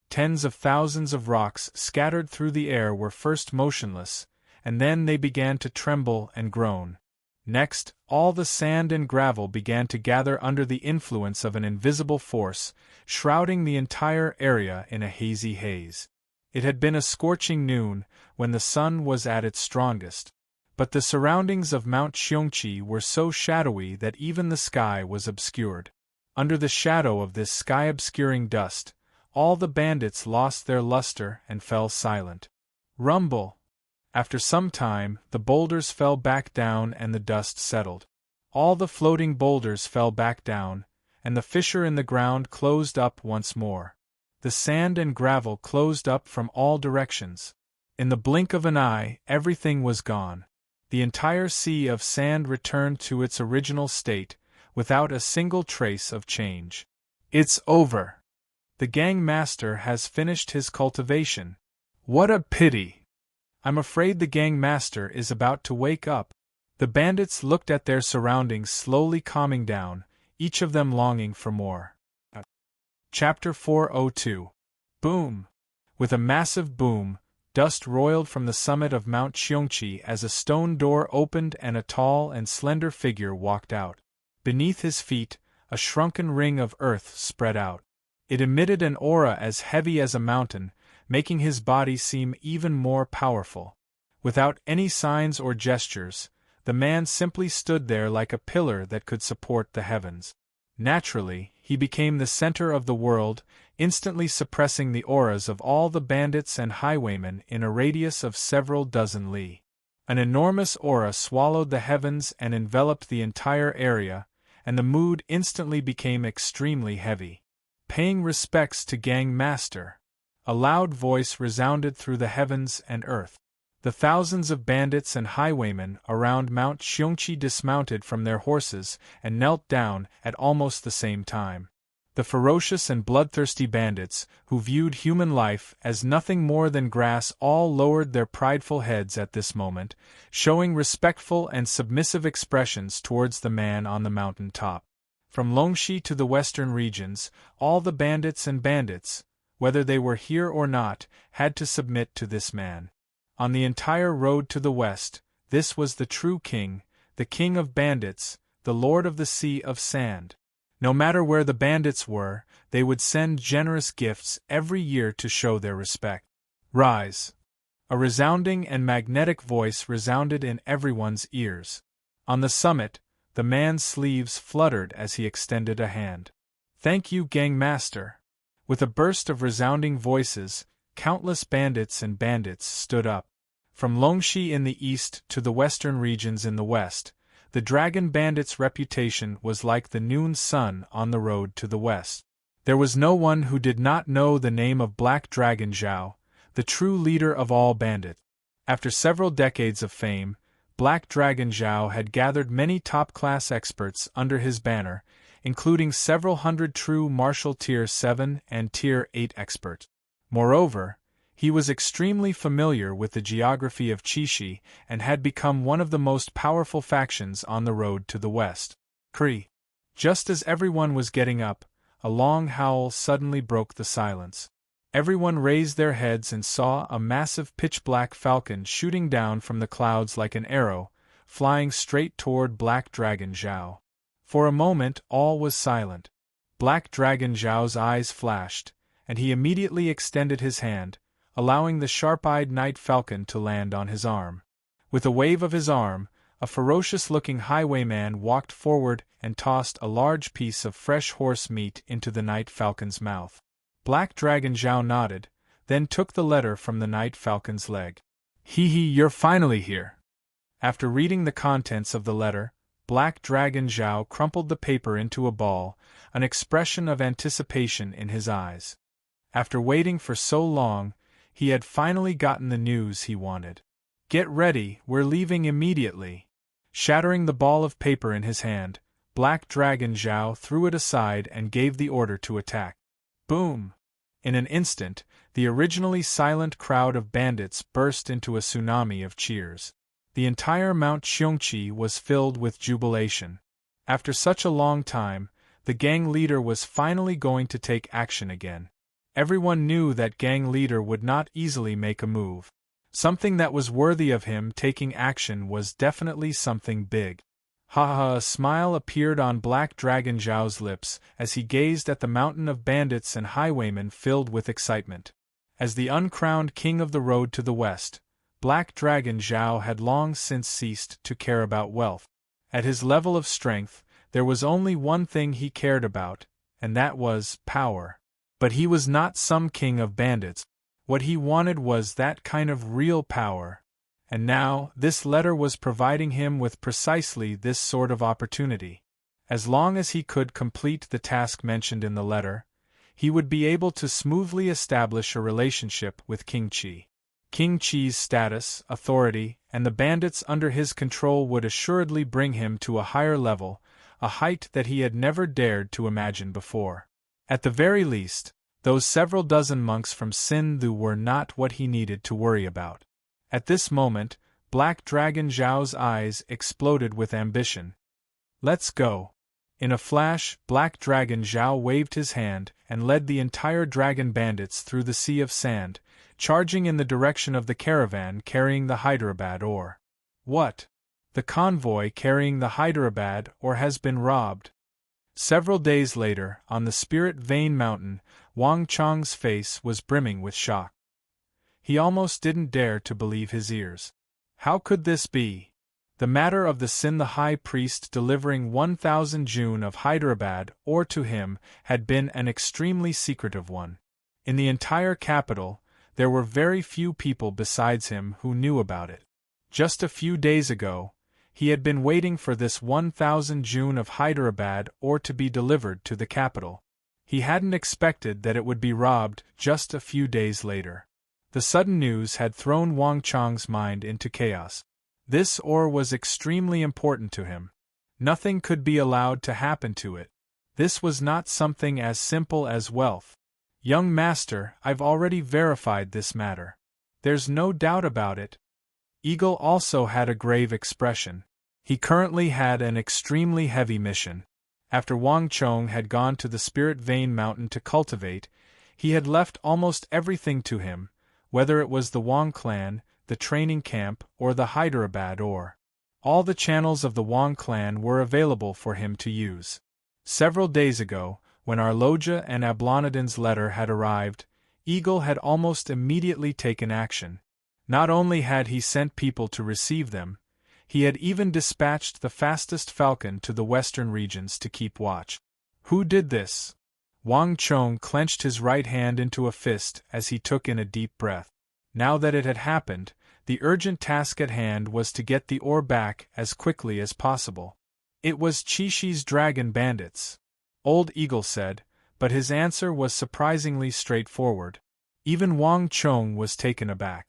Tens of thousands of rocks scattered through the air were first motionless, and then they began to tremble and groan. Next, all the sand and gravel began to gather under the influence of an invisible force, shrouding the entire area in a hazy haze. It had been a scorching noon, when the sun was at its strongest. But the surroundings of Mount Cheongchi were so shadowy that even the sky was obscured. Under the shadow of this sky-obscuring dust, all the bandits lost their luster and fell silent. Rumble! After some time, the boulders fell back down and the dust settled. All the floating boulders fell back down, and the fissure in the ground closed up once more. The sand and gravel closed up from all directions. In the blink of an eye, everything was gone. The entire sea of sand returned to its original state, without a single trace of change. It's over. The gang master has finished his cultivation. What a pity! I'm afraid the gang master is about to wake up. The bandits looked at their surroundings, slowly calming down, each of them longing for more. Chapter 402. Boom! With a massive boom, dust roiled from the summit of Mount Cheongchi as a stone door opened and a tall and slender figure walked out. Beneath his feet, a shrunken ring of earth spread out. It emitted an aura as heavy as a mountain, making his body seem even more powerful. Without any signs or gestures, the man simply stood there like a pillar that could support the heavens. Naturally, he became the center of the world, instantly suppressing the auras of all the bandits and highwaymen in a radius of several dozen li. An enormous aura swallowed the heavens and enveloped the entire area, and the mood instantly became extremely heavy. Paying respects to Gang Master. A loud voice resounded through the heavens and earth. The thousands of bandits and highwaymen around Mount Cheongchi dismounted from their horses and knelt down at almost the same time. The ferocious and bloodthirsty bandits, who viewed human life as nothing more than grass, all lowered their prideful heads at this moment, showing respectful and submissive expressions towards the man on the mountain top. From Longxi to the western regions, all the bandits and bandits, whether they were here or not, had to submit to this man. On the entire road to the west, this was the true king, the king of bandits, the lord of the sea of sand. No matter where the bandits were, they would send generous gifts every year to show their respect. Rise! A resounding and magnetic voice resounded in everyone's ears. On the summit, the man's sleeves fluttered as he extended a hand. Thank you, Gang Master. With a burst of resounding voices, countless bandits and bandits stood up. From Longxi in the east to the western regions in the west, the dragon bandits' reputation was like the noon sun on the road to the west. There was no one who did not know the name of Black Dragon Zhao, the true leader of all bandits. After several decades of fame, Black Dragon Zhao had gathered many top-class experts under his banner, including several hundred true martial Tier 7 and Tier 8 experts. Moreover, he was extremely familiar with the geography of Qixi and had become one of the most powerful factions on the road to the west. Cree. Just as everyone was getting up, a long howl suddenly broke the silence. Everyone raised their heads and saw a massive pitch-black falcon shooting down from the clouds like an arrow, flying straight toward Black Dragon Zhao. For a moment all was silent. Black Dragon Zhao's eyes flashed, and he immediately extended his hand, allowing the sharp-eyed night falcon to land on his arm. With a wave of his arm, a ferocious-looking highwayman walked forward and tossed a large piece of fresh horse meat into the night falcon's mouth. Black Dragon Zhao nodded, then took the letter from the night falcon's leg. Hee, you're finally here. After reading the contents of the letter, Black Dragon Zhao crumpled the paper into a ball, an expression of anticipation in his eyes. After waiting for so long, he had finally gotten the news he wanted. Get ready, we're leaving immediately. Shattering the ball of paper in his hand, Black Dragon Zhao threw it aside and gave the order to attack. Boom! In an instant, the originally silent crowd of bandits burst into a tsunami of cheers. The entire Mount Cheongchi was filled with jubilation. After such a long time, the gang leader was finally going to take action again. Everyone knew that gang leader would not easily make a move. Something that was worthy of him taking action was definitely something big. A smile appeared on Black Dragon Zhao's lips as he gazed at the mountain of bandits and highwaymen filled with excitement. As the uncrowned king of the road to the west, Black Dragon Zhao had long since ceased to care about wealth. At his level of strength, there was only one thing he cared about, and that was power. But he was not some king of bandits. What he wanted was that kind of real power. And now, this letter was providing him with precisely this sort of opportunity. As long as he could complete the task mentioned in the letter, he would be able to smoothly establish a relationship with King Qi. King Qi's status, authority, and the bandits under his control would assuredly bring him to a higher level, a height that he had never dared to imagine before. At the very least, those several dozen monks from Sindhu were not what he needed to worry about. At this moment, Black Dragon Zhao's eyes exploded with ambition. "Let's go." In a flash, Black Dragon Zhao waved his hand and led the entire dragon bandits through the sea of sand, charging in the direction of the caravan carrying the Hyderabad ore. What? The convoy carrying the Hyderabad ore has been robbed. Several days later, on the Spirit Vein Mountain, Wang Chong's face was brimming with shock. He almost didn't dare to believe his ears. How could this be? The matter of the Sindh high priest delivering 1,000 June of Hyderabad ore to him had been an extremely secretive one. In the entire capital, there were very few people besides him who knew about it. Just a few days ago, he had been waiting for this 1,000 June of Hyderabad ore to be delivered to the capital. He hadn't expected that it would be robbed just a few days later. The sudden news had thrown Wang Chong's mind into chaos. This ore was extremely important to him. Nothing could be allowed to happen to it. This was not something as simple as wealth. "Young master, I've already verified this matter. There's no doubt about it." Eagle also had a grave expression. He currently had an extremely heavy mission. After Wang Chong had gone to the Spirit Vein Mountain to cultivate, he had left almost everything to him, whether it was the Wang clan, the training camp, or the Hyderabad ore. All the channels of the Wang clan were available for him to use. Several days ago, when Arloja and Ablonidin's letter had arrived, Eagle had almost immediately taken action. Not only had he sent people to receive them, he had even dispatched the fastest falcon to the western regions to keep watch. Who did this? Wang Chong clenched his right hand into a fist as he took in a deep breath. Now that it had happened, the urgent task at hand was to get the ore back as quickly as possible. It was Qishi's dragon bandits, Old Eagle said, but his answer was surprisingly straightforward. Even Wang Chong was taken aback.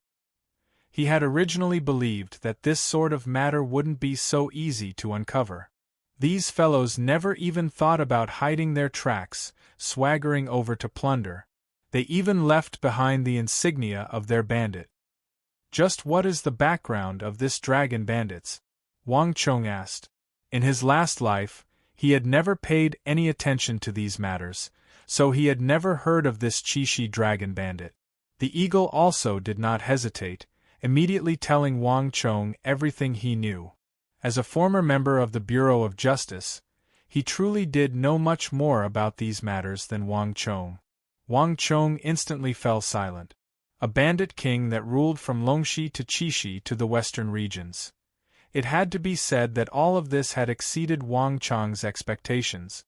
He had originally believed that this sort of matter wouldn't be so easy to uncover. These fellows never even thought about hiding their tracks, swaggering over to plunder. They even left behind the insignia of their bandit. Just what is the background of this dragon bandits? Wang Chong asked. In his last life, he had never paid any attention to these matters, so he had never heard of this Qishi dragon bandit. The eagle also did not hesitate, immediately telling Wang Chong everything he knew. As a former member of the Bureau of Justice, he truly did know much more about these matters than Wang Chong. Wang Chong instantly fell silent. A bandit king that ruled from Longxi to Qishi to the western regions. It had to be said that all of this had exceeded Wang Chong's expectations.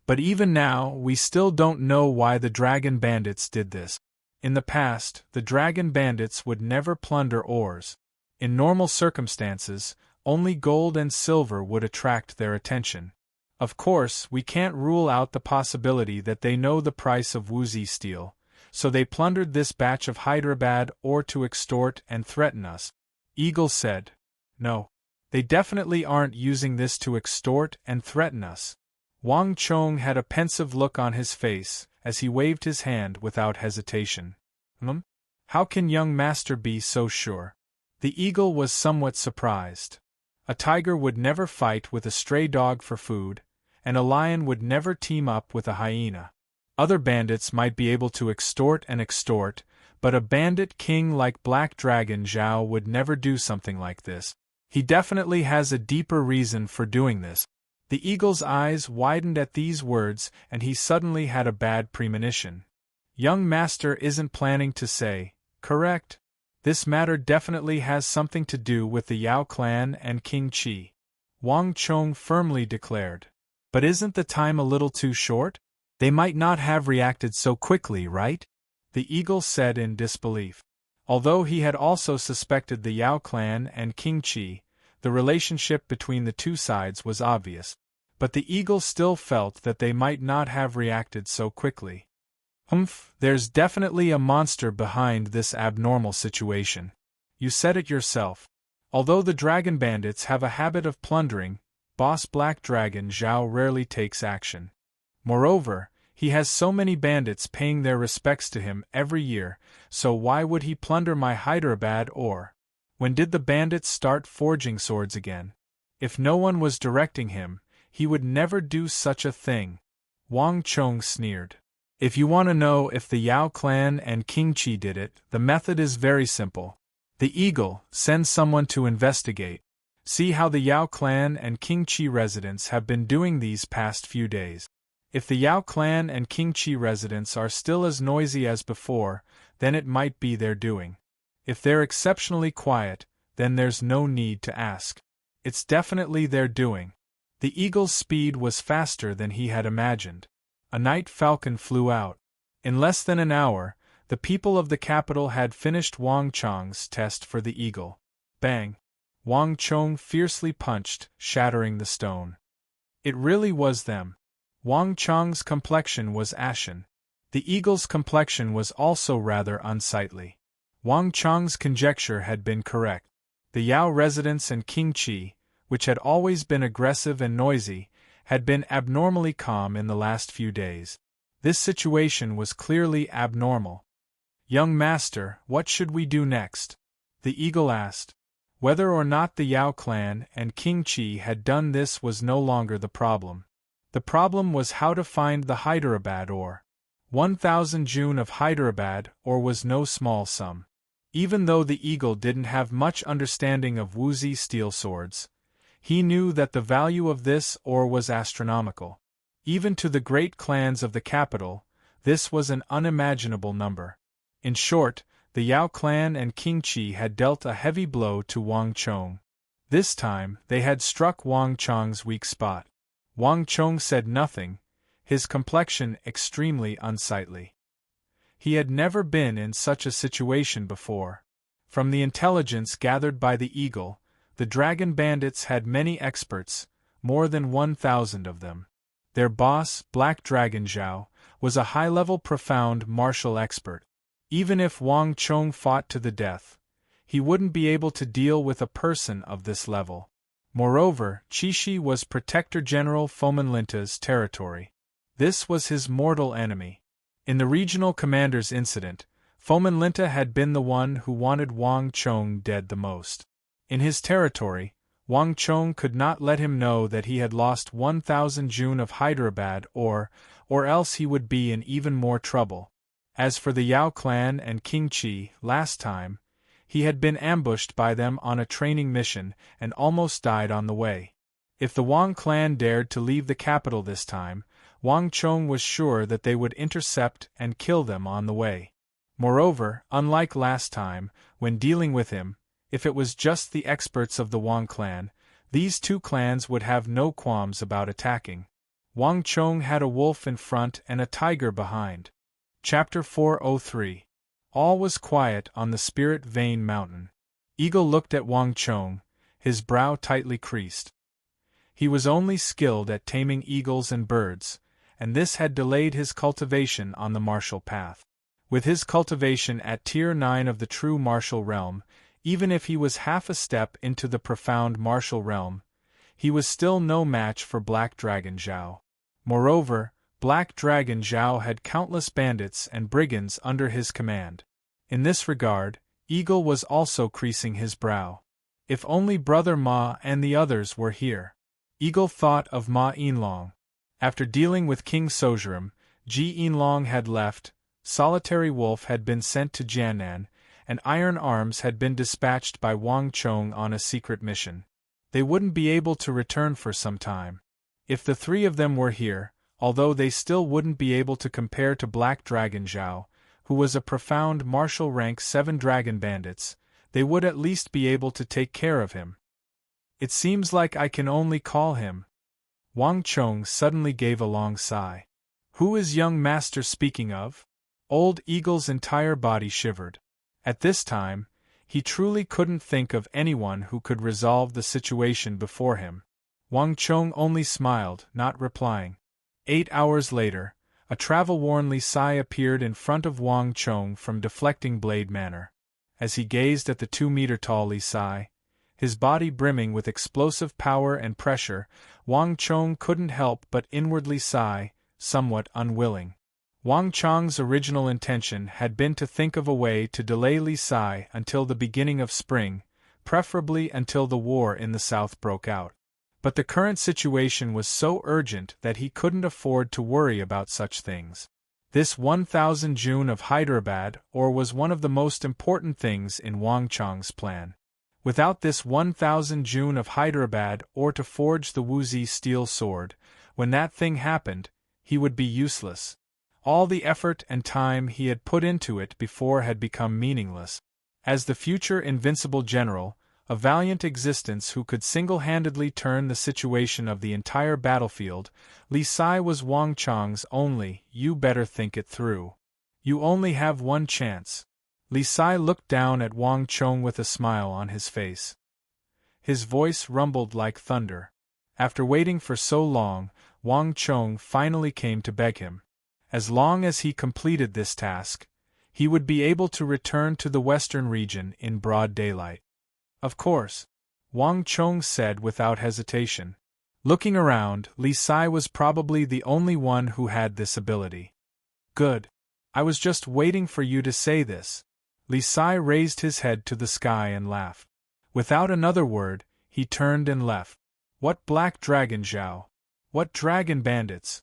But even now, we still don't know why the dragon bandits did this. In the past, the dragon bandits would never plunder ores. In normal circumstances, only gold and silver would attract their attention. Of course, we can't rule out the possibility that they know the price of Wuxi steel, so they plundered this batch of Hyderabad ore to extort and threaten us. Eagle said. No. They definitely aren't using this to extort and threaten us. Wang Chong had a pensive look on his face as he waved his hand without hesitation. How can young master be so sure? The eagle was somewhat surprised. A tiger would never fight with a stray dog for food, and a lion would never team up with a hyena. Other bandits might be able to extort, but a bandit king like Black Dragon Zhao would never do something like this. He definitely has a deeper reason for doing this. The eagle's eyes widened at these words, and he suddenly had a bad premonition. Young master isn't planning to say, correct? This matter definitely has something to do with the Yao clan and King Qi. Wang Chong firmly declared. But isn't the time a little too short? They might not have reacted so quickly, right? The eagle said in disbelief. Although he had also suspected the Yao clan and King Qi, the relationship between the two sides was obvious. But the eagle still felt that they might not have reacted so quickly. There's definitely a monster behind this abnormal situation. You said it yourself. Although the dragon bandits have a habit of plundering, boss Black Dragon Zhao rarely takes action. Moreover, he has so many bandits paying their respects to him every year, so why would he plunder my Hyderabad or? When did the bandits start forging swords again? If no one was directing him, he would never do such a thing. Wang Chong sneered. If you want to know if the Yao clan and King Qi did it, the method is very simple. The Eagle sends someone to investigate. See how the Yao clan and King Qi residents have been doing these past few days. If the Yao clan and King Qi residents are still as noisy as before, then it might be their doing. If they're exceptionally quiet, then there's no need to ask. It's definitely their doing. The Eagle's speed was faster than he had imagined. A night falcon flew out. In less than an hour, the people of the capital had finished Wang Chong's test for the Eagle. Bang! Wang Chong fiercely punched, shattering the stone. It really was them. Wang Chong's complexion was ashen. The Eagle's complexion was also rather unsightly. Wang Chong's conjecture had been correct. The Yao residents and King Qi, which had always been aggressive and noisy, had been abnormally calm in the last few days. This situation was clearly abnormal. Young master, what should we do next? The Eagle asked. Whether or not the Yao clan and King Qi had done this was no longer the problem. The problem was how to find the Hyderabad ore. 1,000 June of Hyderabad ore was no small sum. Even though the Eagle didn't have much understanding of Wuzi steel swords, he knew that the value of this ore was astronomical. Even to the great clans of the capital, this was an unimaginable number. In short, the Yao clan and King Qi had dealt a heavy blow to Wang Chong. This time, they had struck Wang Chong's weak spot. Wang Chong said nothing, his complexion extremely unsightly. He had never been in such a situation before. From the intelligence gathered by the Eagle, the dragon bandits had many experts, more than 1,000 of them. Their boss, Black Dragon Zhao, was a high-level profound martial expert. Even if Wang Chong fought to the death, he wouldn't be able to deal with a person of this level. Moreover, Qishi was Protector General Fomenlinta's territory. This was his mortal enemy. In the regional commander's incident, Fomenlinta had been the one who wanted Wang Chong dead the most. In his territory, Wang Chong could not let him know that he had lost 1,000 June of Hyderabad or else he would be in even more trouble. As for the Yao clan and King Qi, last time, he had been ambushed by them on a training mission and almost died on the way. If the Wang clan dared to leave the capital this time, Wang Chong was sure that they would intercept and kill them on the way. Moreover, unlike last time, when dealing with him, if it was just the experts of the Wang clan, these two clans would have no qualms about attacking. Wang Chong had a wolf in front and a tiger behind. Chapter 403. All was quiet on the Spirit Vein Mountain. Eagle looked at Wang Chong, his brow tightly creased. He was only skilled at taming eagles and birds, and this had delayed his cultivation on the martial path. With his cultivation at Tier 9 of the true martial realm, even if he was half a step into the profound martial realm, he was still no match for Black Dragon Zhao. Moreover, Black Dragon Zhao had countless bandits and brigands under his command. In this regard, Eagle was also creasing his brow. If only Brother Ma and the others were here. Eagle thought of Ma Yinlong. After dealing with King Sojuram, Ji Yinlong had left, Solitary Wolf had been sent to Jiannan, and Iron Arms had been dispatched by Wang Chong on a secret mission. They wouldn't be able to return for some time. If the three of them were here, although they still wouldn't be able to compare to Black Dragon Zhao, who was a profound martial rank 7 dragon bandits, they would at least be able to take care of him. It seems like I can only call him. Wang Chong suddenly gave a long sigh. Who is young master speaking of? Old Eagle's entire body shivered. At this time, he truly couldn't think of anyone who could resolve the situation before him. Wang Chong only smiled, not replying. 8 hours later, a travel-worn Li Sai appeared in front of Wang Chong from Deflecting Blade Manor. As he gazed at the 2-meter-tall Li Sai, his body brimming with explosive power and pressure, Wang Chong couldn't help but inwardly sigh, somewhat unwilling. Wang Chong's original intention had been to think of a way to delay Li Sai until the beginning of spring, preferably until the war in the south broke out. But the current situation was so urgent that he couldn't afford to worry about such things. This 1000 June of Hyderabad or was one of the most important things in Wang Chong's plan. Without this 1000 June of Hyderabad or to forge the Wuzi steel sword, when that thing happened, he would be useless. All the effort and time he had put into it before had become meaningless. As the future invincible general, a valiant existence who could single-handedly turn the situation of the entire battlefield, Li Sai was Wang Chong's only, you better think it through. You only have one chance. Li Sai looked down at Wang Chong with a smile on his face. His voice rumbled like thunder. After waiting for so long, Wang Chong finally came to beg him. As long as he completed this task, he would be able to return to the western region in broad daylight. Of course, Wang Chong said without hesitation. Looking around, Li Sai was probably the only one who had this ability. Good. I was just waiting for you to say this. Li Sai raised his head to the sky and laughed. Without another word, he turned and left. What black dragon Zhao? What dragon bandits?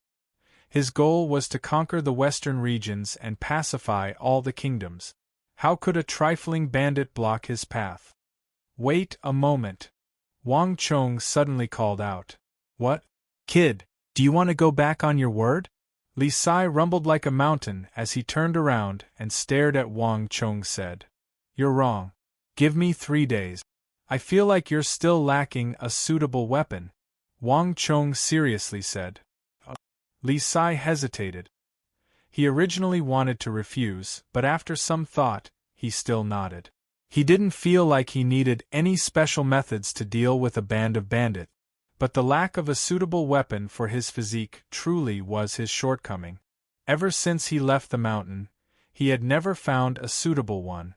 His goal was to conquer the western regions and pacify all the kingdoms. How could a trifling bandit block his path? Wait a moment. Wang Chong suddenly called out. What? Kid, do you want to go back on your word? Li Sai rumbled like a mountain as he turned around and stared at Wang Chong said. You're wrong. Give me 3 days. I feel like you're still lacking a suitable weapon, Wang Chong seriously said. Li Sai hesitated. He originally wanted to refuse, but after some thought, he still nodded. He didn't feel like he needed any special methods to deal with a band of bandits, but the lack of a suitable weapon for his physique truly was his shortcoming. Ever since he left the mountain, he had never found a suitable one.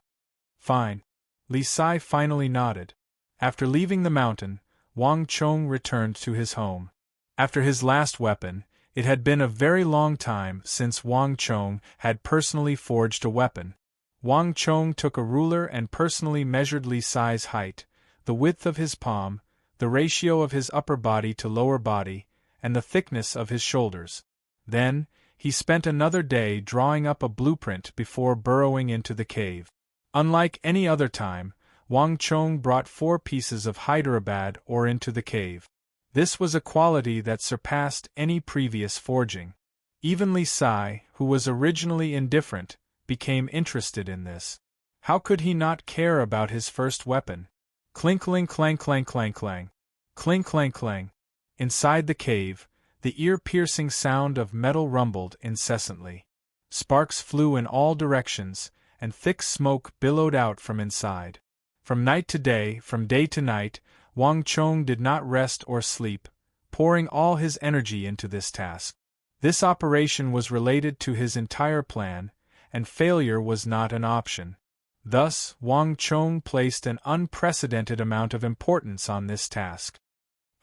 Fine. Li Sai finally nodded. After leaving the mountain, Wang Chong returned to his home. After his last weapon, it had been a very long time since Wang Chong had personally forged a weapon. Wang Chong took a ruler and personally measured Li Sai's height, the width of his palm, the ratio of his upper body to lower body, and the thickness of his shoulders. Then, he spent another day drawing up a blueprint before burrowing into the cave. Unlike any other time, Wang Chong brought 4 pieces of Hyderabad ore into the cave. This was a quality that surpassed any previous forging. Even Li Sai, who was originally indifferent, became interested in this. How could he not care about his first weapon? Clink-clang clang clang clang clang. Clink clang clang. Inside the cave, the ear-piercing sound of metal rumbled incessantly. Sparks flew in all directions, and thick smoke billowed out from inside. From night to day, from day to night, Wang Chong did not rest or sleep, pouring all his energy into this task. This operation was related to his entire plan, and failure was not an option. Thus, Wang Chong placed an unprecedented amount of importance on this task.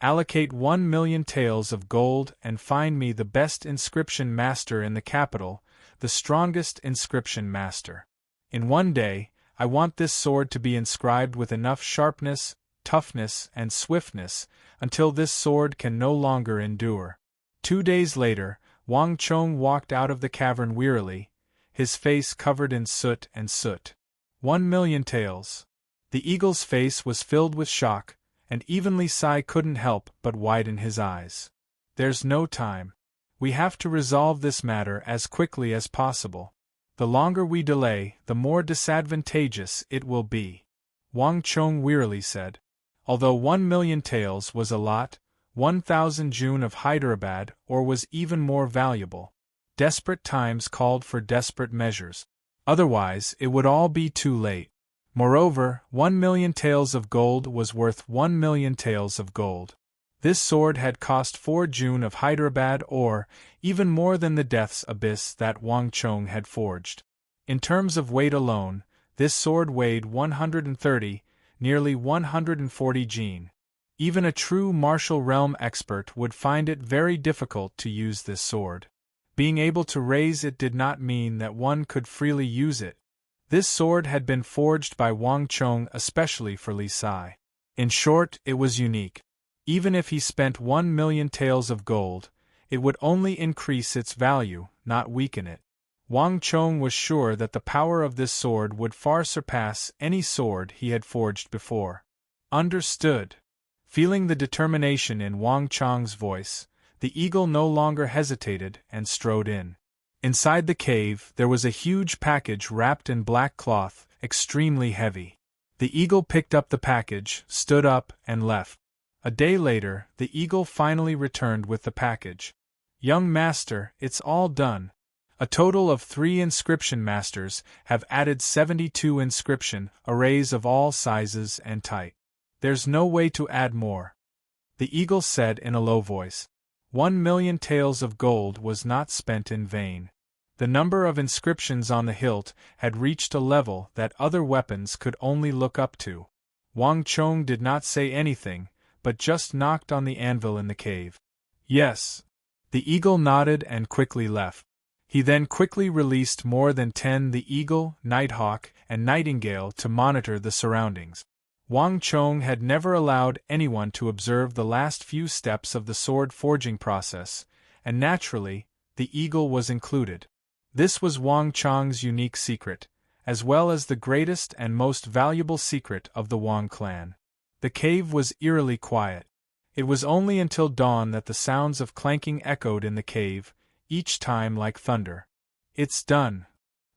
Allocate 1 million taels of gold and find me the best inscription master in the capital, the strongest inscription master. In 1 day, I want this sword to be inscribed with enough sharpness, toughness, and swiftness, until this sword can no longer endure. 2 days later, Wang Chong walked out of the cavern wearily, his face covered in soot and soot. 1 million taels. The eagle's face was filled with shock, and even Li Sai couldn't help but widen his eyes. There's no time. We have to resolve this matter as quickly as possible. The longer we delay, the more disadvantageous it will be, Wang Chong wearily said. Although 1 million taels was a lot, 1000 June of Hyderabad ore was even more valuable. Desperate times called for desperate measures. Otherwise, it would all be too late. Moreover, 1 million taels of gold was worth 1 million taels of gold. This sword had cost 4 June of Hyderabad ore, even more than the Death's Abyss that Wang Chong had forged. In terms of weight alone, this sword weighed 130, nearly 140 jin. Even a true martial realm expert would find it very difficult to use this sword. Being able to raise it did not mean that one could freely use it. This sword had been forged by Wang Chong especially for Li Sai. In short, it was unique. Even if he spent 1,000,000 taels of gold, it would only increase its value, not weaken it. Wang Chong was sure that the power of this sword would far surpass any sword he had forged before. Understood. Feeling the determination in Wang Chong's voice, the eagle no longer hesitated and strode in. Inside the cave, there was a huge package wrapped in black cloth, extremely heavy. The eagle picked up the package, stood up, and left. A day later, the eagle finally returned with the package. "Young master, it's all done. A total of 3 inscription masters have added 72 inscription arrays of all sizes and type. There's no way to add more," the eagle said in a low voice. 1,000,000 taels of gold was not spent in vain. The number of inscriptions on the hilt had reached a level that other weapons could only look up to. Wang Chong did not say anything, but just knocked on the anvil in the cave. "Yes." The eagle nodded and quickly left. He then quickly released more than 10 the eagle, nighthawk, and nightingale to monitor the surroundings. Wang Chong had never allowed anyone to observe the last few steps of the sword forging process, and naturally, the eagle was included. This was Wang Chong's unique secret, as well as the greatest and most valuable secret of the Wang clan. The cave was eerily quiet. It was only until dawn that the sounds of clanking echoed in the cave, each time like thunder. "It's done."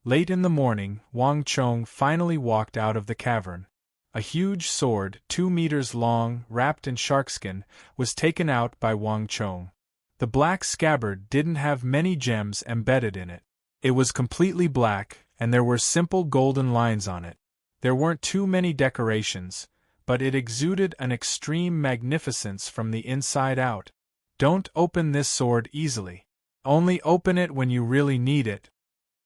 Late in the morning, Wang Chong finally walked out of the cavern. A huge sword, 2 meters long, wrapped in sharkskin, was taken out by Wang Chong. The black scabbard didn't have many gems embedded in it. It was completely black, and there were simple golden lines on it. There weren't too many decorations, but it exuded an extreme magnificence from the inside out. "Don't open this sword easily. Only open it when you really need it,"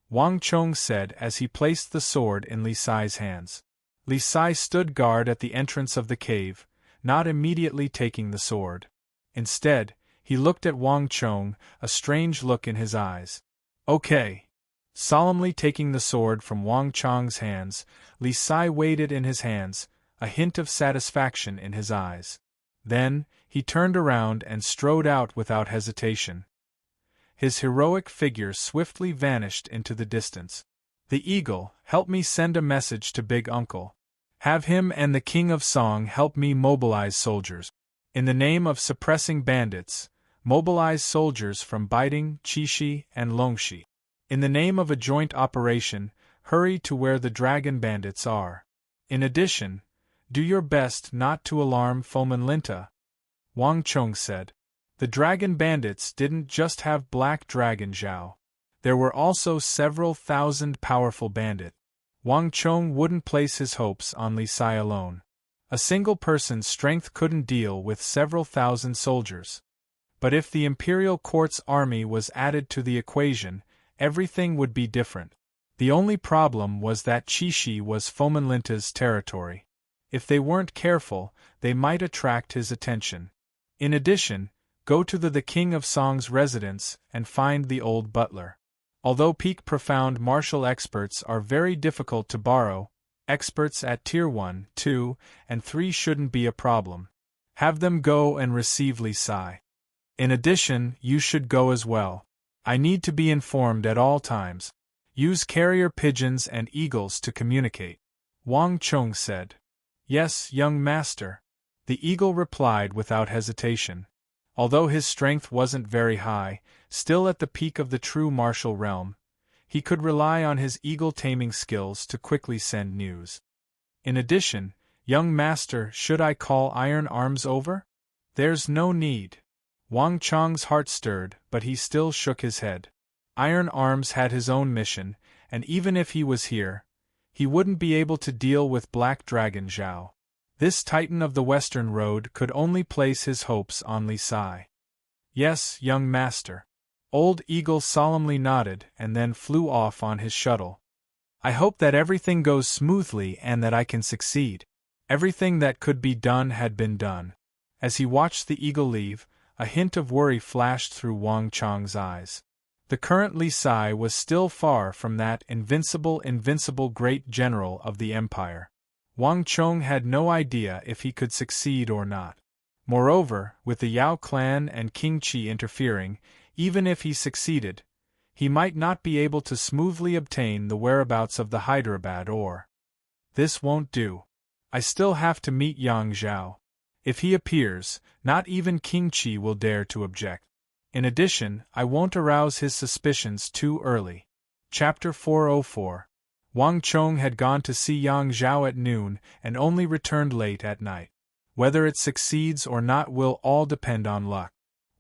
Wang Chong said as he placed the sword in Li Sai's hands. Li Sai stood guard at the entrance of the cave, not immediately taking the sword. Instead, he looked at Wang Chong, a strange look in his eyes. "Okay." Solemnly taking the sword from Wang Chong's hands, Li Sai weighed it in his hands, a hint of satisfaction in his eyes. Then, he turned around and strode out without hesitation. His heroic figure swiftly vanished into the distance. "The eagle, help me send a message to Big Uncle. Have him and the King of Song help me mobilize soldiers. In the name of suppressing bandits, mobilize soldiers from Baiting, Chishi, and Longxi. In the name of a joint operation, hurry to where the dragon bandits are. In addition, do your best not to alarm Foman Linta," Wang Chong said. The dragon bandits didn't just have Black Dragon Zhao. There were also several thousand powerful bandits. Wang Chong wouldn't place his hopes on Li Sai alone. A single person's strength couldn't deal with several thousand soldiers. But if the imperial court's army was added to the equation, everything would be different. The only problem was that Chishi was Foman Linta's territory. If they weren't careful, they might attract his attention. In addition, go to the King of Song's residence and find the old butler. Although peak profound martial experts are very difficult to borrow, experts at Tier 1, 2, and 3 shouldn't be a problem. Have them go and receive Li Sai. In addition, you should go as well. I need to be informed at all times. Use carrier pigeons and eagles to communicate," Wang Chong said. "Yes, young master," the eagle replied without hesitation. Although his strength wasn't very high, still at the peak of the true martial realm, he could rely on his eagle-taming skills to quickly send news. "In addition, young master, should I call Iron Arms over?" "There's no need." Wang Chong's heart stirred, but he still shook his head. Iron Arms had his own mission, and even if he was here, he wouldn't be able to deal with Black Dragon Zhao. This titan of the Western Road could only place his hopes on Li Sai. "Yes, young master." Old Eagle solemnly nodded and then flew off on his shuttle. "I hope that everything goes smoothly and that I can succeed." Everything that could be done had been done. As he watched the eagle leave, a hint of worry flashed through Wang Chong's eyes. The current Li Sai was still far from that invincible great general of the empire. Wang Chong had no idea if he could succeed or not. Moreover, with the Yao clan and King Qi interfering, even if he succeeded, he might not be able to smoothly obtain the whereabouts of the Hyderabad or. This won't do. I still have to meet Yang Zhao. If he appears, not even King Qi will dare to object. In addition, I won't arouse his suspicions too early. Chapter 404. Wang Chong had gone to see Yang Zhao at noon and only returned late at night. Whether it succeeds or not will all depend on luck,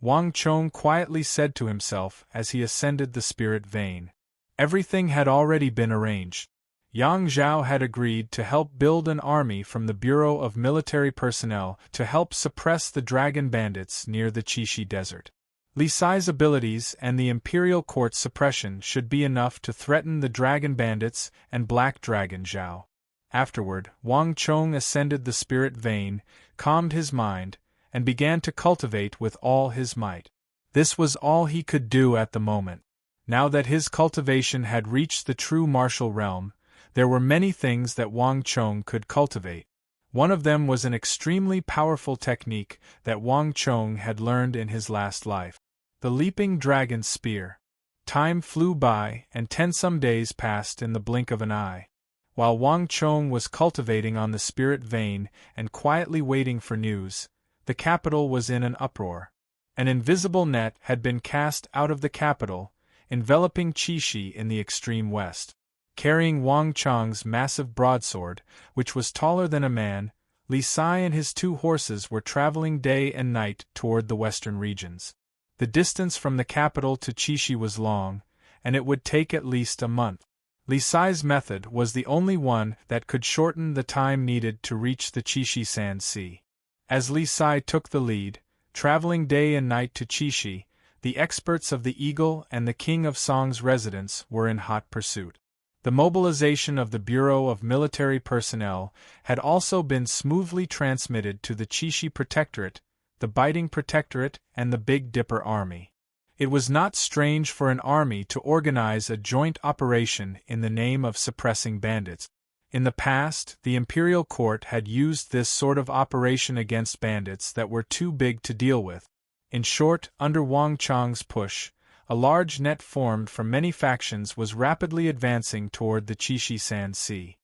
Wang Chong quietly said to himself as he ascended the spirit vein. Everything had already been arranged. Yang Zhao had agreed to help build an army from the Bureau of Military Personnel to help suppress the dragon bandits near the Qixi Desert. Li Sai's abilities and the Imperial Court's suppression should be enough to threaten the dragon bandits and Black Dragon Zhao. Afterward, Wang Chong ascended the spirit vein, calmed his mind, and began to cultivate with all his might. This was all he could do at the moment. Now that his cultivation had reached the true martial realm, there were many things that Wang Chong could cultivate. One of them was an extremely powerful technique that Wang Chong had learned in his last life. The Leaping Dragon Spear. Time flew by, and 10-some days passed in the blink of an eye. While Wang Chong was cultivating on the spirit vein and quietly waiting for news, the capital was in an uproar. An invisible net had been cast out of the capital, enveloping Qixi in the extreme west. Carrying Wang Chong's massive broadsword, which was taller than a man, Li Sai and his 2 horses were traveling day and night toward the western regions. The distance from the capital to Qixi was long, and it would take at least a month. Li Sai's method was the only one that could shorten the time needed to reach the Qixi Sand Sea. As Li Sai took the lead, traveling day and night to Qixi, the experts of the Eagle and the King of Song's residence were in hot pursuit. The mobilization of the Bureau of Military Personnel had also been smoothly transmitted to the Qixi Protectorate, the Biting Protectorate, and the Big Dipper Army. It was not strange for an army to organize a joint operation in the name of suppressing bandits. In the past, the Imperial Court had used this sort of operation against bandits that were too big to deal with. In short, under Wang Chong's push, a large net formed from many factions was rapidly advancing toward the Qixi Sand Sea.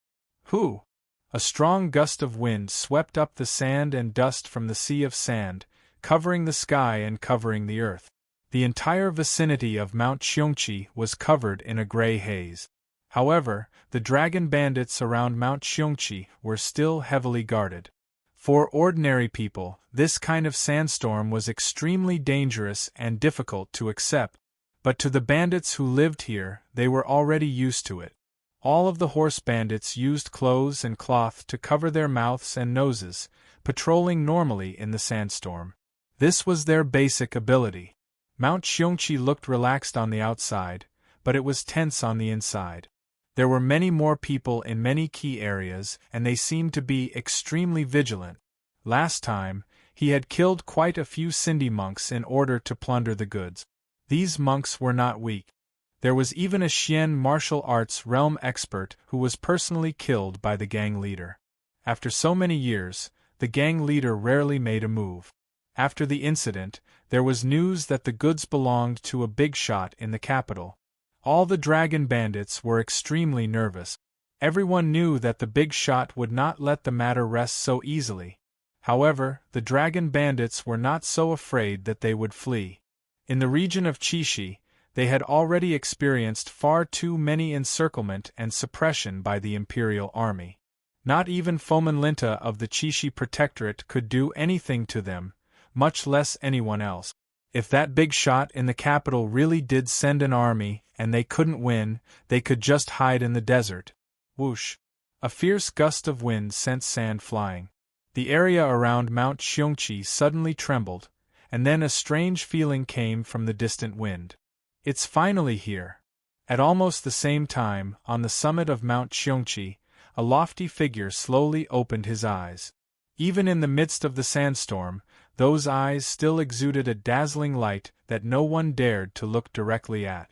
Hoo! A strong gust of wind swept up the sand and dust from the sea of sand, covering the sky and covering the earth. The entire vicinity of Mount Xiongqi was covered in a gray haze. However, the dragon bandits around Mount Xiongqi were still heavily guarded. For ordinary people, this kind of sandstorm was extremely dangerous and difficult to accept, but to the bandits who lived here, they were already used to it. All of the horse bandits used clothes and cloth to cover their mouths and noses, patrolling normally in the sandstorm. This was their basic ability. Mount Xiongqi looked relaxed on the outside, but it was tense on the inside. There were many more people in many key areas, and they seemed to be extremely vigilant. Last time, he had killed quite a few Sindhi monks in order to plunder the goods. These monks were not weak. There was even a Xian martial arts realm expert who was personally killed by the gang leader. After so many years, the gang leader rarely made a move. After the incident, there was news that the goods belonged to a big shot in the capital. All the dragon bandits were extremely nervous. Everyone knew that the big shot would not let the matter rest so easily. However, the dragon bandits were not so afraid that they would flee. In the region of Qixi, they had already experienced far too many encirclement and suppression by the Imperial Army. Not even Fomin Linta of the Qixi Protectorate could do anything to them, much less anyone else. If that big shot in the capital really did send an army and they couldn't win, they could just hide in the desert. Whoosh! A fierce gust of wind sent sand flying. The area around Mount Xiongqi suddenly trembled, and then a strange feeling came from the distant wind. It's finally here. At almost the same time, on the summit of Mount Xiongqi, a lofty figure slowly opened his eyes. Even in the midst of the sandstorm, those eyes still exuded a dazzling light that no one dared to look directly at.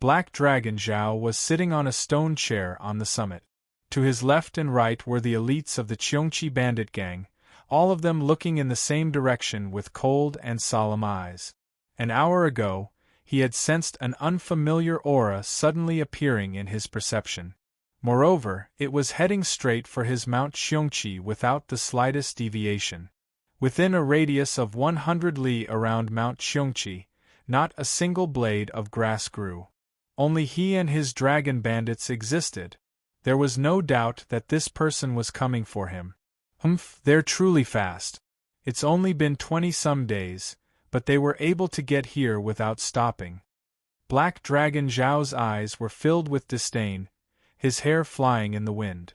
Black Dragon Zhao was sitting on a stone chair on the summit. To his left and right were the elites of the Qiongqi bandit gang, all of them looking in the same direction with cold and solemn eyes. An hour ago, he had sensed an unfamiliar aura suddenly appearing in his perception. Moreover, it was heading straight for his Mount Qiongqi without the slightest deviation. Within a radius of 100 li around Mount Qiongqi, not a single blade of grass grew. Only he and his dragon bandits existed. There was no doubt that this person was coming for him. Humph, they're truly fast. It's only been 20-some days, but they were able to get here without stopping. Black Dragon Zhao's eyes were filled with disdain, his hair flying in the wind.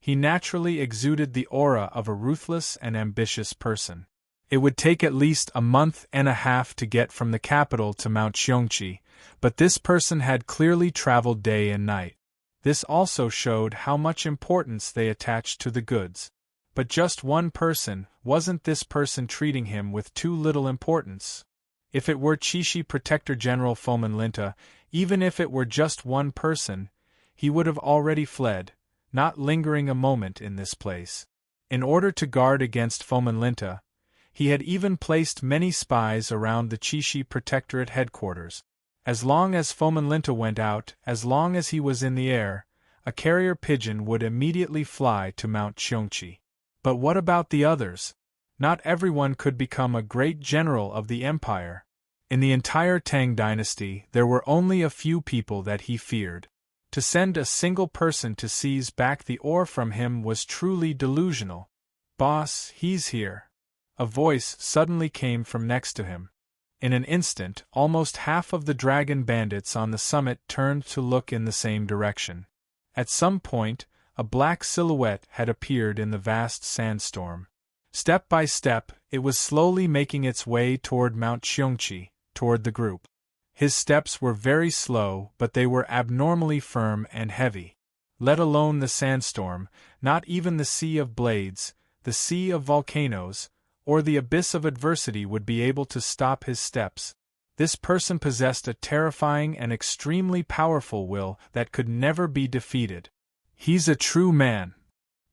He naturally exuded the aura of a ruthless and ambitious person. It would take at least a month and a half to get from the capital to Mount Qiongqi, but this person had clearly traveled day and night. This also showed how much importance they attached to the goods. But just one person, wasn't this person treating him with too little importance? If it were Qixi Protector General Fomenlinta, even if it were just one person, he would have already fled, not lingering a moment in this place. In order to guard against Fomenlinta, he had even placed many spies around the Qixi Protectorate headquarters. As long as Fomenlinta went out, as long as he was in the air, a carrier pigeon would immediately fly to Mount Qiongqi. But what about the others? Not everyone could become a great general of the empire. In the entire Tang dynasty, there were only a few people that he feared. To send a single person to seize back the ore from him was truly delusional. "Boss, he's here." A voice suddenly came from next to him. In an instant, almost half of the dragon bandits on the summit turned to look in the same direction. At some point, a black silhouette had appeared in the vast sandstorm. Step by step, it was slowly making its way toward Mount Qiongqi, toward the group. His steps were very slow, but they were abnormally firm and heavy. Let alone the sandstorm, not even the sea of blades, the sea of volcanoes, or the abyss of adversity would be able to stop his steps. This person possessed a terrifying and extremely powerful will that could never be defeated. He's a true man.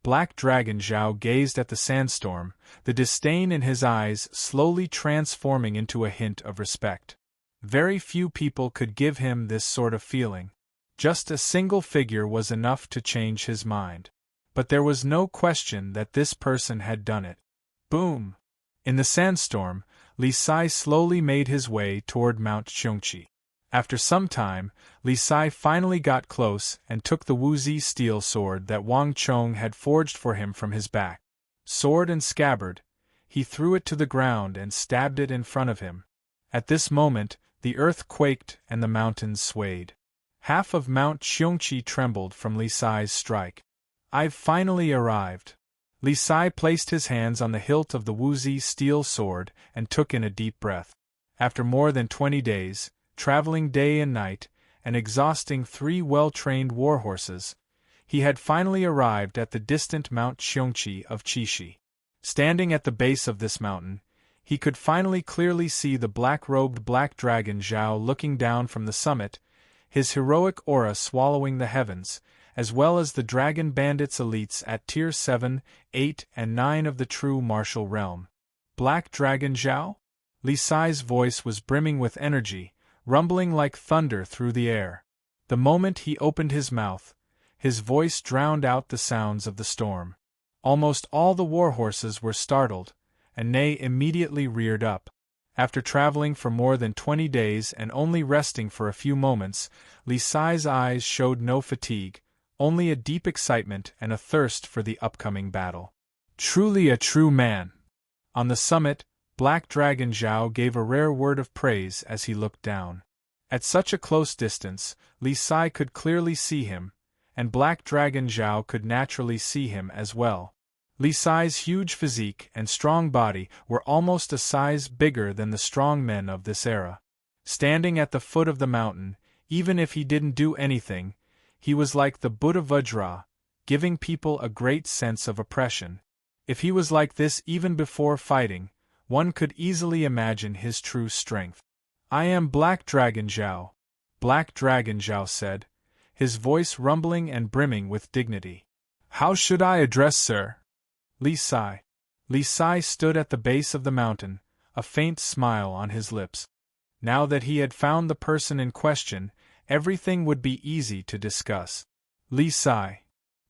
Black Dragon Zhao gazed at the sandstorm, the disdain in his eyes slowly transforming into a hint of respect. Very few people could give him this sort of feeling. Just a single figure was enough to change his mind. But there was no question that this person had done it. Boom! In the sandstorm, Li Sai slowly made his way toward Mount Qiongqi. After some time, Li Sai finally got close and took the Wuzi steel sword that Wang Chong had forged for him from his back. Sword and scabbard, he threw it to the ground and stabbed it in front of him. At this moment, the earth quaked and the mountains swayed. Half of Mount Qiongqi trembled from Li Sai's strike. "I've finally arrived." Li Sai placed his hands on the hilt of the Wuzi steel sword and took in a deep breath. After more than 20 days, traveling day and night, and exhausting 3 well-trained warhorses, he had finally arrived at the distant Mount Qiongqi of Qixi. Standing at the base of this mountain, he could finally clearly see the black-robed Black Dragon Zhao looking down from the summit, his heroic aura swallowing the heavens, as well as the Dragon Bandits elites at Tier 7, 8, and 9 of the true martial realm. Black Dragon Zhao? Li Sai's voice was brimming with energy, rumbling like thunder through the air. The moment he opened his mouth, his voice drowned out the sounds of the storm. Almost all the warhorses were startled, and Ney immediately reared up. After traveling for more than 20 days and only resting for a few moments, Li Sai's eyes showed no fatigue, only a deep excitement and a thirst for the upcoming battle. Truly a true man. On the summit, Black Dragon Zhao gave a rare word of praise as he looked down. At such a close distance, Li Sai could clearly see him, and Black Dragon Zhao could naturally see him as well. Li Sai's huge physique and strong body were almost a size bigger than the strong men of this era. Standing at the foot of the mountain, even if he didn't do anything, he was like the Buddha Vajra, giving people a great sense of oppression. If he was like this even before fighting, one could easily imagine his true strength. "I am Black Dragon Zhao," Black Dragon Zhao said, his voice rumbling and brimming with dignity. "How should I address Sir?" Li Sai. Li Sai stood at the base of the mountain, a faint smile on his lips. Now that he had found the person in question, everything would be easy to discuss. Li Sai.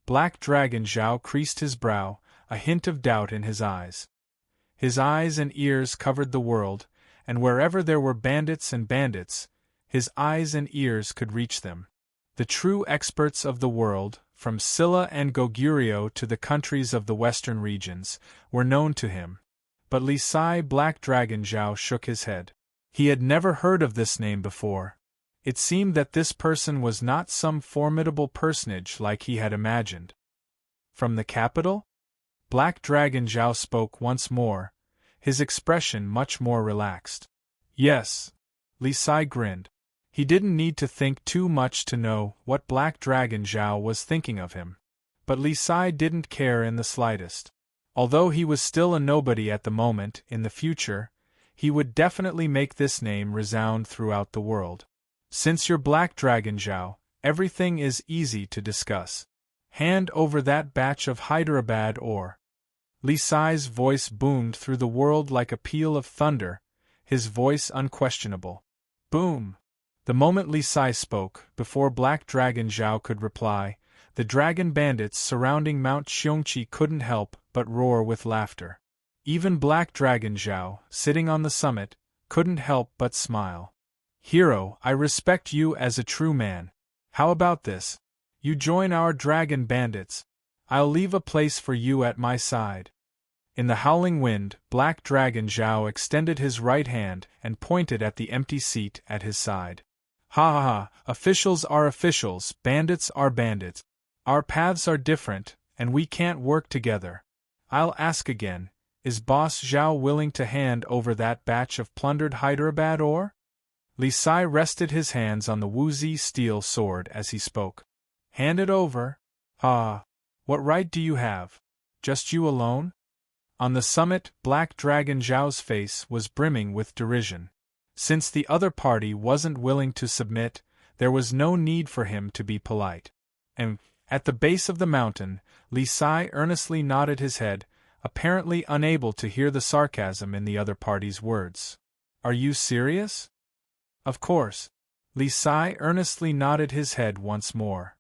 Black Dragon Zhao creased his brow, a hint of doubt in his eyes. His eyes and ears covered the world, and wherever there were bandits and bandits, his eyes and ears could reach them. The true experts of the world, from Silla and Goguryeo to the countries of the western regions, were known to him. But Li Sai Black Dragon Zhao shook his head. He had never heard of this name before. It seemed that this person was not some formidable personage like he had imagined. "From the capital?" Black Dragon Zhao spoke once more, his expression much more relaxed. "Yes." Li Sai grinned. He didn't need to think too much to know what Black Dragon Zhao was thinking of him. But Li Sai didn't care in the slightest. Although he was still a nobody at the moment, in the future, he would definitely make this name resound throughout the world. "Since you're Black Dragon Zhao, everything is easy to discuss. Hand over that batch of Hyderabad ore." Li Sai's voice boomed through the world like a peal of thunder, his voice unquestionable. Boom! The moment Li Sai spoke, before Black Dragon Zhao could reply, the dragon bandits surrounding Mount Xiongqi couldn't help but roar with laughter. Even Black Dragon Zhao, sitting on the summit, couldn't help but smile. "Hero, I respect you as a true man. How about this? You join our dragon bandits. I'll leave a place for you at my side." In the howling wind, Black Dragon Zhao extended his right hand and pointed at the empty seat at his side. "Ha ha ha, officials are officials, bandits are bandits. Our paths are different, and we can't work together. I'll ask again, is Boss Zhao willing to hand over that batch of plundered Hyderabad ore?" Li Sai rested his hands on the Wuzi steel sword as he spoke. "Hand it over? Ah, what right do you have? Just you alone?" On the summit, Black Dragon Zhao's face was brimming with derision. Since the other party wasn't willing to submit, there was no need for him to be polite. And, at the base of the mountain, Li Sai earnestly nodded his head, apparently unable to hear the sarcasm in the other party's words. "Are you serious?" "Of course." Li Sai earnestly nodded his head once more.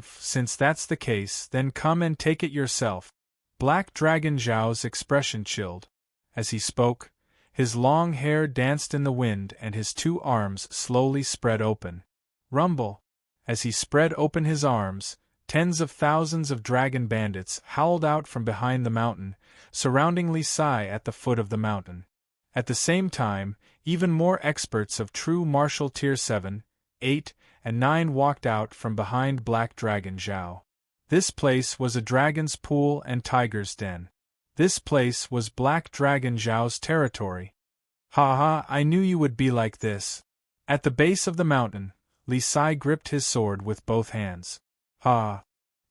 Since that's the case, then come and take it yourself." Black Dragon Zhao's expression chilled. As he spoke, his long hair danced in the wind and his two arms slowly spread open. Rumble! As he spread open his arms, tens of thousands of dragon bandits howled out from behind the mountain, surrounding Li Sai at the foot of the mountain. At the same time, even more experts of true martial tier 7, 8, and 9 walked out from behind Black Dragon Zhao. This place was a dragon's pool and tiger's den. This place was Black Dragon Zhao's territory. "Ha ha, I knew you would be like this." At the base of the mountain, Li Sai gripped his sword with both hands. Ha!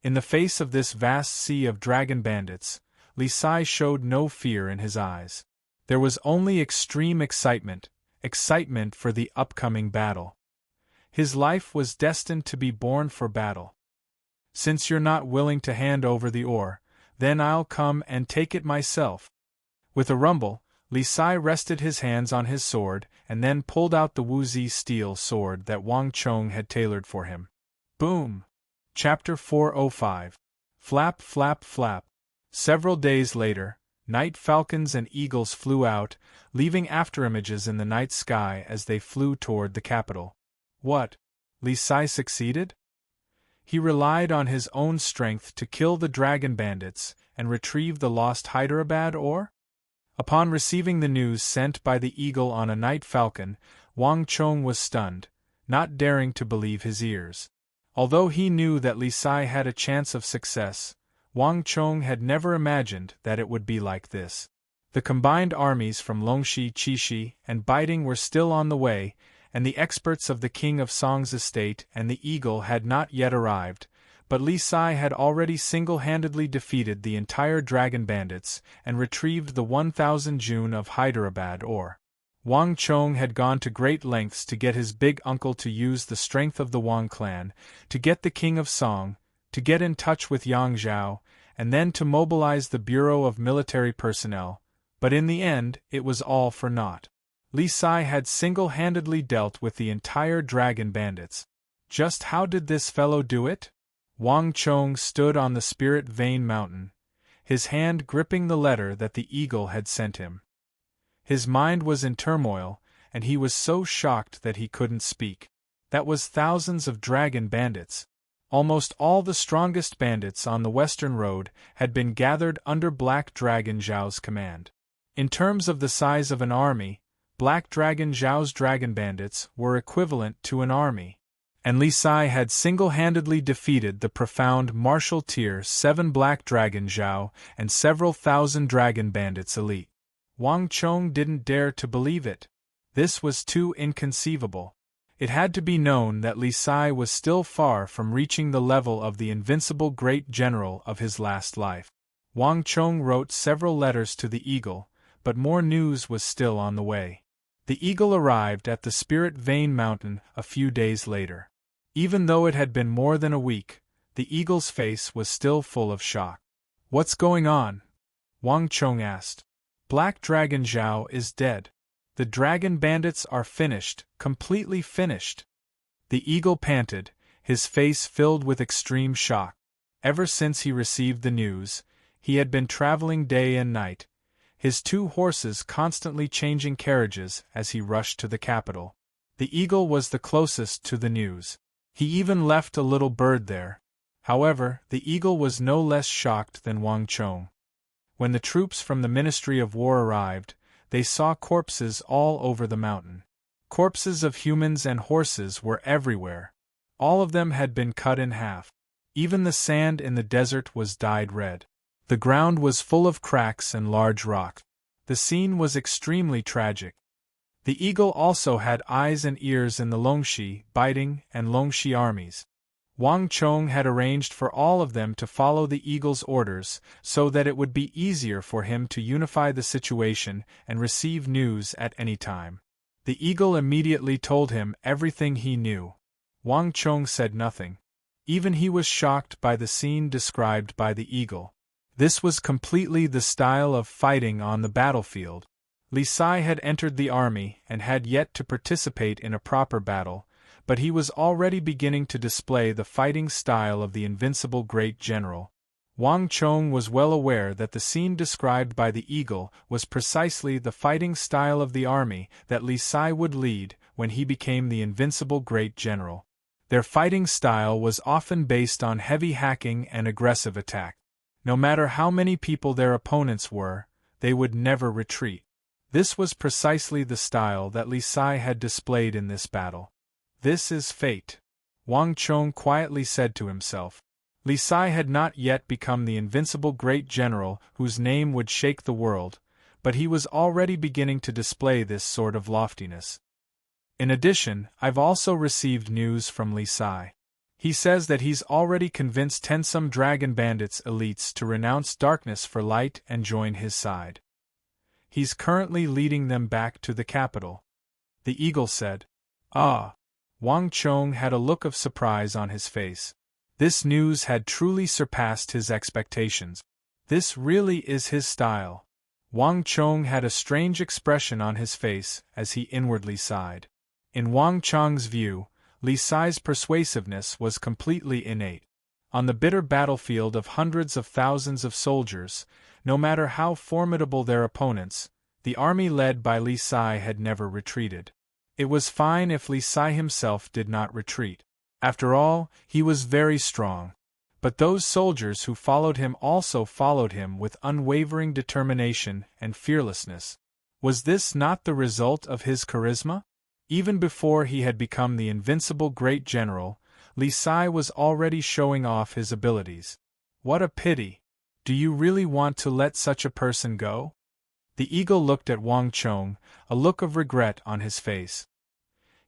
In the face of this vast sea of dragon bandits, Li Sai showed no fear in his eyes. There was only extreme excitement for the upcoming battle. His life was destined to be born for battle. "Since you're not willing to hand over the ore, then I'll come and take it myself." With a rumble, Li Sai rested his hands on his sword and then pulled out the Wuzi steel sword that Wang Chong had tailored for him. Boom! Chapter 405. Flap, flap, flap. Several days later, night falcons and eagles flew out, leaving afterimages in the night sky as they flew toward the capital. What? Li Sai succeeded? He relied on his own strength to kill the dragon bandits and retrieve the lost Hyderabad ore? Upon receiving the news sent by the eagle on a night falcon, Wang Chong was stunned, not daring to believe his ears. Although he knew that Li Sai had a chance of success, Wang Chong had never imagined that it would be like this. The combined armies from Longxi, Qixi, and Baiting were still on the way, and the experts of the King of Song's estate and the eagle had not yet arrived, but Li Sai had already single-handedly defeated the entire dragon bandits and retrieved the 1,000 Jun of Hyderabad or. Wang Chong had gone to great lengths to get his big uncle to use the strength of the Wang clan, to get the king of Song, to get in touch with Yang Zhao, and then to mobilize the Bureau of Military Personnel, but in the end it was all for naught. Li Sai had single-handedly dealt with the entire dragon bandits. Just how did this fellow do it? Wang Chong stood on the Spirit Vein Mountain, his hand gripping the letter that the eagle had sent him. His mind was in turmoil, and he was so shocked that he couldn't speak. That was thousands of dragon bandits. Almost all the strongest bandits on the Western Road had been gathered under Black Dragon Zhao's command. In terms of the size of an army, Black Dragon Zhao's dragon bandits were equivalent to an army. And Li Sai had single-handedly defeated the profound martial tier 7 Black Dragon Zhao and several thousand dragon bandits elite. Wang Chong didn't dare to believe it. This was too inconceivable. It had to be known that Li Sai was still far from reaching the level of the invincible great general of his last life. Wang Chong wrote several letters to the eagle, but more news was still on the way. The eagle arrived at the Spirit Vein Mountain a few days later. Even though it had been more than a week, the eagle's face was still full of shock. "What's going on?" Wang Chong asked. "Black Dragon Zhao is dead. The dragon bandits are finished, completely finished." The eagle panted, his face filled with extreme shock. Ever since he received the news, he had been traveling day and night, his 2 horses constantly changing carriages as he rushed to the capital. The eagle was the closest to the news. He even left a little bird there. However, the eagle was no less shocked than Wang Chong. When the troops from the Ministry of War arrived, they saw corpses all over the mountain. Corpses of humans and horses were everywhere. All of them had been cut in half. Even the sand in the desert was dyed red. The ground was full of cracks and large rocks. The scene was extremely tragic. The eagle also had eyes and ears in the Longxi, Biting, and Longxi armies. Wang Chong had arranged for all of them to follow the eagle's orders so that it would be easier for him to unify the situation and receive news at any time. The eagle immediately told him everything he knew. Wang Chong said nothing. Even he was shocked by the scene described by the eagle. This was completely the style of fighting on the battlefield. Li Sai had entered the army and had yet to participate in a proper battle, but he was already beginning to display the fighting style of the invincible great general. Wang Chong was well aware that the scene described by the eagle was precisely the fighting style of the army that Li Sai would lead when he became the invincible great general. Their fighting style was often based on heavy hacking and aggressive attack. No matter how many people their opponents were, they would never retreat. This was precisely the style that Li Sai had displayed in this battle. "This is fate," Wang Chong quietly said to himself. Li Sai had not yet become the invincible great general whose name would shake the world, but he was already beginning to display this sort of loftiness. "In addition, I've also received news from Li Sai. He says that he's already convinced 10 some dragon bandits elites to renounce darkness for light and join his side. He's currently leading them back to the capital," the eagle said. "Ah!" Wang Chong had a look of surprise on his face. This news had truly surpassed his expectations. This really is his style. Wang Chong had a strange expression on his face as he inwardly sighed. In Wang Chong's view, Li Sai's persuasiveness was completely innate. On the bitter battlefield of hundreds of thousands of soldiers, no matter how formidable their opponents, the army led by Li Sai had never retreated. It was fine if Li Sai himself did not retreat. After all, he was very strong. But those soldiers who followed him also followed him with unwavering determination and fearlessness. Was this not the result of his charisma? Even before he had become the invincible great general, Li Sai was already showing off his abilities. What a pity! Do you really want to let such a person go? The eagle looked at Wang Chong, a look of regret on his face.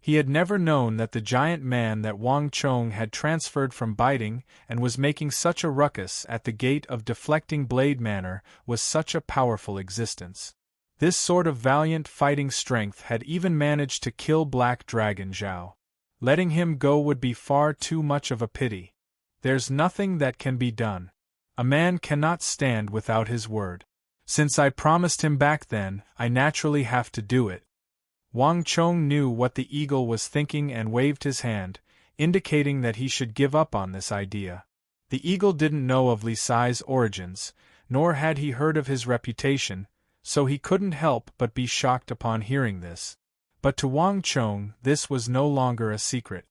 He had never known that the giant man that Wang Chong had transferred from biting and was making such a ruckus at the gate of Deflecting Blade Manor was such a powerful existence. This sort of valiant fighting strength had even managed to kill Black Dragon Zhao. Letting him go would be far too much of a pity. There's nothing that can be done. A man cannot stand without his word. Since I promised him back then, I naturally have to do it. Wang Chong knew what the eagle was thinking and waved his hand, indicating that he should give up on this idea. The eagle didn't know of Li Sai's origins, nor had he heard of his reputation, so he couldn't help but be shocked upon hearing this. But to Wang Chong this was no longer a secret.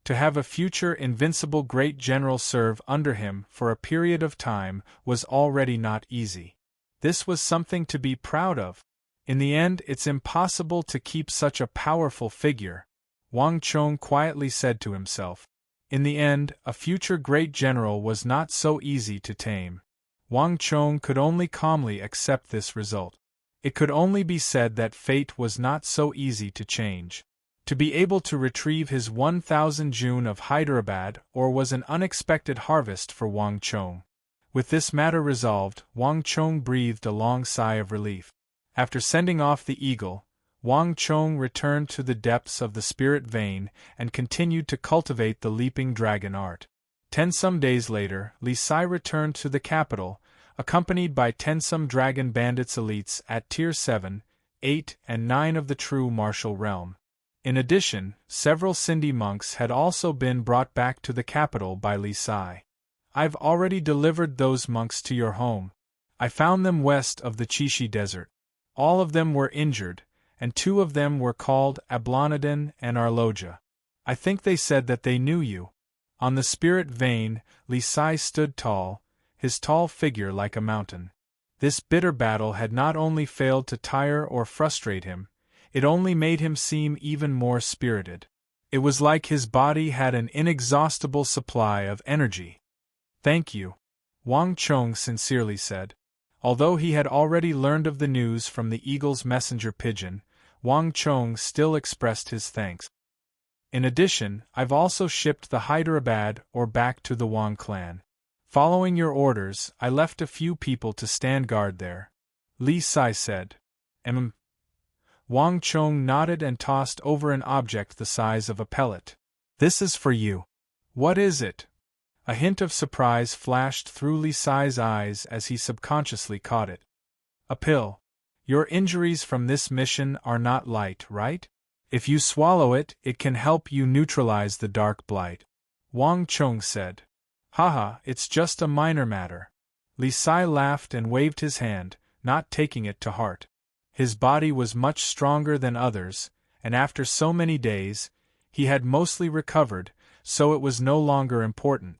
To have a future invincible great general serve under him for a period of time was already not easy. This was something to be proud of. In the end, it's impossible to keep such a powerful figure, Wang Chong quietly said to himself. In the end, a future great general was not so easy to tame. Wang Chong could only calmly accept this result. It could only be said that fate was not so easy to change. To be able to retrieve his 1,000 June of Hyderabad was an unexpected harvest for Wang Chong. With this matter resolved, Wang Chong breathed a long sigh of relief. After sending off the eagle, Wang Chong returned to the depths of the spirit vein and continued to cultivate the leaping dragon art. 10 some days later, Li Sai returned to the capital, accompanied by 10 some dragon bandits elites at Tier 7, 8, and 9 of the true martial realm. In addition, several Sindhi monks had also been brought back to the capital by Li Sai. I've already delivered those monks to your home. I found them west of the Chishi Desert. All of them were injured, and 2 of them were called Ablanadin and Arloja. I think they said that they knew you. On the spirit vein, Li Sai stood tall, his tall figure like a mountain. This bitter battle had not only failed to tire or frustrate him, it only made him seem even more spirited. It was like his body had an inexhaustible supply of energy. Thank you, Wang Chong sincerely said. Although he had already learned of the news from the eagle's messenger pigeon, Wang Chong still expressed his thanks. In addition, I've also shipped the Hyderabad back to the Wang clan. Following your orders, I left a few people to stand guard there. Li Sai said. Wang Chong nodded and tossed over an object the size of a pellet. This is for you. What is it? A hint of surprise flashed through Li Sai's eyes as he subconsciously caught it. A pill. Your injuries from this mission are not light, right? If you swallow it, it can help you neutralize the dark blight. Wang Chong said. Haha, it's just a minor matter. Li Sai laughed and waved his hand, not taking it to heart. His body was much stronger than others, and after so many days, he had mostly recovered, so it was no longer important.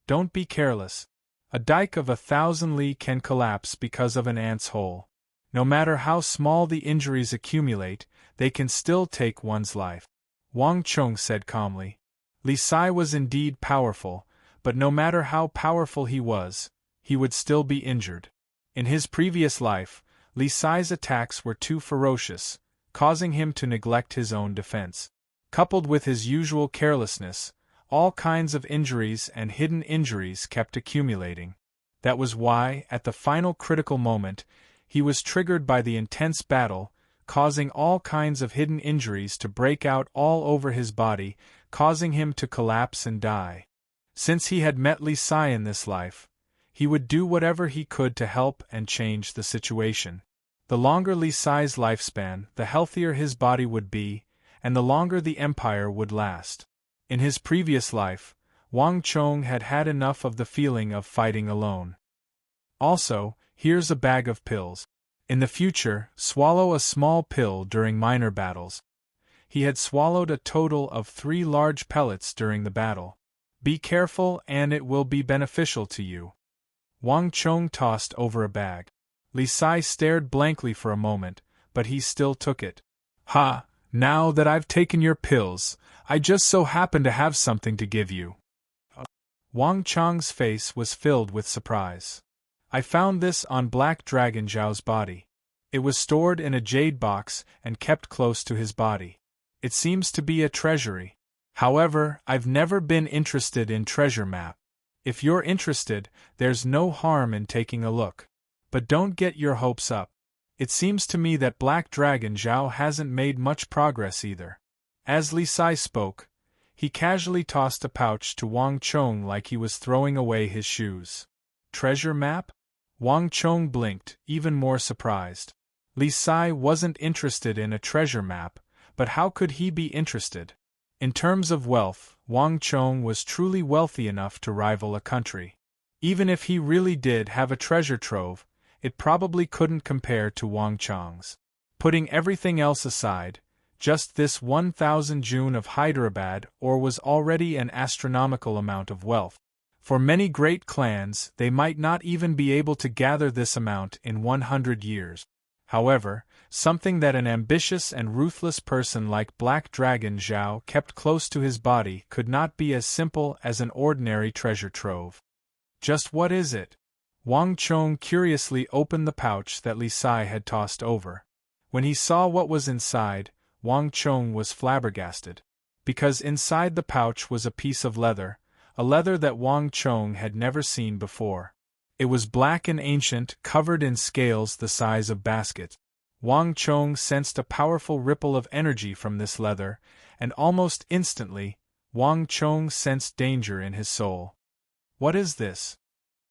Don't be careless. A dike of 1,000 li can collapse because of an ant's hole. No matter how small the injuries accumulate, they can still take one's life. Wang Chong said calmly. Li Sai was indeed powerful, but no matter how powerful he would still be injured. In his previous life, Li Sai's attacks were too ferocious, causing him to neglect his own defense. Coupled with his usual carelessness, all kinds of injuries and hidden injuries kept accumulating. That was why, at the final critical moment, he was triggered by the intense battle, causing all kinds of hidden injuries to break out all over his body, causing him to collapse and die. Since he had met Li Sai in this life, he would do whatever he could to help and change the situation. The longer Li Sai's lifespan, the healthier his body would be, and the longer the empire would last. In his previous life, Wang Chong had had enough of the feeling of fighting alone. Also, here's a bag of pills. In the future, swallow a small pill during minor battles. He had swallowed a total of 3 large pellets during the battle. Be careful and it will be beneficial to you. Wang Chong tossed over a bag. Li Sai stared blankly for a moment, but he still took it. Ha! Now that I've taken your pills, I just so happen to have something to give you. Wang Chong's face was filled with surprise. I found this on Black Dragon Zhao's body. It was stored in a jade box and kept close to his body. It seems to be a treasury. However, I've never been interested in treasure map. If you're interested, there's no harm in taking a look. But don't get your hopes up. It seems to me that Black Dragon Zhao hasn't made much progress either. As Li Sai spoke, he casually tossed a pouch to Wang Chong like he was throwing away his shoes. Treasure map? Wang Chong blinked, even more surprised. Li Sai wasn't interested in a treasure map, but how could he be interested? In terms of wealth, Wang Chong was truly wealthy enough to rival a country. Even if he really did have a treasure trove, it probably couldn't compare to Wang Chong's. Putting everything else aside, just this 1,000 jun of Hyderabad ore was already an astronomical amount of wealth. For many great clans, they might not even be able to gather this amount in 100 years. However, something that an ambitious and ruthless person like Black Dragon Zhao kept close to his body could not be as simple as an ordinary treasure trove. Just what is it? Wang Chong curiously opened the pouch that Li Sai had tossed over. When he saw what was inside, Wang Chong was flabbergasted. Because inside the pouch was a piece of leather, a leather that Wang Chong had never seen before. It was black and ancient, covered in scales the size of baskets. Wang Chong sensed a powerful ripple of energy from this leather, and almost instantly, Wang Chong sensed danger in his soul. What is this?